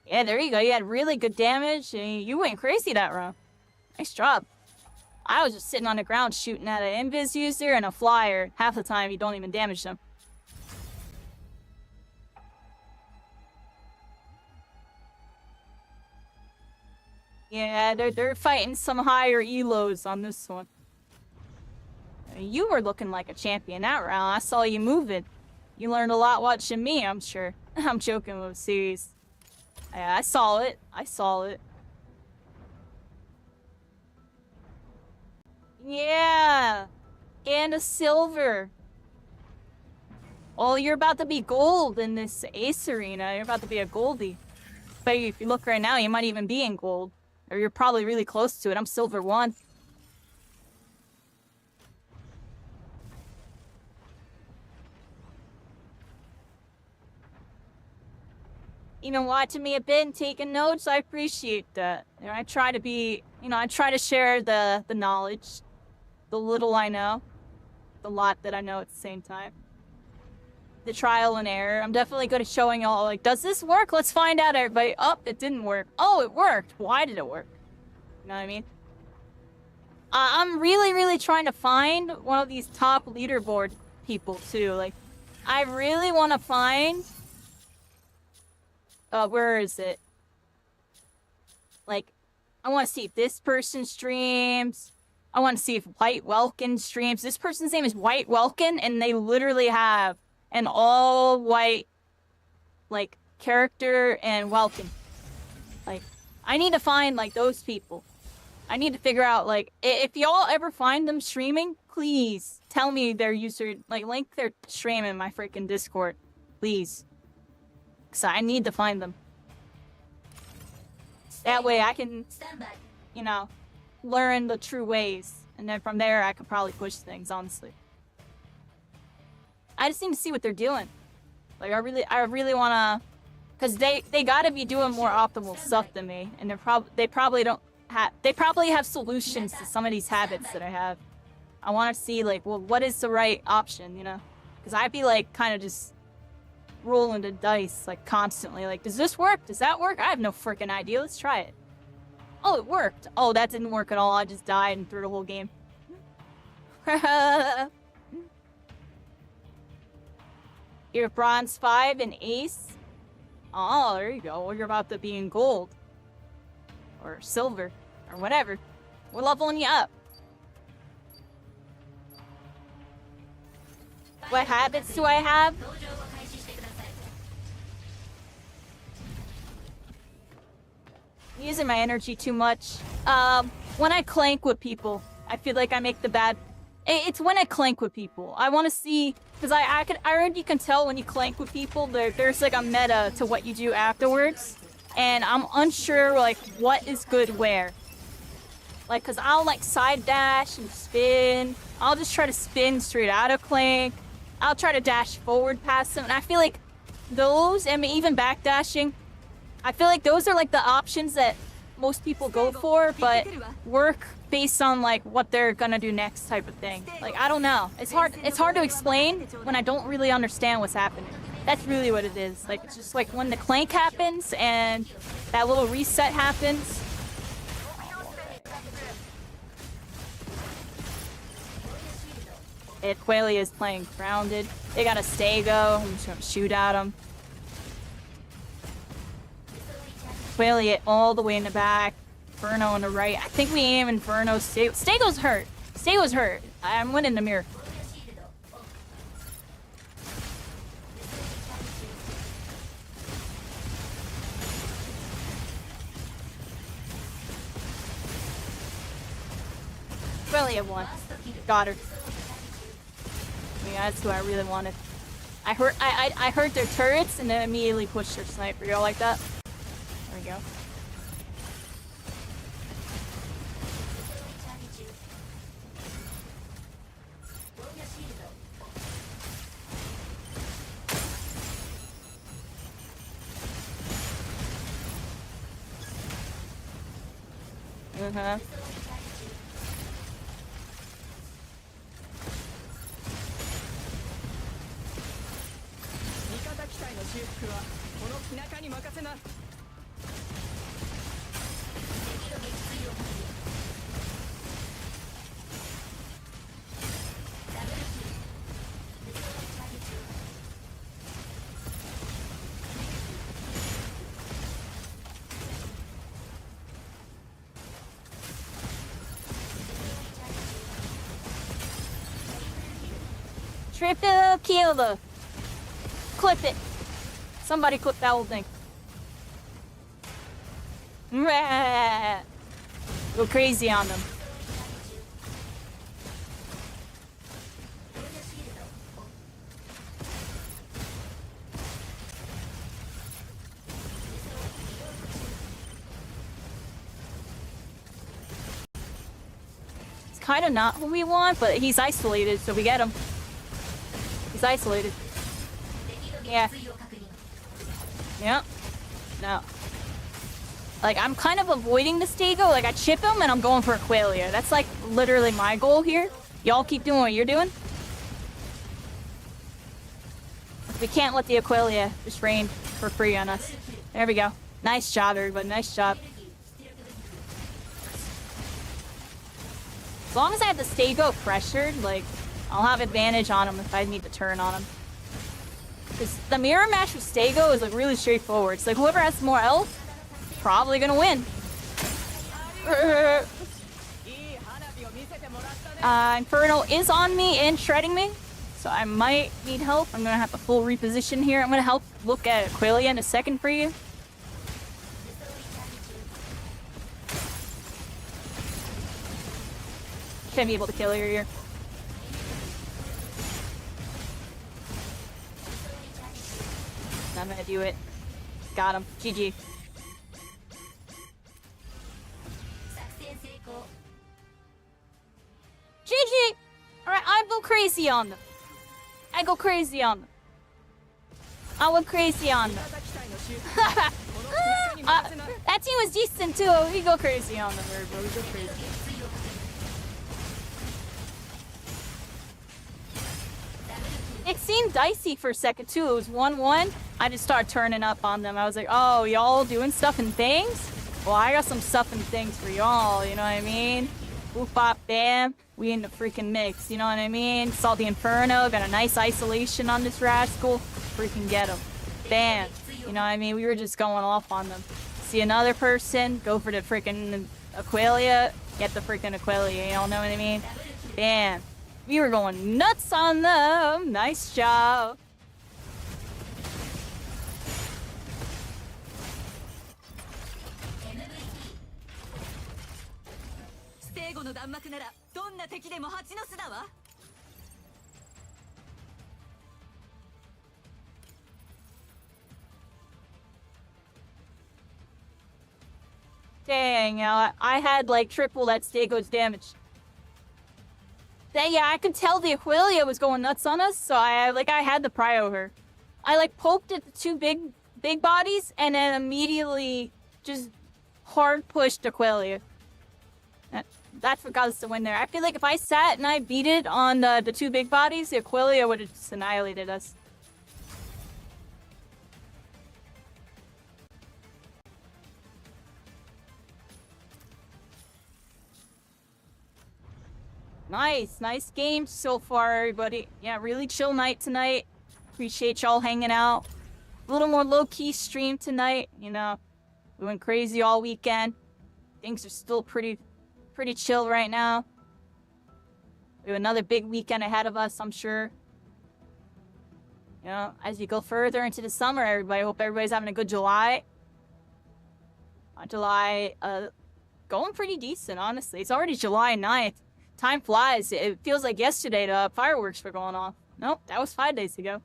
Yeah, there you go. You had really good damage, and you went crazy that round. Nice job. I was just sitting on the ground shooting at an invis user and a flyer. Half the time, you don't even damage them. Yeah, they're fighting some higher elos on this one. You were looking like a champion that round. I saw you moving. You learned a lot watching me, I'm sure. I'm joking with serious. Yeah, I saw it. I saw it. Yeah, and a silver. Oh, you're about to be gold in this Ace Arena. You're about to be a goldie. But if you look right now, you might even be in gold. Or you're probably really close to it. I'm silver 1. Even watching me a bit and taking notes, I appreciate that. You know, I try to be, I try to share the knowledge. The little I know, the lot that I know at the same time. The trial and error. I'm definitely good at showing y'all, like, does this work? Let's find out, everybody. Oh, it didn't work. Oh, it worked. Why did it work? You know what I mean? I'm really trying to find one of these top leaderboard people, too. Like, I really want to find... where is it? Like, I want to see if this person streams... I want to see if White Welkin streams. This person's name is White Welkin, and they literally have an all-white, like, character and Welkin. Like, I need to find, like, those people. I need to figure out, like, if y'all ever find them streaming, please tell me their user, like, link their stream in my freaking Discord. Please. Because I need to find them. That way I can, learn the true ways, and then from there I could probably push things, honestly. I just need to see what they're doing. Like, I really wanna, cause they gotta be doing more optimal stuff than me, and they probably have solutions to some of these habits that I have. I want to see, like, well, what is the right option, Cause I'd be like kind of just rolling the dice, like, constantly. Like, does this work? Does that work? I have no freaking idea. Let's try it. Oh, it worked. Oh, that didn't work at all. I just died and threw the whole game. You're bronze 5 and ace. Oh, there you go. Well, you're about to be in gold. Or silver. Or whatever. We're leveling you up. What habits do I have? Using my energy too much. When I clank with people, I feel like I make the bad... It's when I clank with people. I want to see... Because I already can tell when you clank with people, there's like a meta to what you do afterwards. And I'm unsure, like, what is good where. Like, because I'll, like, side dash and spin. I'll just try to spin straight out of clank. I'll try to dash forward past them. And I feel like those, and even backdashing, I feel like those are like the options that most people go for, but work based on like what they're gonna do next type of thing. Like, I don't know. It's hard to explain when I don't really understand what's happening. That's really what it is. Like, it's just like when the clank happens and that little reset happens. If Qualia is playing grounded, they got a Stego. I'm just gonna shoot at him. Qualia all the way in the back. Inferno on the right. I think we aim Inferno. Stego's hurt. Stego's hurt. I'm winning the mirror. Qualia won. Got her. Yeah, that's who I really wanted. I heard their turrets and then immediately pushed their sniper. Y'all like that? There we go. Uh-huh. Triple kill. Clip it. Somebody clip that whole thing. Go crazy on them. It's kind of not who we want, but he's isolated, so we get him. He's isolated. Yeah. Yep. No. Like, I'm kind of avoiding the Stego. Like, I chip him and I'm going for Qualia. That's like literally my goal here. Y'all keep doing what you're doing. We can't let the Aqualia just rain for free on us. There we go. Nice job, everybody. Nice job. As long as I have the Stego pressured, like, I'll have advantage on him if I need to turn on him. Because the mirror match with Stego is like really straightforward. It's like whoever has more health, probably gonna win. Inferno is on me and shredding me, so I might need help. I'm gonna have a full reposition here. I'm gonna help look at Qualia in a second for you. Should be able to kill her here. I'm gonna do it. Got him. GG. GG! Alright, I go crazy on them. I go crazy on them. I went crazy on them. That team was decent too. We go crazy on them, bro. We go crazy. It seemed dicey for a second too. It was 1-1. I just started turning up on them. I was like, oh, y'all doing stuff and things? Well, I got some stuff and things for y'all, you know what I mean? Boop, bop, bam. We in the freaking mix, you know what I mean? Saw the Inferno, got a nice isolation on this rascal. Freaking get him. Bam. You know what I mean? We were just going off on them. See another person, go for the freaking Aqualia, get the freaking Aqualia, you know what I mean? Bam. We were going nuts on them. Nice job. Dang, I had like triple that Stego's damage. Yeah, I could tell the Aquila was going nuts on us, so I had to prio her. I like poked at the two big bodies and then immediately just hard pushed Aquila. That's what got us to win there. I feel like if I sat and I beat it on the two big bodies, the Aquila would have just annihilated us. Nice game so far, everybody. Yeah, really chill night tonight. Appreciate y'all hanging out. A little more low-key stream tonight, you know. We went crazy all weekend. Things are still pretty chill right now. We have another big weekend ahead of us, I'm sure. You know, as you go further into the summer, everybody, I hope everybody's having a good July. July, going pretty decent, honestly. It's already July 9th. Time flies. It feels like yesterday the fireworks were going off. Nope, that was 5 days ago.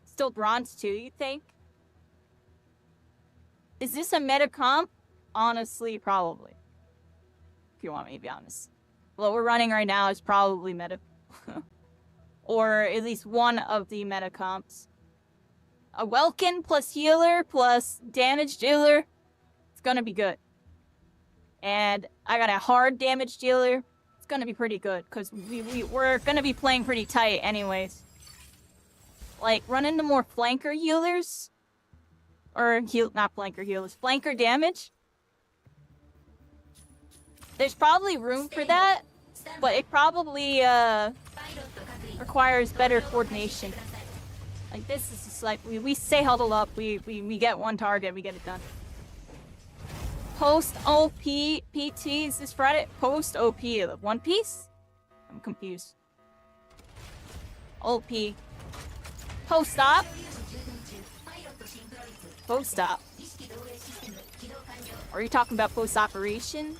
Still bronze 2, you think? Is this a meta comp? Honestly, probably. If you want me to be honest. What we're running right now is probably meta. Or at least one of the meta comps. A Welkin plus healer plus damage dealer. It's gonna be good. And I got a hard damage dealer. It's gonna be pretty good, because we're gonna be playing pretty tight anyways. Like, run into more flanker healers. Or, not flanker healers. Flanker damage. There's probably room for that, but it probably, requires better coordination. Like, this is just like, we stay huddled up, we get one target, we get it done. Post OP PT is this Friday? Post OP One Piece? I'm confused. OP. Post op? Post op. Are you talking about post operation?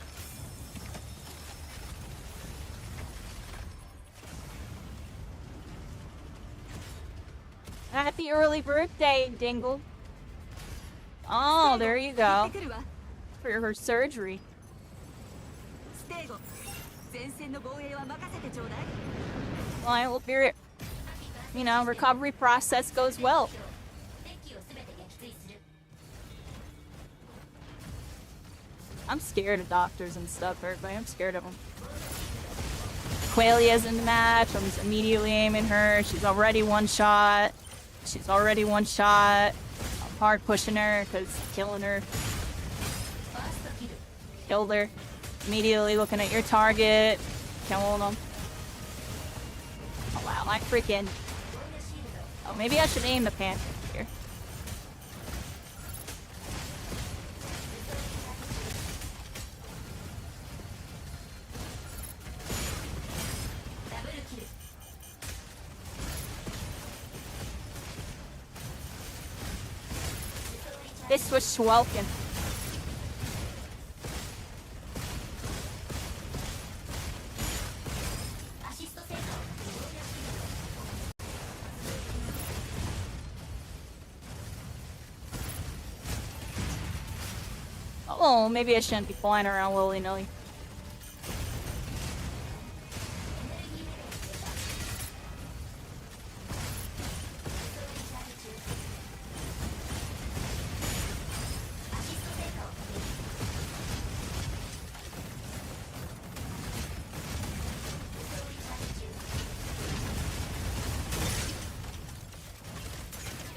Happy early birthday, Dingle. Oh, there you go. For her surgery. Well, I hope your, you know, recovery process goes well. I'm scared of doctors and stuff, everybody. I'm scared of them. Qualia's in the match. I'm just immediately aiming her. She's already one shot. I'm hard pushing her because killing her. Killed her. Immediately looking at your target. Killing them. Oh wow, I freaking... Oh, maybe I should aim the Panther here. This was Schwelken. Oh, maybe I shouldn't be flying around willy-nilly.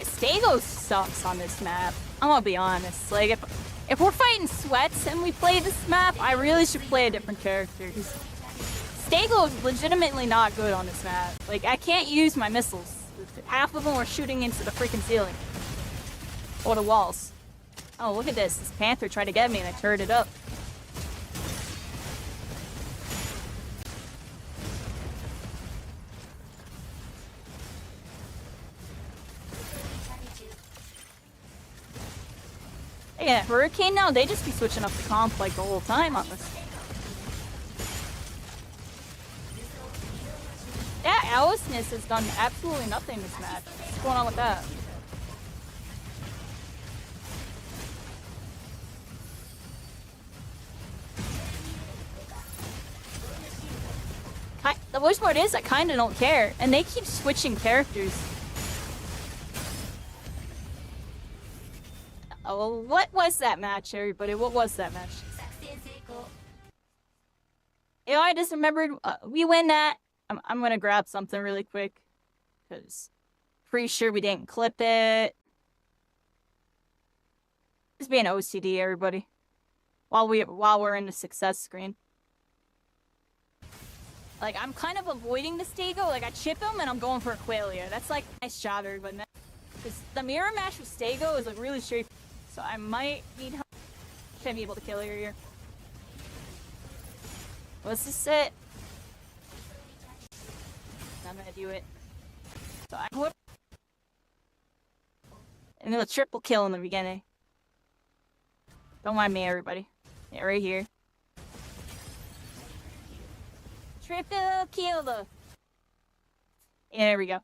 Stego sucks on this map. I'm gonna be honest. Like, if we're fighting sweats and we play this map, I really should play a different character. Because Stego is legitimately not good on this map. Like, I can't use my missiles. Half of them are shooting into the freaking ceiling. Or the walls. Oh, look at this. This Panther tried to get me and I turned it up. Yeah, Hurricane now, they just be switching up the comp like the whole time on this. Yeah, Aliceness has done absolutely nothing this match. What's going on with that? The worst part is I kind of don't care, and they keep switching characters. Oh, what was that match, everybody? What was that match? You know, I just remembered we win that. I'm gonna grab something really quick, because pretty sure we didn't clip it. Just being OCD, everybody. While we're in the success screen. Like, I'm kind of avoiding the Stego. Like, I chip him and I'm going for a Qualia. That's like a nice shot, everybody. Because the mirror match with Stego is like really straight. So I might need help. Should I be able to kill her here? What's this it? I'm gonna do it. So I whoop. And then a triple kill in the beginning. Don't mind me, everybody. Yeah, right here. Triple kill the. Yeah, there we go.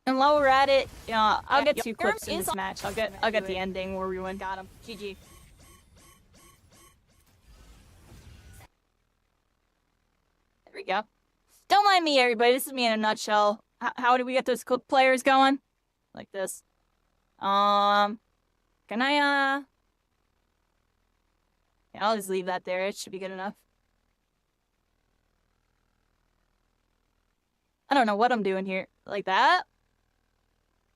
And while we're at it, I'll get 2 clips in this match. I'll get the ending where we win. Got him. GG. There we go. Don't mind me, everybody. This is me in a nutshell. How do we get those players going? Like this. Can I, yeah, I'll just leave that there. It should be good enough. I don't know what I'm doing here. Like that?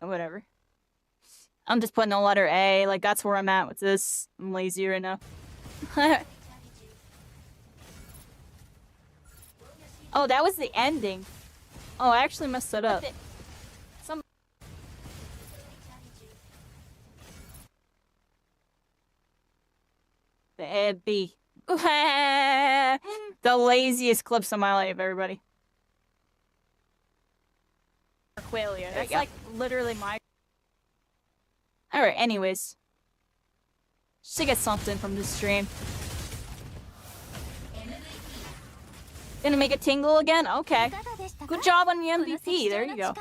Or whatever. I'm just putting the letter A. Like, that's where I'm at with this. I'm lazy right now. Oh, that was the ending. Oh, I actually messed it up. The B. The laziest clips of my life, everybody. Qualia. That's like literally my. Alright, anyways. Just to get something from this stream. Gonna make it tingle again? Okay. Good job on the MVP. There you go.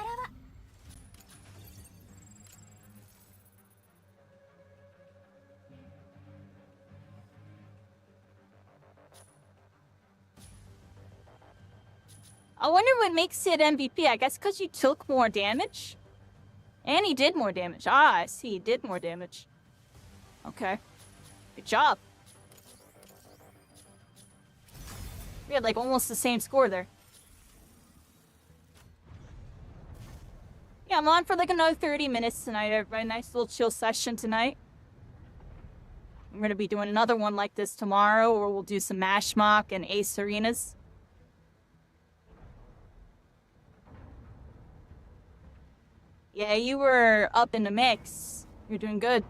I wonder what makes it MVP. I guess because you took more damage? And he did more damage. Ah, I see. He did more damage. Okay. Good job. We had like almost the same score there. Yeah, I'm on for like another 30 minutes tonight, everybody. Nice little chill session tonight. I'm going to be doing another one like this tomorrow, where we'll do some MashMock and Ace Arenas. Yeah, you were up in the mix. You're doing good.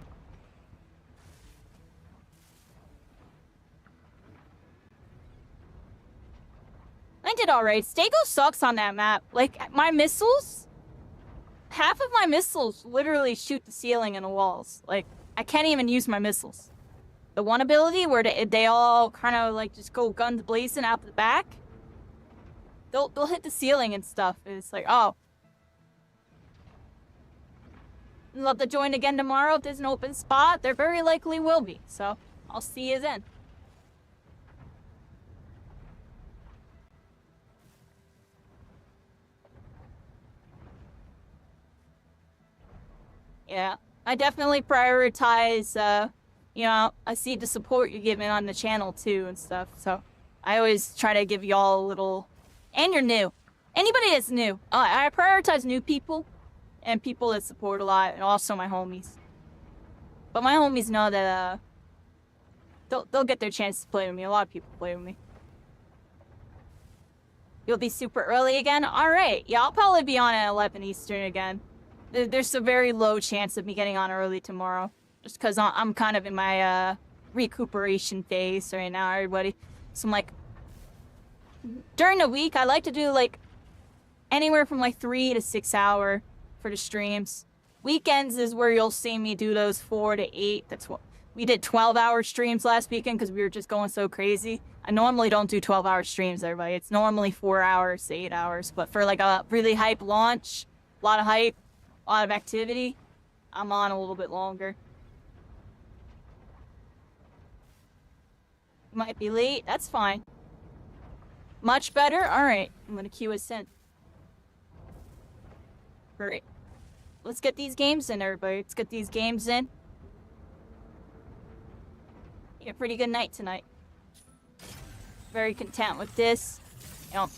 I did alright. Stego sucks on that map. Like, my missiles... Half of my missiles literally shoot the ceiling and the walls. Like, I can't even use my missiles. The one ability where they all kind of like just go guns blazing out the back. They'll hit the ceiling and stuff. It's like, oh. Love to join again tomorrow if there's an open spot. There very likely will be. So, I'll see you then. Yeah, I definitely prioritize, you know, I see the support you're giving on the channel too and stuff. So I always try to give y'all a little, and you're new. Anybody that's new. I prioritize new people and people that support a lot, and also my homies. But my homies know that, they'll get their chance to play with me. A lot of people play with me. You'll be super early again? Alright, yeah, I'll probably be on at 11 Eastern again. There's a very low chance of me getting on early tomorrow. Just because I'm kind of in my recuperation phase right now, everybody. So I'm like... During the week, I like to do like... anywhere from like 3 to 6 hour for the streams. Weekends is where you'll see me do those 4 to 8. That's what... We did 12-hour streams last weekend because we were just going so crazy. I normally don't do 12-hour streams, everybody. It's normally 4 hours to 8 hours. But for like a really hype launch, a lot of hype, a lot of activity, I'm on a little bit longer. Might be late, that's fine. Much better? Alright, I'm gonna queue us in. Great. Let's get these games in, everybody. Let's get these games in. A pretty good night tonight. Very content with this. You know,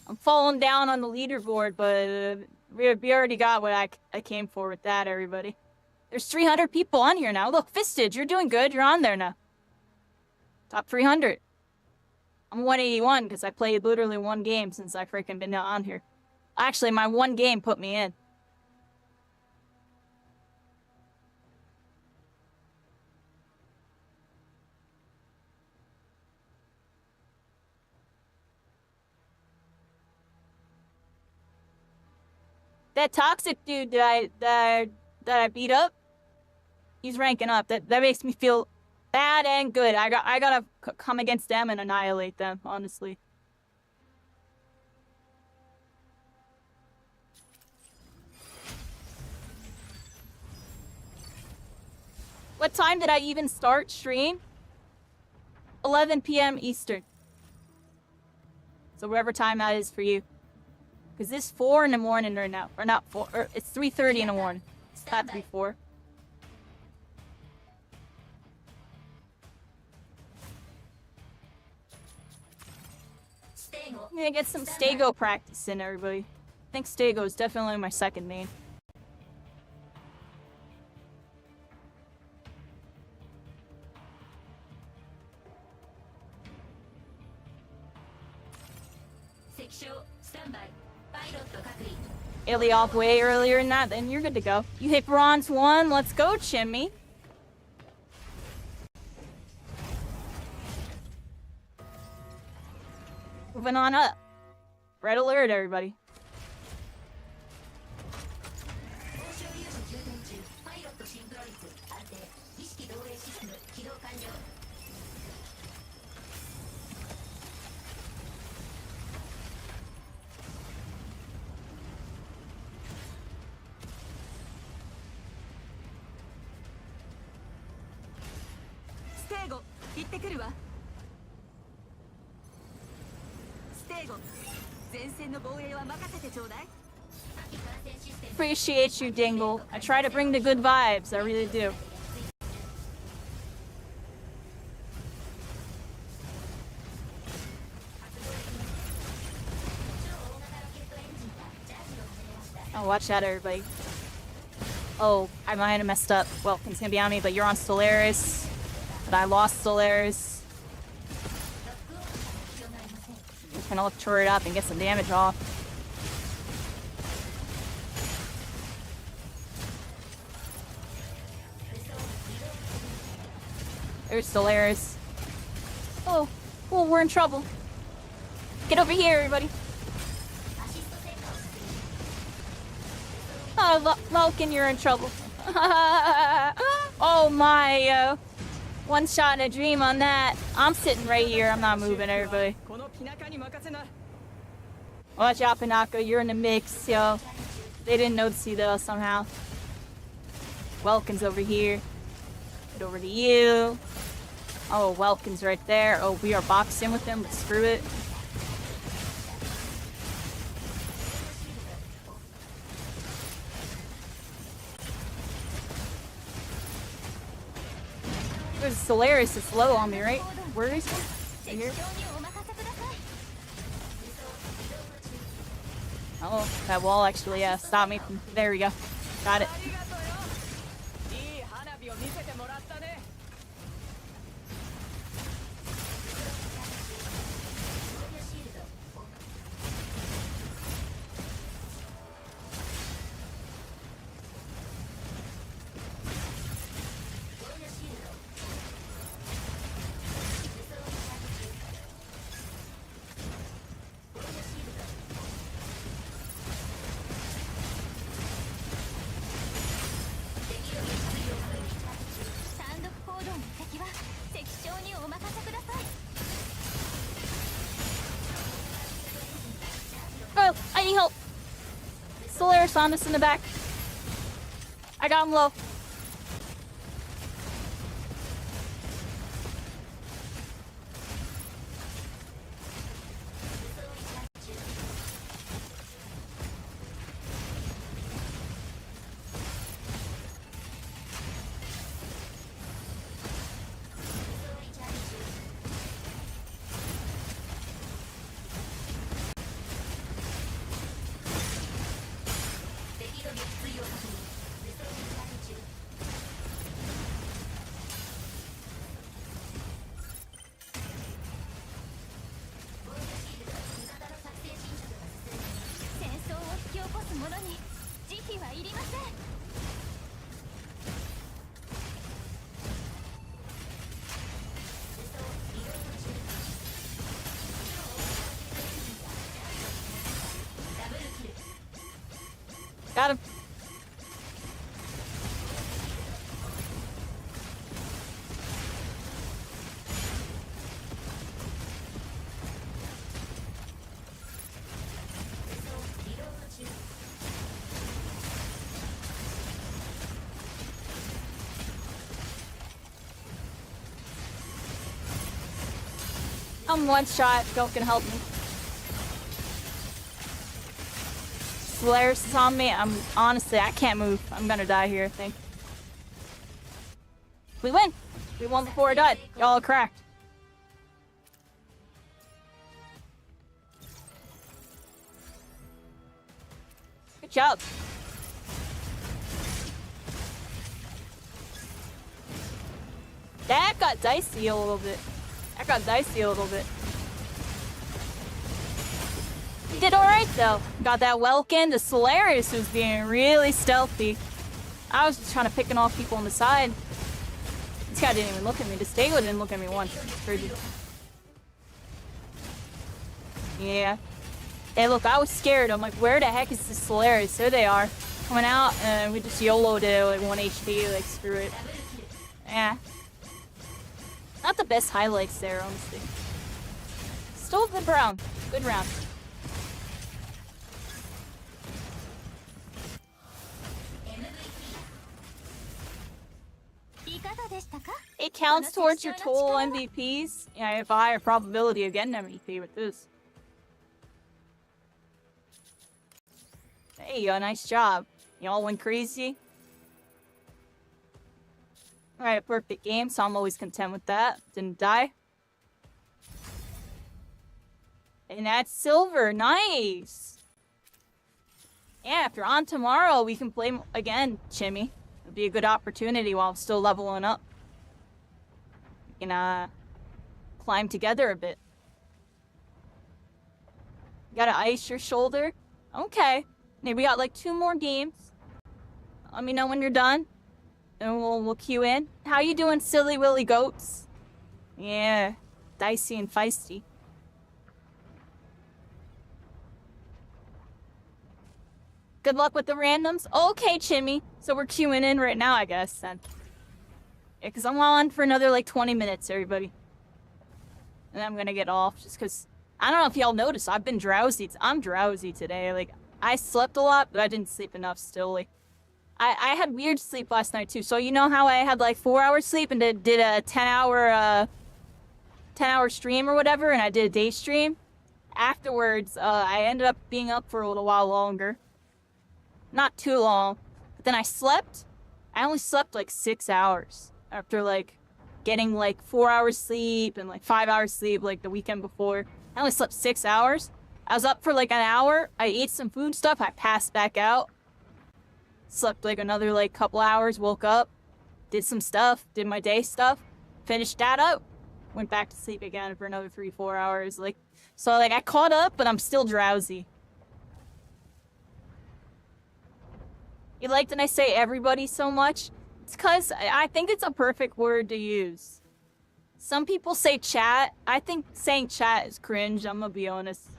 I'm falling down on the leaderboard, but we already got what I came for with that, everybody. There's 300 people on here now. Look, Fisted, you're doing good. You're on there now. Top 300. I'm 181 because I played literally one game since I freaking been on here. Actually, my one game put me in. That toxic dude that I beat up, he's ranking up. That makes me feel bad and good. I gotta come against them and annihilate them, honestly. What time did I even start stream? 11 p.m. Eastern. So whatever time that is for you. Because this 4 in the morning right now. Or not 4, or it's 3:30 in the morning. It's not 3-4. I'm gonna get some Stego practice in, everybody. I think Stego is definitely my second main. Illy off way earlier than that, then you're good to go. You hit bronze 1, let's go, Chimmy. Moving on up. Red alert, everybody. Appreciate you, Dingle. I try to bring the good vibes, I really do. Oh, watch out, everybody. Oh, I might have messed up. Well, it's gonna be on me, but you're on Solaris. But I lost Solaris. Just gonna look turret up and get some damage off. There's Solaris. Oh, we're in trouble. Get over here, everybody. Oh, Vulcan, you're in trouble. Oh my, one shot in a dream on that. I'm sitting right here. I'm not moving, everybody. Watch out, Pinaka. You're in the mix, yo. They didn't notice you, though, somehow. Welkin's over here. Get over to you. Oh, Welkin's right there. Oh, we are boxing with him, but screw it. There's Solaris is low on me, right? Where is he? Right here? Oh, that wall actually, stopped me from... There we go. Got it. Oh, I need help. Solaris on us in the back. I got him low. Got him. I'm one shot. Don't can help me. Solaris is on me. Honestly, I can't move. I'm gonna die here, I think. We win. We won before I died. Y'all are cracked. Good job. That got dicey a little bit. He did alright though. Got that Welkin. The Solaris was being really stealthy. I was just trying to pick off people on the side. This guy didn't even look at me. The Stego didn't look at me once. It's crazy. Yeah. Hey look, I was scared. I'm like, where the heck is the Solaris? There they are. Coming out and we just YOLO'd it like 1 HP, like screw it. Yeah. Not the best highlights there, honestly. Still a good round. Good round. It counts towards your total MVPs. Yeah, I have a higher probability of getting MVP with this. Hey, nice job. Y'all went crazy. Alright, perfect game, so I'm always content with that. Didn't die. And that's silver. Nice! Yeah, if you're on tomorrow, we can play again, Chimmy. It'll be a good opportunity while I'm still leveling up. We can, climb together a bit. You gotta ice your shoulder? Okay. Maybe we got like 2 more games. Let me know when you're done. And we'll queue in. How you doing, silly willy goats? Yeah, dicey and feisty. Good luck with the randoms. Okay, Chimmy. So we're queuing in right now, I guess, then. Yeah, because I'm on for another, like, 20 minutes, everybody. And I'm gonna get off, just because... I don't know if y'all noticed, I've been drowsy. I'm drowsy today. Like, I slept a lot, but I didn't sleep enough still. Like, I had weird sleep last night too. So you know how I had like 4 hours sleep and did a 10-hour stream or whatever, and I did a day stream. Afterwards, I ended up being up for a little while longer. Not too long. But then I slept. I only slept like 6 hours after like getting like 4 hours sleep and like 5 hours sleep like the weekend before. I only slept 6 hours. I was up for like an hour. I ate some food stuff. I passed back out. Slept like another like couple hours, woke up, did some stuff, did my day stuff, finished that up, went back to sleep again for another 3-4 hours. Like, so like I caught up, but I'm still drowsy. You like that I say everybody so much? It's because I think it's a perfect word to use. Some people say chat. I think saying chat is cringe, I'm gonna be honest.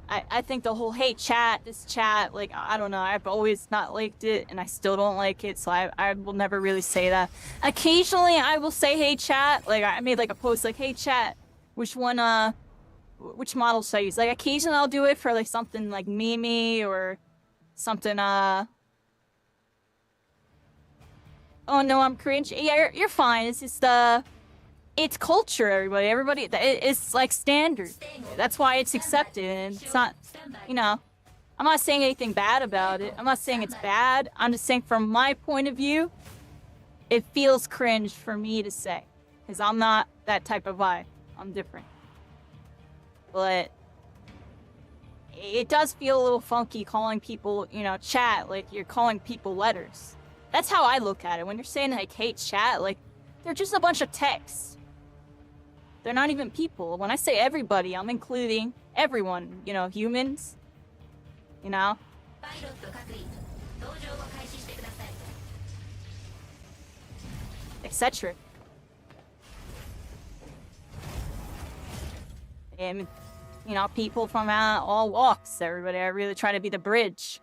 I think the whole, hey, chat, this chat, like, I don't know, I've always not liked it, and I still don't like it, so I will never really say that. Occasionally, I will say, hey, chat, like, I made, like, a post, like, hey, chat, which model should I use? Like, occasionally I'll do it for, like, something, like, meme or something, oh, no, I'm cringe. Yeah, you're fine, it's just, it's culture, everybody. It's like standard. That's why it's accepted, and it's not, you know, I'm not saying anything bad about it. I'm not saying it's bad. I'm just saying from my point of view, it feels cringe for me to say. Because I'm not that type of vibe. I'm different. But it does feel a little funky calling people, you know, chat, like you're calling people letters. That's how I look at it. When you're saying, like, hey, chat, like, they're just a bunch of text. They're not even people. When I say everybody, I'm including everyone. You know, humans. You know? Etc. And, you know, people from all walks, everybody. I really try to be the bridge.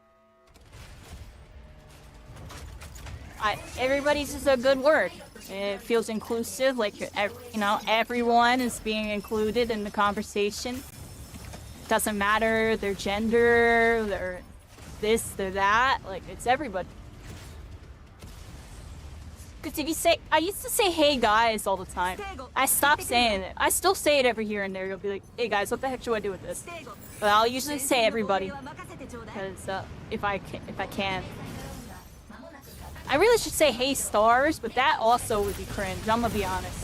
everybody's just a good word. It feels inclusive, like everyone is being included in the conversation. Doesn't matter their gender, their this, their that. Like, it's everybody. Because if you say, I used to say "Hey guys" all the time. I stopped saying it. I still say it every here and there. You'll be like, "Hey guys, what the heck should I do with this?" But I'll usually say everybody, because if I can. I really should say "Hey stars," but that also would be cringe. I'm gonna be honest.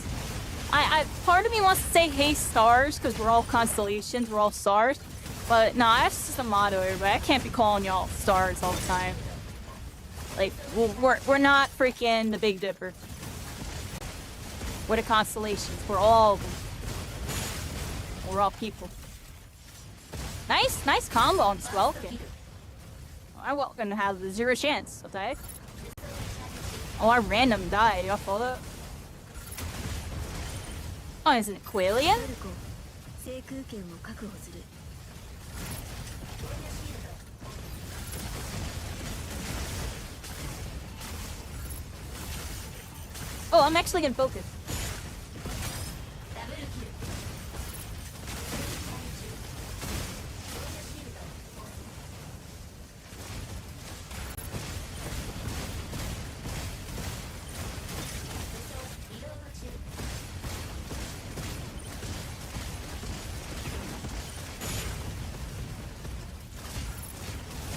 Part of me wants to say "Hey stars" because we're all constellations, we're all stars. But nah, that's just a motto, everybody. I can't be calling y'all stars all the time. Like, we're not freaking the Big Dipper. We're the constellations. We're all of them. We're all people. Nice combo on Swelkin. I welcome to have the 0 chance of that. Oh, I random died. Y'all follow that? Oh, is it Quailian? Oh, I'm actually gonna focus.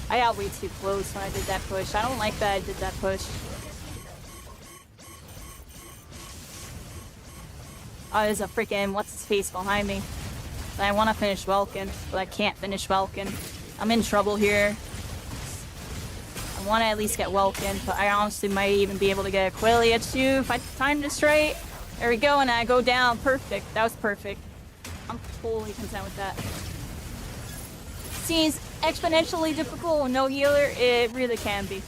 I got way too close when I did that push. I don't like that I did that push. Oh, there's a freaking what's-his-face behind me. I want to finish Welkin, but I can't finish Welkin. I'm in trouble here. I want to at least get Welkin, but I honestly might even be able to get a Quilly at you if I timed this right. There we go, and I go down. Perfect. That was perfect. I'm totally content with that. Seems exponentially difficult with no healer. It really can be.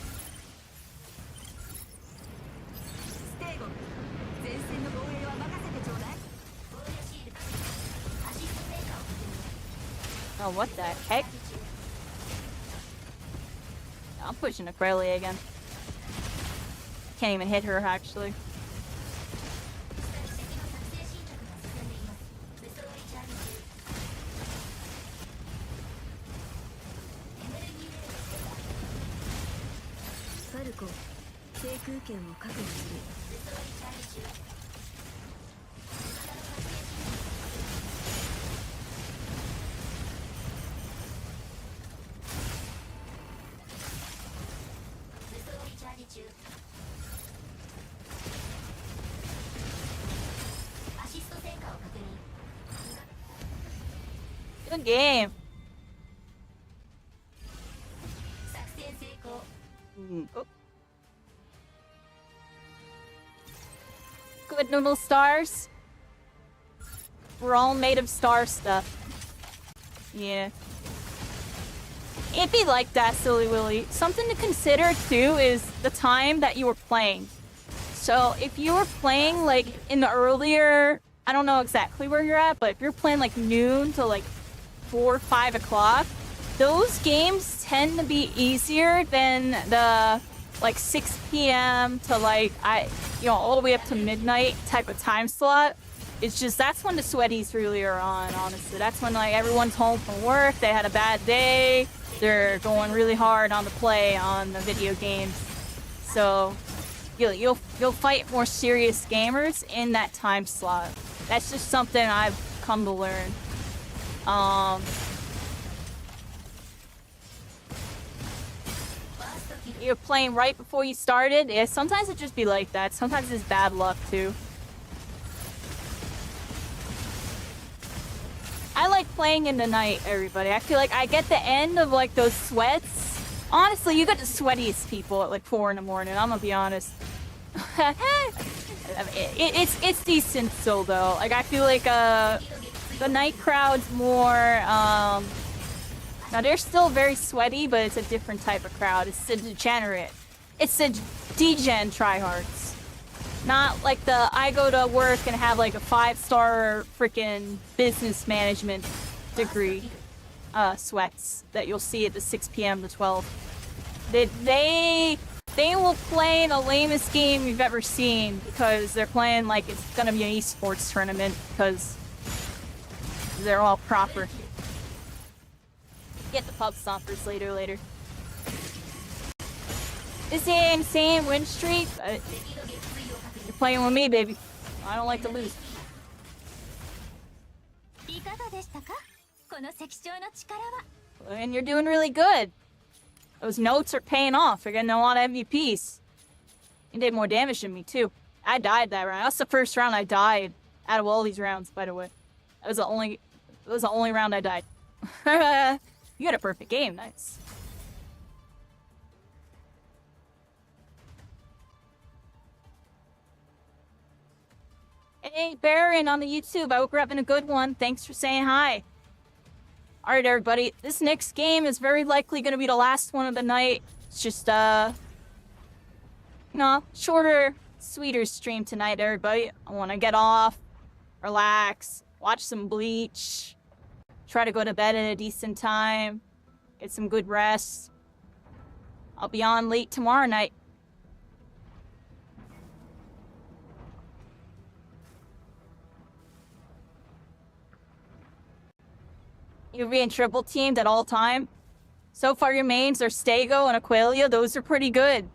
Oh, what the heck? I'm pushing Aqualia again. Can't even hit her, actually. Good game. Oh. Good noodle stars. We're all made of star stuff. Yeah. It'd be like that, Silly Willy. Something to consider too is the time that you were playing. So if you were playing like in the earlier, I don't know exactly where you're at, but if you're playing like noon to like 4 or 5 o'clock, those games tend to be easier than the like 6 p.m. to like all the way up to midnight type of time slot. It's just that's when the sweaties really are on, honestly. That's when like everyone's home from work, they had a bad day, they're going really hard on the play on the video games. So you'll fight more serious gamers in that time slot. That's just something I've come to learn. You're playing right before you started. Yeah, sometimes it just be like that. Sometimes it's bad luck too. I like playing in the night, everybody. I feel like I get the end of like those sweats. Honestly, you get the sweatiest people at like 4 in the morning. I'm gonna be honest. It's decent still though. Like I feel like the night crowd's more now they're still very sweaty, but it's a different type of crowd. It's the degenerate. It's the degen tryhards. Not like the I go to work and have like a 5-star freaking business management degree sweats that you'll see at the 6 p.m. to 12. They they will play the lamest game you've ever seen because they're playing like it's gonna be an esports tournament because they're all proper. Get the pub stompers later. This is an insane win streak. You're playing with me, baby. I don't like to lose. And you're doing really good. Those notes are paying off. You're getting a lot of MVPs. You did more damage than me, too. I died that round. That's the first round I died out of all these rounds, by the way. It was the only round I died. You had a perfect game. Nice. Hey, Baron on the YouTube. I hope you're having a good one. Thanks for saying hi. Alright, everybody. This next game is very likely going to be the last one of the night. It's just, shorter, sweeter stream tonight, everybody. I want to get off, relax, watch some Bleach, try to go to bed at a decent time, get some good rest. I'll be on late tomorrow night. You're being triple teamed at all time. So far, your mains are Stego and Aqualia. Those are pretty good.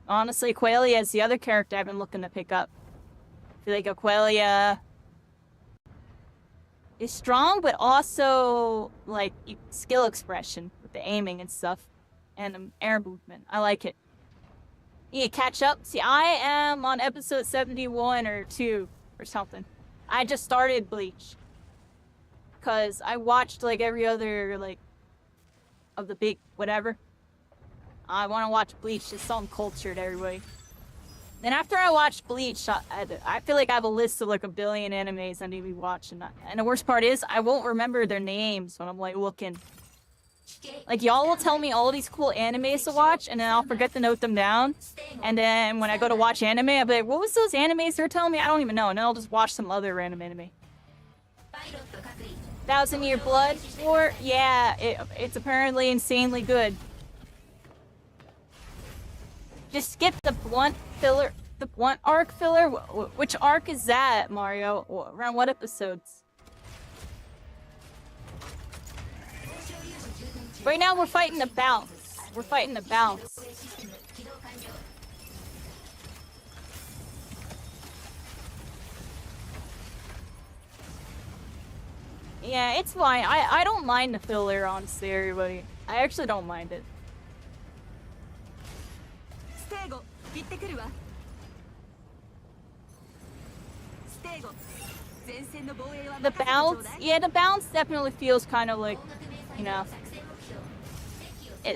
Honestly, Aqualia is the other character I've been looking to pick up. I feel like Aqualia is strong, but also like skill expression with the aiming and stuff, and air movement. I like it. You need to catch up. See, I am on episode 71 or 2 or something. I just started Bleach. Because I watched like every other like of the big whatever. I want to watch Bleach just so I'm cultured, everybody. Then after I watch Bleach, I feel like I have a list of like a billion animes I need to be watching. And the worst part is I won't remember their names when I'm like looking. Like y'all will tell me all these cool animes to watch, and then I'll forget to note them down. And then when I go to watch anime, I'll be like, what was those animes they're telling me? I don't even know. And then I'll just watch some other random anime. 1,000 Year Blood War? Yeah, it's apparently insanely good. Just skip the blunt filler, the blunt arc filler. Which arc is that, Mario? Around what episodes? Right now we're fighting the bounce. We're fighting the bounce. Yeah, it's fine. I don't mind the filler, honestly, everybody. I actually don't mind it. The bounce? Yeah, the bounce definitely feels kind of like, you know.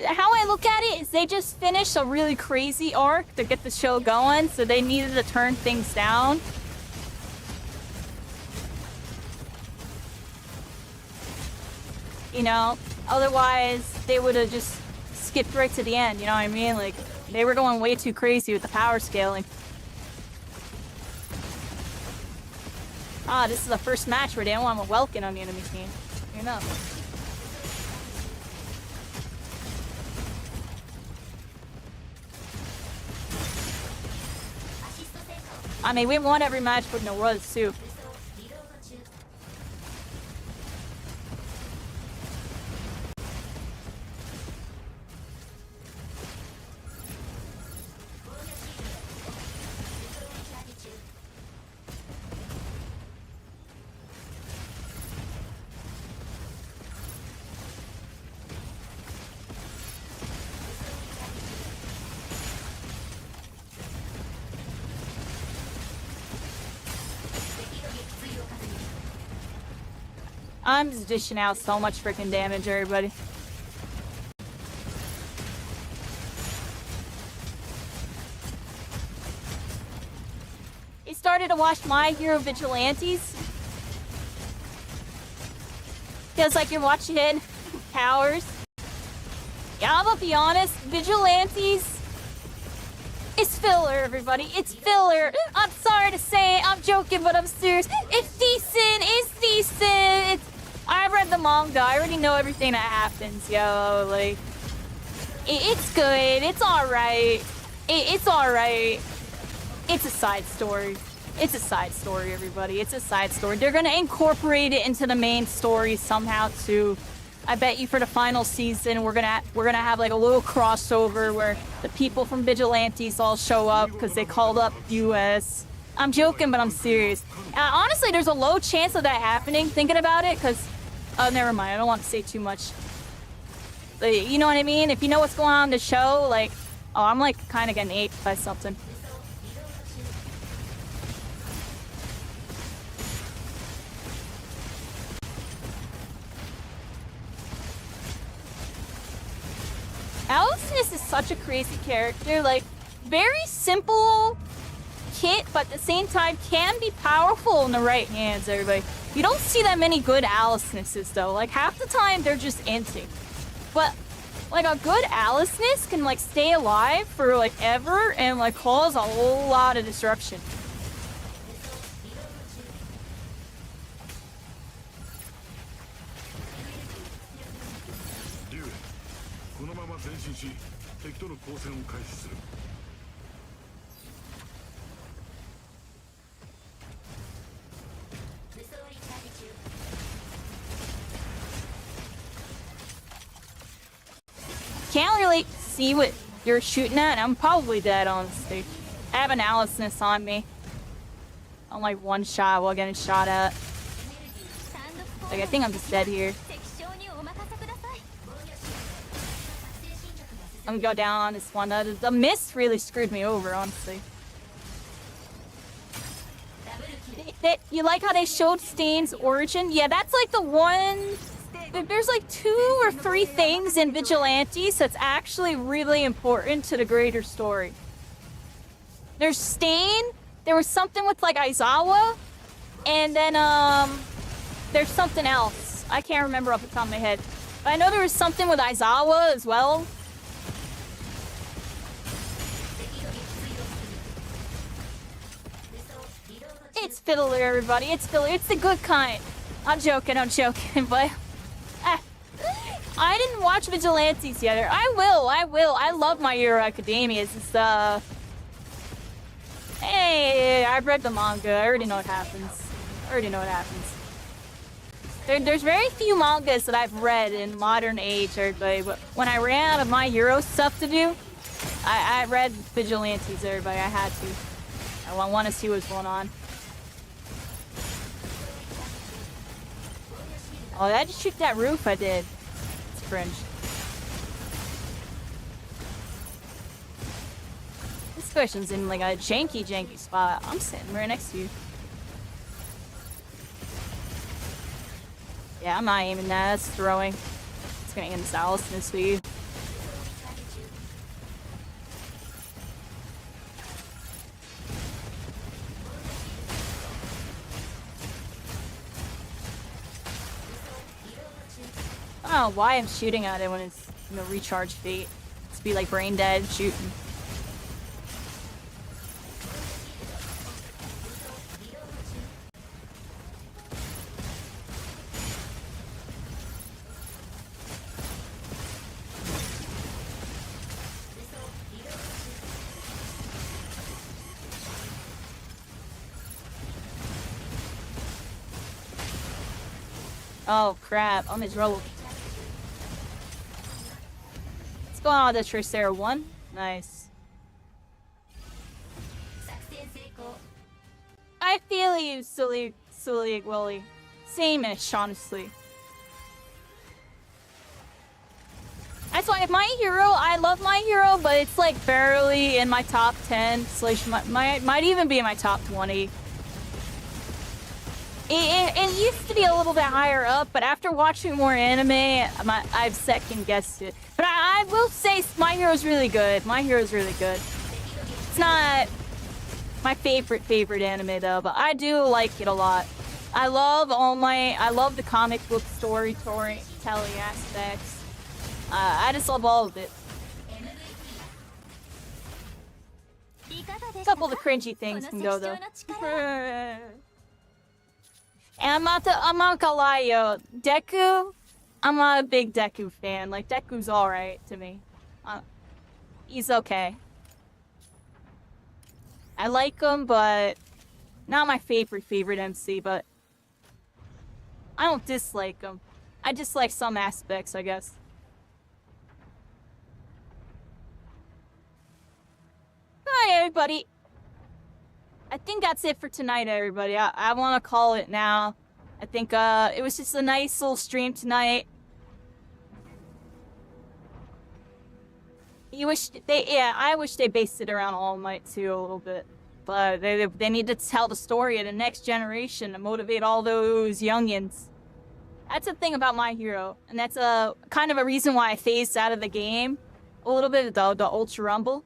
How I look at it is they just finished a really crazy arc to get the show going, so they needed to turn things down. You know, otherwise they would have just skipped right to the end, you know what I mean? Like, they were going way too crazy with the power scaling. Ah, this is the first match where they don't want a Welkin on the enemy team. You know. I mean, we won every match with no was too. I'm just dishing out so much freaking damage, everybody. He started to watch My Hero Vigilantes. Feels like you're watching it. Powers. Yeah, I'm gonna be honest. Vigilantes. It's filler, everybody. It's filler. I'm sorry to say it. I'm joking, but I'm serious. It's decent. It's decent. I read the manga. I already know everything that happens, yo. Like, it's good. It's alright. It's alright. It's a side story. It's a side story, everybody. It's a side story. They're gonna incorporate it into the main story somehow too. I bet you for the final season, we're gonna have like a little crossover where the people from Vigilantes all show up because they called up US. I'm joking, but I'm serious. Honestly, there's a low chance of that happening, thinking about it, because... Oh, never mind. I don't want to say too much. You know what I mean? If you know what's going on in the show, like... Oh, I'm like kind of getting aped by something. Alice is such a crazy character. Like, very simple kit, but at the same time can be powerful in the right hands, everybody. You don't see that many good Alicenesses, though. Like, half the time, they're just inting. But, like, a good Aliceness can, like, stay alive for, like, ever and, like, cause a whole lot of disruption. Can't really see what you're shooting at. I'm probably dead, honestly. I have an Aliceness on me. I'm like one shot while getting shot at. Like, I think I'm just dead here. I'm gonna go down on this one. The mist really screwed me over, honestly. You like how they showed Stain's origin? Yeah, that's like the one... There's like 2 or 3 things in Vigilantes that's actually really important to the greater story. There's Stain, there was something with like Aizawa, and then there's something else. I can't remember off the top of my head. But I know there was something with Aizawa as well. It's Fiddler, everybody. It's Fiddler. It's the good kind. I'm joking, but... I didn't watch Vigilantes yet. I will. I love My Hero Academia. It's just, Hey, I've read the manga. I already know what happens. There's very few mangas that I've read in modern age, everybody. But when I ran out of My Hero stuff to do, I read Vigilantes, everybody. I had to. I want to see what's going on. Oh, did I just shoot that roof? I did. It's cringe. This question's in like a janky spot. I'm sitting right next to you. Yeah, I'm not aiming that. That's throwing. It's gonna end this Aliceness for you. I don't know why I'm shooting at it when it's in the recharge fate. It's be like brain dead shooting. Oh crap, I'm in trouble. What's going on with the Tricera 1? Nice. I feel you, silly Willy. Same-ish, honestly. That's why My Hero, I love My Hero, but it's like barely in my top 10, slash might even be in my top 20. It used to be a little bit higher up, but after watching more anime, I've second-guessed it. But I will say My Hero's really good. My Hero's really good. It's not my favorite anime, though, but I do like it a lot. I love the comic book storytelling aspects. I just love all of it. A couple of the cringy things can go, though. And I'm not gonna lie, yo. Deku, I'm not a big Deku fan. Like, Deku's alright to me. He's okay. I like him, but not my favorite MC, but I don't dislike him. I dislike some aspects, I guess. Hi, everybody. I think that's it for tonight, everybody. I want to call it now. I think it was just a nice little stream tonight. I wish they based it around All Might too a little bit. But they need to tell the story of the next generation to motivate all those youngins. That's the thing about My Hero, and that's kind of a reason why I phased out of the game a little bit, the Ultra Rumble.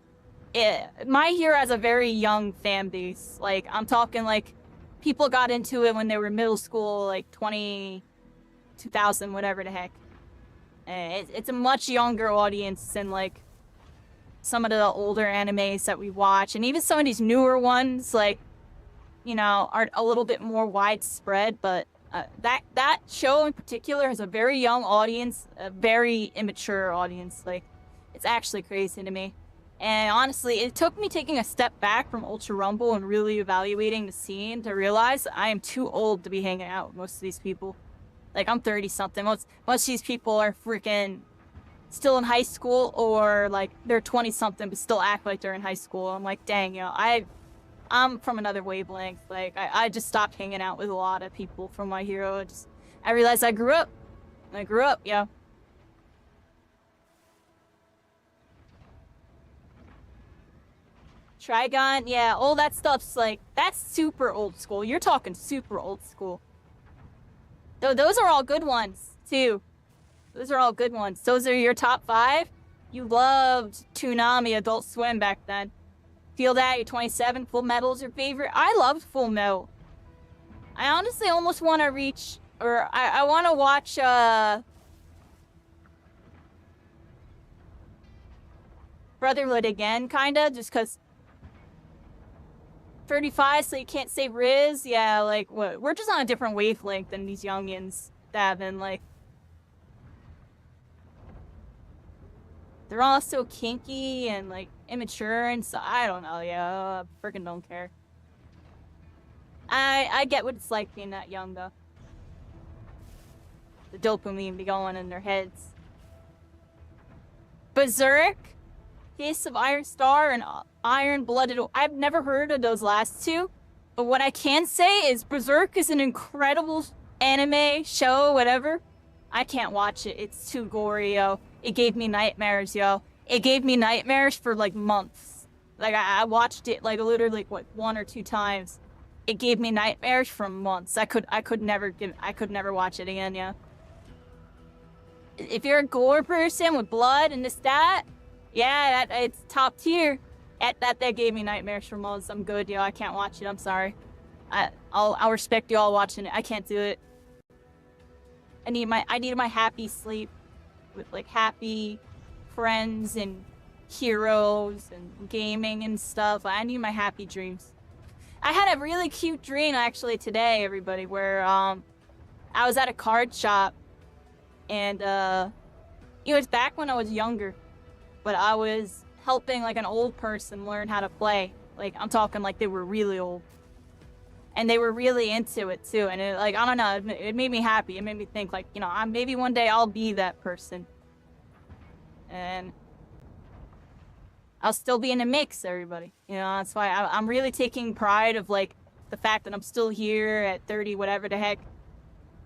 My Hero has a very young fan base. Like, I'm talking like people got into it when they were middle school, like 2000, whatever the heck. It's a much younger audience than like some of the older animes that we watch, and even some of these newer ones, like, you know, are a little bit more widespread. But that show in particular has a very young audience, a very immature audience. Like, it's actually crazy to me. And honestly, it took me taking a step back from Ultra Rumble and really evaluating the scene to realize I am too old to be hanging out with most of these people. Like, I'm 30-something. Most of these people are freaking still in high school, or like they're 20-something but still act like they're in high school. I'm like, dang, you know, I'm from another wavelength. Like, I just stopped hanging out with a lot of people from My Hero. I realized I grew up. Yeah. Trigon, yeah, all that stuff's like, that's super old school. You're talking super old school. Though those are all good ones, too. Those are all good ones. Those are your top 5. You loved Toonami, Adult Swim back then. Feel that? You're 27. Full Metal's your favorite. I loved Full Metal. I honestly almost want to reach, or I want to watch, Brotherhood again, kinda, just because 35, so you can't say Riz. Yeah, like, what? We're just on a different wavelength than these youngins that have been, like, they're all so kinky and, like, immature, and so, I don't know, yeah, I freaking don't care. I get what it's like being that young, though. The dopamine be going in their heads. Berserk, Case of Iron Star, and Iron-Blooded. I've never heard of those last two, but what I can say is Berserk is an incredible anime, show, whatever. I can't watch it. It's too gory, yo. It gave me nightmares, yo. It gave me nightmares for, like, months. Like, I watched it, like, literally, like, what, 1 or 2 times. It gave me nightmares for months. I could never watch it again, yeah. If you're a gore person with blood and this, that, yeah, it's top tier. That gave me nightmares for months. I'm good, yo. I can't watch it. I'm sorry. I'll respect y'all watching it. I can't do it. I need my happy sleep with, like, happy friends and heroes and gaming and stuff. I need my happy dreams. I had a really cute dream actually today, everybody, where I was at a card shop, and it was back when I was younger, but I was helping, like, an old person learn how to play. Like, I'm talking like they were really old. And they were really into it, too. And, it, like, I don't know, it made me happy. It made me think, like, you know, maybe one day I'll be that person. And I'll still be in the mix, everybody. You know, that's why I'm really taking pride of, like, the fact that I'm still here at 30, whatever the heck.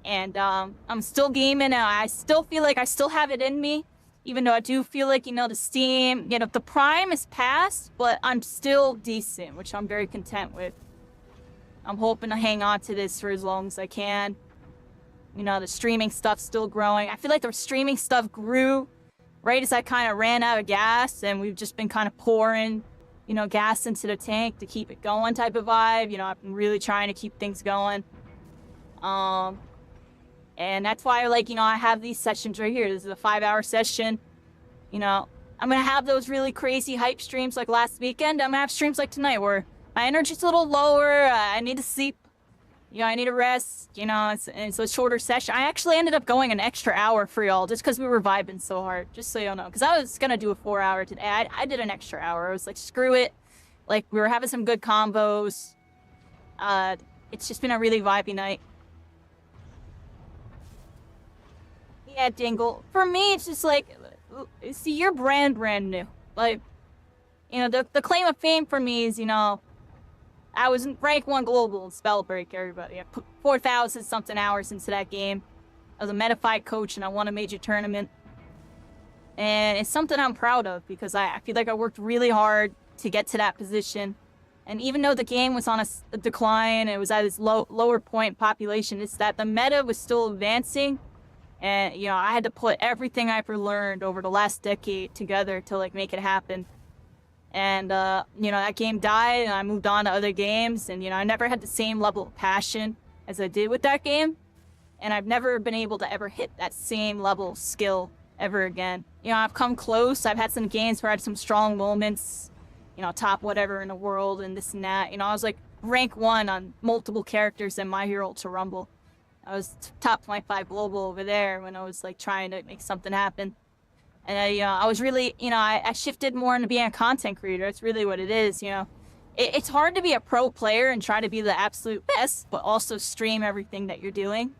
And I'm still gaming. I still feel like I still have it in me. Even though I do feel like, you know, the Steam, you know, the Prime is past, but I'm still decent, which I'm very content with. I'm hoping to hang on to this for as long as I can. You know, the streaming stuff's still growing. I feel like the streaming stuff grew right as I kind of ran out of gas, and we've just been kind of pouring, you know, gas into the tank to keep it going type of vibe. You know, I've been really trying to keep things going. And that's why, like, you know, I have these sessions right here. This is a 5-hour session. You know, I'm going to have those really crazy hype streams like last weekend. I'm going to have streams like tonight where my energy's a little lower. I need to sleep. You know, I need to rest. You know, it's a shorter session. I actually ended up going an extra hour for y'all just because we were vibing so hard. Just so y'all know. Because I was going to do a 4-hour today. I did an extra hour. I was like, screw it. Like, we were having some good combos. It's just been a really vibey night. Yeah, Dingle. For me, it's just like, see, you're brand new. Like, you know, the claim of fame for me is, you know, I was in rank 1 global in Spellbreak, everybody. I put 4,000 something hours into that game. I was a metafight coach and I won a major tournament. And it's something I'm proud of because I feel like I worked really hard to get to that position. And even though the game was on a decline, it was at its lower point population, it's that the meta was still advancing. And, you know, I had to put everything I've learned over the last decade together to, like, make it happen. And, you know, that game died and I moved on to other games. And, you know, I never had the same level of passion as I did with that game. And I've never been able to ever hit that same level of skill ever again. You know, I've come close. I've had some games where I had some strong moments, you know, top whatever in the world and this and that. You know, I was like rank 1 on multiple characters in My Hero Ultra Rumble. I was top 25 global over there when I was like trying to make something happen. And I was really, you know, I shifted more into being a content creator. That's really what it is, you know. It's hard to be a pro player and try to be the absolute best, but also stream everything that you're doing.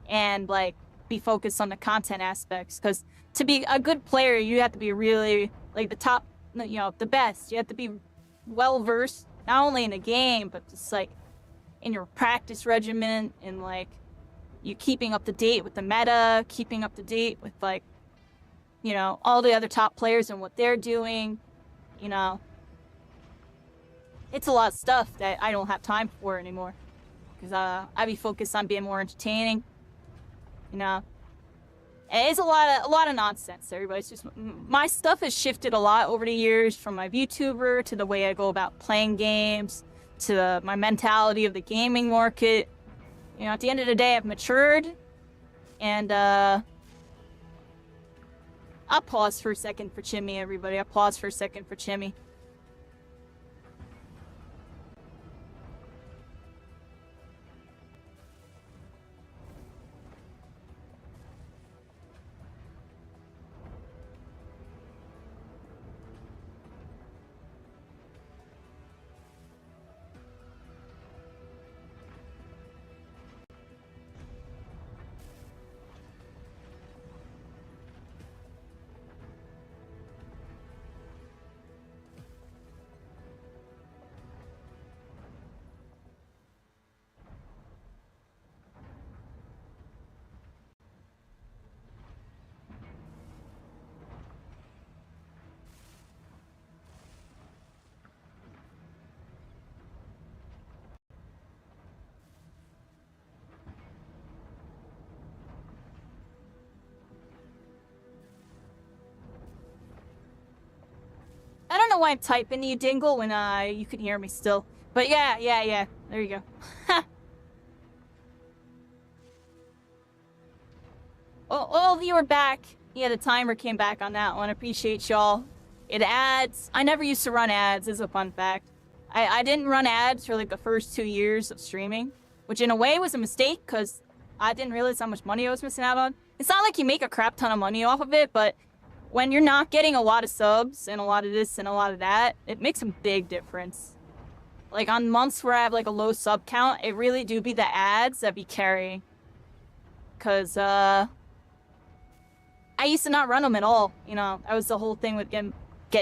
And, like, be focused on the content aspects. Because to be a good player, you have to be really, like, the top, you know, the best. You have to be well-versed, not only in the game, but just, like, in your practice regimen and, like, you keeping up to date with the meta, keeping up to date with, like, you know, all the other top players and what they're doing, you know. It's a lot of stuff that I don't have time for anymore. Because I be focused on being more entertaining, you know. And it's a lot of nonsense, everybody. It's just, my stuff has shifted a lot over the years from my VTuber to the way I go about playing games to my mentality of the gaming market. You know, at the end of the day, I've matured, and I'll pause for a second for Chimmy, everybody. I'll pause for a second for Chimmy. I don't know why I'm typing you, Dingle, when you can hear me still. But yeah. There you go. All of you are back. Yeah, the timer came back on that one. Appreciate y'all. It ads. I never used to run ads, is a fun fact. I didn't run ads for like the first 2 years of streaming, which in a way was a mistake because I didn't realize how much money I was missing out on. It's not like you make a crap ton of money off of it, but when you're not getting a lot of subs and a lot of this and a lot of that, it makes a big difference. Like on months where I have like a low sub count, it really do be the ads that be carrying. Cause I used to not run them at all. You know, that was the whole thing with getting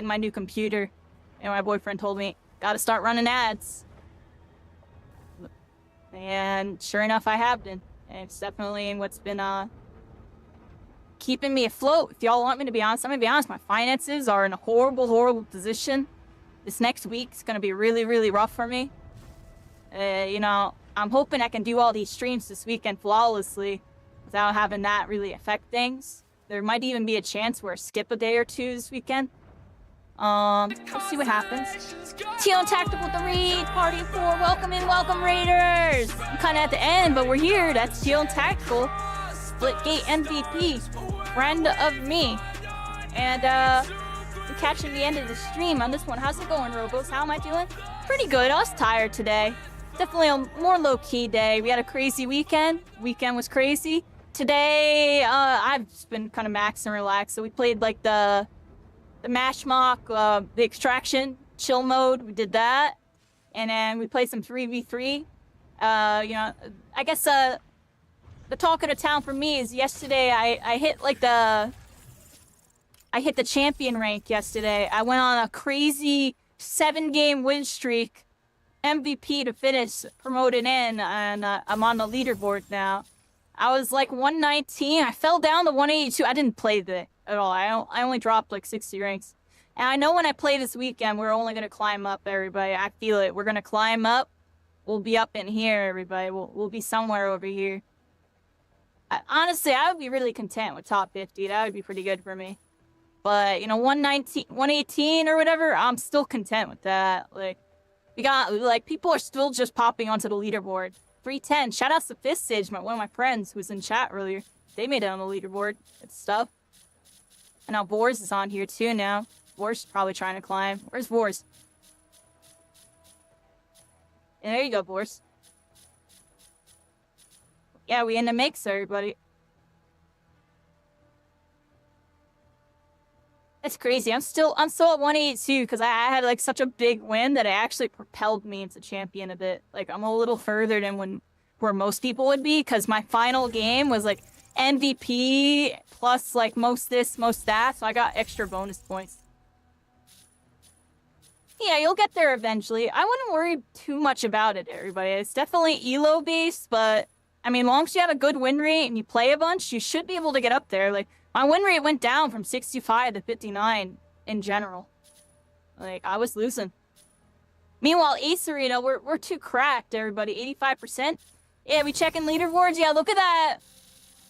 my new computer. And my boyfriend told me, gotta start running ads. And sure enough, I have been. And it's definitely what's been keeping me afloat. If y'all want me to be honest, I'm gonna be honest, my finances are in a horrible position. This next week's gonna be really rough for me. You know, I'm hoping I can do all these streams this weekend flawlessly without having that really affect things. There might even be a chance where I skip a day or two this weekend. We'll see what happens. Teal and Tactical with the raid, party 4, welcome in, welcome raiders! I'm kinda at the end, but we're here. That's Teal and Tactical. Splitgate MVP, friend of me. And we're catching the end of the stream on this one. How's it going, Robos? How am I doing? Pretty good. I was tired today. Definitely a more low-key day. We had a crazy weekend. Weekend was crazy. Today, I've just been kind of max and relaxed. So we played like the mash mock, the extraction chill mode. We did that. And then we played some 3v3. I guess the talk of the town for me is yesterday I hit like I hit the champion rank yesterday. I went on a crazy 7-game win streak. MVP to finish, promoted in, and I'm on the leaderboard now. I was like 119. I fell down to 182. I didn't play at all. I only dropped like 60 ranks. And I know when I play this weekend, we're only gonna climb up, everybody. I feel it. We're gonna climb up. We'll be up in here, everybody. We'll be somewhere over here. Honestly, I would be really content with top 50. That would be pretty good for me. But, 119, 118 or whatever, I'm still content with that. Like, we got, like, people are still just popping onto the leaderboard. 310, shout outs to Fistage, one of my friends who was in chat earlier. They made it on the leaderboard and stuff. And now Vors is on here too now. Vors is probably trying to climb. Where's Vors? And there you go, Vors. Yeah, we in the mix, everybody. That's crazy. I'm still at 182 because I had like such a big win that it actually propelled me into champion a bit. Like I'm a little further than where most people would be because my final game was like MVP plus like most this, most that, so I got extra bonus points. Yeah, you'll get there eventually. I wouldn't worry too much about it, everybody. It's definitely elo based, but I mean, as long as you have a good win rate and you play a bunch, you should be able to get up there. Like my win rate went down from 65 to 59 in general. Like I was losing. Meanwhile, Ace Arena, we're too cracked, everybody. 85%. Yeah, we checking leaderboards. Yeah, look at that.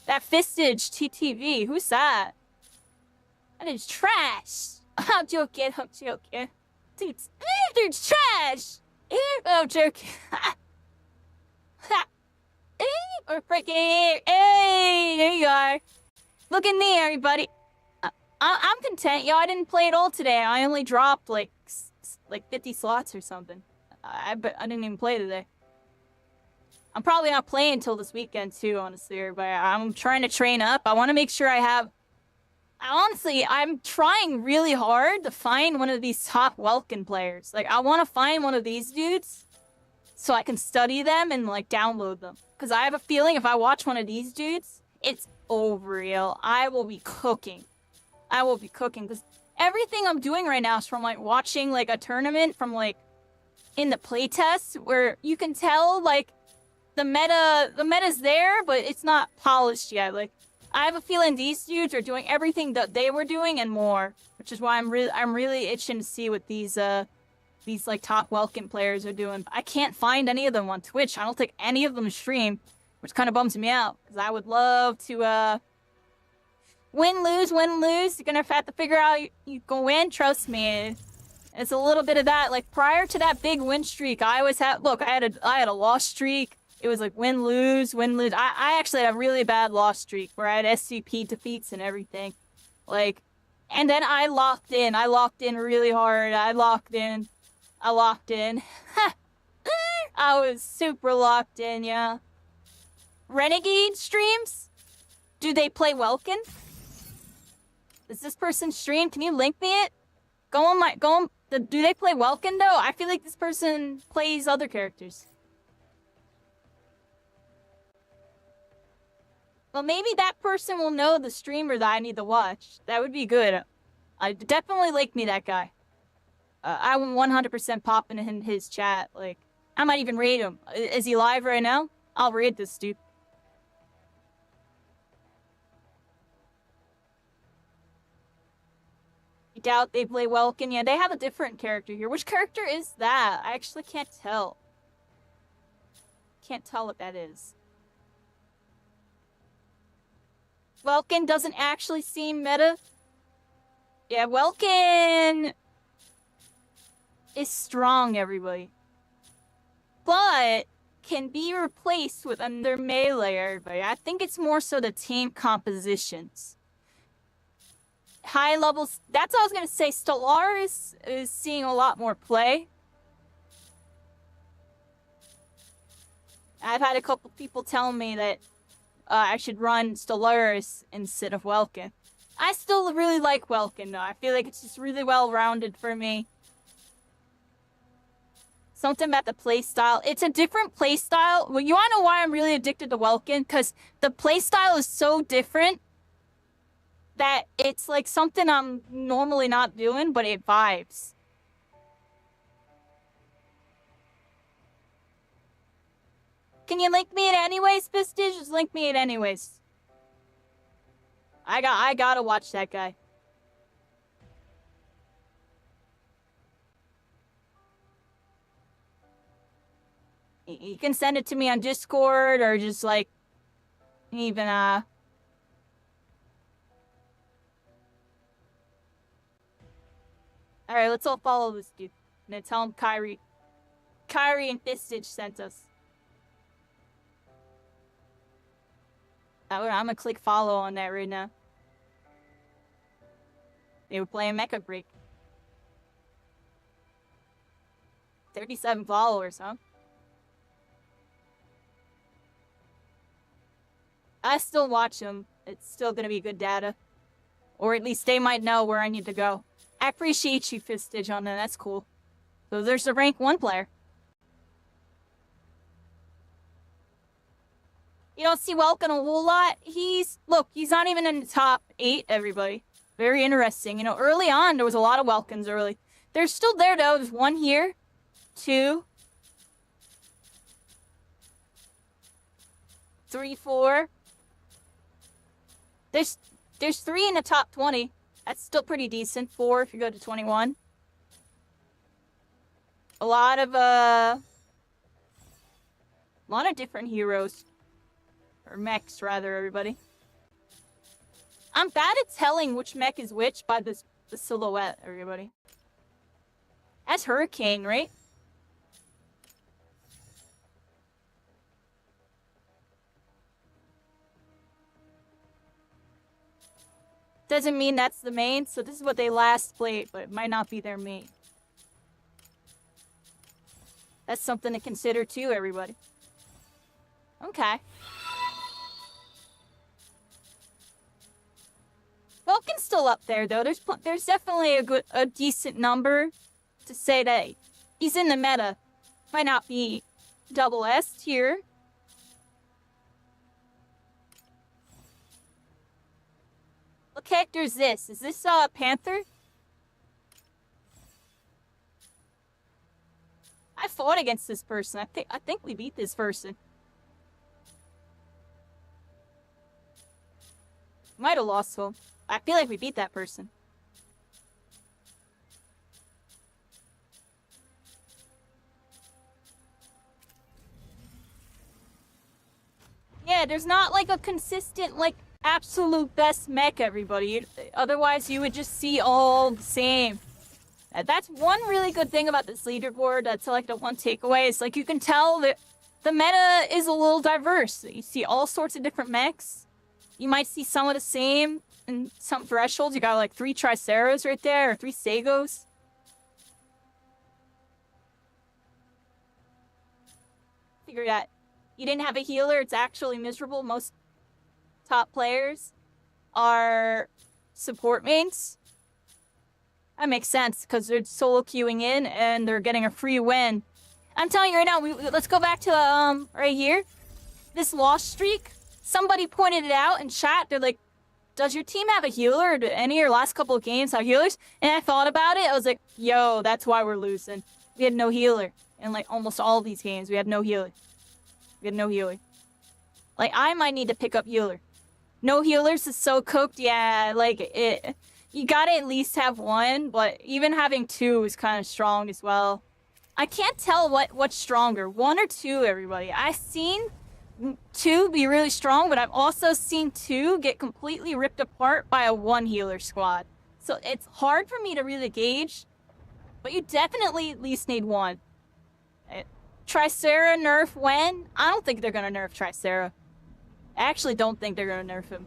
That Fistage TTV. Who's that? That is trash. I'm joking. Dude's trash. I'm joking. We're freaking. Hey, there you are. Look at me, everybody. I'm content. Yo, I didn't play at all today. I only dropped like 50 slots or something. I didn't even play today. I'm probably not playing until this weekend too, honestly, everybody. I'm trying to train up. I want to make sure I have... Honestly, I'm trying really hard to find one of these top Welkin players. Like, I want to find one of these dudes so I can study them and, like, download them. Because I have a feeling if I watch one of these dudes, it's over, yo. I will be cooking. I will be cooking. Because everything I'm doing right now is from, like, watching, like, a tournament from, like, in the playtest where you can tell, like, the meta's there, but it's not polished yet. Like, I have a feeling these dudes are doing everything that they were doing and more, which is why I'm really itching to see what these like top Welkin players are doing. I can't find any of them on Twitch. I don't think any of them stream, which kind of bums me out because I would love to win lose. You're gonna have to figure out you can win. Trust me. It's a little bit of that. Like prior to that big win streak, I always had. Look, I had a loss streak. It was like win, lose. I actually had a really bad loss streak where I had SCP defeats and everything. Like, and then I locked in. I locked in really hard. I locked in. I was super locked in, yeah. Renegade streams? Do they play Welkin? Does this person stream? Can you link me it? Do they play Welkin though? I feel like this person plays other characters. Well, maybe that person will know the streamer that I need to watch. That would be good. I definitely like me, that guy. I will 100% pop in his chat. Like, I might even raid him. Is he live right now? I'll raid this dude. I doubt they play Welkin. Yeah, they have a different character here. Which character is that? I actually can't tell. Can't tell what that is. Welkin doesn't actually seem meta. Yeah, Welkin is strong, everybody. But can be replaced with another melee, everybody. I think it's more so the team compositions. High levels, that's what I was going to say. Stellaris is seeing a lot more play. I've had a couple people tell me that I should run Stellaris instead of Welkin. I still really like Welkin, though. I feel like it's just really well-rounded for me. Something about the playstyle. It's a different playstyle. Well, you wanna know why I'm really addicted to Welkin? Because the playstyle is so different that it's like something I'm normally not doing, but it vibes. Can you link me it anyways, Pistage? Just link me it anyways. I gotta watch that guy. You can send it to me on Discord or just like even Alright, let's all follow this dude. And then tell him Kairi and Pistage sent us. I'm gonna click follow on that right now. They were playing MechaBREAK. 37 followers, huh? I still watch them. It's still gonna be good data. Or at least they might know where I need to go. I appreciate you, Fistage, on that. That's cool. So there's the rank 1 player. You don't see Welkin a whole lot. Look, he's not even in the top 8, everybody. Very interesting. You know, early on, there was a lot of Welkins early. They're still there, though. There's 1 here. 2. 3, 4. There's 3 in the top 20. That's still pretty decent. 4 if you go to 21. A lot of different heroes. Or mechs, rather, everybody. I'm bad at telling which mech is which by the silhouette, everybody. That's Hurricane, right? Doesn't mean that's the main, so this is what they last played, but it might not be their main. That's something to consider too, everybody. Okay. Welkin's still up there, though. There's definitely a decent number to say that he's in the meta. Might not be double S tier. What character is this? Is this Panther? I fought against this person. I think we beat this person. Might have lost to him. I feel like we beat that person. Yeah, there's not like a consistent, like, absolute best mech, everybody. Otherwise, you would just see all the same. That's one really good thing about this leaderboard. That's like the one takeaway. It's like you can tell that the meta is a little diverse. You see all sorts of different mechs. You might see some of the same in some thresholds. You got like 3 Triceras right there, or 3 Sagos. Figure that you didn't have a healer, it's actually miserable. Most top players are support mains. That makes sense, because they're solo queuing in and they're getting a free win. I'm telling you right now, let's go back to right here. This loss streak. Somebody pointed it out in chat. They're like, does your team have a healer? Or do any of your last couple of games have healers? And I thought about it. I was like, yo, that's why we're losing. We had no healer. In like almost all of these games, we had no healer. We had no healer. Like, I might need to pick up healer. No healers is so cooked. Yeah, like, you gotta at least have 1, but even having 2 is kind of strong as well. I can't tell what's stronger, 1 or 2, everybody. I've seen 2 be really strong, but I've also seen 2 get completely ripped apart by a 1 healer squad. So it's hard for me to really gauge, but you definitely at least need 1. Tricera nerf when? I don't think they're gonna nerf Tricera. I actually don't think they're gonna nerf him.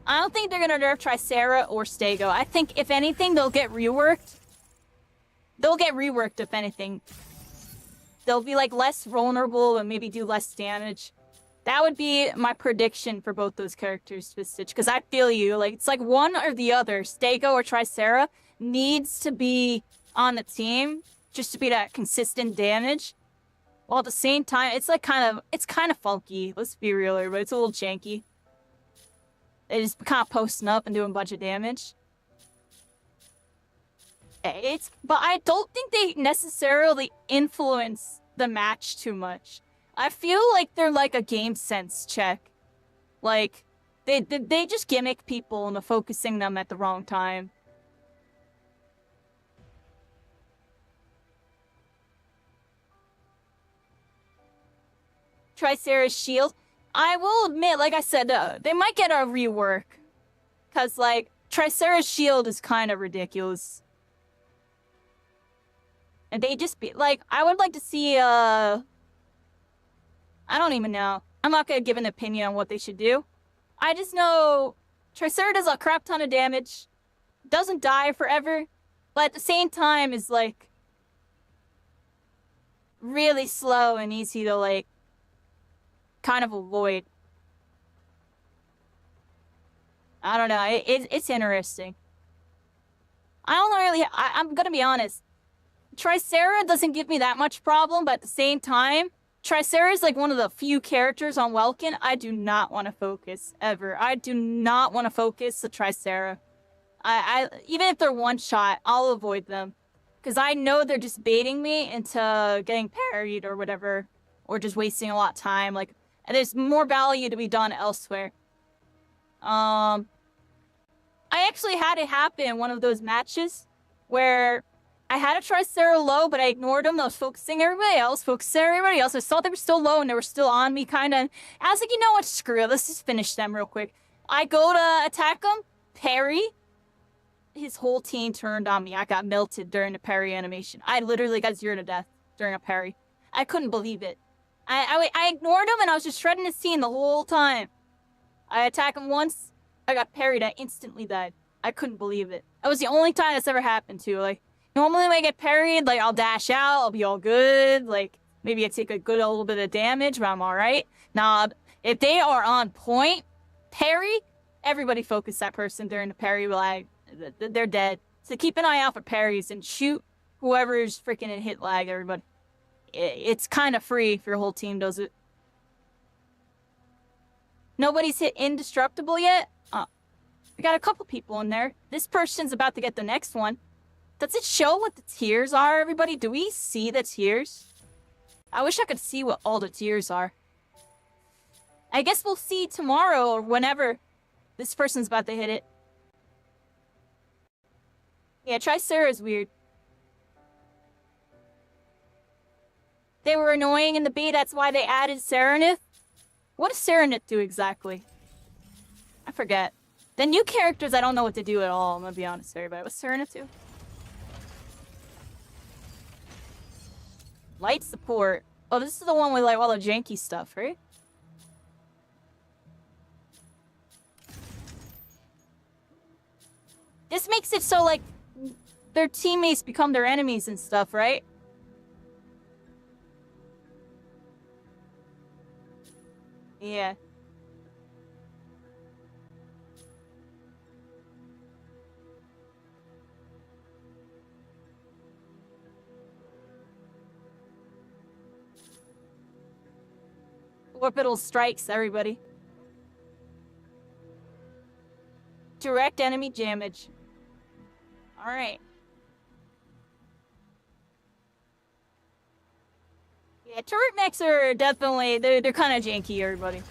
I don't think they're gonna nerf Tricera or Stego. I think if anything, they'll get reworked. They'll get reworked if anything. They'll be like less vulnerable and maybe do less damage. That would be my prediction for both those characters, Stitch, because I feel you. Like, it's like one or the other. Stego or Tricera needs to be on the team just to be that consistent damage. While at the same time, it's like kind of funky. Let's be real here, but it's a little janky. They just kind of posting up and doing a bunch of damage. But I don't think they necessarily influence the match too much. I feel like they're like a game sense check. Like, they just gimmick people into focusing them at the wrong time. Tricera's shield. I will admit, like I said, they might get a rework. Because, like, Tricera's shield is kind of ridiculous. And they just be, like, I would like to see, I don't even know. I'm not going to give an opinion on what they should do. I just know Tricera does a crap ton of damage. Doesn't die forever. But at the same time is, like, really slow and easy to, like, kind of avoid. I don't know. It's interesting. I don't really... I'm gonna be honest. Tricera doesn't give me that much problem, but at the same time, Tricera is like one of the few characters on Welkin I do not want to focus, ever. I do not want to focus the Tricera. Even if they're one-shot, I'll avoid them. Because I know they're just baiting me into getting parried or whatever. Or just wasting a lot of time. Like, and there's more value to be done elsewhere. I actually had it happen in one of those matches where I had a Tricera low, but I ignored them. I was focusing everybody else, I saw they were still low and they were still on me, kind of. I was like, you know what, screw it. Let's just finish them real quick. I go to attack them, parry. His whole team turned on me. I got melted during the parry animation. I literally got 0 to death during a parry. I couldn't believe it. I ignored him and I was just shredding his team the whole time. I attacked him once. I got parried. I instantly died. I couldn't believe it. That was the only time that's ever happened to. Like, normally when I get parried, like, I'll dash out. I'll be all good. Like, maybe I take a little bit of damage, but I'm alright. Nah, if they are on point, parry, everybody focus that person during the parry. Like, they're dead. So keep an eye out for parries and shoot whoever's freaking in hit lag, everybody. It's kind of free if your whole team does it. Nobody's hit indestructible yet? We got a couple people in there. This person's about to get the next one. Does it show what the tiers are, everybody? Do we see the tiers? I wish I could see what all the tiers are. I guess we'll see tomorrow or whenever this person's about to hit it. Yeah, Tricera is weird. They were annoying in the beta, that's why they added Serenith. What does Serenith do exactly? I forget. The new characters, I don't know what to do at all, I'm gonna be honest with everybody. What's Serenith do? Light support. Oh, this is the one with like all the janky stuff, right? This makes it so like their teammates become their enemies and stuff, right? Yeah. Orbital strikes, everybody. Direct enemy damage. Alright. Yeah, turret mechs are definitely, they're kind of janky, everybody.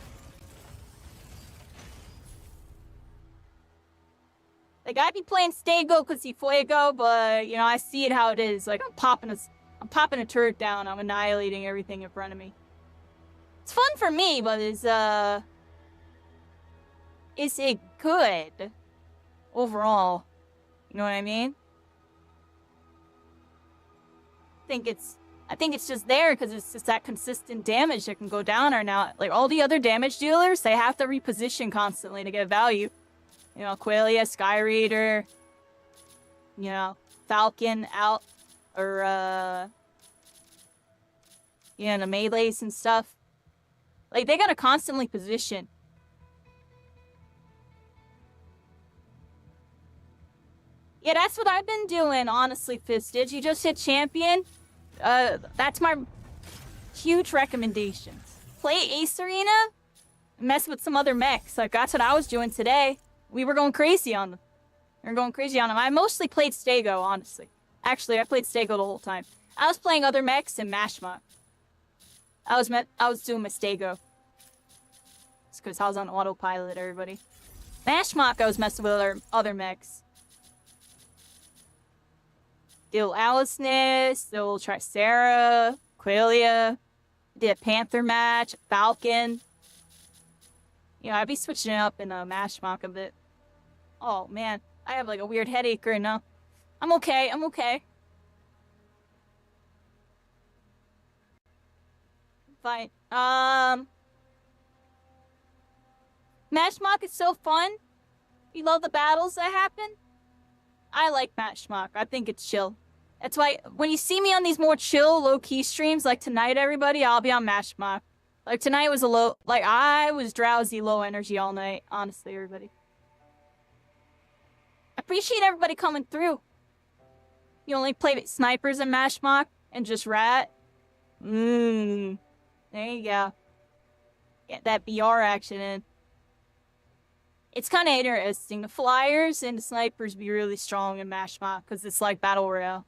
Like, I'd be playing Stego because he Fuego, but, you know, I see it how it is. Like, I'm popping a turret down, I'm annihilating everything in front of me. It's fun for me, but is it good overall? You know what I mean? I think it's just there because it's just that consistent damage that can go down or now. Like, all the other damage dealers, they have to reposition constantly to get value. You know, Quelia, Sky Raider, you know, Falcon out, or, you know, the melees and stuff. Like, they gotta constantly position. . Yeah, that's what I've been doing, honestly, Fisted. You just hit champion. That's my huge recommendations. Play Ace Arena, mess with some other mechs. Like, that's what I was doing today. We were going crazy on them. I mostly played Stego, honestly. Actually, I played Stego the whole time. I was playing other mechs and MashMock. I was doing my Stego. It's because I was on autopilot, everybody. MashMock, I was messing with other mechs. The little Aliceness, the little Tricera, Qualia, did a Panther match, Falcon. You know, I'd be switching it up in MashMock a bit. Oh, man. I have, like, a weird headache right now. I'm okay. Fine. MashMock is so fun. You love the battles that happen? I like MashMock. I think it's chill. That's why when you see me on these more chill, low-key streams, like tonight, everybody, I'll be on MashMock. Like, tonight was I was drowsy, low energy all night. Honestly, everybody. Appreciate everybody coming through. You only play snipers and MashMock and just rat? There you go. Get that BR action in. It's kind of interesting. The flyers and the snipers be really strong in MashMock because it's like Battle Royale.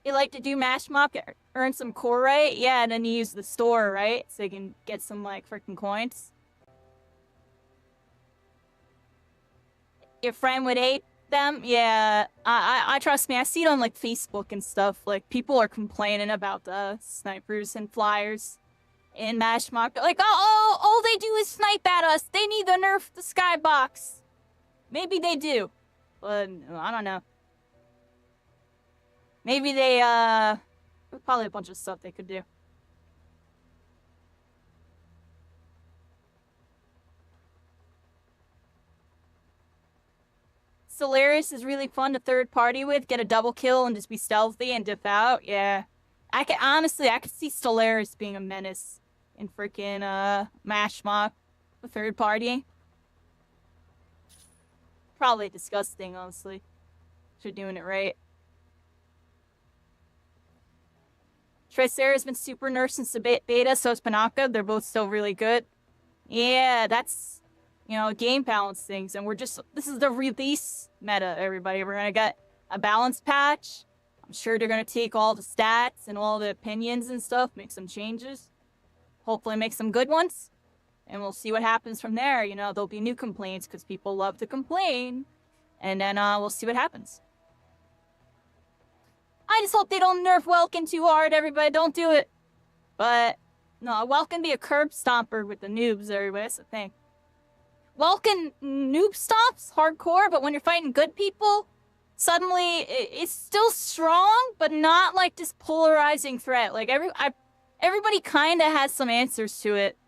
You like to do MashMock, earn some core, right? Yeah, and then you use the store, right? So you can get some, like, freaking coins. Your friend would hate them? Yeah, I trust me. I see it on, like, Facebook and stuff. Like, people are complaining about the snipers and flyers in MashMock. They're like, oh, all they do is snipe at us. They need to nerf the skybox. Maybe they do, but I don't know. Maybe they, there's probably a bunch of stuff they could do. Solaris is really fun to third party with. Get a double kill and just be stealthy and dip out. Yeah. I could see Solaris being a menace in freaking, MashMock with third party. Probably disgusting, honestly. If you're doing it right. Tricera's been super nerfed since the beta, so is Panaka. They're both still really good. Yeah, that's, you know, game balance things. And this is the release meta, everybody. We're gonna get a balance patch. I'm sure they're gonna take all the stats and all the opinions and stuff, make some changes. Hopefully make some good ones. And we'll see what happens from there. You know, there'll be new complaints because people love to complain. And then we'll see what happens. I just hope they don't nerf Welkin too hard, everybody. Don't do it. But, no, Welkin be a curb stomper with the noobs, everybody. That's the thing. Welkin noob stomps hardcore, but when you're fighting good people, suddenly it's still strong, but not like this polarizing threat. Like, everybody kind of has some answers to it.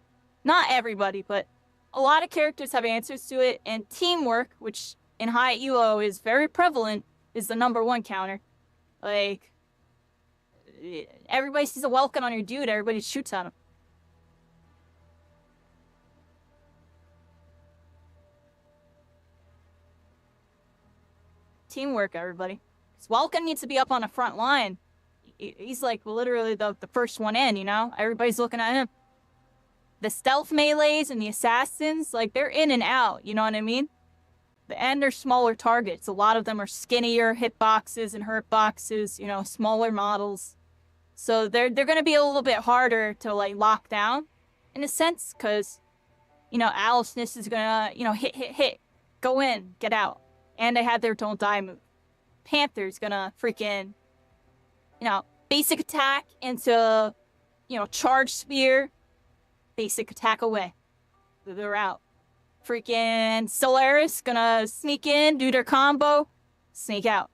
Not everybody, but a lot of characters have answers to it, and teamwork, which in high elo is very prevalent, is the #1 counter. Like, everybody sees a Welkin on your dude, everybody shoots at him. Teamwork, everybody. Because Welkin needs to be up on the front line. He's like literally the first one in, you know? Everybody's looking at him. The stealth melees and the assassins, like, they're in and out, you know what I mean? And they're smaller targets. A lot of them are skinnier hitboxes and hurt boxes, you know, smaller models. So they're going to be a little bit harder to, like, lock down, in a sense, because, you know, Aliceness is going to, you know, hit, go in, get out. And they have their don't die move. Panther's going to freaking, you know, basic attack into, you know, charge spear, basic attack away. They're out. Freaking Solaris gonna sneak in, do their combo, sneak out.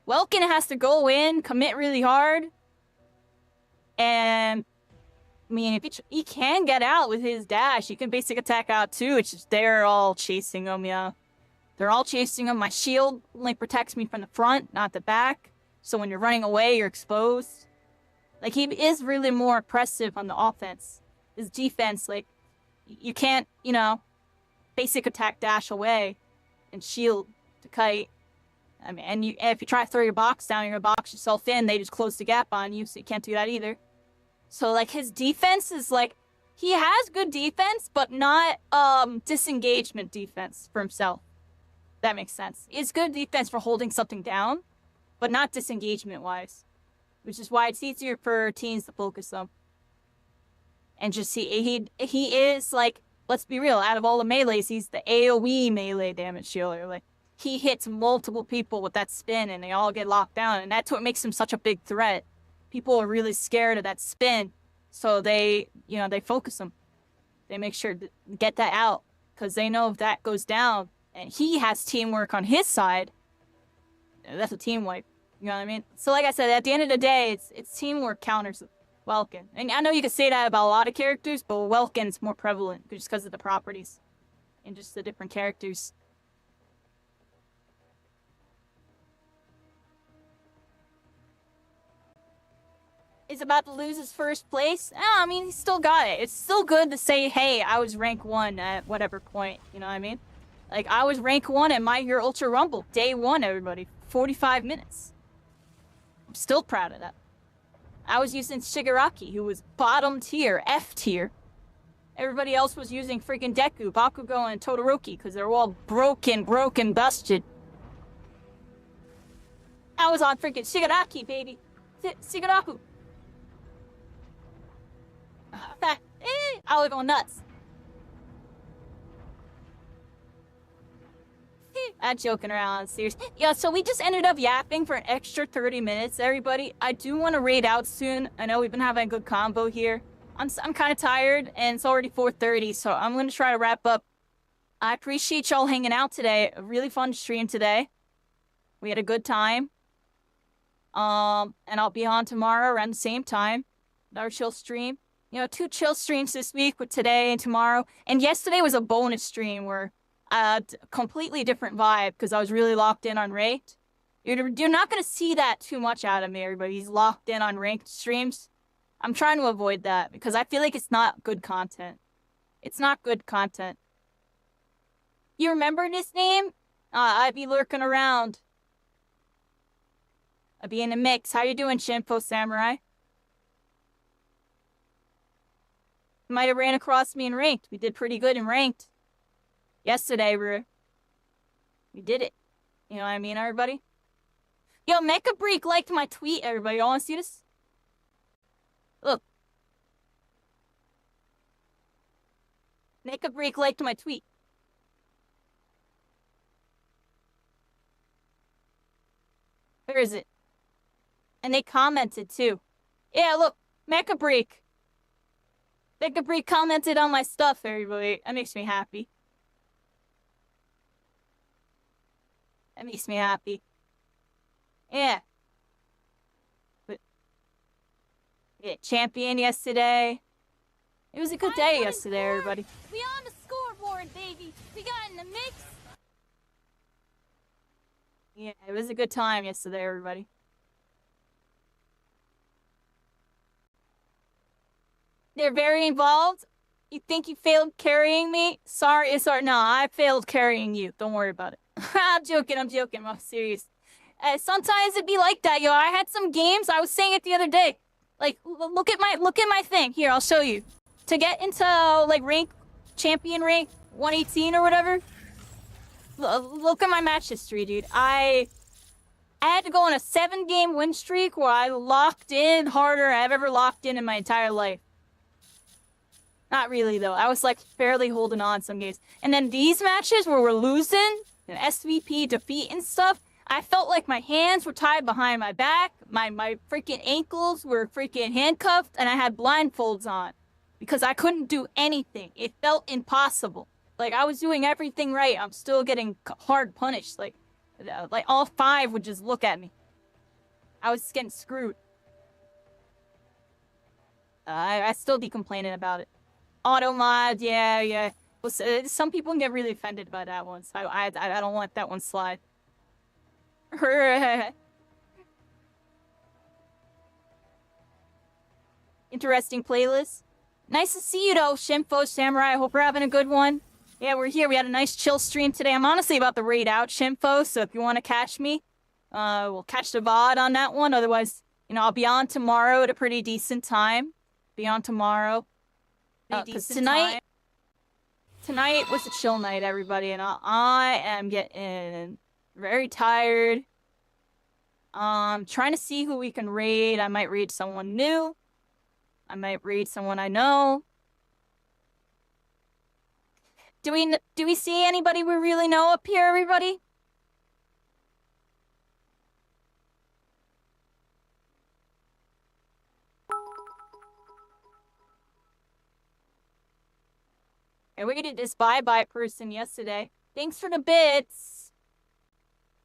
Welkin has to go in, commit really hard. And, I mean, if he can get out with his dash, he can basic attack out too. It's just they're all chasing him, yeah. They're all chasing him. My shield only protects me from the front, not the back. So when you're running away, you're exposed. Like, he is really more oppressive on the offense. his defense, like, you can't, you know, basic attack dash away and shield to kite. I mean, and if you try to throw your box down, you're gonna box yourself in, they just close the gap on you, so you can't do that either. So, like, his defense is, like, he has good defense, but not, disengagement defense for himself. That makes sense. It's good defense for holding something down, but not disengagement-wise. Which is why it's easier for teams to focus him. And just he is, like, let's be real, out of all the melees, he's the AoE melee damage dealer. Like, he hits multiple people with that spin, and they all get locked down, and that's what makes him such a big threat. People are really scared of that spin, so they, you know, they focus him. They make sure to get that out, because they know if that goes down, and he has teamwork on his side, that's a team wipe. You know what I mean? So like I said, at the end of the day, it's teamwork counters Welkin. And I know you could say that about a lot of characters, but Welkin's more prevalent just because of the properties and just the different characters. Is about to lose his first place. I mean, he's still got it. It's still good to say, hey, I was rank 1 at whatever point. You know what I mean? Like, I was rank 1 at My Hero Ultra Rumble. Day 1, everybody. 45 minutes. I'm still proud of that. I was using Shigaraki, who was bottom tier, F tier. Everybody else was using freaking Deku, Bakugo, and Todoroki, because they're all broken, busted. I was on freaking Shigaraki, baby. Shigaraku. I was going nuts. I'm joking around, serious. Yeah, so we just ended up yapping for an extra 30 minutes, everybody. I do want to raid out soon. I know we've been having a good combo here. I'm kind of tired, and it's already 4:30, so I'm going to try to wrap up. I appreciate y'all hanging out today. A really fun stream today. We had a good time. And I'll be on tomorrow around the same time. Another chill stream. You know, 2 chill streams this week with today and tomorrow. And yesterday was a bonus stream where completely different vibe because I was really locked in on ranked. You're not going to see that too much out of me, everybody. He's locked in on ranked streams. I'm trying to avoid that because I feel like it's not good content. It's not good content. You remember this name? I'd be lurking around. I'd be in the mix. How you doing, Shinpo Samurai? You might have ran across me in ranked. We did pretty good in ranked. Yesterday, we did it. You know what I mean, everybody? Yo, MechaBREAK liked my tweet, everybody. Y'all want to see this? Look. MechaBREAK liked my tweet. Where is it? And they commented, too. Yeah, look. MechaBREAK. MechaBREAK commented on my stuff, everybody. That makes me happy. That makes me happy. Yeah. But yeah, champion yesterday. It was a good day yesterday, everybody. We on the scoreboard, baby. We got in the mix. Yeah, it was a good time yesterday, everybody. They're very involved. You think you failed carrying me? Sorry. No, I failed carrying you. Don't worry about it. I'm joking. I'm serious. Sometimes it'd be like that, yo. I had some games. I was saying it the other day. Like, look at my thing. Here, I'll show you. To get into like champion rank 118 or whatever. Look at my match history, dude. I had to go on a 7-game win streak where I locked in harder than I've ever locked in my entire life. Not really, though. I was, like, barely holding on some games. And then these matches where we're losing, and SVP defeat and stuff, I felt like my hands were tied behind my back, my freaking ankles were freaking handcuffed, and I had blindfolds on. Because I couldn't do anything. It felt impossible. Like, I was doing everything right. I'm still getting hard punished. Like all 5 would just look at me. I was getting screwed. I still be complaining about it. Auto mod, yeah. Well, some people can get really offended by that one, so I don't want that one slide. Interesting playlist. Nice to see you, though, Shimfo Samurai. I hope you're having a good one. Yeah, we're here. We had a nice chill stream today. I'm honestly about to raid out Shimfo, so if you want to catch me, we'll catch the VOD on that one. Otherwise, you know, I'll be on tomorrow at a pretty decent time. Be on tomorrow. Because tonight was a chill night, everybody, and I am getting very tired. Trying to see who we can raid. I might raid someone new. I might raid someone I know. Do we see anybody we really know up here, everybody? I raided this bye-bye person yesterday. Thanks for the bits.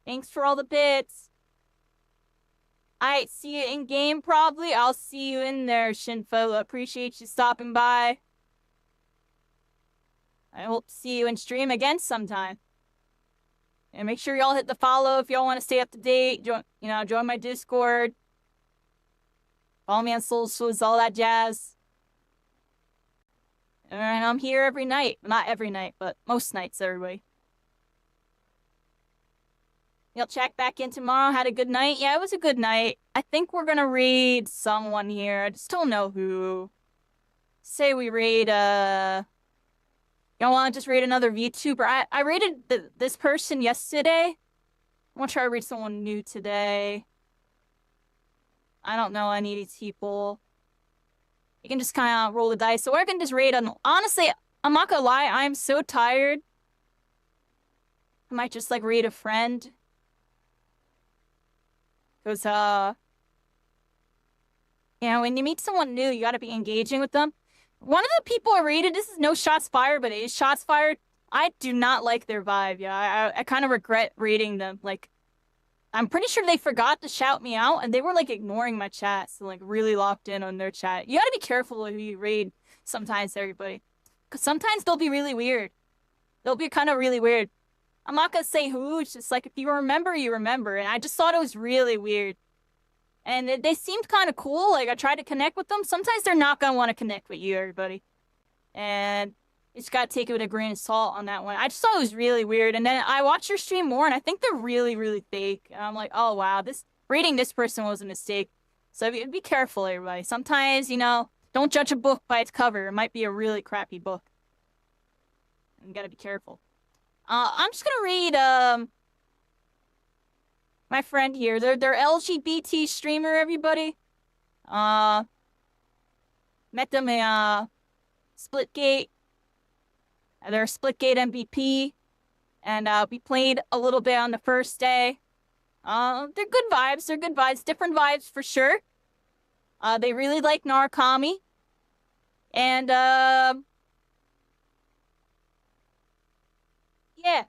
Thanks for all the bits. I see you in game probably. I'll see you in there, Shinfo. Appreciate you stopping by. I hope to see you in stream again sometime. And make sure y'all hit the follow if y'all want to stay up to date. Join my Discord. Follow me on socials, all that jazz. And I'm here every night. Not every night, but most nights, everybody. You'll check back in tomorrow. Had a good night? Yeah, it was a good night. I think we're gonna raid someone here. I just don't know who. Say we raid, y'all wanna just raid another VTuber? I raided this person yesterday. I wanna try to raid someone new today. I don't know any of these people. You can just kind of roll the dice. So I can just raid on... Honestly, I'm not gonna lie. I'm so tired. I might just, like, raid a friend. Because, you know, when you meet someone new, you gotta be engaging with them. One of the people I raided, this is no shots fired, but it is shots fired. I do not like their vibe, yeah. I kind of regret raiding them. Like, I'm pretty sure they forgot to shout me out, and they were, like, ignoring my chat, so, like, really locked in on their chat. You gotta be careful who you raid sometimes, everybody. Because sometimes they'll be really weird. They'll be kind of really weird. I'm not gonna say who, it's just, like, if you remember, you remember. And I just thought it was really weird. And they seemed kind of cool, like, I tried to connect with them. Sometimes they're not gonna want to connect with you, everybody. And... you just gotta take it with a grain of salt on that one. I just thought it was really weird. And then I watched your stream more, and I think they're really, really fake. And I'm like, oh, wow, rating this person was a mistake. So be careful, everybody. Sometimes, you know, don't judge a book by its cover. It might be a really crappy book. You gotta be careful. I'm just gonna read, my friend here. They're LGBT streamer, everybody. Met them in, Splitgate. They're a Splitgate MVP, and we played a little bit on the first day. They're good vibes. They're good vibes. Different vibes for sure. They really like Narukami, and yeah,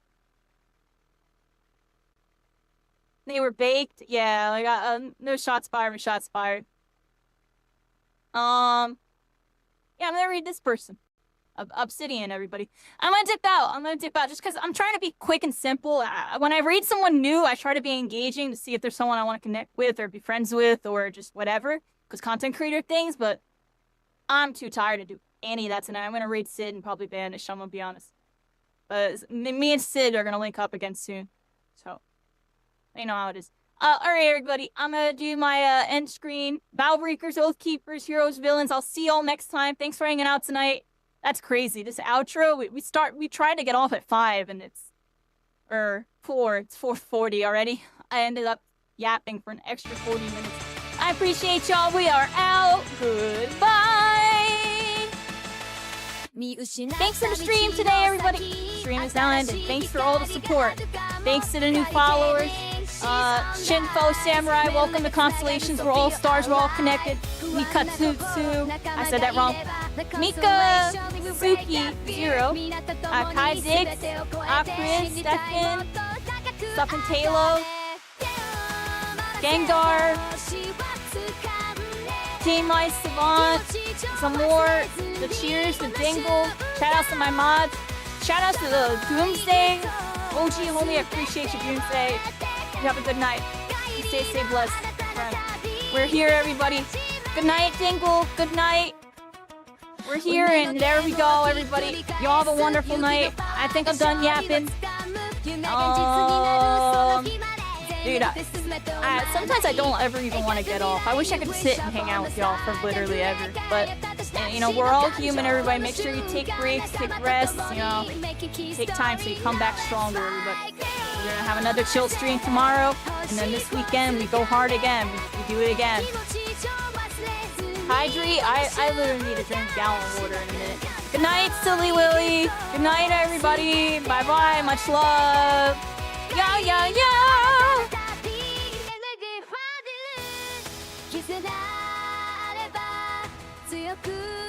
they were baked. Yeah, like no shots fired. Shots fired. Yeah, I'm gonna read this person. Obsidian, everybody. I'm gonna dip out just because I'm trying to be quick and simple. When I read someone new, I try to be engaging to see if there's someone I want to connect with or be friends with or just whatever, because content creator things, but I'm too tired to do any of that tonight. I'm gonna raid Sid and probably banish, I'm gonna be honest. But me and Sid are gonna link up again soon, so you know how it is. Alright, everybody, I'm gonna do my end screen. Battlebreakers, Oathkeepers, Heroes, Villains. I'll see y'all next time. Thanks for hanging out tonight. That's crazy. This outro, we tried to get off at 5 and it's 4. It's 4:40 already. I ended up yapping for an extra 40 minutes. I appreciate y'all. We are out. Goodbye. Thanks for the stream today, everybody. Stream is now ended. Thanks for all the support. Thanks to the new followers. Shinfo, Samurai, welcome to Constellations. We're all stars. We're all connected. Mikatsu. I said that wrong. Mika, Suki, Zero, Kai Zix, Chris, Stefan Talo, Gengar, Team Ice Savant, some more, the Cheers, the Dingle, shout outs to my mods, shout outs to the Doomsday, OG homie, I appreciate you, Doomsday. You have a good night. Stay blessed, friend. We're here, everybody. Good night, Dingle. Good night. We're here, and there we go, everybody. Y'all have a wonderful night. I think I'm done yapping. Dude, sometimes I don't ever even want to get off. I wish I could sit and hang out with y'all for literally ever. But, you know, we're all human, everybody. Make sure you take breaks, take rests, you know. Take time so you come back stronger, everybody. We're going to have another chill stream tomorrow. And then this weekend, we go hard again. We do it again. Hydrate. I literally need to drink a gallon of water in a minute. Good night, Silly Willy. Good night, everybody. Bye-bye. Much love. Yo, yo, yo. 絆あれば強く